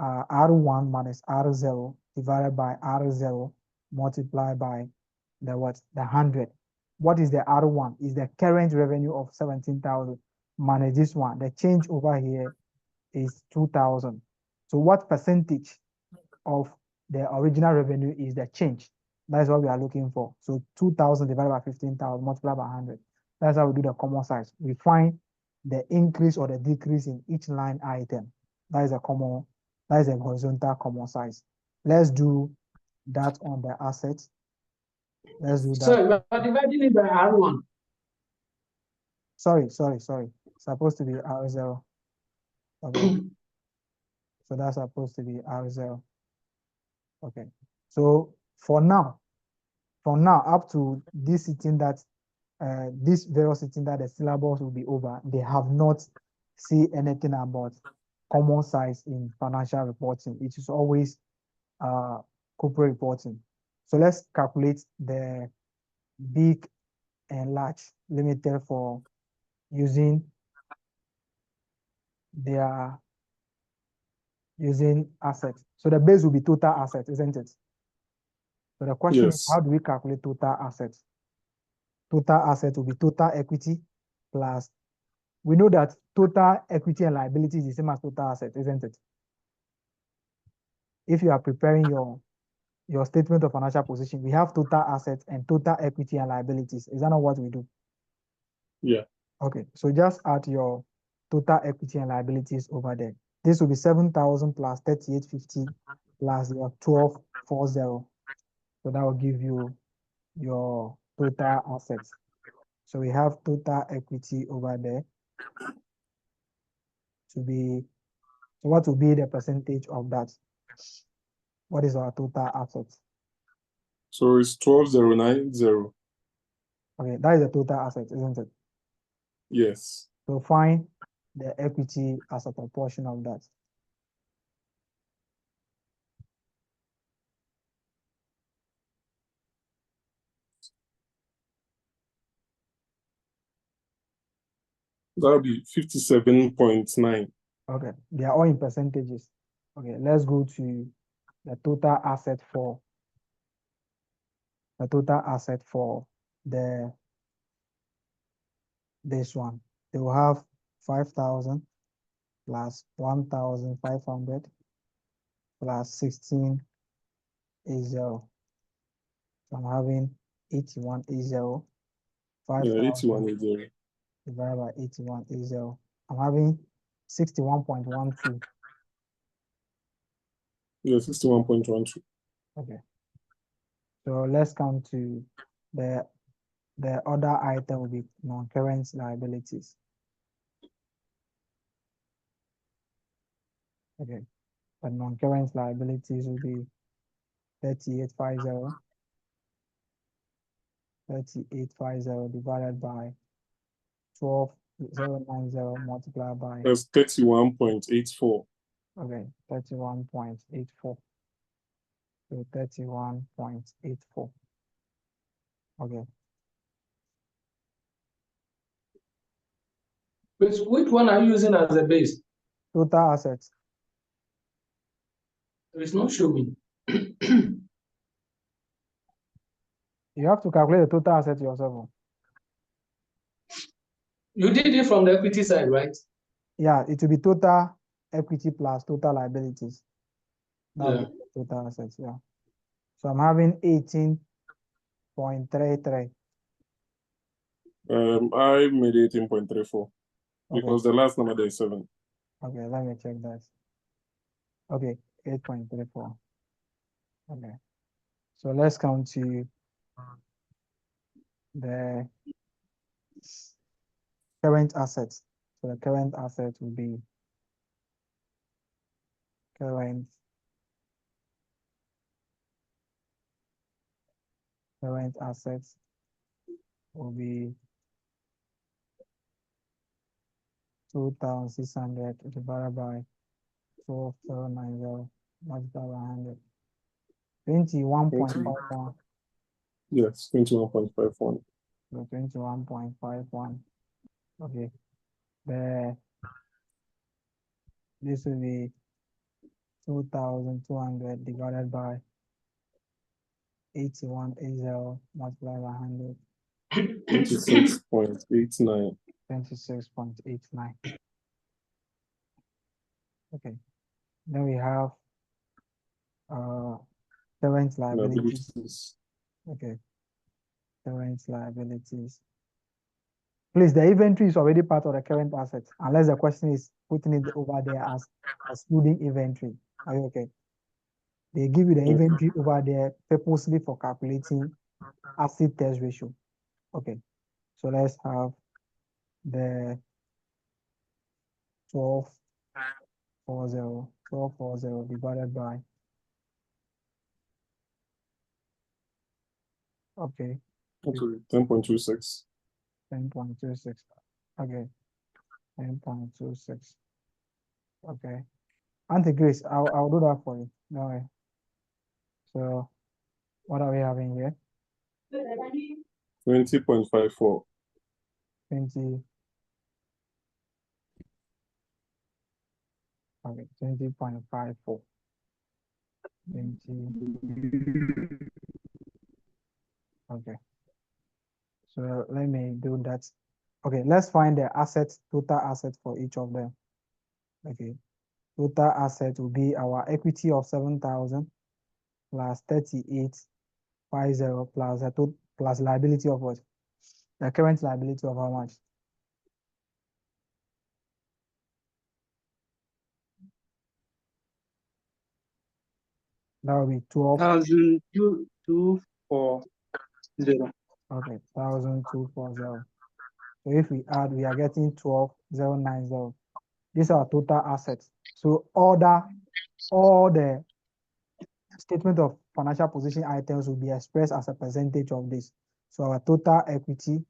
R1 minus R0 divided by R0 multiplied by the what? The 100. What is the R1? Is the current revenue of 17,000 minus this one. The change over here is 2,000. So what percentage of the original revenue is the change? That's what we are looking for. So 2,000 divided by 15,000 multiplied by 100. That's how we do the common size. We find the increase or the decrease in each line item. That is a horizontal common size. Let's do that on the assets. Let's do that. So we are dividing it by R1. Sorry. Supposed to be R0. Okay. So that's supposed to be R0. Okay. So for now, up to this sitting that this various sitting that the syllabus will be over, they have not seen anything about common size in financial reporting. It is always corporate reporting. So let's calculate the big and large limited for using assets. So the base will be total assets, isn't it? So the question is, how do we calculate total assets? Total assets will be total equity plus, we know that total equity and liability is the same as total assets, isn't it? If you are preparing your statement of financial position, we have total assets and total equity and liabilities. Is that not what we do? Yeah. Okay, so just add your total equity and liabilities over there. This will be 7,000 plus 3850 plus your 1240. So that will give you your total assets. So we have total equity over there to be, so what will be the percentage of that? What is our total assets? So it's 12,090. Okay, that is the total asset, isn't it? Yes. So find the equity as a proportion of that. That'll be 57.9. Okay, they are all in percentages. Okay, let's go to the total asset for the this one. They will have 5,000 plus 1,500 plus 1680. So I'm having 8180. Yeah, 5,000 8180. divided by 8180. I'm having 61.12. Yeah, 61.12. Okay. So let's come to the other item will be non-current liabilities. Okay. The non-current liabilities will be 3850. 3850 divided by 12,090 multiplied by, That's 31.84. okay, 31.84. So 31.84. Okay. Which one are you using as a base? Total assets. It's not showing. You have to calculate the total asset yourself. You did it from the equity side, right? Yeah, it will be total equity plus total liabilities. That will Yeah. be total assets, yeah. So I'm having 18.33. I made 18.34 because the last number there is 7. Okay, let me check that. Okay, 8.34. Okay. So let's come to the current assets. So the current asset will be current assets will be 2,600 divided by 12,790 multiplied by 100. 21.51. Yes, 21.51. So 21.51. Okay. This will be 2,200 divided by 8180 multiplied by 100. 26.89. 26.89. Okay. Then we have current liabilities. Okay. Current liabilities. Please, the inventory is already part of the current assets, unless the question is putting it over there as excluding inventory. Are you okay? They give you the inventory over there purposely for calculating asset test ratio. Okay. So let's have the 1240 divided by, okay, 10.26. 10.26. Okay, 10.26. Okay. Auntie Grace, I'll do that for you. No way. So what are we having here? 20.54. 20. Okay, 20.54. 20. Okay. So let me do that. Okay, let's find the assets, total assets for each of them. Okay. Total asset will be our equity of 7,000 plus 3850 plus plus liability of what? The current liability of how much? That will be 12. 1,240. Okay, 1,240. So if we add, we are getting 12,090. These are total assets. So all the statement of financial position items will be expressed as a percentage of this. So our total equity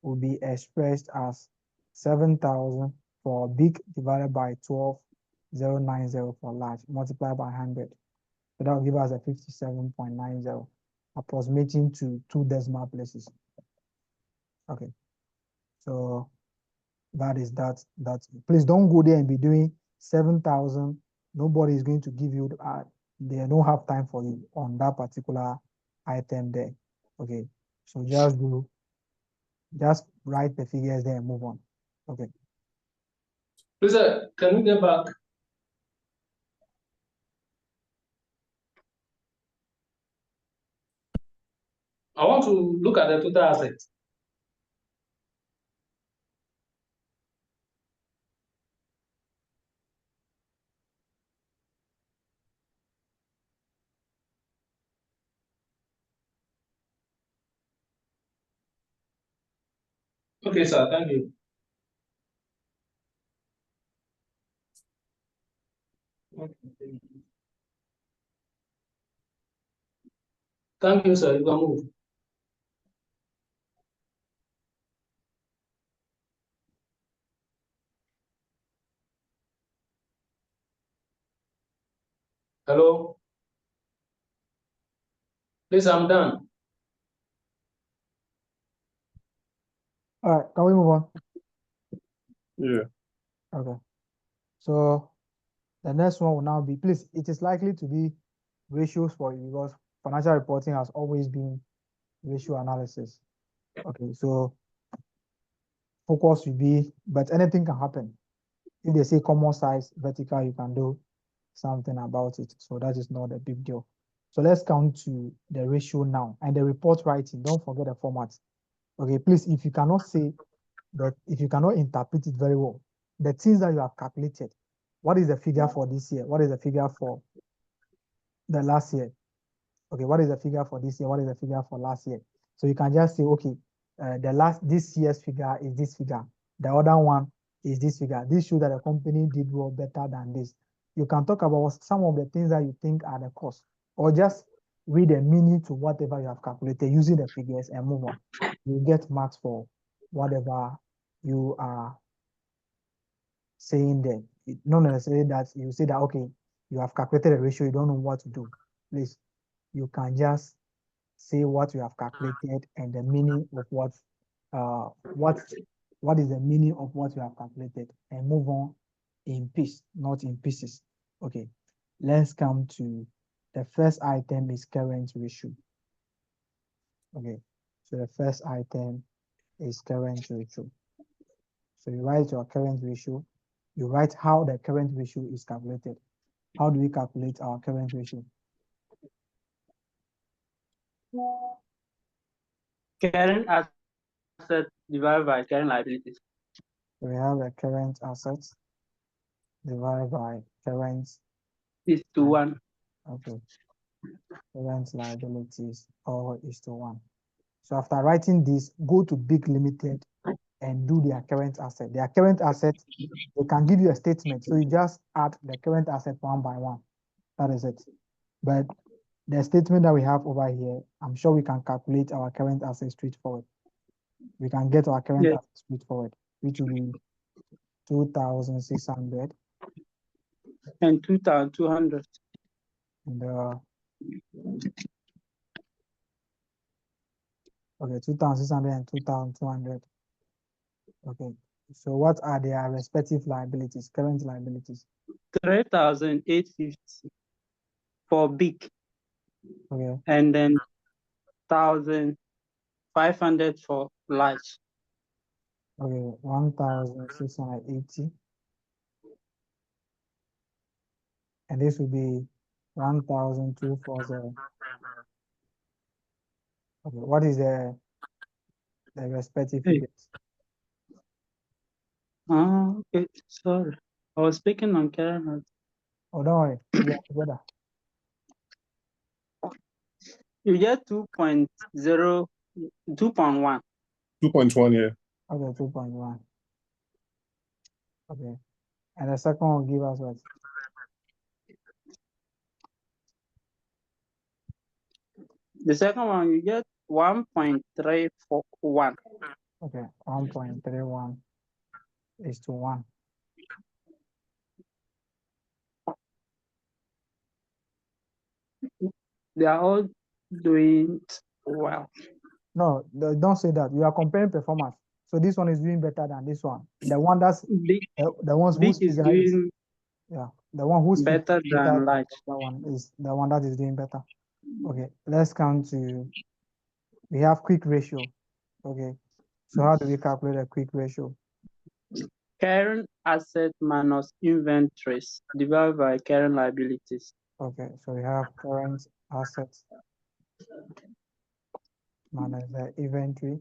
will be expressed as 7,000 for big divided by 12,090 for large, multiplied by 100. So that will give us a 57.90, approximating to 2 decimal places. Okay, so that is that. Please don't go there and be doing 7,000. Nobody is going to give you, they don't have time for you on that particular item there. Okay, so just write the figures there and move on. Okay. Please, can you get back? I want to look at the total assets. Okay, sir, thank you. Thank you, sir. You can move. Hello? Please, I'm done. All right, can we move on? Yeah. Okay. So the next one will now be, please, it is likely to be ratios for you because financial reporting has always been ratio analysis. Okay, so focus will be, but anything can happen. If they say common size vertical, you can do something about it. So that is not a big deal. So let's come to the ratio now and the report writing. Don't forget the format. Okay, please, if you cannot say that, if you cannot interpret it very well, the things that you have calculated, what is the figure for this year? What is the figure for the last year? Okay, what is the figure for this year? What is the figure for last year? So you can just say, okay, this year's figure is this figure. The other one is this figure. This shows that the company did well better than this. You can talk about some of the things that you think are the cost, or just read the meaning to whatever you have calculated using the figures and move on. You get marks for whatever you are saying there. Not necessarily that you say that, okay, you have calculated a ratio, you don't know what to do. Please, you can just say what you have calculated and the meaning of what is the meaning of what you have calculated, and move on in peace, not in pieces. Okay, let's come to the first item is current ratio. Okay, so the first item is current ratio. So you write your current ratio, you write how the current ratio is calculated. How do we calculate our current ratio? Current asset divided by current liabilities. We have a current assets divided by current is to 1. Okay. Current liabilities all is to 1. So after writing this, go to Big Limited and do their current asset. Their current asset, they can give you a statement. So you just add the current asset one by one. That is it. But the statement that we have over here, I'm sure we can calculate our current asset straightforward. We can get our current asset straightforward, which will be 2,600 and 2,200. And okay, 2,600 and 2,200. Okay, so what are their respective liabilities, current liabilities? 3,850 for big. Okay. And then 1,500 for large. Okay, 1,680. And this will be 1,240. Okay, what is the respective figures? Okay, sorry. I was speaking on current. Oh, don't worry, we are together. You get 2.0, 2.1. 2.1, yeah. Okay, 2.1. Okay. And the second one will give us what? The second one, you get 1.341. Okay, 1.31 is to 1. They are all doing well. No, don't say that. We are comparing performance. So this one is doing better than this one. The one that's the ones Big whose is figure is doing the one whose figure better is better than than large. that one is the one that is doing better. Okay, let's come to, we have quick ratio. Okay, so how do we calculate a quick ratio? Current asset minus inventories divided by current liabilities. Okay, so we have current assets minus the inventory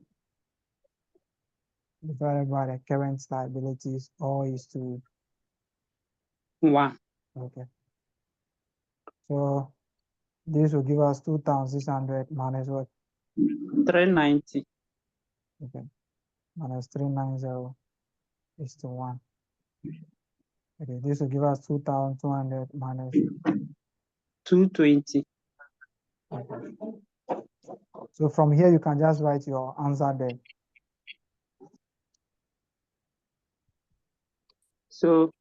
divided by the current liabilities, all is to 1. Okay. So this will give us 2,600 minus what? 390. Okay. Minus 390 is to 1. Okay, this will give us 2,200 minus 220. Okay. So from here you can just write your answer there. So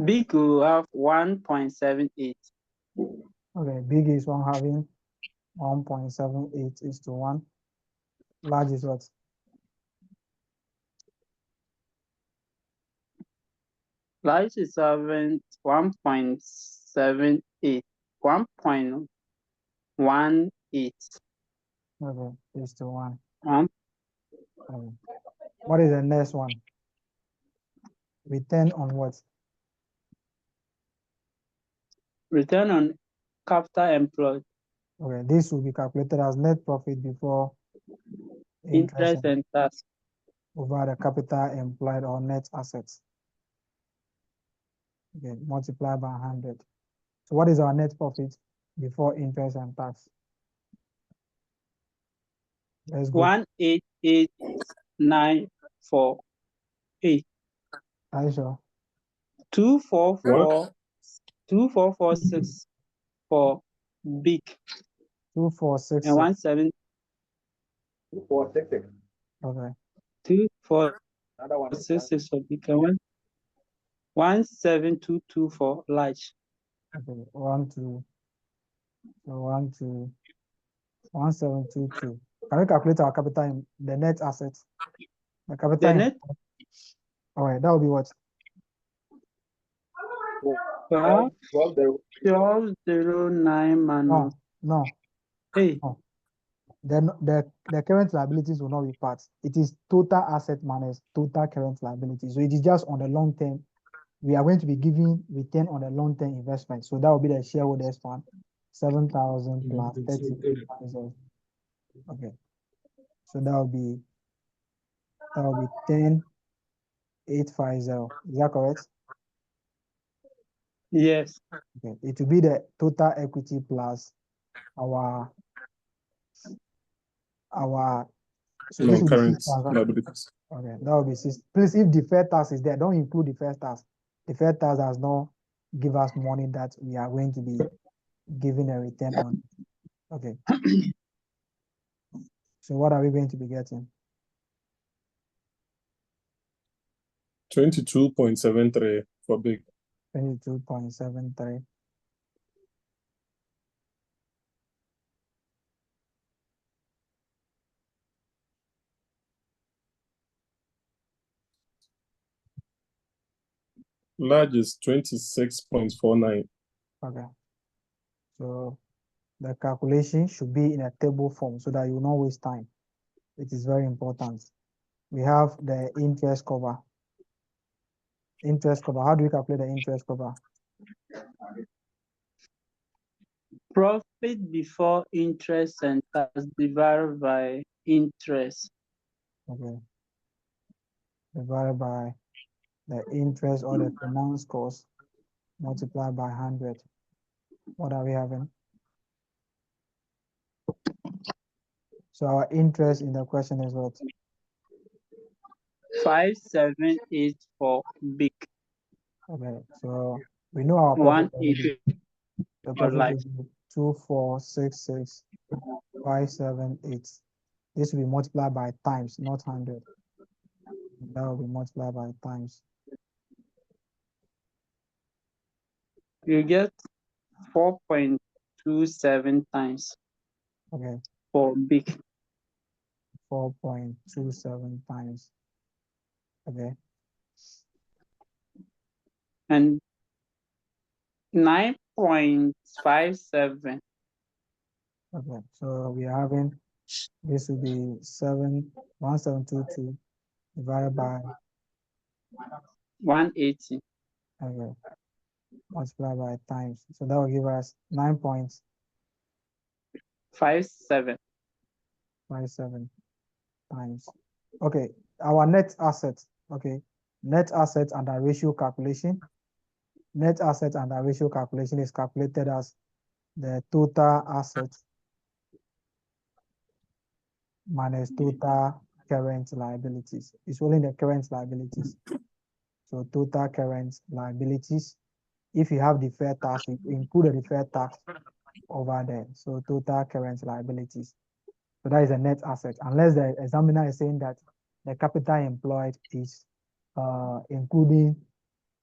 big will have 1.78. Okay, big is one having 1.78 is to 1. Large is what? Large is having 1.78. 1.18. Okay, is to 1. Okay. What is the next one? Return on what? Return on capital employed. Okay, this will be calculated as net profit before Interest and tax. over the capital employed or net assets. Okay, multiply by 100. So what is our net profit before interest and tax? Let's go. 188,948. Are you sure? 2446 for big. 2466. And 17. 2466. Okay. 2466 for big and 17222 for large. Okay. 1722. Can we calculate our capital in the net assets? The capital The net. All right, that will be what? 1209 minus. No. Hey. No. The current liabilities will not be part. It is total asset minus total current liability. So it is just on the long term. We are going to be giving return on the long term investment. So that will be the shareholders fund. 7,000 plus 30. Okay. So that will be 10,850. Is that correct? Yes. Okay. It will be the total equity plus our so this will be current 6,000. liabilities. Okay, that will be 6. Please, if deferred tax is there, don't include deferred tax. Deferred tax does not give us money that we are going to be giving a return on. Okay. So what are we going to be getting? 22.73 for big. 22.73. Large is 26.49. Okay. So the calculation should be in a table form so that you will not waste time. It is very important. We have the interest cover. Interest cover. How do we calculate the interest cover? Profit before interest and tax divided by interest. Okay. Divided by the interest or the finance cost multiplied by 100. What are we having? So our interest in the question is what? 578 for big. Okay, so we know our profit already. 180 The for profit life. is 2466 578. This will be multiplied by times, not 100. That will be multiplied by times. You get 4.27 times Okay, for big. 4.27 times. Okay, And 9.57. okay. So we are having, this will be 1722 divided by, 180. okay, multiplied by times. So that will give us 9.57 57. times. Okay, our net asset. Okay, net asset under ratio calculation. Net asset under ratio calculation is calculated as the total asset minus total current liabilities. It's only the current liabilities. So total current liabilities. If you have deferred tax, you include the deferred tax over there. So total current liabilities. So that is a net asset, unless the examiner is saying that the capital employed is including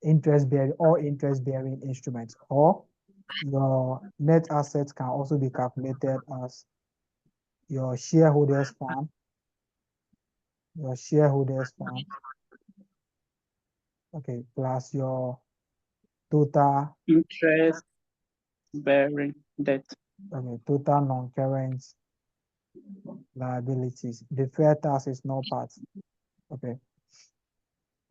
interest-bearing or interest-bearing instruments, or your net assets can also be calculated as your shareholders fund, okay, plus your total, Interest bearing debt. okay, total non-current liabilities. Deferred tax is not part. Okay.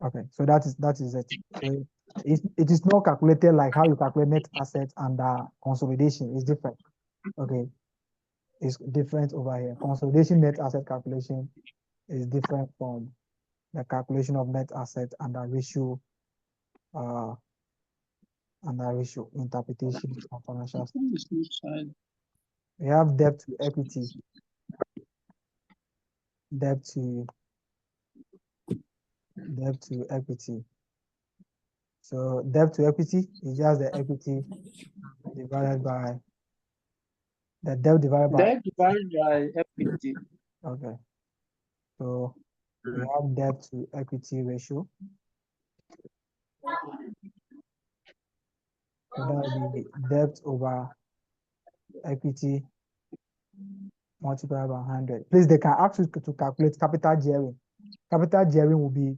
Okay, so that is it. So it is not calculated like how you calculate net assets under consolidation. It's different. Okay, it's different over here. Consolidation net asset calculation is different from the calculation of net asset under ratio interpretation of financial statements. We have debt to equity, debt to equity. So debt to equity is just the equity divided by the debt divided by. Debt divided by equity. Okay, so we have debt to equity ratio. So that will be debt over equity multiplied by 100. Please, they can ask you to calculate capital gearing. Capital gearing will be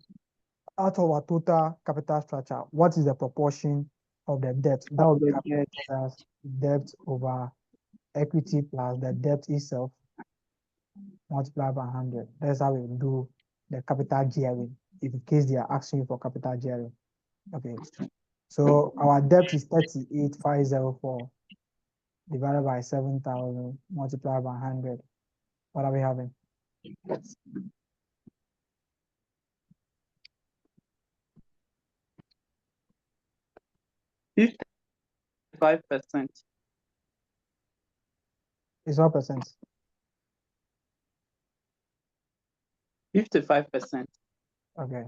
out of our total capital structure. What is the proportion of the debt? That will be calculated as debt over equity plus the debt itself multiplied by 100. That's how we do the capital gearing, if in case they are asking you for capital gearing. Okay, so our debt is 38,504 divided by 7,000 multiplied by 100. What are we having? %. It's what percent? 55%. Okay.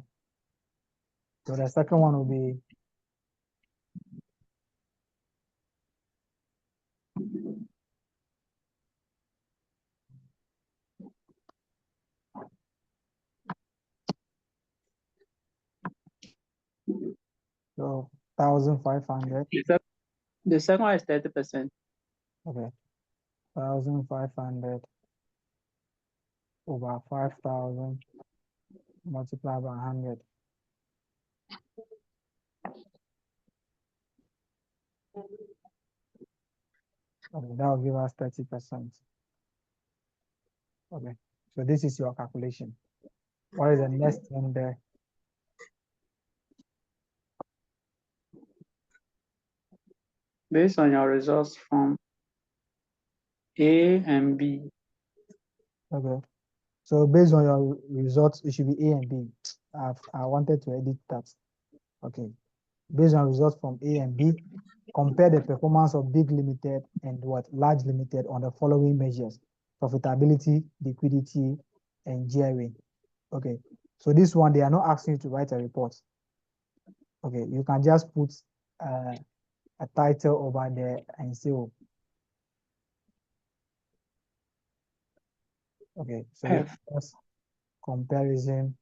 So the second one will be so 1,500. The second one is 30%. Okay. 1,500 over 5,000 multiplied by 100. Okay, that will give us 30%. Okay, so this is your calculation. What is the next one there? Based on your results from A and B. Okay, so based on your results, it should be A and B. I wanted to edit that. Okay, based on results from A and B, compare the performance of Big Limited and what Large Limited on the following measures. profitability, liquidity, and gearing. Okay, so this one, they are not asking you to write a report. Okay, you can just put a title over there and say, oh, okay, so just comparison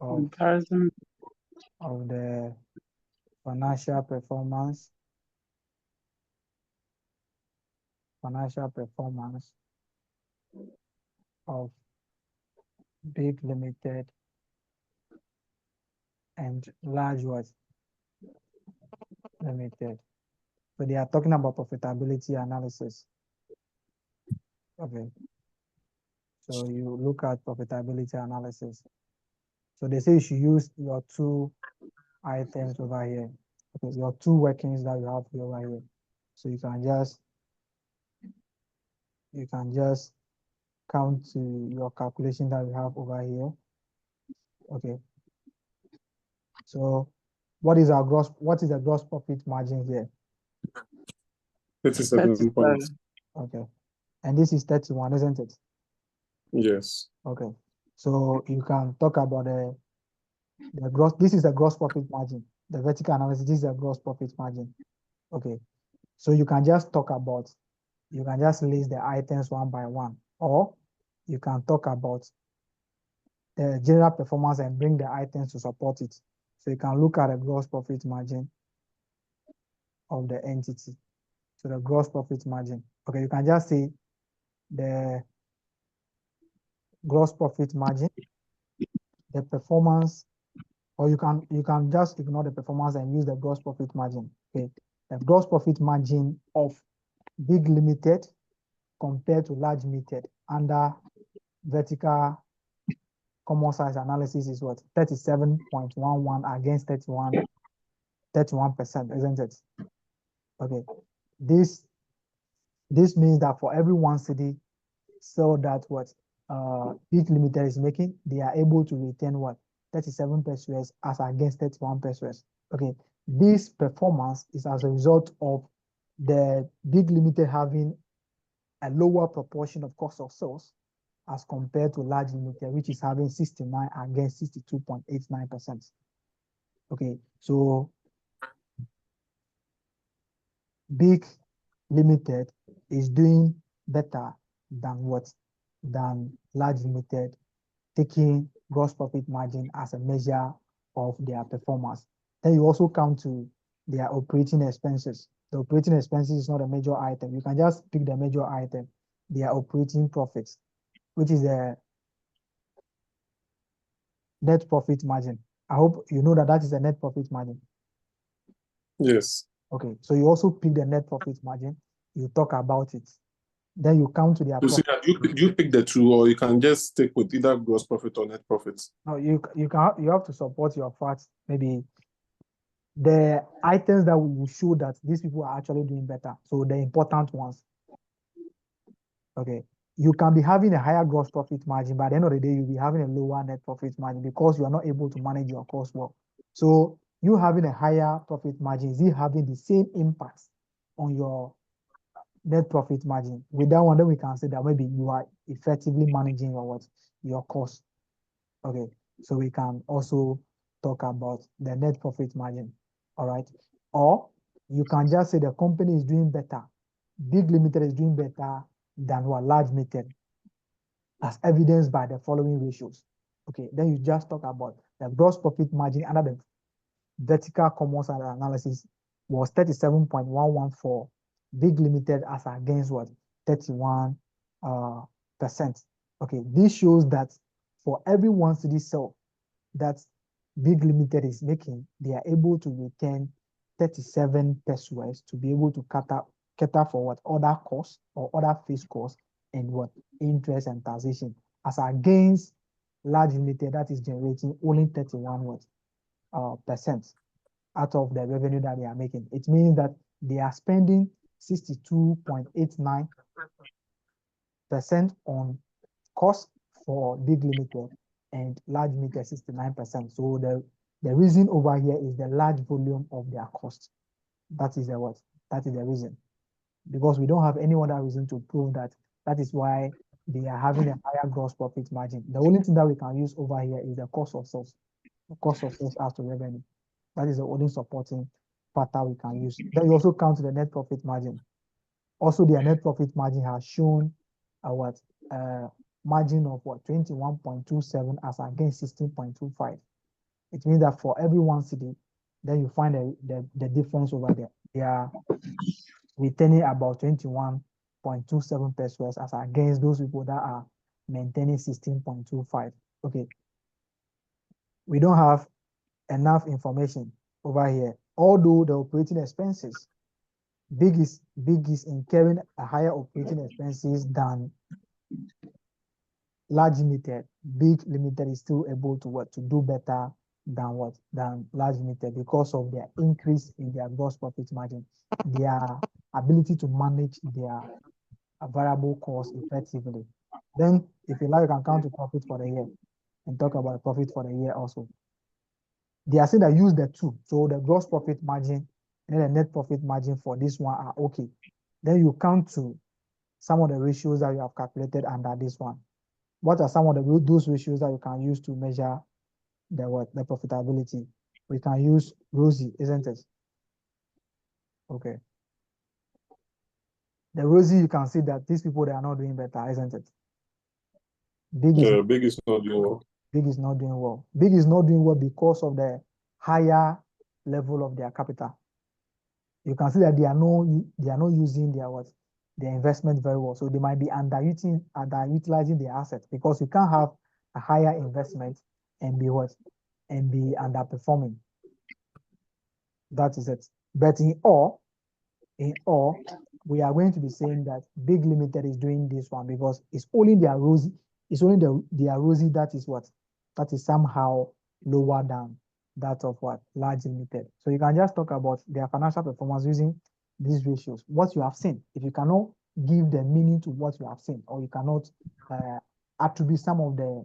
of the financial performance of big limited and large what limited. So they are talking about profitability analysis. Okay. So you look at profitability analysis. So they say you should use your two items over here. Okay, your two workings that you have over here. So you can just count to your calculation that you have over here. Okay. So what is the gross profit margin here? 37 points. Okay. And this is 31, isn't it? Yes. Okay. So you can talk about the gross, this is the gross profit margin. The vertical analysis, this is the gross profit margin. Okay. So you can just talk about, you can just list the items one by one, or you can talk about the general performance and bring the items to support it. So you can look at the gross profit margin of the entity. So the gross profit margin. Okay, you can just say the gross profit margin, the performance, or you can just ignore the performance and use the gross profit margin. Okay, the gross profit margin of big limited compared to large limited under vertical common size analysis is what? 37.11 against 31%, isn't it? Okay. This means that for every 1 cedi sell that what big limited is making, they are able to retain what? 37 pesos as against 31 pesos. Okay. This performance is as a result of the big limited having a lower proportion of cost of sales as compared to large limited, which is having 69 against 62.89%. Okay, so big limited is doing better than what? Than large limited, taking gross profit margin as a measure of their performance. Then you also come to their operating expenses. The operating expenses is not a major item. You can just pick the major item, their operating profits, which is the net profit margin. I hope you know that is a net profit margin. Yes. Okay, so you also pick the net profit margin, you talk about it. Then you come to their So you pick the two, or you can just stick with either gross profit or net profits. No, you have to support your facts. Maybe the items that will show that these people are actually doing better. So the important ones. Okay. You can be having a higher gross profit margin, but at the end of the day, you'll be having a lower net profit margin because you are not able to manage your cost well. So you having a higher profit margin, is it having the same impact on your net profit margin? With that one, then we can say that maybe you are effectively managing your cost. Okay, so we can also talk about the net profit margin. All right, or you can just say the company is doing better. Big limited is doing better than what large limited, as evidenced by the following ratios. Okay, then you just talk about the gross profit margin under the vertical common size analysis was 37.11 for big limited as against what? 31%. Okay, this shows that for every 1 cedi sell that big limited is making, they are able to retain 37 pesos to be able to cater for what? Other costs or other fixed costs and what? Interest and taxation, as against large limited that is generating only 31 percent out of the revenue that they are making. It means that they are spending 62.89% on cost for big limited and large limited 69%. So the reason over here is the large volume of their cost. That is the what? That is the reason. because we don't have any other reason to prove that. That is why they are having a higher gross profit margin. The only thing that we can use over here is the cost of sales. The cost of sales as to revenue. That is the only supporting factor we can use. Then you also count the net profit margin. Also, their net profit margin has shown a margin of 21.27 as against 16.25. It means that for every 1 cedi, then you find the difference over there. They are returning about 21.27 pesos as against those people that are maintaining 16.25. Okay. We don't have enough information over here. Although the operating expenses, Big is incurring a higher operating expenses than Large Limited. Big Limited is still able to do better than Large Limited because of their increase in their gross profit margin, their ability to manage their variable costs effectively. Then, if you like, you can count the profit for the year and talk about the profit for the year also. They are saying that use the two. So the gross profit margin and the net profit margin for this one are okay. Then you count to some of the ratios that you have calculated under this one. What are some of those ratios that you can use to measure the profitability? We can use ROSI, isn't it? Okay. The ROSI, you can see that these people, they are not doing better, isn't it? Big is not doing well. Big is not doing well. Big is not doing well because of the higher level of their capital. You can see that they are not using their investment very well. So they might be underutilizing their assets because you can't have a higher investment and be underperforming. That is it. But in all, we are going to be saying that Big Limited is doing this one because it's only their ROSI, their ROSI that is somehow lower than that of Large Limited. So you can just talk about their financial performance using these ratios. What you have seen. If you cannot give the meaning to what you have seen, or you cannot attribute some of the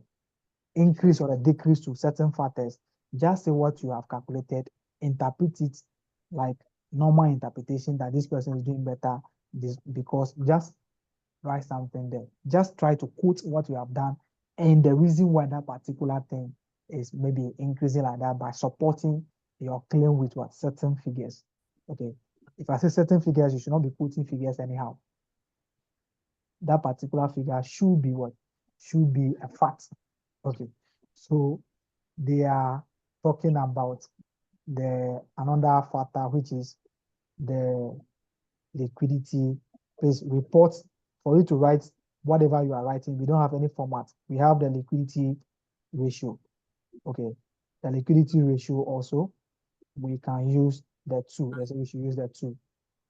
increase or the decrease to certain factors, just say what you have calculated, interpret it like normal interpretation that this person is doing better, because just write something there. Just try to quote what you have done and the reason why that particular thing is maybe increasing like that by supporting your claim with certain figures. Okay. If I say certain figures, you should not be quoting figures anyhow. That particular figure should be should be a fact. Okay. So they are talking about another factor, which is the liquidity. Please report for you to write whatever you are writing. We don't have any format. We have the liquidity ratio. Okay. The liquidity ratio also, we can use the two. Let's say we should use the two.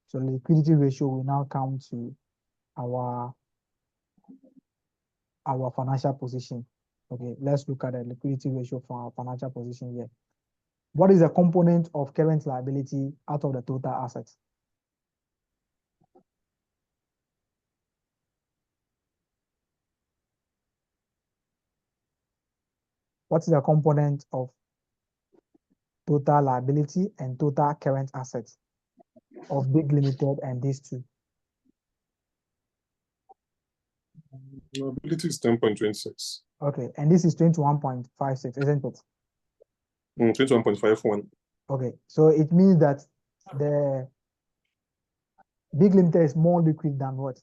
So the liquidity ratio will now come to our financial position. Okay, let's look at the liquidity ratio for our financial position here. What is the component of current liability out of the total assets? What's the component of total liability and total current assets of Big Limited and these two? Liability is 10.26. Okay, and this is 21.56, isn't it? 21.51. Okay, so it means that the Big Limited is more liquid than what?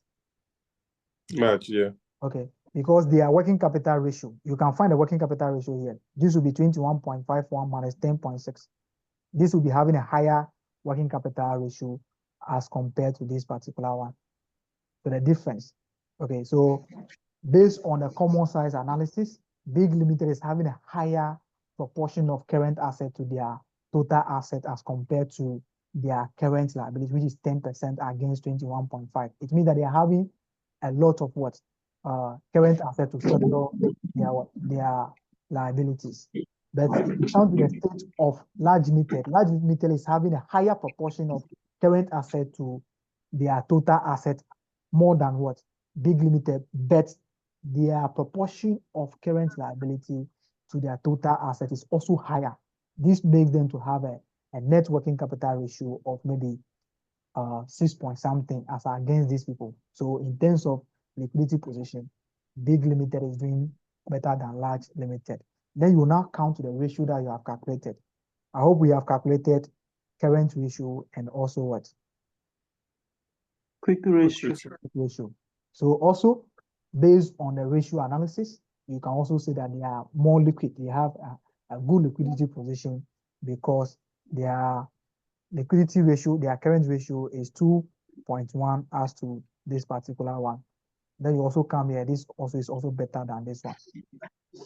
Match, yeah. Okay, because their working capital ratio, you can find the working capital ratio here. This will be 21.51 minus 10.6. This will be having a higher working capital ratio as compared to this particular one. So the difference. Okay, so based on the common size analysis, Big Limited is having a higher proportion of current asset to their total asset as compared to their current liability, which is 10% against 21.5. It means that they are having a lot of current asset to settle their liabilities. But if you come to the state of Large Limited is having a higher proportion of current asset to their total asset more than Big Limited, but their proportion of current liability to their total asset is also higher. This makes them to have a net working capital ratio of maybe 6 point something as against these people. So in terms of liquidity position, big limited is doing better than large limited. Then you will now count the ratio that you have calculated. I hope we have calculated current ratio and also what? Quick ratio. Quick ratio. So also based on the ratio analysis, you can also say that they are more liquid. They have a good liquidity position because their liquidity ratio, their current ratio is 2.1 as to this particular one. Then you also come here, this also is also better than this one.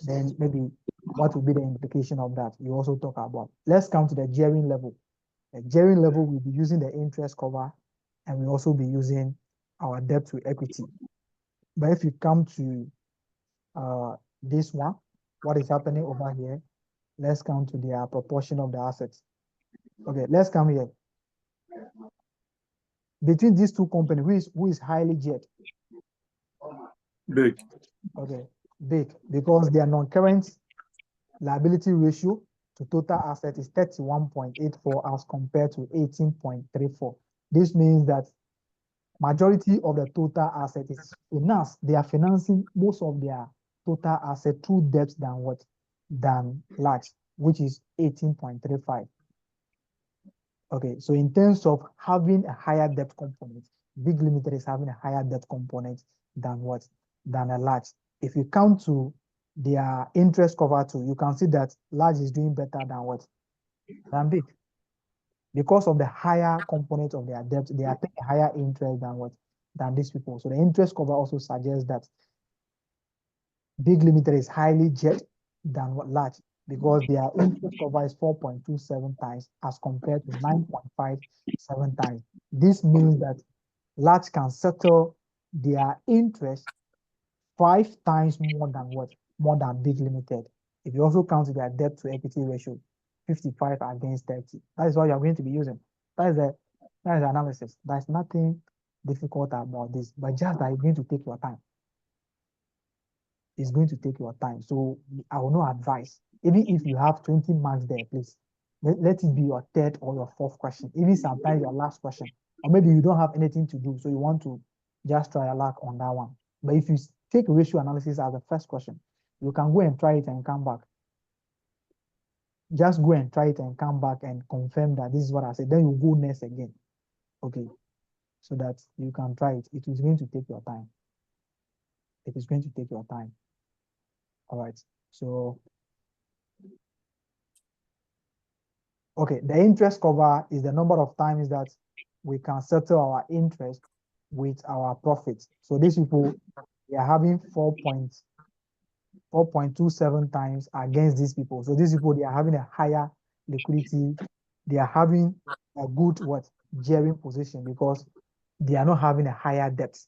Then maybe what will be the implication of that? You also talk about. Let's come to the gearing level. The gearing level will be using the interest cover and we'll also be using our debt to equity. But if you come to this one, what is happening over here? Let's come to their proportion of the assets. Okay, let's come here. Between these two companies, who is highly geared? Big. Okay, big, because their non-current liability ratio to total asset is 31.84 as compared to 18.34. This means that majority of the total asset is finance. They are financing most of their total asset through debt than what? Than large, which is 18.35. Okay, so in terms of having a higher debt component, big limited is having a higher debt component than what? Than a large. If you come to their interest cover too, you can see that large is doing better than what? Than big. Because of the higher component of their debt, they are taking higher interest than what? Than these people. So the interest cover also suggests that big limited is highly jet than what large, because their interest cover is 4.27 times as compared to 9.57 times. This means that large can settle their interest 5 times more than what? More than big limited. If you also count their debt to equity ratio, 55 against 30. That is what you are going to be using. That is the analysis. There's nothing difficult about this, but just that you're going to take your time. It's going to take your time. So I will not advise. Even if you have 20 marks there, please let it be your third or your fourth question. Even sometimes your last question. Or maybe you don't have anything to do, so you want to just try your luck on that one. But if you take ratio analysis as the first question, you can go and try it and come back. Just go and try it and come back and confirm that this is what I said. Then you go next again. Okay. So that you can try it. It is going to take your time. It is going to take your time. All right. So, okay, the interest cover is the number of times that we can settle our interest with our profits. So these people, they are having 4.27 times against these people. So these people, they are having a higher liquidity. They are having a good gearing position because they are not having a higher debt.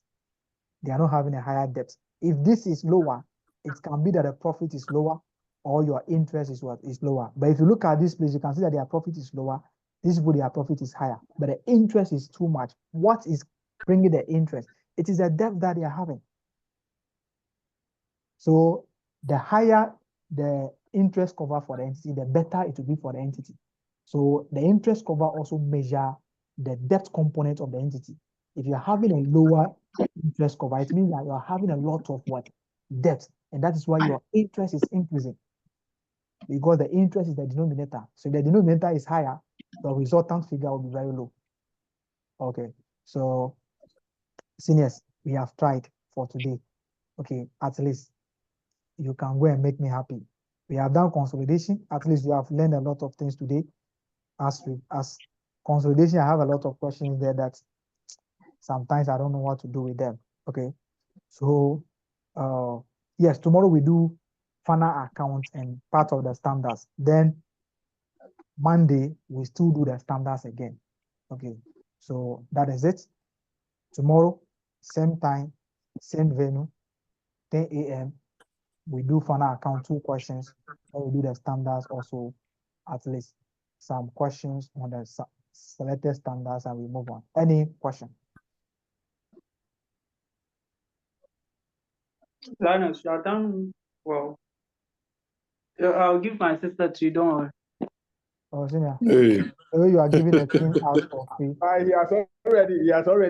They are not having a higher debt. If this is lower, it can be that the profit is lower or your interest is lower. But if you look at this place, you can see that their profit is lower. This people, their profit is higher, but the interest is too much. What is bringing the interest? It is the debt that they are having. So the higher the interest cover for the entity, the better it will be for the entity. So the interest cover also measure the debt component of the entity. If you're having a lower interest cover, it means that you're having a lot of debt, and that is why your interest is increasing, because the interest is the denominator. So if the denominator is higher, the resultant figure will be very low. Okay, so seniors, we have tried for today. Okay, at least you can go and make me happy. We have done consolidation. At least you have learned a lot of things today. As consolidation, I have a lot of questions there that sometimes I don't know what to do with them. Okay, so yes, tomorrow we do final account and part of the standards. Then Monday we still do the standards again. Okay, so that is it. Tomorrow, same time, same venue, 10 a.m. We do final account 2 questions. Then we do the standards also, at least some questions on the selected standards, and we move on. Any question? Linus, you are done well. I'll give my sister to you, don't worry. Oh, senior. Hey. The way you are giving a thing out for free. He has already